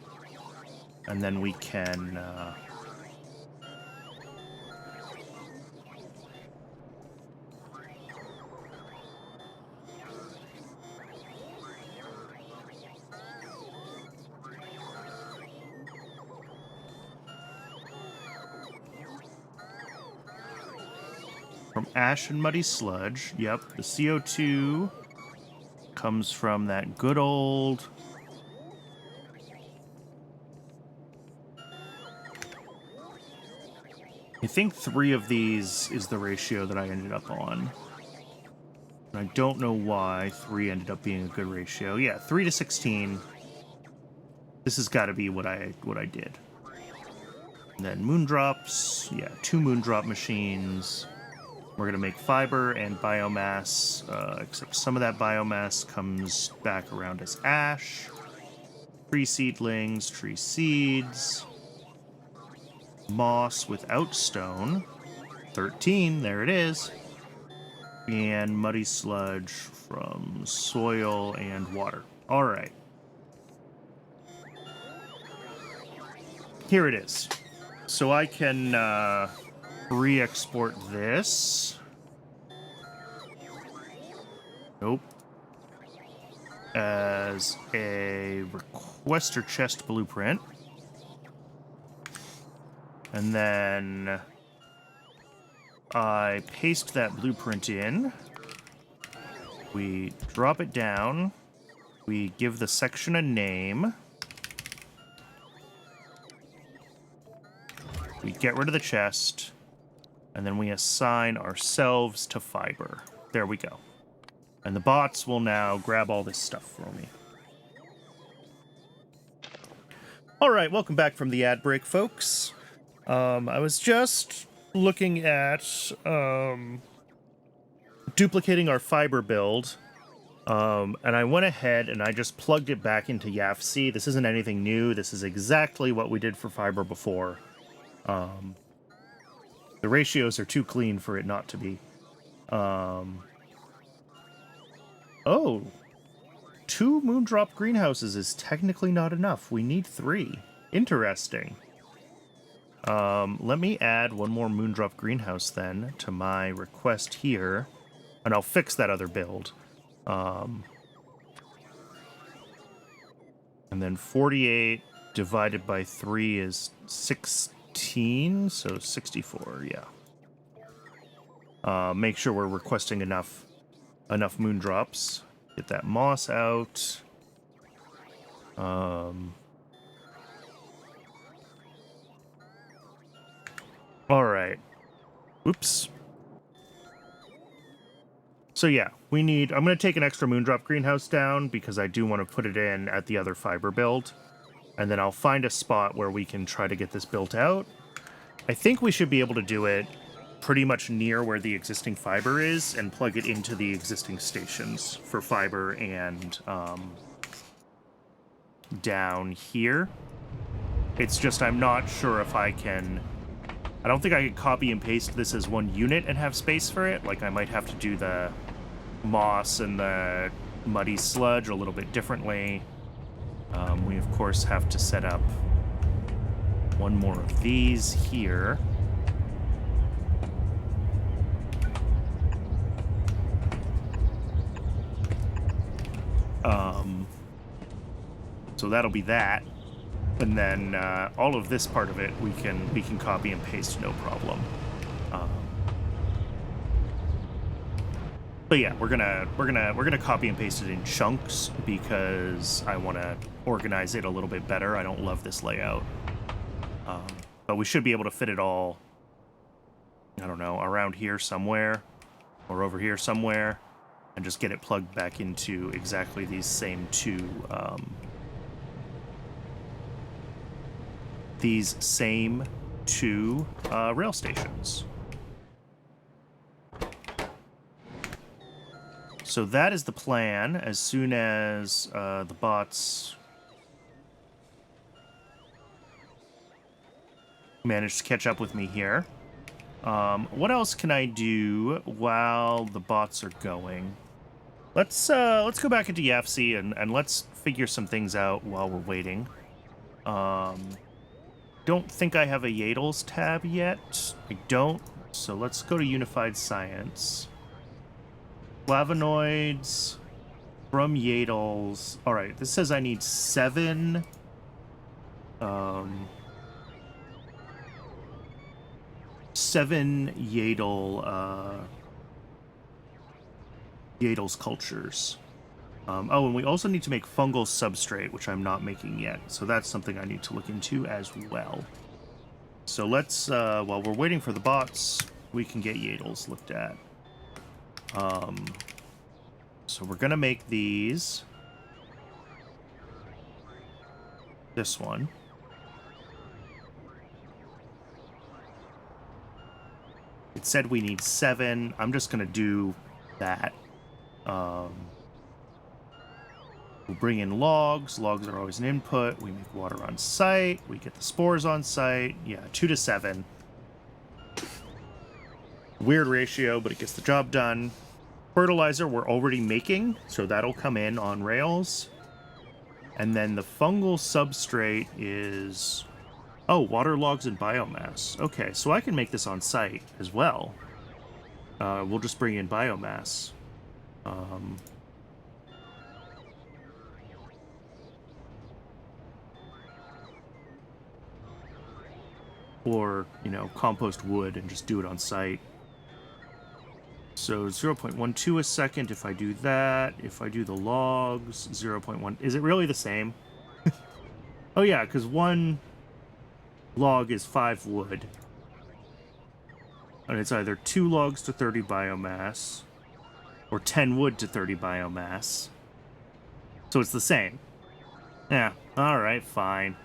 and then we can from ash and muddy sludge. Yep, the CO2 comes from that good old... I think 3 of these is the ratio that I ended up on. And I don't know why 3 ended up being a good ratio. Yeah, 3 to 16. This has got to be what I did. And then moondrops. Yeah, 2 moondrop machines. We're going to make fiber and biomass, except some of that biomass comes back around as ash. Tree seedlings, tree seeds. Moss without stone. 13, there it is. And muddy sludge from soil and water. All right. Here it is. So I can re-export this. Nope. As a requester chest blueprint. And then I paste that blueprint in. We drop it down. We give the section a name. We get rid of the chest. And then we assign ourselves to fiber. There we go. And the bots will now grab all this stuff for me. All right, welcome back from the ad break, folks. I was just looking at duplicating our fiber build, and I went ahead and I just plugged it back into YAFC. This isn't anything new. This is exactly what we did for fiber before. The ratios are too clean for it not to be. Oh, 2 moondrop greenhouses is technically not enough. We need 3. Interesting. Let me add 1 more moondrop greenhouse then to my request here, and I'll fix that other build. And then 48 divided by 3 is 16, so 64, yeah. Make sure we're requesting enough moondrops. Get that moss out. Alright. Oops. So yeah, we need... I'm going to take an extra moondrop greenhouse down because I do want to put it in at the other fiber build. And then I'll find a spot where we can try to get this built out. I think we should be able to do it pretty much near where the existing fiber is and plug it into the existing stations for fiber and down here. It's just I'm not sure if I can... I don't think I could copy and paste this as 1 unit and have space for it. Like, I might have to do the moss and the muddy sludge a little bit differently. We, of course, have to set up one more of these here. So that'll be that. And then all of this part of it we can copy and paste, no problem. But yeah, we're gonna copy and paste it in chunks because I want to organize it a little bit better. I don't love this layout, but we should be able to fit it all. I don't know, around here somewhere, or over here somewhere, and just get it plugged back into exactly these same two. These same two rail stations. So that is the plan. As soon as the bots manage to catch up with me here. What else can I do while the bots are going? Let's go back into YAFC and let's figure some things out while we're waiting. Don't think I have a yaedols tab yet. I don't. So let's go to Unified Science. Flavonoids from yaedols. All right, this says I need 7. 7 yaedols cultures. Oh, and we also need to make fungal substrate, which I'm not making yet. So that's something I need to look into as well. So let's, while we're waiting for the bots, we can get yaedols looked at. So we're going to make these. This one. It said we need 7. I'm just going to do that. We'll bring in logs. Logs are always an input. We make water on site. We get the spores on site. Yeah, 2 to 7. Weird ratio, but it gets the job done. Fertilizer we're already making, so that'll come in on rails. And then the fungal substrate is... Oh, water logs and biomass. Okay, so I can make this on site as well. We'll just bring in biomass. Or, you know, compost wood and just do it on site. So 0.12 a second if I do that. If I do the logs, 0.1. Is it really the same? Oh yeah, because 1 log is 5 wood. And it's either 2 logs to 30 biomass, or 10 wood to 30 biomass. So it's the same. Yeah, alright, fine.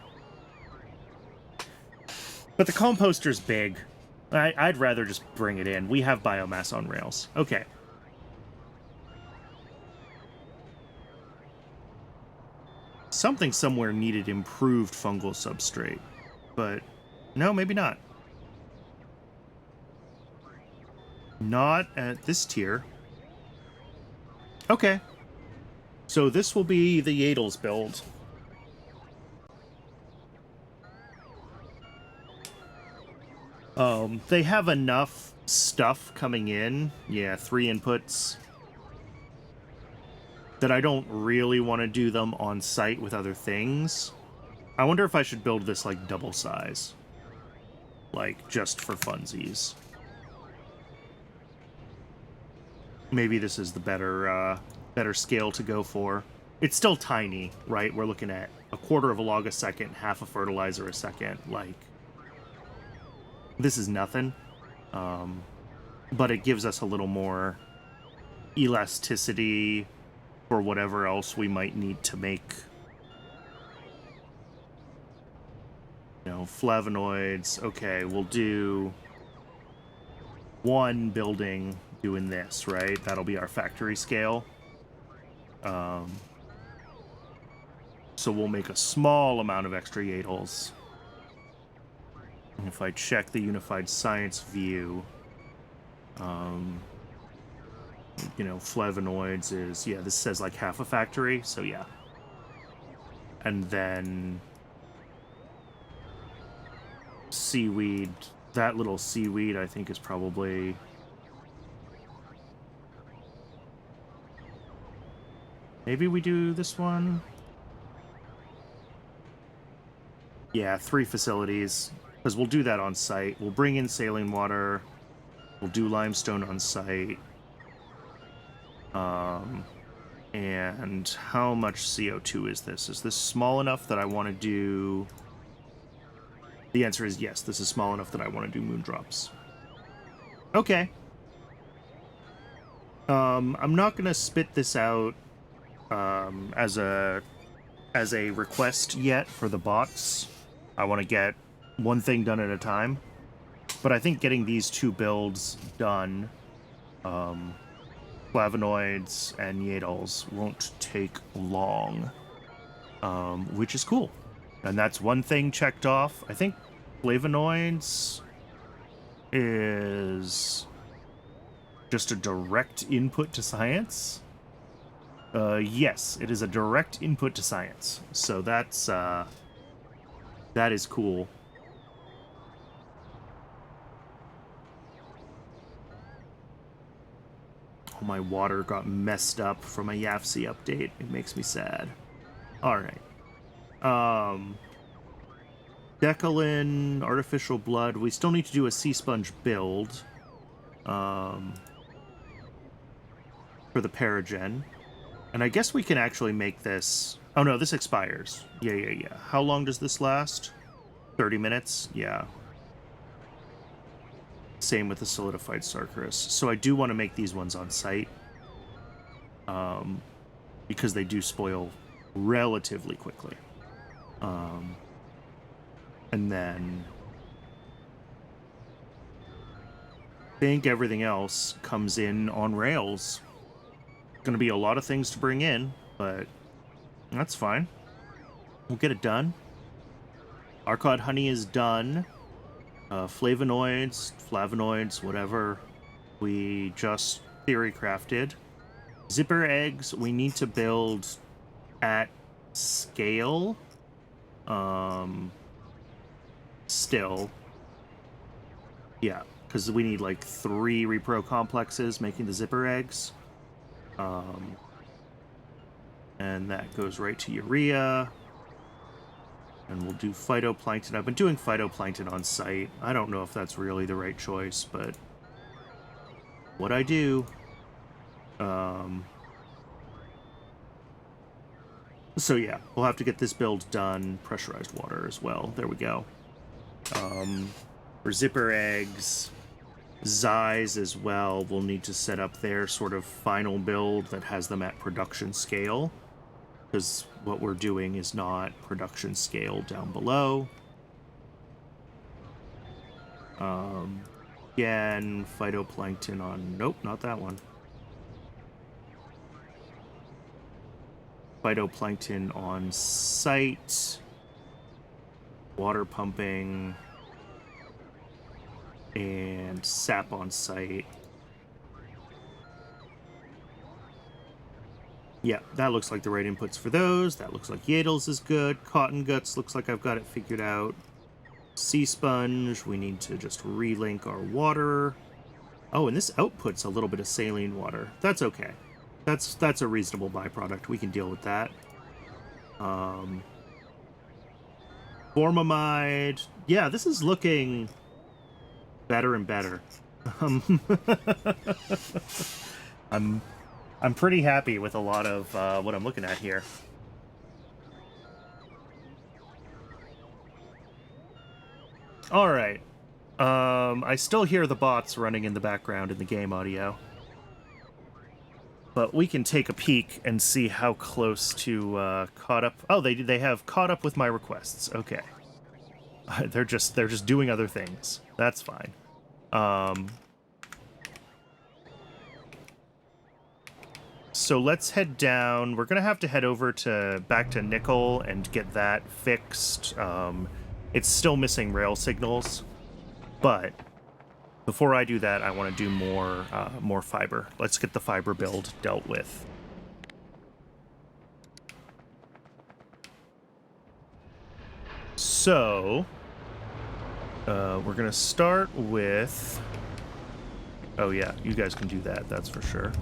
But the composter's big. I'd rather just bring it in. We have biomass on rails. Okay. Something somewhere needed improved fungal substrate. But no, maybe not. Not at this tier. Okay. So this will be the yaedols build. They have enough stuff coming in. Yeah, 3 inputs. That I don't really want to do them on site with other things. I wonder if I should build this like double size. Like, just for funsies. Maybe this is the better scale to go for. It's still tiny, right? We're looking at 1/4 of a log a second, half a fertilizer a second. Like, this is nothing. But it gives us a little more elasticity for whatever else we might need to make. You know, flavonoids. Okay, we'll do 1 building doing this, right? That'll be our factory scale. So we'll make a small amount of extra yaedols. And if I check the Unified Science view, you know, flavonoids is, yeah, this says like half a factory, so yeah. And then seaweed. That little seaweed, I think, is probably... Maybe we do this one? Yeah, 3 facilities. Because we'll do that on site. We'll bring in saline water. We'll do limestone on site. And how much CO2 is this? Is this small enough that I want to do... The answer is yes, this is small enough that I want to do moondrops. Okay. I'm not going to spit this out as a request yet for the bots. I want to get one thing done at a time. But I think getting these 2 builds done, flavonoids and yaedols, won't take long, which is cool. And that's one thing checked off. I think flavonoids is just a direct input to science. Yes, it is a direct input to science. So that's, that is cool. Oh, my water got messed up from a YAFC update. It makes me sad. Alright. Decalin, artificial blood. We still need to do a sea sponge build. For the Paragen. And I guess we can actually make this... Oh no, this expires. Yeah. How long does this last? 30 minutes? Yeah. Same with the solidified Sarkarus. So I do want to make these ones on site. Because they do spoil relatively quickly. And then... I think everything else comes in on rails. Going to be a lot of things to bring in, but that's fine. We'll get it done. Arcod honey is done. Flavonoids, whatever. We just theory crafted. Zipper eggs, we need to build at scale. Still. Yeah, because we need like 3 repro complexes making the zipper eggs. And that goes right to urea. And we'll do phytoplankton. I've been doing phytoplankton on site. I don't know if that's really the right choice, but what I do. So yeah, we'll have to get this build done. Pressurized water as well. There we go. For zipper eggs, Xyhiphoes as well, we'll need to set up their sort of final build that has them at production scale. Because what we're doing is not production scale down below. Again, phytoplankton on... Nope, not that one. Phytoplankton on site. Water pumping. And sap on site. Yeah, that looks like the right inputs for those. That looks like yaedols is good. Cotton guts looks like I've got it figured out. Sea sponge, we need to just relink our water. Oh, and this outputs a little bit of saline water. That's okay. That's a reasonable byproduct. We can deal with that. Formamide. Yeah, this is looking better and better. I'm pretty happy with a lot of what I'm looking at here. Alright. I still hear the bots running in the background in the game audio. But we can take a peek and see how close to caught up... Oh, they have caught up with my requests. Okay. They're just doing other things. That's fine. So let's head down. We're gonna have to head over back to Nickel and get that fixed. It's still missing rail signals, but before I do that, I want to do more fiber. Let's get the fiber build dealt with. So, we're going to start with... Oh, yeah, you guys can do that, that's for sure.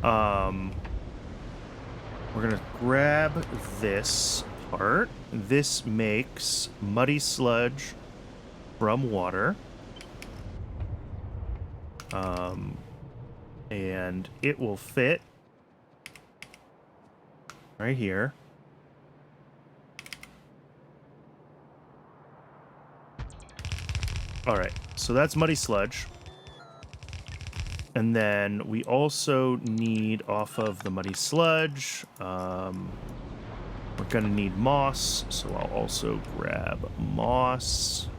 We're going to grab this part. This makes muddy sludge from water. And it will fit right here. All right, so that's muddy sludge. And then we also need, off of the muddy sludge, we're going to need moss, so I'll also grab moss.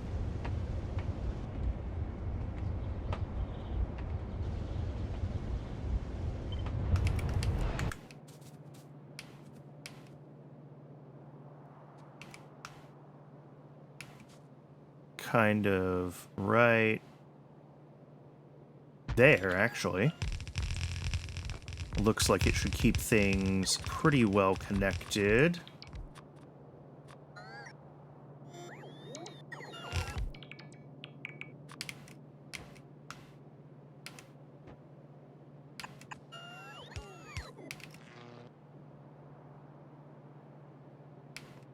Kind of right there, actually. Looks like it should keep things pretty well connected.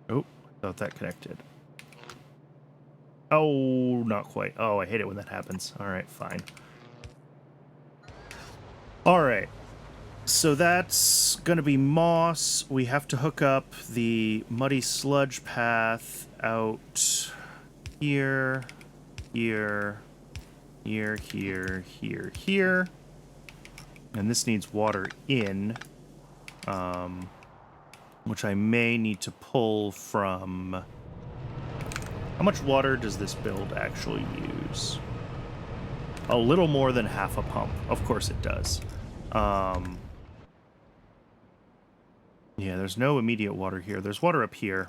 Oh, thought that connected. Oh, not quite. Oh, I hate it when that happens. All right, fine. All right. So that's going to be moss. We have to hook up the muddy sludge path out here, here, here, here, here, here. And this needs water in, which I may need to pull from... How much water does this build actually use? A little more than half a pump. Of course it does. Yeah, there's no immediate water here. There's water up here.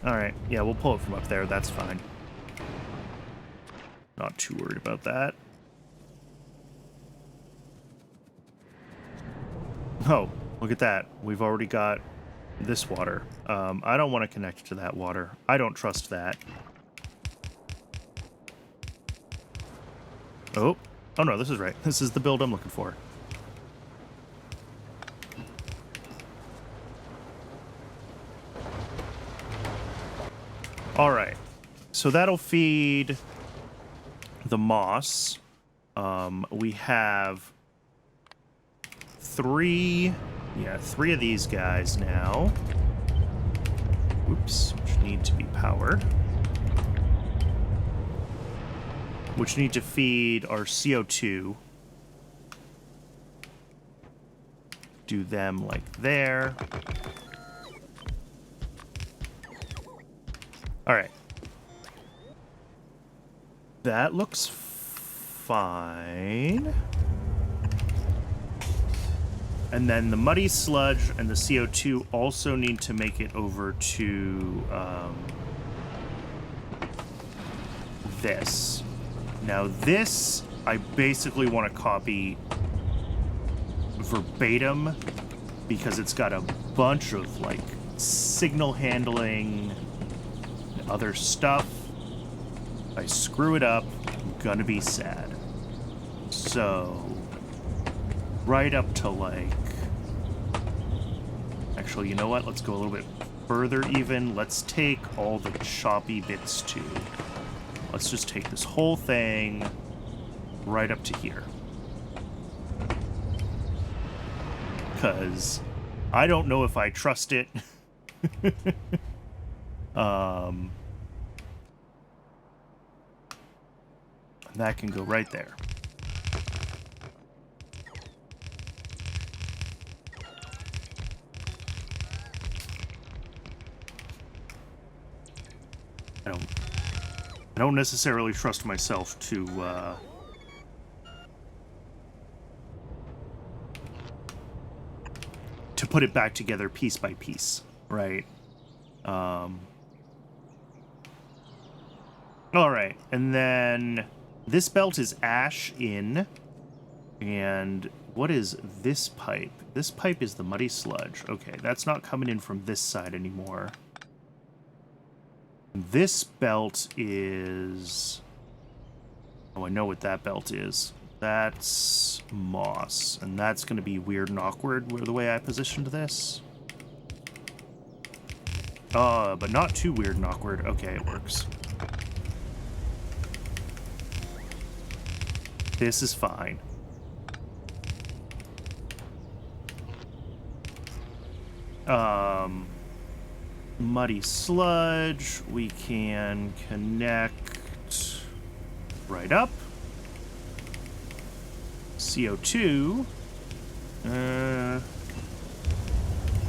All right. Yeah, we'll pull it from up there. That's fine. Not too worried about that. Oh, look at that. We've already got this water. I don't want to connect to that water. I don't trust that. Oh no, this is right. This is the build I'm looking for. All right, so that'll feed the moss. We have three of these guys now. Oops, which need to be powered. Which need to feed our CO2. Do them like there. All right. That looks fine. And then the muddy sludge and the CO2 also need to make it over to this. Now this, I basically want to copy verbatim because it's got a bunch of like signal handling and other stuff. If I screw it up, I'm gonna be sad. So, right up to like... Actually, you know what? Let's go a little bit further even. Let's take all the choppy bits too. Let's just take this whole thing right up to here. Because I don't know if I trust it. That can go right there. I don't necessarily trust myself to put it back together piece by piece, right? All right, and then this belt is ash in, and What is this pipe? This pipe is the muddy sludge. Okay, that's not coming in from this side anymore. This belt is... Oh, I know what that belt is. That's moss, and that's going to be weird and awkward the way I positioned this. But not too weird and awkward. Okay, it works. This is fine. Muddy sludge, we can connect right up. CO2. Yeah,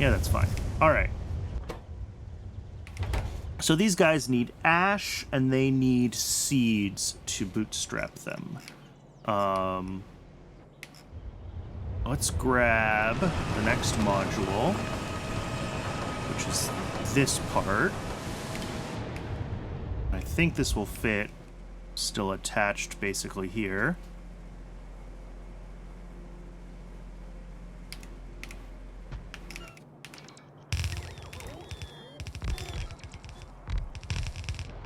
that's fine. All right. So these guys need ash, and they need seeds to bootstrap them. Let's grab the next module, which is this part. I think this will fit still attached basically here.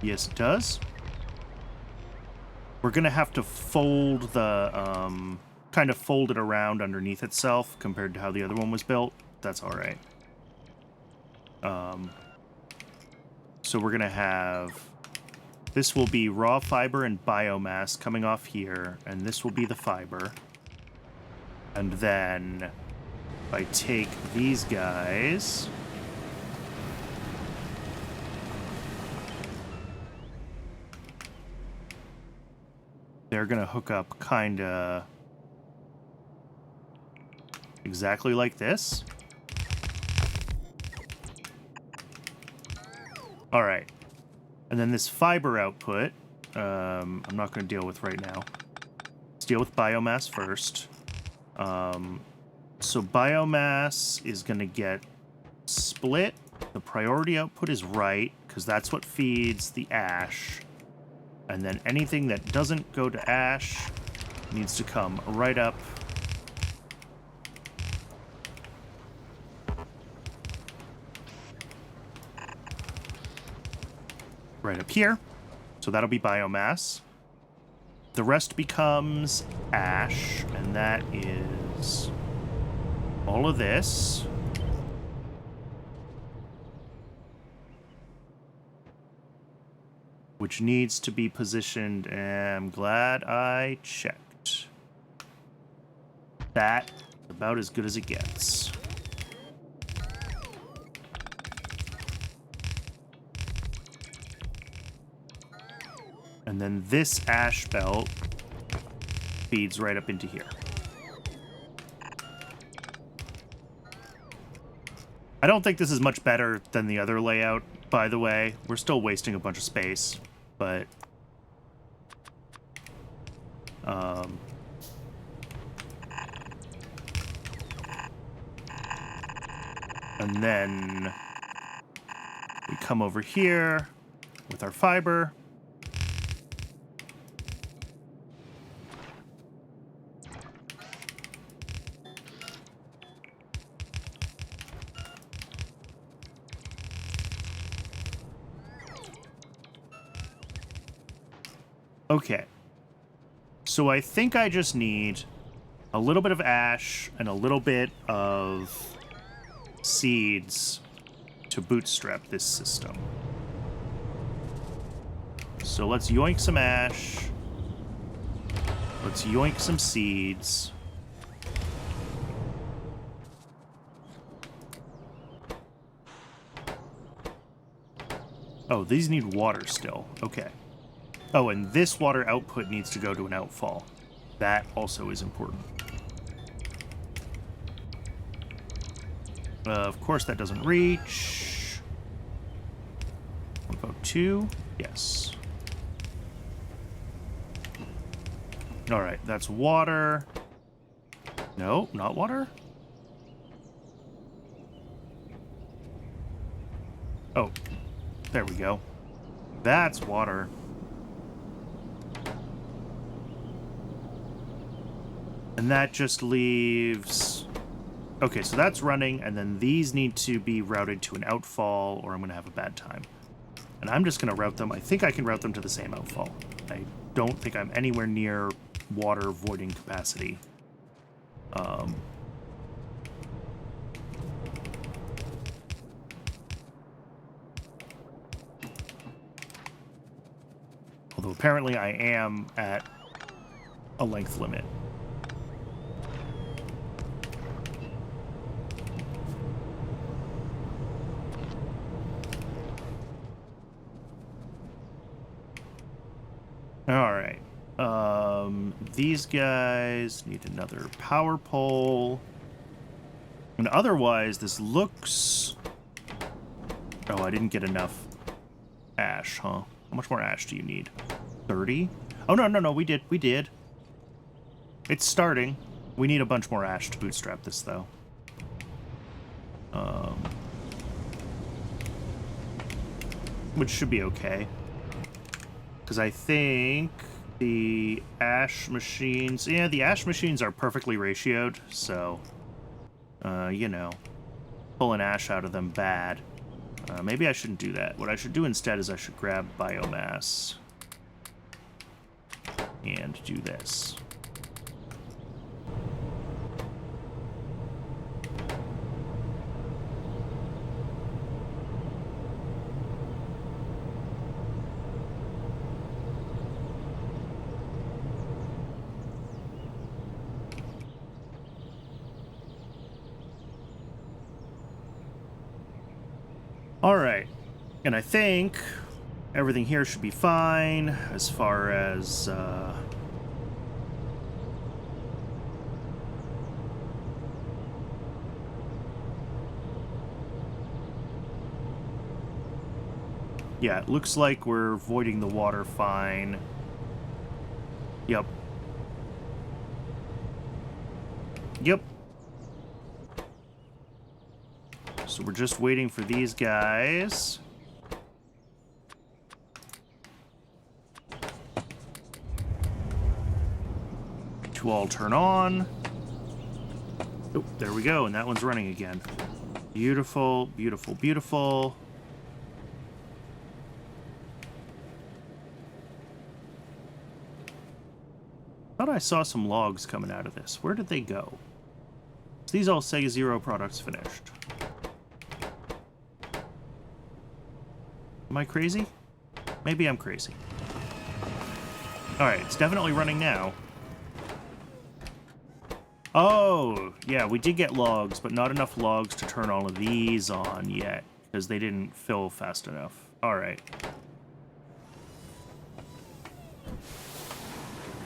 Yes, it does. We're gonna have to fold the, kind of fold it around underneath itself compared to how the other one was built. That's all right. So we're gonna have, this will be raw fiber and biomass coming off here, and this will be the fiber. And then if I take these guys, they're gonna hook up kinda exactly like this. All right. And then this fiber output, I'm not going to deal with right now. Let's deal with biomass first. So biomass is going to get split. The priority output is right, because that's what feeds the ash. And then anything that doesn't go to ash needs to come right up. Right up here. So that'll be biomass. The rest becomes ash, and that is all of this. Which needs to be positioned, and I'm glad I checked. That's about as good as it gets. And then this ash belt feeds right up into here. I don't think this is much better than the other layout, by the way. We're still wasting a bunch of space, but... and then we come over here with our fiber. Okay, so I think I just need a little bit of ash and a little bit of seeds to bootstrap this system. So let's yoink some ash. Let's yoink some seeds. Oh, these need water still. Okay. Oh, and this water output needs to go to an outfall. That also is important. Of course, that doesn't reach. What about 2? Yes. All right, that's water. No, not water. Oh, there we go. That's water. And that just leaves... Okay, so that's running, and then these need to be routed to an outfall, or I'm going to have a bad time. And I'm just going to route them. I think I can route them to the same outfall. I don't think I'm anywhere near water voiding capacity. Although apparently I am at a length limit. Alright. These guys need another power pole. And otherwise, this looks... Oh, I didn't get enough ash, huh? How much more ash do you need? 30? Oh, no, we did. It's starting. We need a bunch more ash to bootstrap this, though. Which should be okay. Because I think the ash machines... Yeah, the ash machines are perfectly ratioed, so... you know. Pulling ash out of them bad. Maybe I shouldn't do that. What I should do instead is I should grab biomass. And do this. Alright, and I think everything here should be fine as far as, yeah, it looks like we're voiding the water fine. Yep. So we're just waiting for these guys. To all turn on. Oh, there we go, and that one's running again. Beautiful, beautiful, beautiful. Thought I saw some logs coming out of this. Where did they go? So these all say 0 products finished. Am I crazy? Maybe I'm crazy. Alright, it's definitely running now. Oh, yeah, we did get logs, but not enough logs to turn all of these on yet, because they didn't fill fast enough. Alright.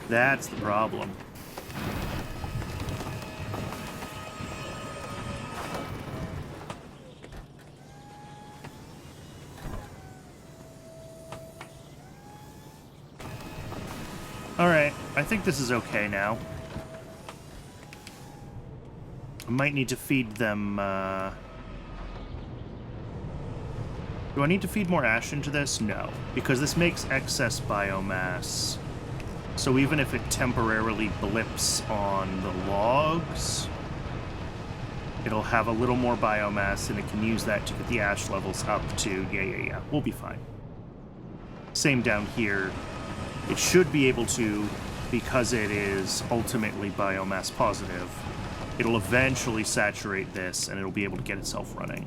That's the problem. Alright, I think this is okay now. I might need to feed them, Do I need to feed more ash into this? No, because this makes excess biomass. So even if it temporarily blips on the logs, it'll have a little more biomass, and it can use that to get the ash levels up to... Yeah. We'll be fine. Same down here. It should be able to, because it is ultimately biomass positive, it'll eventually saturate this, and it'll be able to get itself running.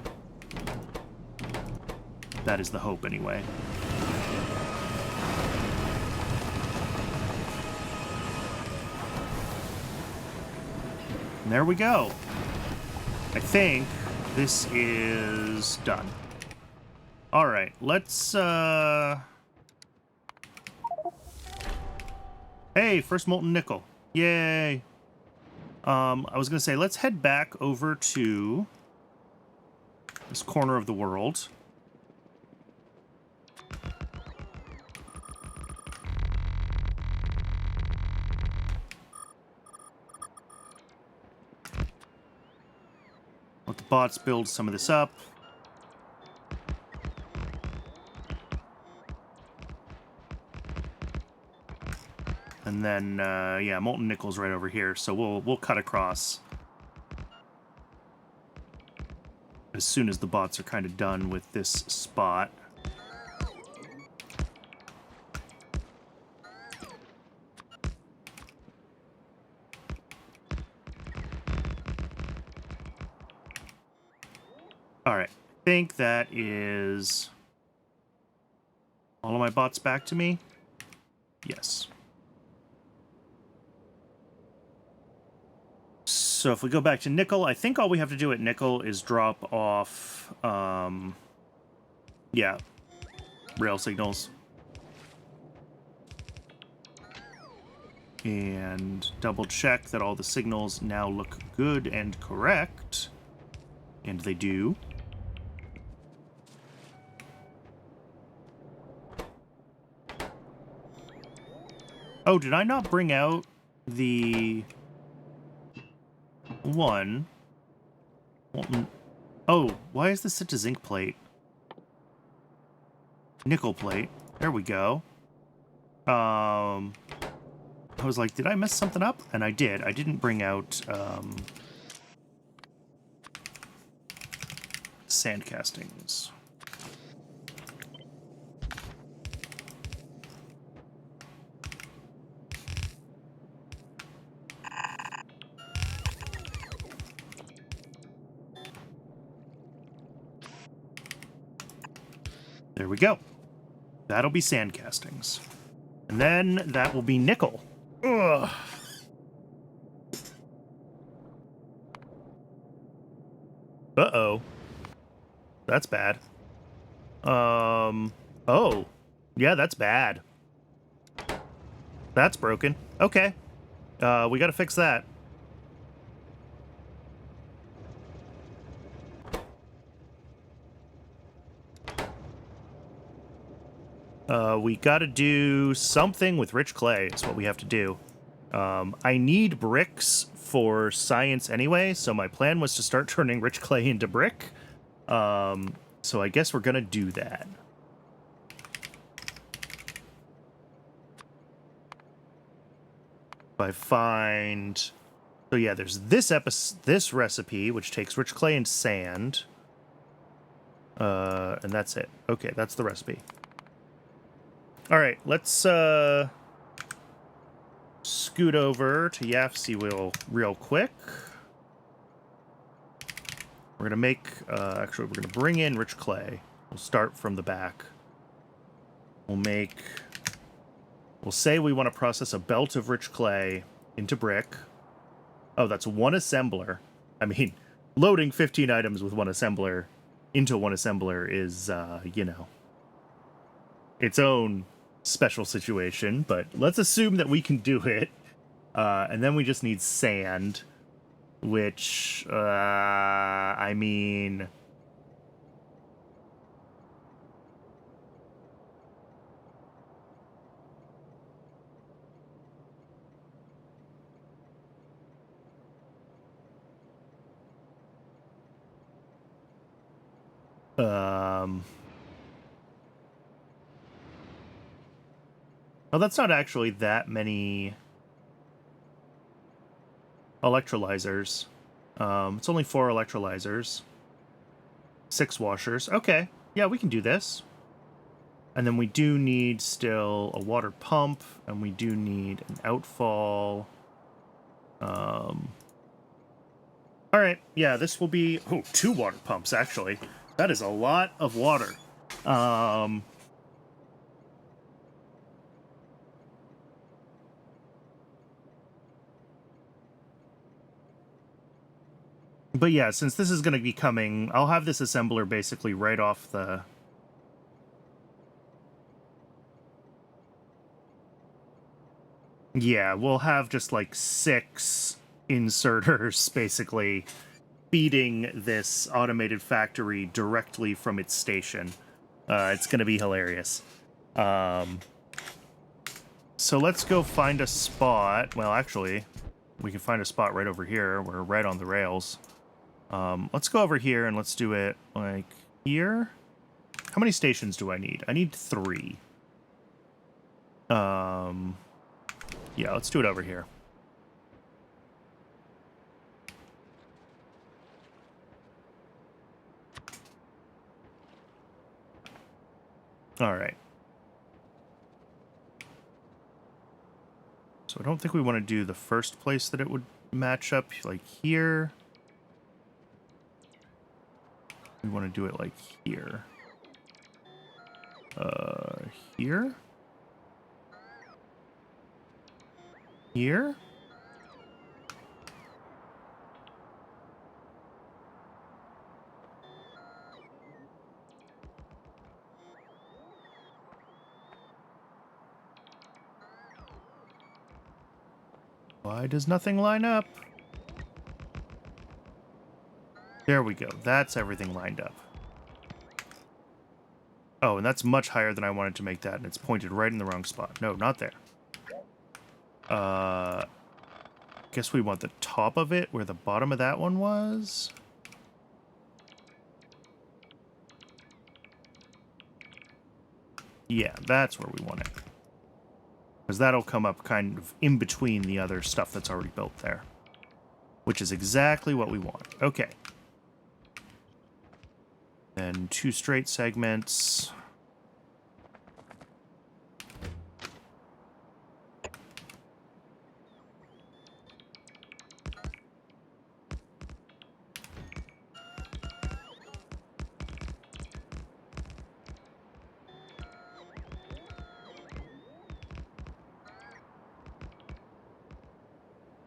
That is the hope, anyway. And there we go. I think this is done. Alright, let's, Hey, first molten nickel. Yay! I was gonna say, let's head back over to this corner of the world. Let the bots build some of this up. And And then, yeah, molten nickel's right over here, so we'll cut across as soon as the bots are kind of done with this spot. All right, I think that is all of my bots back to me. Yes. So if we go back to nickel, I think all we have to do at nickel is drop off, yeah, rail signals. And double check that all the signals now look good and correct. And they do. Oh, did I not bring out the one? Oh, why is this such a zinc plate? Nickel plate. There we go. I was like, did I mess something up? And I did. I didn't bring out sand castings. There we go. That'll be sand castings. And then that will be nickel. Ugh. Uh-oh. That's bad. Oh. Yeah, that's bad. That's broken. Okay. We gotta fix that. We gotta do something with rich clay is what we have to do. I need bricks for science anyway, so my plan was to start turning rich clay into brick. So I guess we're gonna do that. If I find... So yeah, there's this recipe, which takes rich clay and sand. And that's it. Okay, that's the recipe. Alright, let's scoot over to Yafsi real quick. We're gonna make, actually, we're gonna bring in rich clay. We'll start from the back. We'll say we want to process a belt of rich clay into brick. Oh, that's one assembler. I mean, loading 15 items with one assembler into one assembler is, you know, its own special situation, but let's assume that we can do it. And then we just need sand, which, I mean... Oh, that's not actually that many electrolyzers. It's only 4 electrolyzers. 6 washers. Okay. Yeah, we can do this. And then we do need still a water pump, and we do need an outfall. Alright, yeah, this will be... Oh, 2 water pumps, actually. That is a lot of water. But yeah, since this is going to be coming, I'll have this assembler basically right off the... Yeah, we'll have just like 6 inserters basically feeding this automated factory directly from its station. It's going to be hilarious. So let's go find a spot. Well, actually, we can find a spot right over here. We're right on the rails. Let's go over here and let's do it like here. How many stations do I need? I need 3. Yeah, let's do it over here. All right. So I don't think we want to do the first place that it would match up, like here. We want to do it like here. Here? Here? Why does nothing line up? There we go. That's everything lined up. Oh, and that's much higher than I wanted to make that, and it's pointed right in the wrong spot. No, not there. Guess we want the top of it, where the bottom of that one was. Yeah, that's where we want it. Because that'll come up kind of in between the other stuff that's already built there. Which is exactly what we want. Okay. Then 2 straight segments.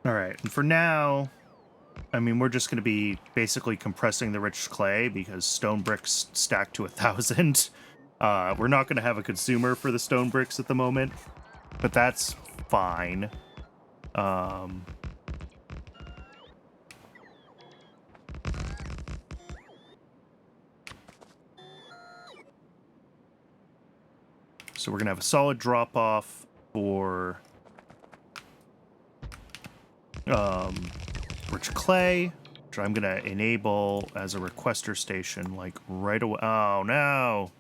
All right, and for now, I mean, we're just going to be basically compressing the rich clay because stone bricks stack to 1,000. We're not going to have a consumer for the stone bricks at the moment, but that's fine. So we're going to have a solid drop-off for rich clay, which I'm going to enable as a requester station, like, right away. Oh, no.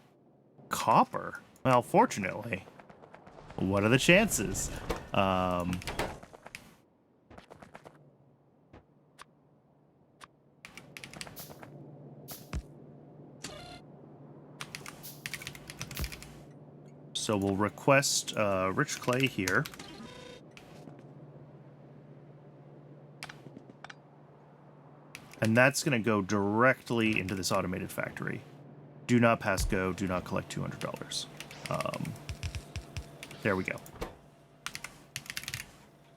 Copper. Well, fortunately. What are the chances? So we'll request rich clay here. And that's going to go directly into this automated factory. Do not pass go. Do not collect $200. There we go.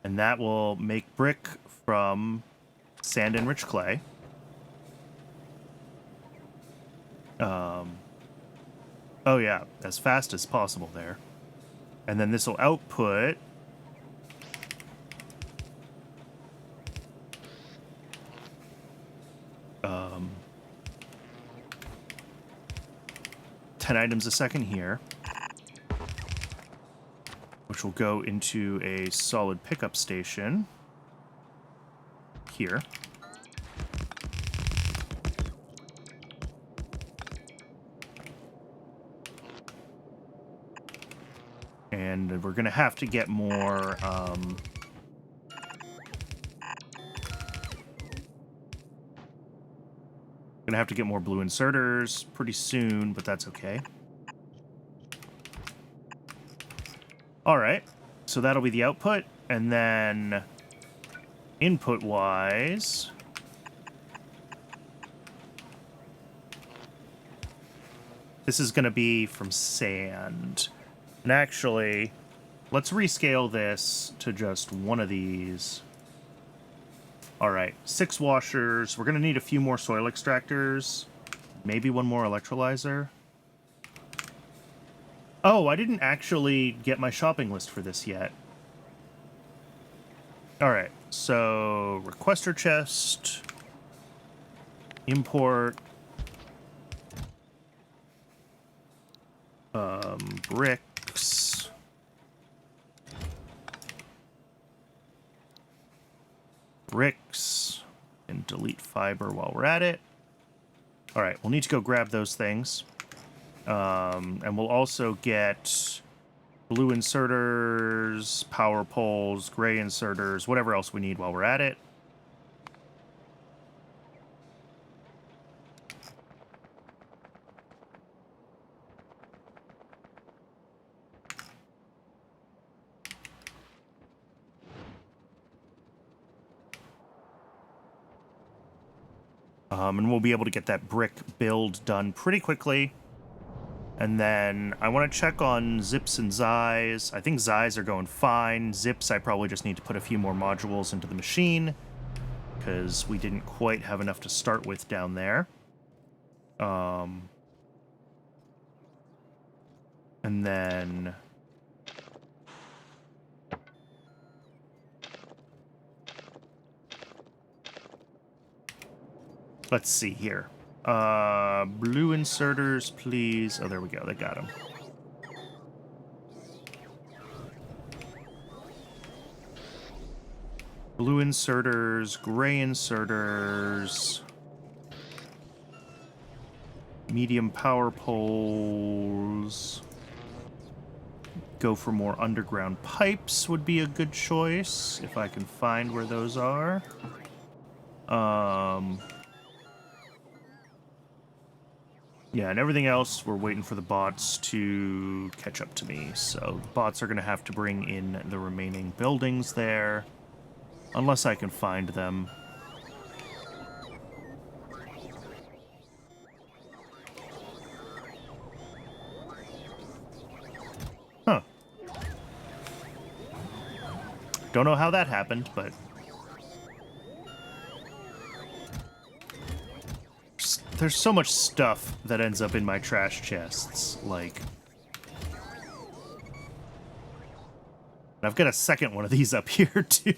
And that will make brick from sand and rich clay. Oh yeah, as fast as possible there. And then this will output um, 10 items a second here, which will go into a solid pickup station here. And we're going to have to get more, gonna have to get more blue inserters pretty soon, but that's okay. All right, so that'll be the output, and then input-wise, this is gonna be from sand. And actually, let's rescale this to just one of these. All right, 6 washers. We're going to need a few more soil extractors. Maybe one more electrolyzer. Oh, I didn't actually get my shopping list for this yet. All right, so requester chest. Import. Bricks. Bricks. And delete fiber while we're at it. All right, we'll need to go grab those things. And we'll also get blue inserters, power poles, gray inserters, whatever else we need while we're at it. And we'll be able to get that brick build done pretty quickly. And then I want to check on zips and Xys. I think Xys are going fine. Zips, I probably just need to put a few more modules into the machine, because we didn't quite have enough to start with down there. And then... let's see here. Blue inserters, please. Oh, there we go. They got them. Blue inserters, gray inserters, medium power poles. Go for more underground pipes would be a good choice, if I can find where those are. Yeah, and everything else, we're waiting for the bots to catch up to me. So the bots are going to have to bring in the remaining buildings there, unless I can find them. Huh. Don't know how that happened, but... there's so much stuff that ends up in my trash chests, like... and I've got a second one of these up here, too.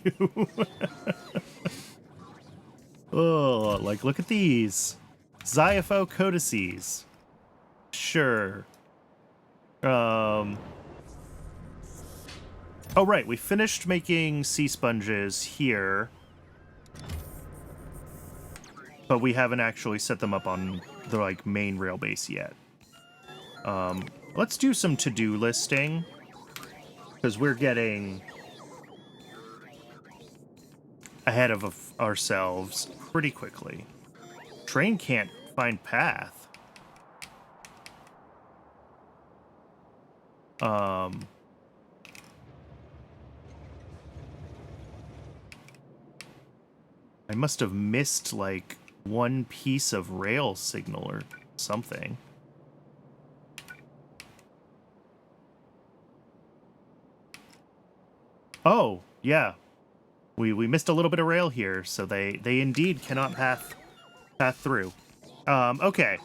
Oh, like, look at these. Xyhiphoe codices. Sure. Oh, right, we finished making sea sponges here. But we haven't actually set them up on the, like, main rail base yet. Let's do some to-do listing, because we're getting ahead of ourselves pretty quickly. Train can't find path. I must have missed, like, one piece of rail signal or something. Oh, yeah. We missed a little bit of rail here, so they indeed cannot path through. Okay.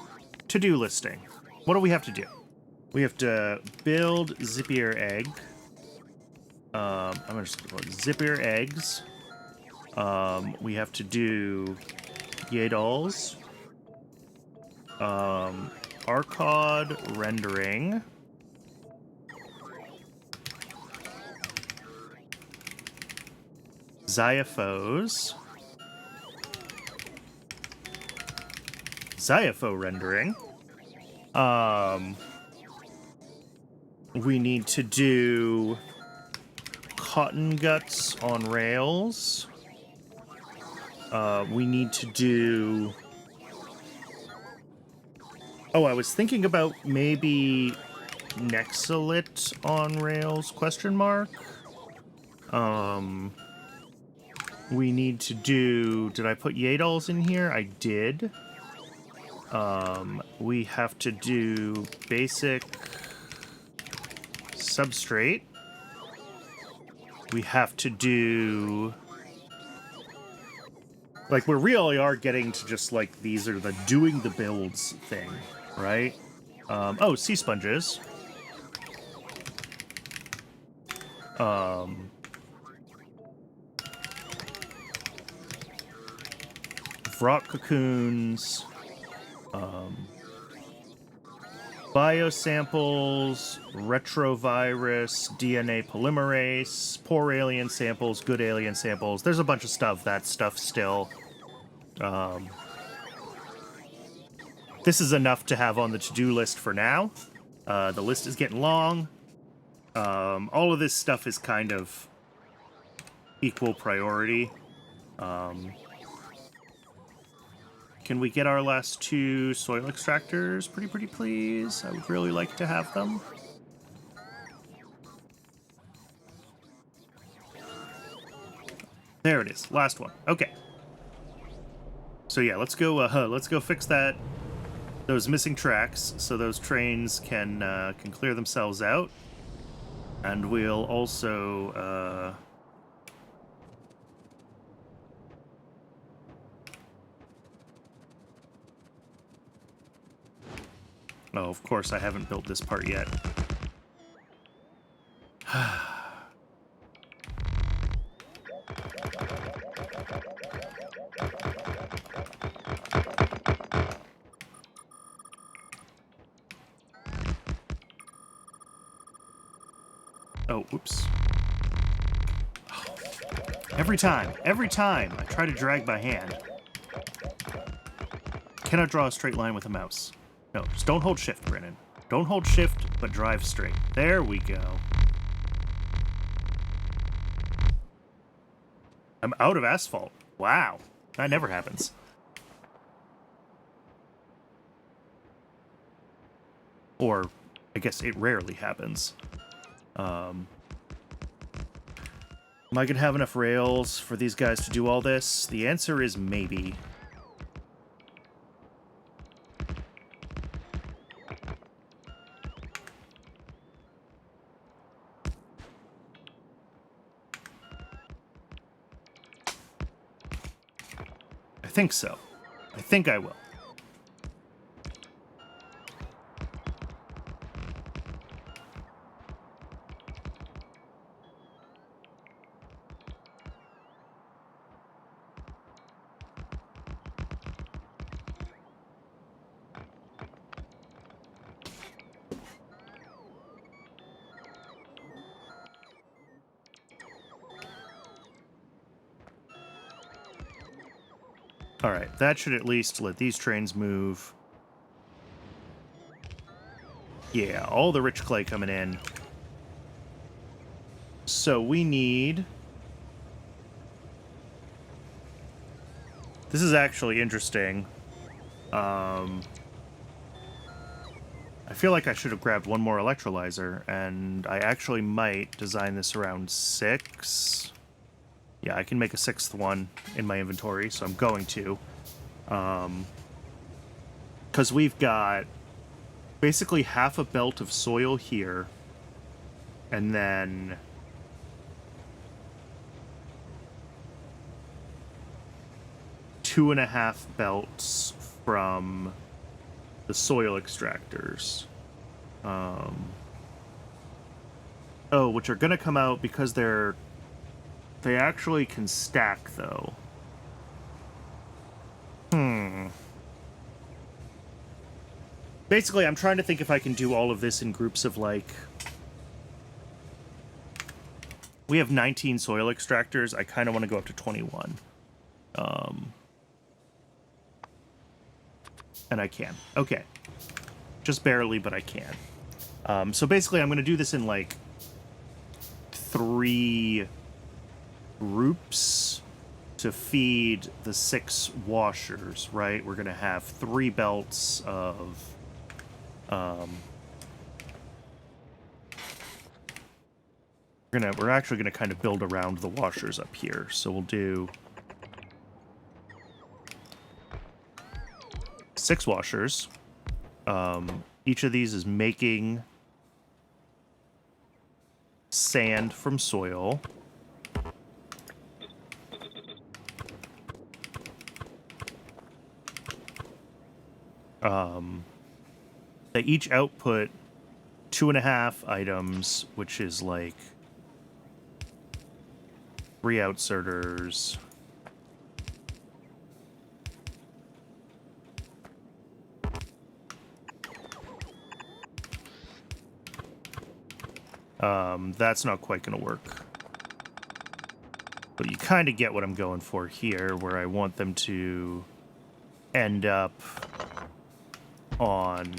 To-do listing. What do we have to do? We have to build Zipir egg. I'm gonna just call it Zipir eggs. We have to do yaedols, Arcod rendering, Xyhiphoes, Xyhiphoe rendering. We need to do cotton guts on rails. We need to do... oh, I was thinking about maybe Nexalit on rails, question mark. We need to do... did I put yaedols in here? I did. We have to do basic substrate. We have to do... like, we really are getting to just, like, these are the doing the builds thing, right? Oh, sea sponges. Vrock cocoons. Biosamples, retrovirus, DNA polymerase, poor alien samples, good alien samples. There's a bunch of stuff, that stuff still. This is enough to have on the to-do list for now. The list is getting long. All of this stuff is kind of equal priority. Can we get our last 2 soil extractors pretty please? I would really like to have them. There it is, last one. Okay. So yeah, let's go fix those missing tracks so those trains can clear themselves out. And we'll also oh, of course I haven't built this part yet. Oh, oops. Oh, every time I try to drag by hand. Cannot draw a straight line with a mouse. No, just don't hold shift, Brennan. Don't hold shift, but drive straight. There we go. I'm out of asphalt. Wow. That never happens. Or, I guess it rarely happens. Am I gonna have enough rails for these guys to do all this? The answer is maybe. I think so. I think I will. Alright, that should at least let these trains move. Yeah, all the rich clay coming in. So we need... This is actually interesting. I feel like I should have grabbed one more electrolyzer, and I actually might design this around 6. Yeah, I can make a 6th one in my inventory, so I'm going to. Because we've got basically half a belt of soil here, and then... two and a half belts from the soil extractors. Oh, which are gonna come out because they actually can stack, though. Basically, I'm trying to think if I can do all of this in groups of, like... We have 19 soil extractors. I kind of want to go up to 21. And I can. Okay. Just barely, but I can. So basically, I'm going to do this in, like, 3 groups to feed the 6 washers, right? We're going to have 3 belts of... We're actually going to kind of build around the washers up here. So we'll do... 6 washers. Each of these is making sand from soil. They each output 2.5 items, which is like 3 outserters. That's not quite going to work. But you kind of get what I'm going for here, where I want them to end up on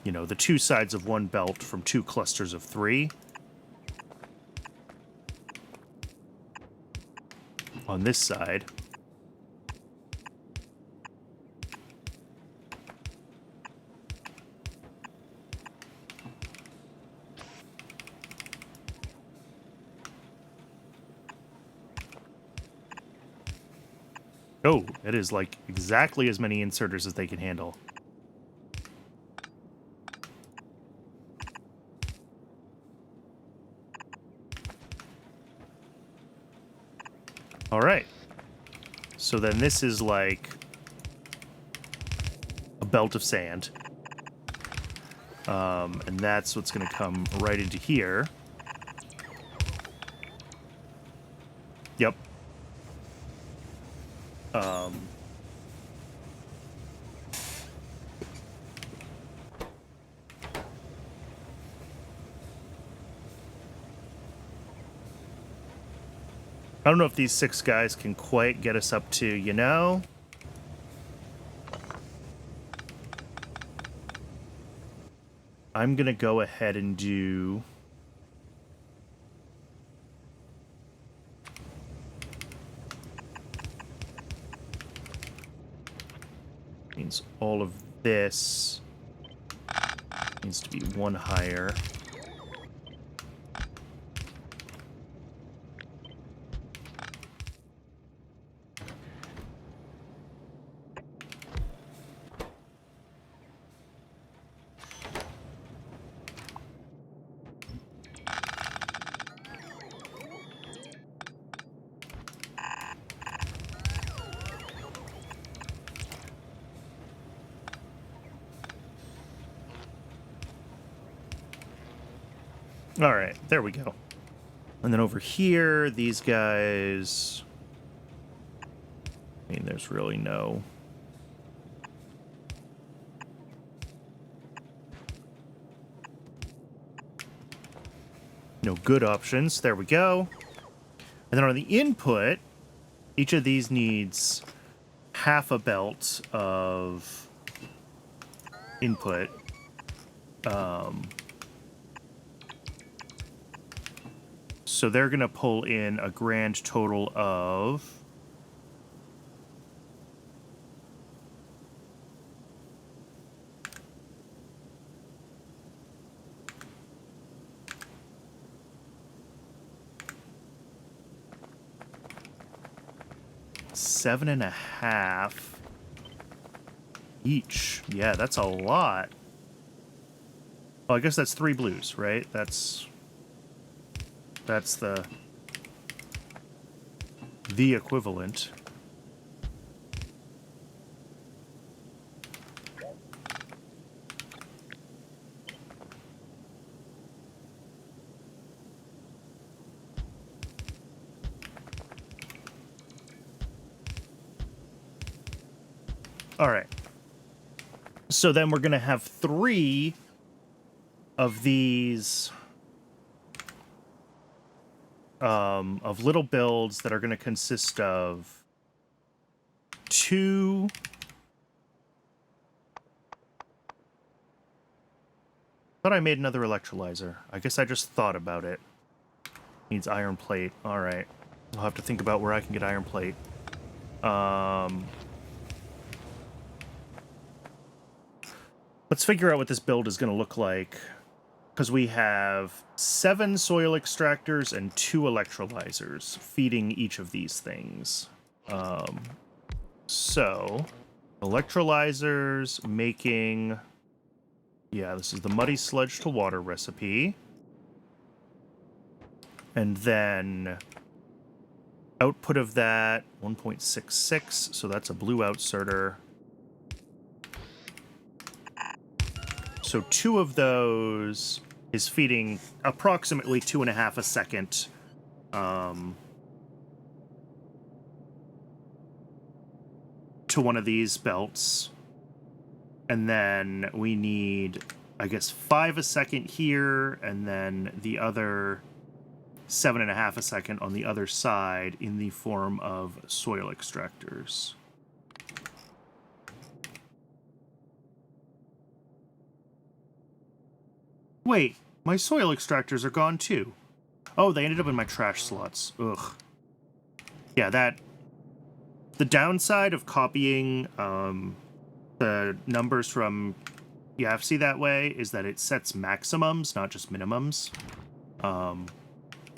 you know, the two sides of one belt from two clusters of three. On this side. Oh, it is like exactly as many inserters as they can handle. All right. So then this is like a belt of sand. And that's what's going to come right into here. Yep. I don't know if these 6 guys can quite get us up to, you know. I'm going to go ahead and do... means all of this needs to be 1 higher. All right, there we go. And then over here, these guys... I mean, there's really no... no good options. There we go. And then on the input, each of these needs half a belt of input. So they're going to pull in a grand total of... $7.5 each. Yeah, that's a lot. Well, I guess that's 3 blues, right? That's the equivalent. All right. So then we're going to have 3 of these of little builds that are going to consist of 2 thought I made another electrolyzer. I guess I just thought about it. Needs iron plate. All right. I'll have to think about where I can get iron plate. Let's figure out what this build is going to look like. Because we have 7 soil extractors and 2 electrolyzers feeding each of these things. So, electrolyzers making... Yeah, this is the muddy sludge to water recipe. And then output of that, 1.66, so that's a blue outserter. So 2 of those is feeding approximately 2.5 a second. To one of these belts. And then we need, I guess, 5 a second here, and then the other 7.5 a second on the other side in the form of soil extractors. Wait, my soil extractors are gone too. Oh, they ended up in my trash slots. Ugh. Yeah, the downside of copying the numbers from YAFC that way is that it sets maximums, not just minimums.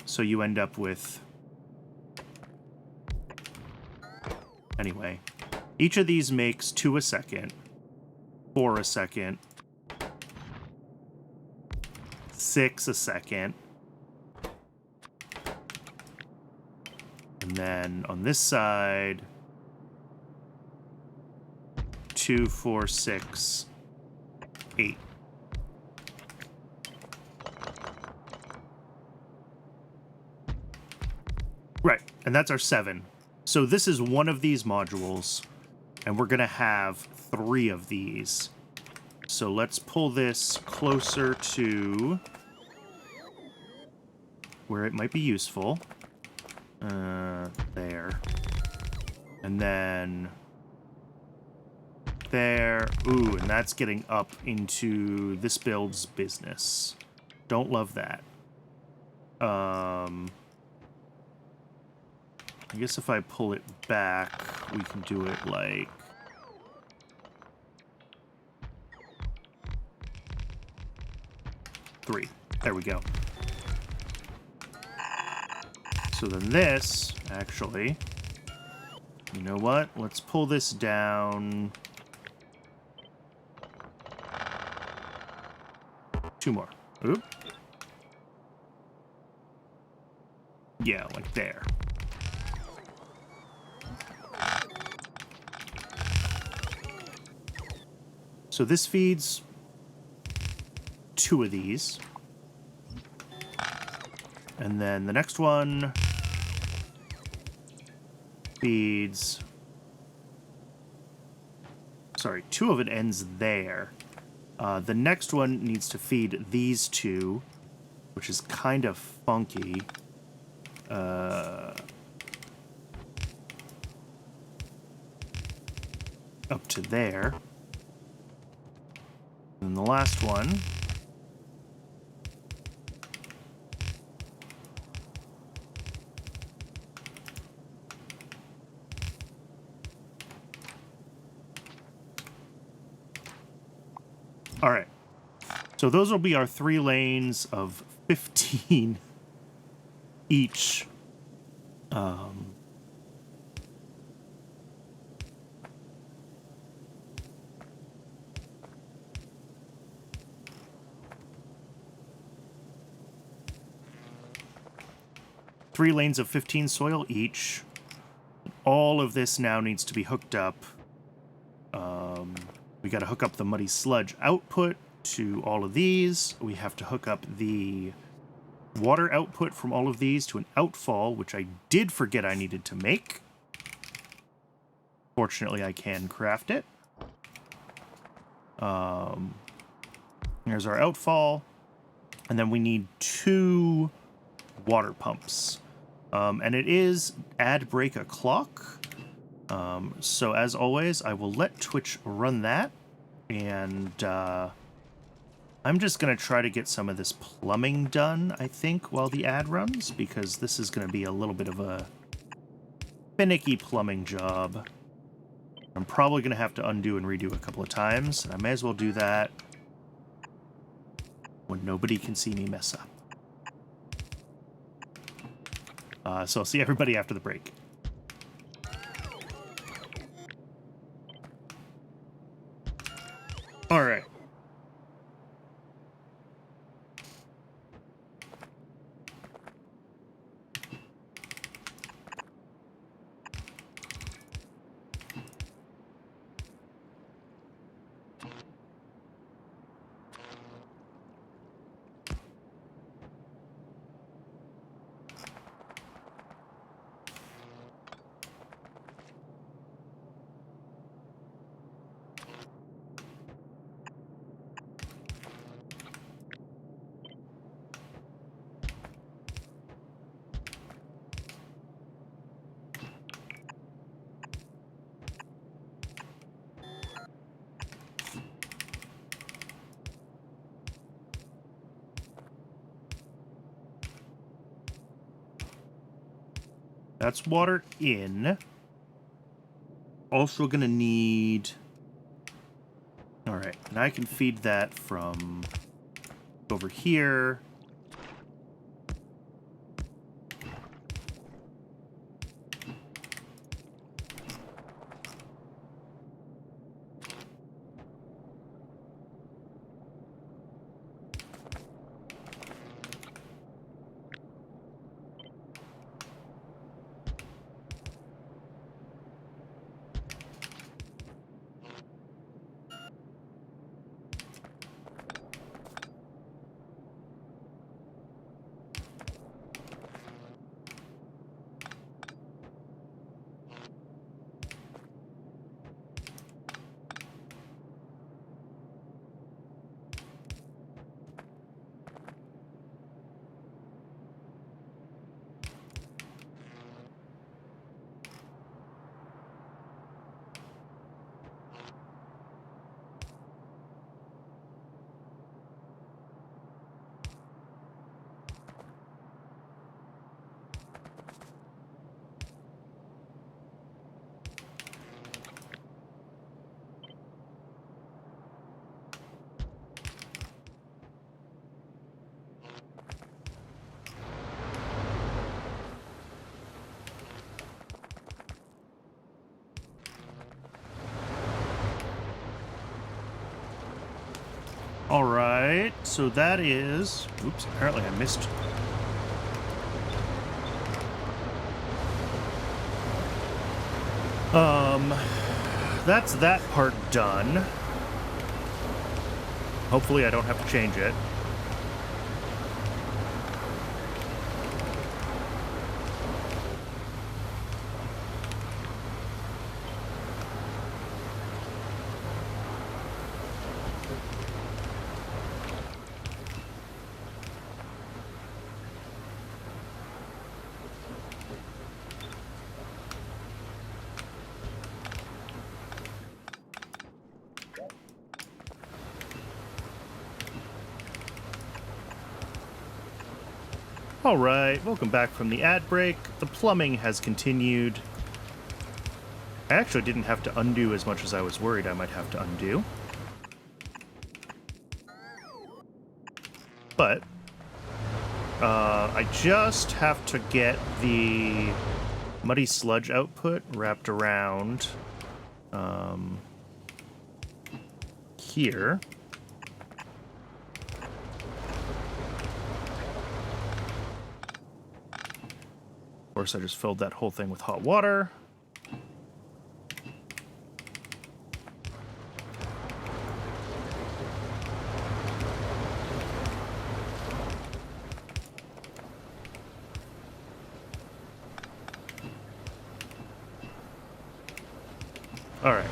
So you end up with... Anyway, each of these makes 2 a second, 4 a second, 6 a second. And then on this side, 2, 4, 6, 8. Right, and that's our 7. So this is one of these modules, and we're going to have 3 of these. So let's pull this closer to where it might be useful. There. And then there. Ooh, and that's getting up into this build's business. Don't love that. I guess if I pull it back, we can do it like... three. There we go. So then this, actually... You know what? Let's pull this down... 2 more. Oop. Yeah, like there. So this feeds 2 of these. And then the next one feeds... Sorry, 2 of it ends there. The next one needs to feed these 2, which is kind of funky. Up to there. And the last one... All right. So those will be our 3 lanes of 15 each. 3 lanes of 15 soil each. All of this now needs to be hooked up. We got to hook up the muddy sludge output to all of these. We have to hook up the water output from all of these to an outfall, which I did forget I needed to make. Fortunately, I can craft it. Here's our outfall. And then we need 2 water pumps. And it is add break a clock. So as always, I will let Twitch run that. And I'm just going to try to get some of this plumbing done, I think, while the ad runs, because this is going to be a little bit of a finicky plumbing job. I'm probably going to have to undo and redo a couple of times, and I may as well do that when nobody can see me mess up. So I'll see everybody after the break. All right. That's water in. Also gonna need... Alright, and I can feed that from over here. Alright, so that is... Oops, apparently I missed... That's that part done. Hopefully I don't have to change it. Alright, welcome back from the ad break. The plumbing has continued. I actually didn't have to undo as much as I was worried I might have to undo. But, I just have to get the muddy sludge output wrapped around, here. Of course, I just filled that whole thing with hot water. All right.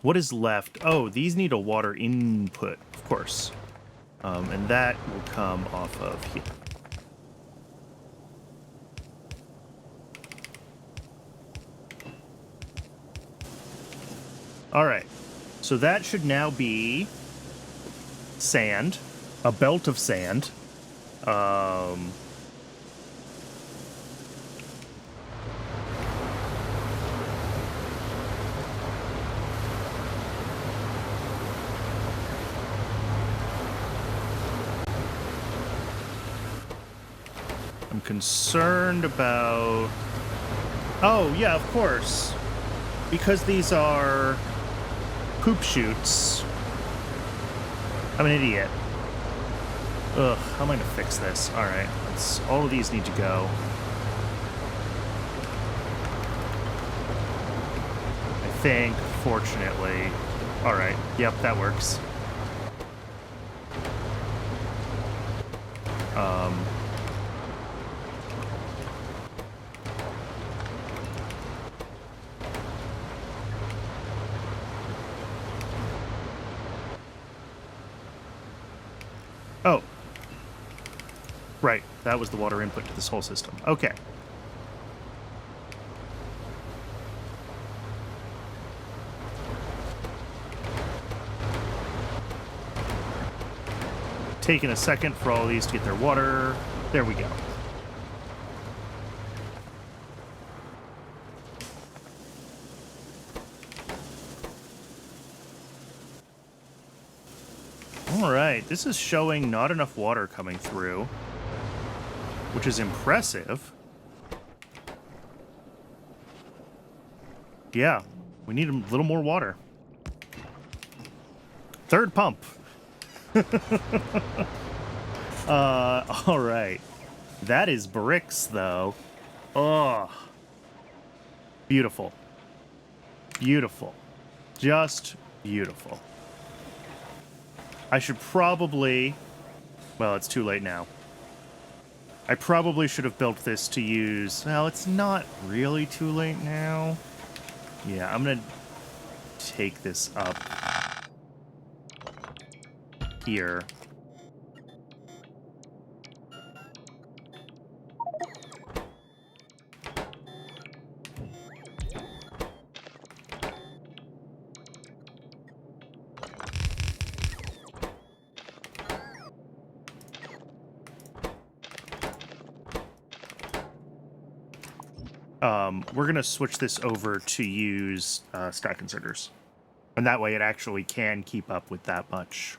What is left? Oh, these need a water input, of course. And that will come off of here. All right, so that should now be sand, a belt of sand. I'm concerned about... Oh, yeah, of course. Because these are... poop chutes. I'm an idiot. Ugh, how am I gonna fix this? Alright, all of these need to go. I think, fortunately. Alright, yep, that works. Oh. Right, that was the water input to this whole system. Okay. Taking a second for all of these to get their water. There we go. Alright, this is showing not enough water coming through, which is impressive. Yeah, we need a little more water. Third pump. Alright. That is bricks, though. Oh. Beautiful. Beautiful. Just beautiful. I should probably... Well, it's too late now. I probably should have built this to use... Well, it's not really too late now. Yeah, I'm gonna take this up here. We're going to switch this over to use stack inserters. And that way it actually can keep up with that much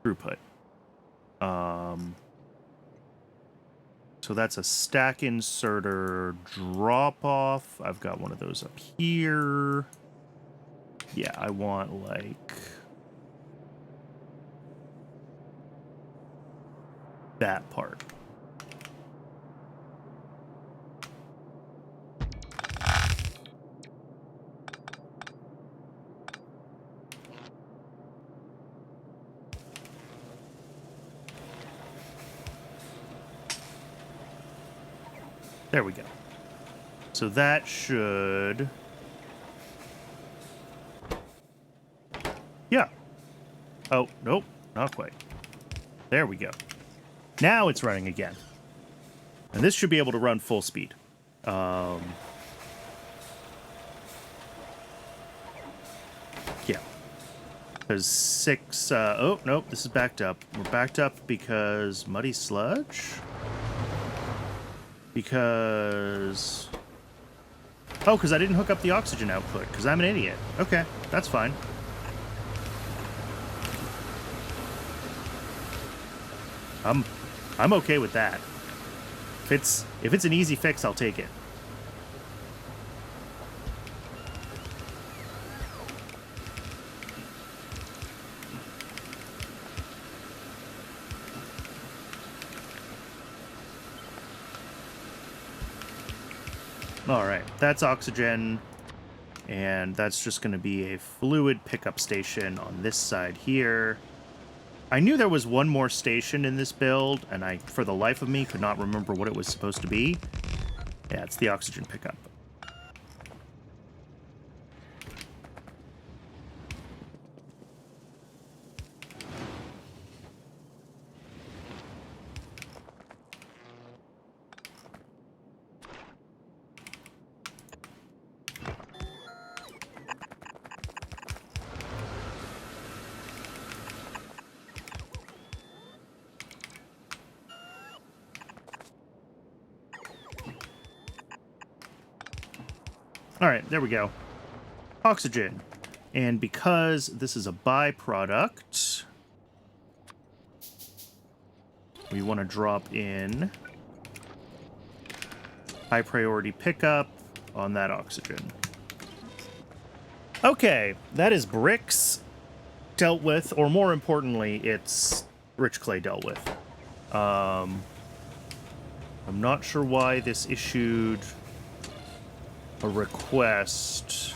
throughput. So that's a stack inserter drop-off. I've got one of those up here. Yeah, I want, like... that part. There we go. So that should... Yeah. Oh, nope, not quite. There we go. Now it's running again. And this should be able to run full speed. Yeah. Because 6... oh, nope, this is backed up. We're backed up because muddy sludge? Because... Oh, because I didn't hook up the oxygen output, because I'm an idiot. Okay, that's fine. I'm okay with that. If it's an easy fix, I'll take it. All right, that's oxygen, and that's just going to be a fluid pickup station on this side here. I knew there was one more station in this build, and I, for the life of me, could not remember what it was supposed to be. Yeah, it's the oxygen pickup. All right, there we go. Oxygen. And because this is a byproduct, we want to drop in high priority pickup on that oxygen. Okay, that is bricks dealt with, or more importantly, it's rich clay dealt with. I'm not sure why this issued a request.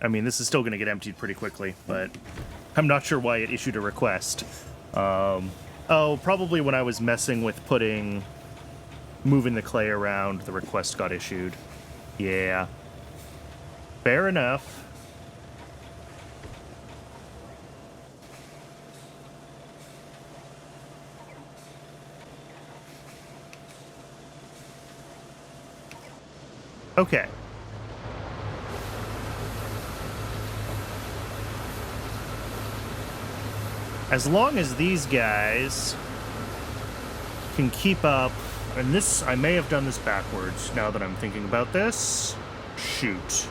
I mean, this is still going to get emptied pretty quickly, but I'm not sure why it issued a request. Oh, probably when I was messing with moving the clay around, the request got issued. Yeah. Fair enough. Okay. As long as these guys can keep up And this, I may have done this backwards now that I'm thinking about this. Shoot.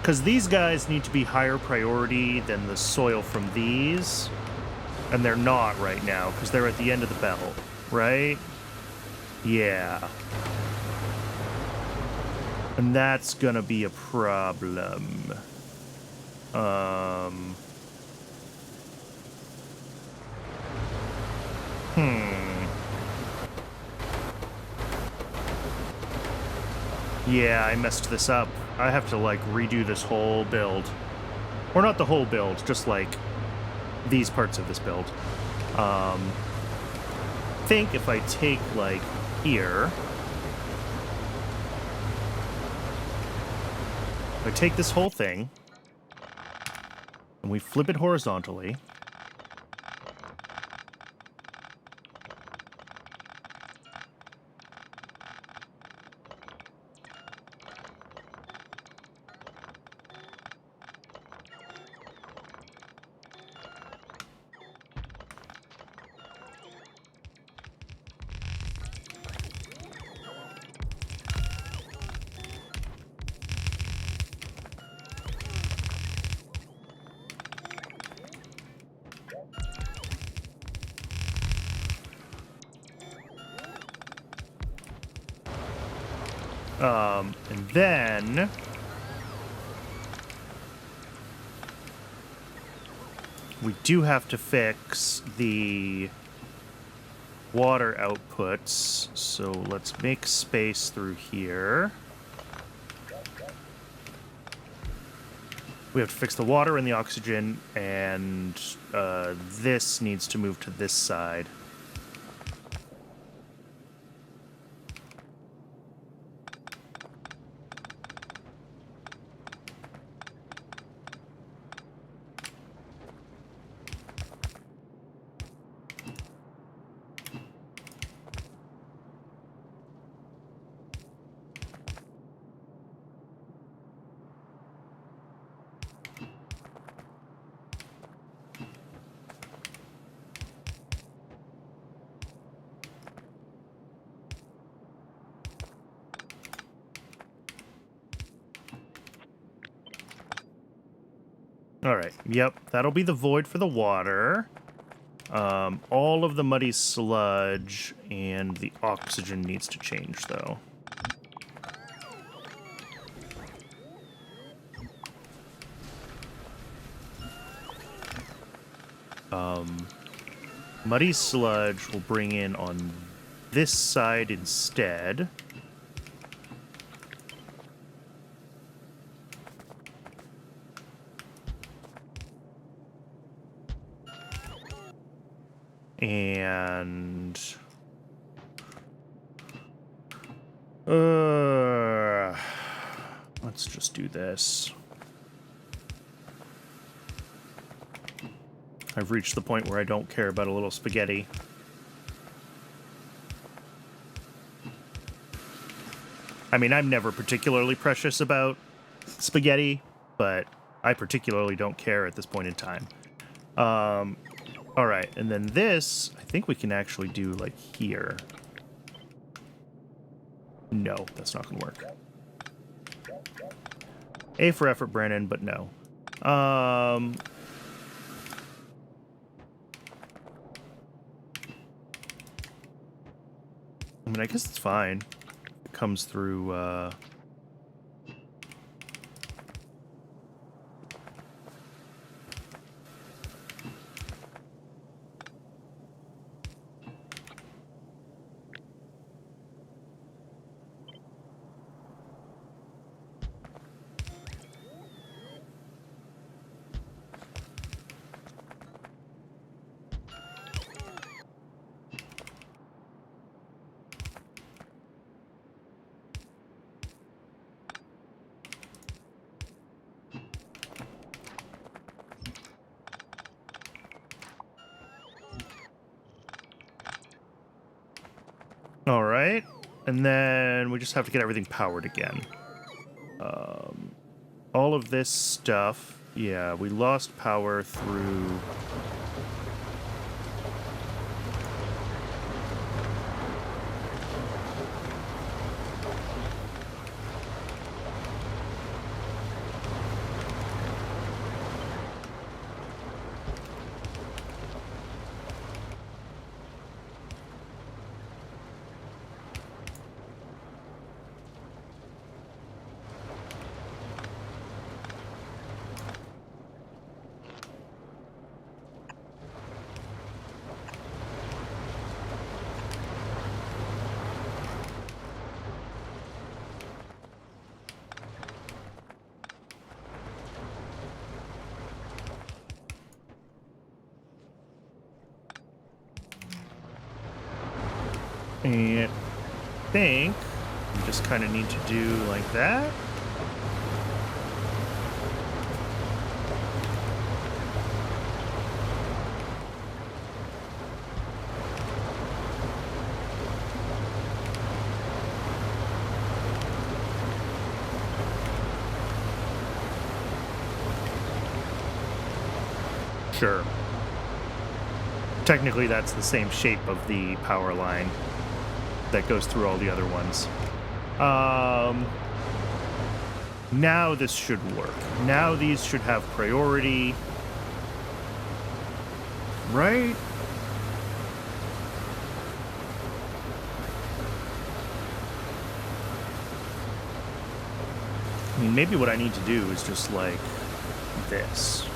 Because these guys need to be higher priority than the soil from these. And they're not right now, because they're at the end of the belt, right? Yeah. And that's gonna be a problem. Yeah, I messed this up. I have to, like, redo this whole build. Or not the whole build, just, like, these parts of this build. I think if I take, like, here... If I take this whole thing, and we flip it horizontally... and then... we do have to fix the water outputs, so let's make space through here. We have to fix the water and the oxygen, and this needs to move to this side. Alright, yep, that'll be the void for the water. All of the muddy sludge and the oxygen needs to change, though. Muddy sludge will bring in on this side instead. And let's just do this. I've reached the point where I don't care about a little spaghetti. I mean, I'm never particularly precious about spaghetti, but I particularly don't care at this point in time. All right, and then this, I think we can actually do, like, here. No, that's not going to work. A for effort, Brandon, but no. I mean, I guess it's fine. It comes through, all right, and then we just have to get everything powered again. All of this stuff, yeah, we lost power through... And I think we just kind of need to do like that. Sure. Technically, that's the same shape of the power line that goes through all the other ones. Now this should work. Now these should have priority. Right? I mean, maybe what I need to do is just like this.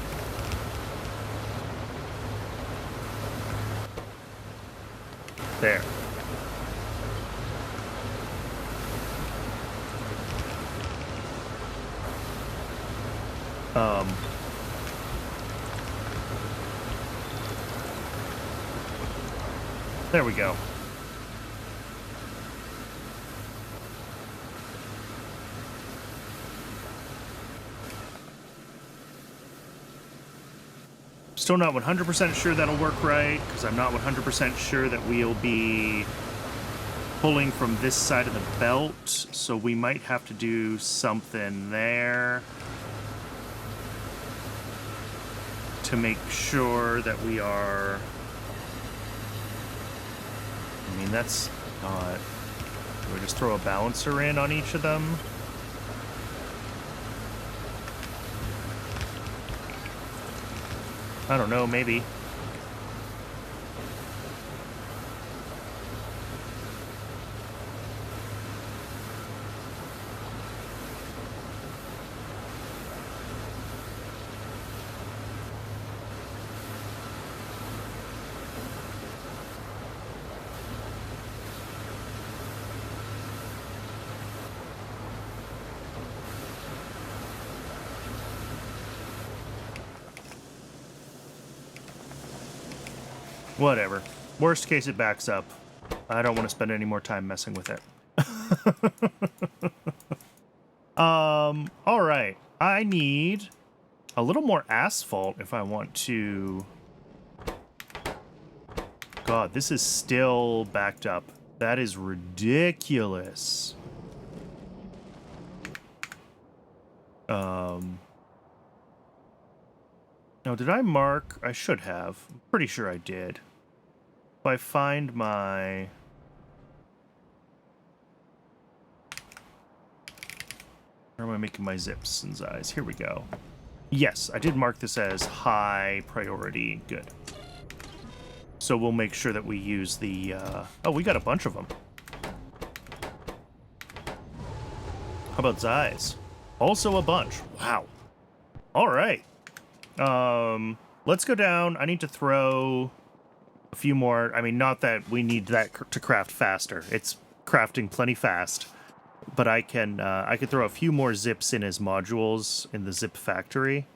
There. There we go. Still not 100% sure that'll work right, because I'm not 100% sure that we'll be pulling from this side of the belt, so we might have to do something there to make sure that we are... I mean, that's not... Do we just throw a balancer in on each of them? I don't know, maybe. Whatever. Worst case, it backs up. I don't want to spend any more time messing with it. All right. I need a little more asphalt if I want to... God, this is still backed up. That is ridiculous. Now, did I mark? I should have. I'm pretty sure I did. If I find my... Where am I making my zips and zis? Here we go. Yes, I did mark this as high priority. Good. So we'll make sure that we use the... Oh, we got a bunch of them. How about zis? Also a bunch. Wow. All right. Let's go down. I need to throw a few more. I mean, not that we need that to craft faster. It's crafting plenty fast. But I can throw a few more zips in as modules in the zip factory.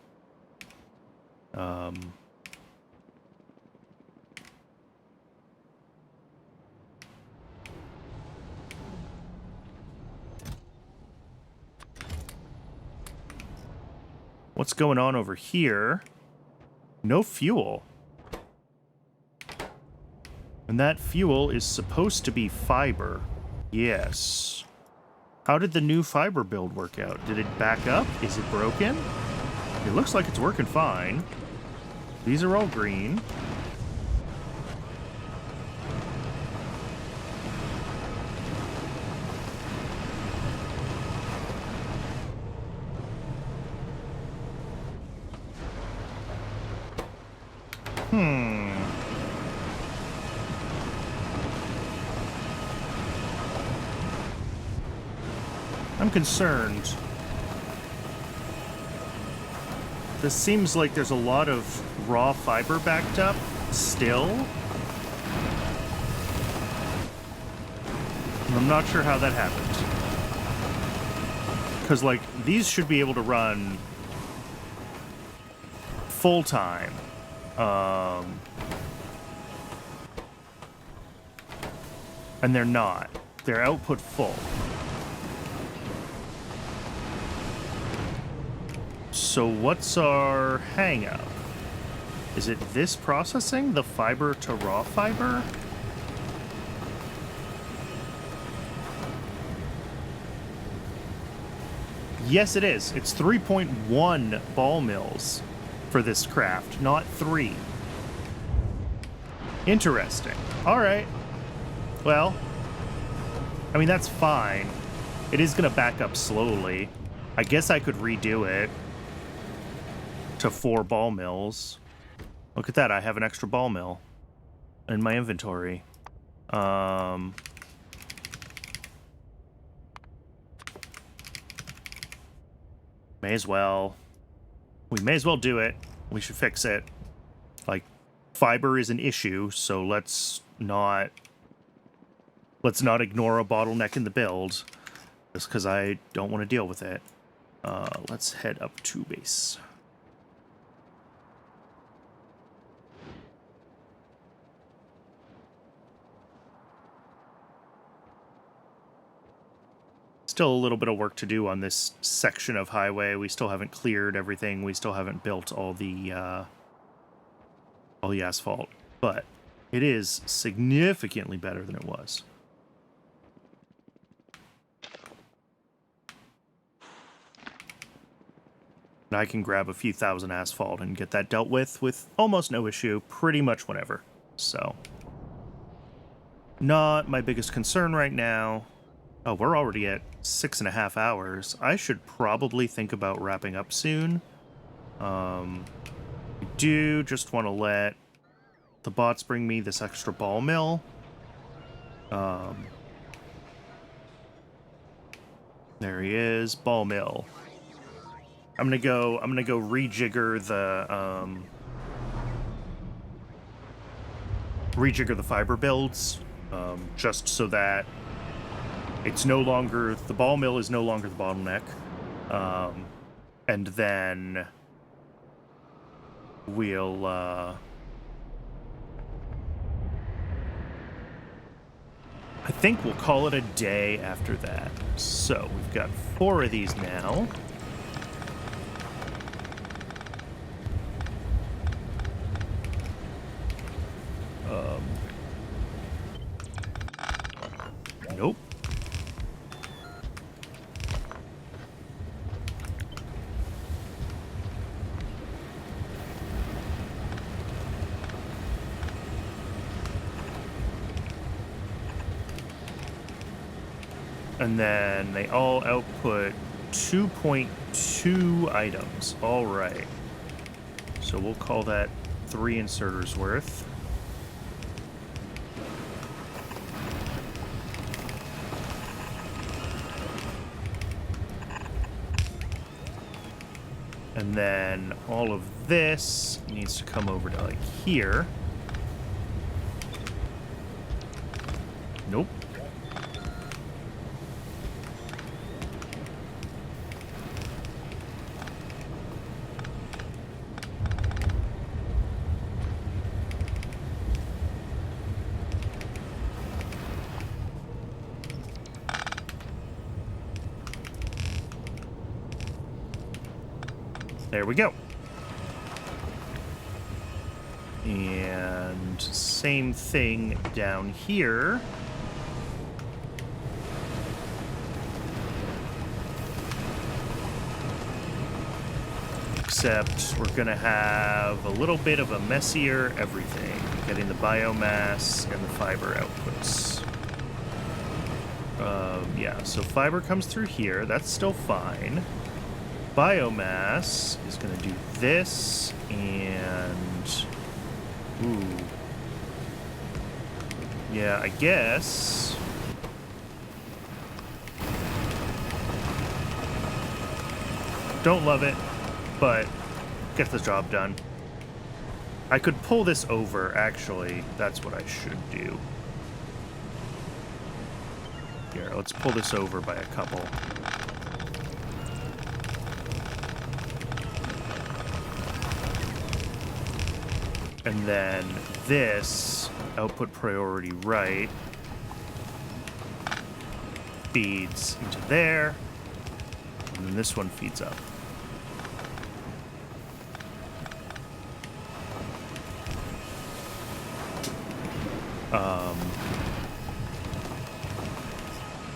What's going on over here? No fuel. And that fuel is supposed to be fiber. Yes. How did the new fiber build work out? Did it back up? Is it broken? It looks like it's working fine. These are all green. I'm concerned. This seems like there's a lot of raw fiber backed up still. And I'm not sure how that happened. Because, like, these should be able to run full-time. And they're not. They're output full. So what's our hang up? Is it this processing? The fiber to raw fiber? Yes, it is. It's 3.1 ball mills for this craft, not 3. Interesting. All right. Well, I mean, that's fine. It is going to back up slowly. I guess I could redo it to 4 ball mills. Look at that. I have an extra ball mill in my inventory. May as well. We may as well do it. We should fix it. Like, fiber is an issue, so let's not ignore a bottleneck in the build, just because I don't want to deal with it. Let's head up to base. Still a little bit of work to do on this section of highway. We still haven't cleared everything. We still haven't built all the asphalt, but it is significantly better than it was. And I can grab a few thousand asphalt and get that dealt with almost no issue, pretty much whenever. So, not my biggest concern right now. Oh, we're already at 6.5 hours. I should probably think about wrapping up soon. I do just want to let the bots bring me this extra ball mill. There he is, ball mill. I'm gonna go rejigger the fiber builds, just so that it's no longer, the ball mill is no longer the bottleneck. And then we'll, I think we'll call it a day after that. So we've got 4 of these now. Nope. And then they all output 2.2 items. All right. So we'll call that 3 inserters worth. And then all of this needs to come over to like here. Nope. There we go. And same thing down here. Except we're going to have a little bit of a messier everything, getting the biomass and the fiber outputs. Yeah, so fiber comes through here. That's still fine. Biomass is going to do this, and... Ooh. Yeah, I guess... Don't love it, but get the job done. I could pull this over, actually. That's what I should do. Here, let's pull this over by a couple. And then this, output priority right. feeds into there, and then this one feeds up.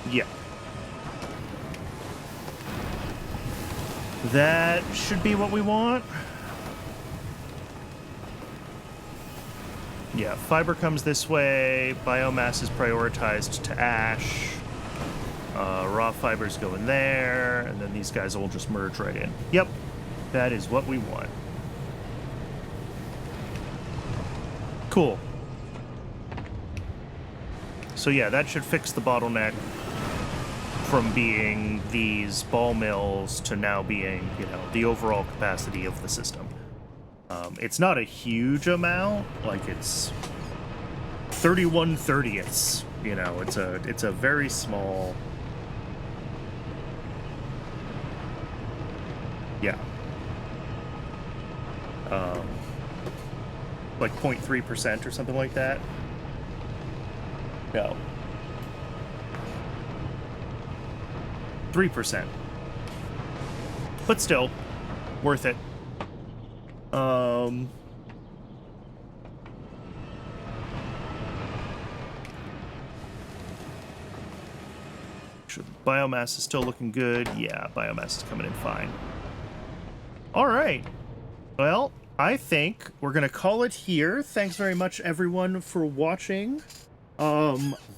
Yeah. That should be what we want. Yeah, fiber comes this way, biomass is prioritized to ash, raw fibers go in there, and then these guys will just merge right in. Yep, that is what we want. Cool. So yeah, that should fix the bottleneck from being these ball mills to now being, you know, the overall capacity of the system. It's not a huge amount, like it's 31/30ths, you know, it's a very small. Yeah. Like 0.3% or something like that. No. 3%. But still, worth it. Biomass is still looking good. Yeah, biomass is coming in fine. All right. Well, I think we're going to call it here. Thanks very much, everyone, for watching.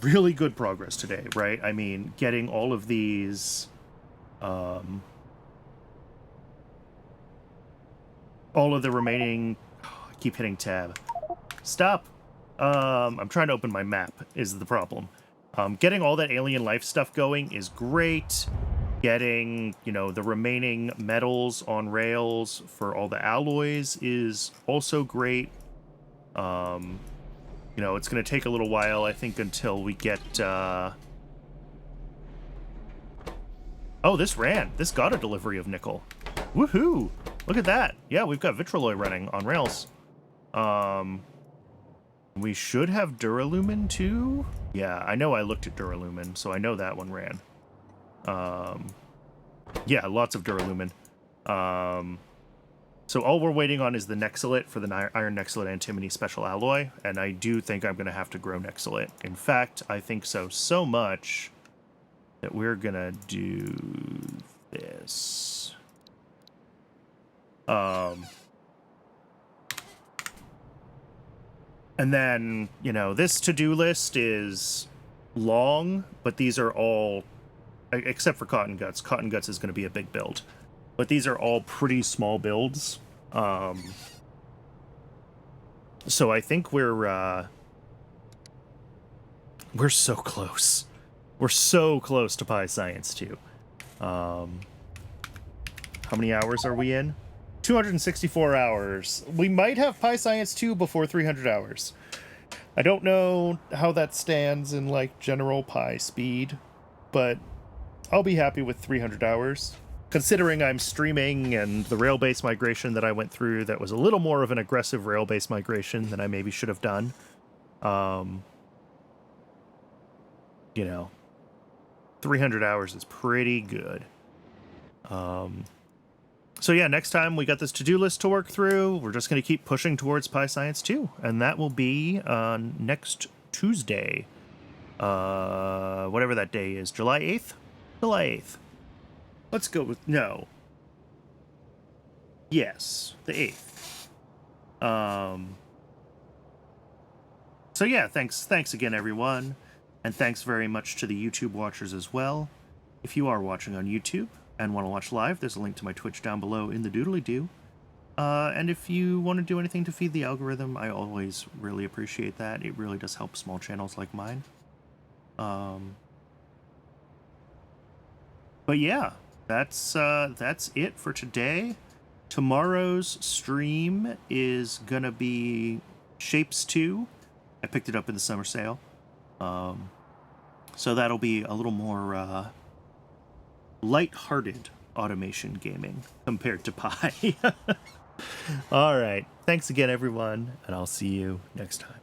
Really good progress today, right? I mean, getting all of these, all of the remaining, I keep hitting tab. Stop. I'm trying to open my map is the problem. Getting all that alien life stuff going is great. Getting, you know, the remaining metals on rails for all the alloys is also great. You know, it's going to take a little while, I think, until we get, Oh, this ran. This got a delivery of nickel. Woohoo! Look at that. Yeah, we've got Vitraloy running on rails. We should have Duralumin, too? Yeah, I know I looked at Duralumin, so I know that one ran. Yeah, lots of Duralumin. So all we're waiting on is the Nexolite for the Iron Nexolite Antimony Special Alloy, and I do think I'm going to have to grow Nexolite. In fact, I think so much that we're going to do this. And then, you know, this to-do list is long, but these are all, except for Cotton Guts. Cotton Guts is going to be a big build. But these are all pretty small builds. So I think we're so close. We're so close to Pi Science 2. How many hours are we in? 264 hours. We might have Pi Science 2 before 300 hours. I don't know how that stands in, like, general Pi speed, but I'll be happy with 300 hours. Considering I'm streaming and the rail-based migration that I went through that was a little more of an aggressive rail-based migration than I maybe should have done. You know, 300 hours is pretty good. So yeah, next time we got this to-do list to work through, we're just going to keep pushing towards Pi Science 2, and that will be next Tuesday. Whatever that day is. July 8th? July 8th. Let's go with... No. Yes, the 8th. So yeah, thanks again, everyone. And thanks very much to the YouTube watchers as well. If you are watching on YouTube and want to watch live, there's a link to my Twitch down below in the doodly-doo. And if you want to do anything to feed the algorithm, I always really appreciate that. It really does help small channels like mine. But yeah, that's it for today. Tomorrow's stream is gonna be Shapes 2. I picked it up in the summer sale. So that'll be a little more light-hearted automation gaming compared to Pi. All right. Thanks again, everyone, and I'll see you next time.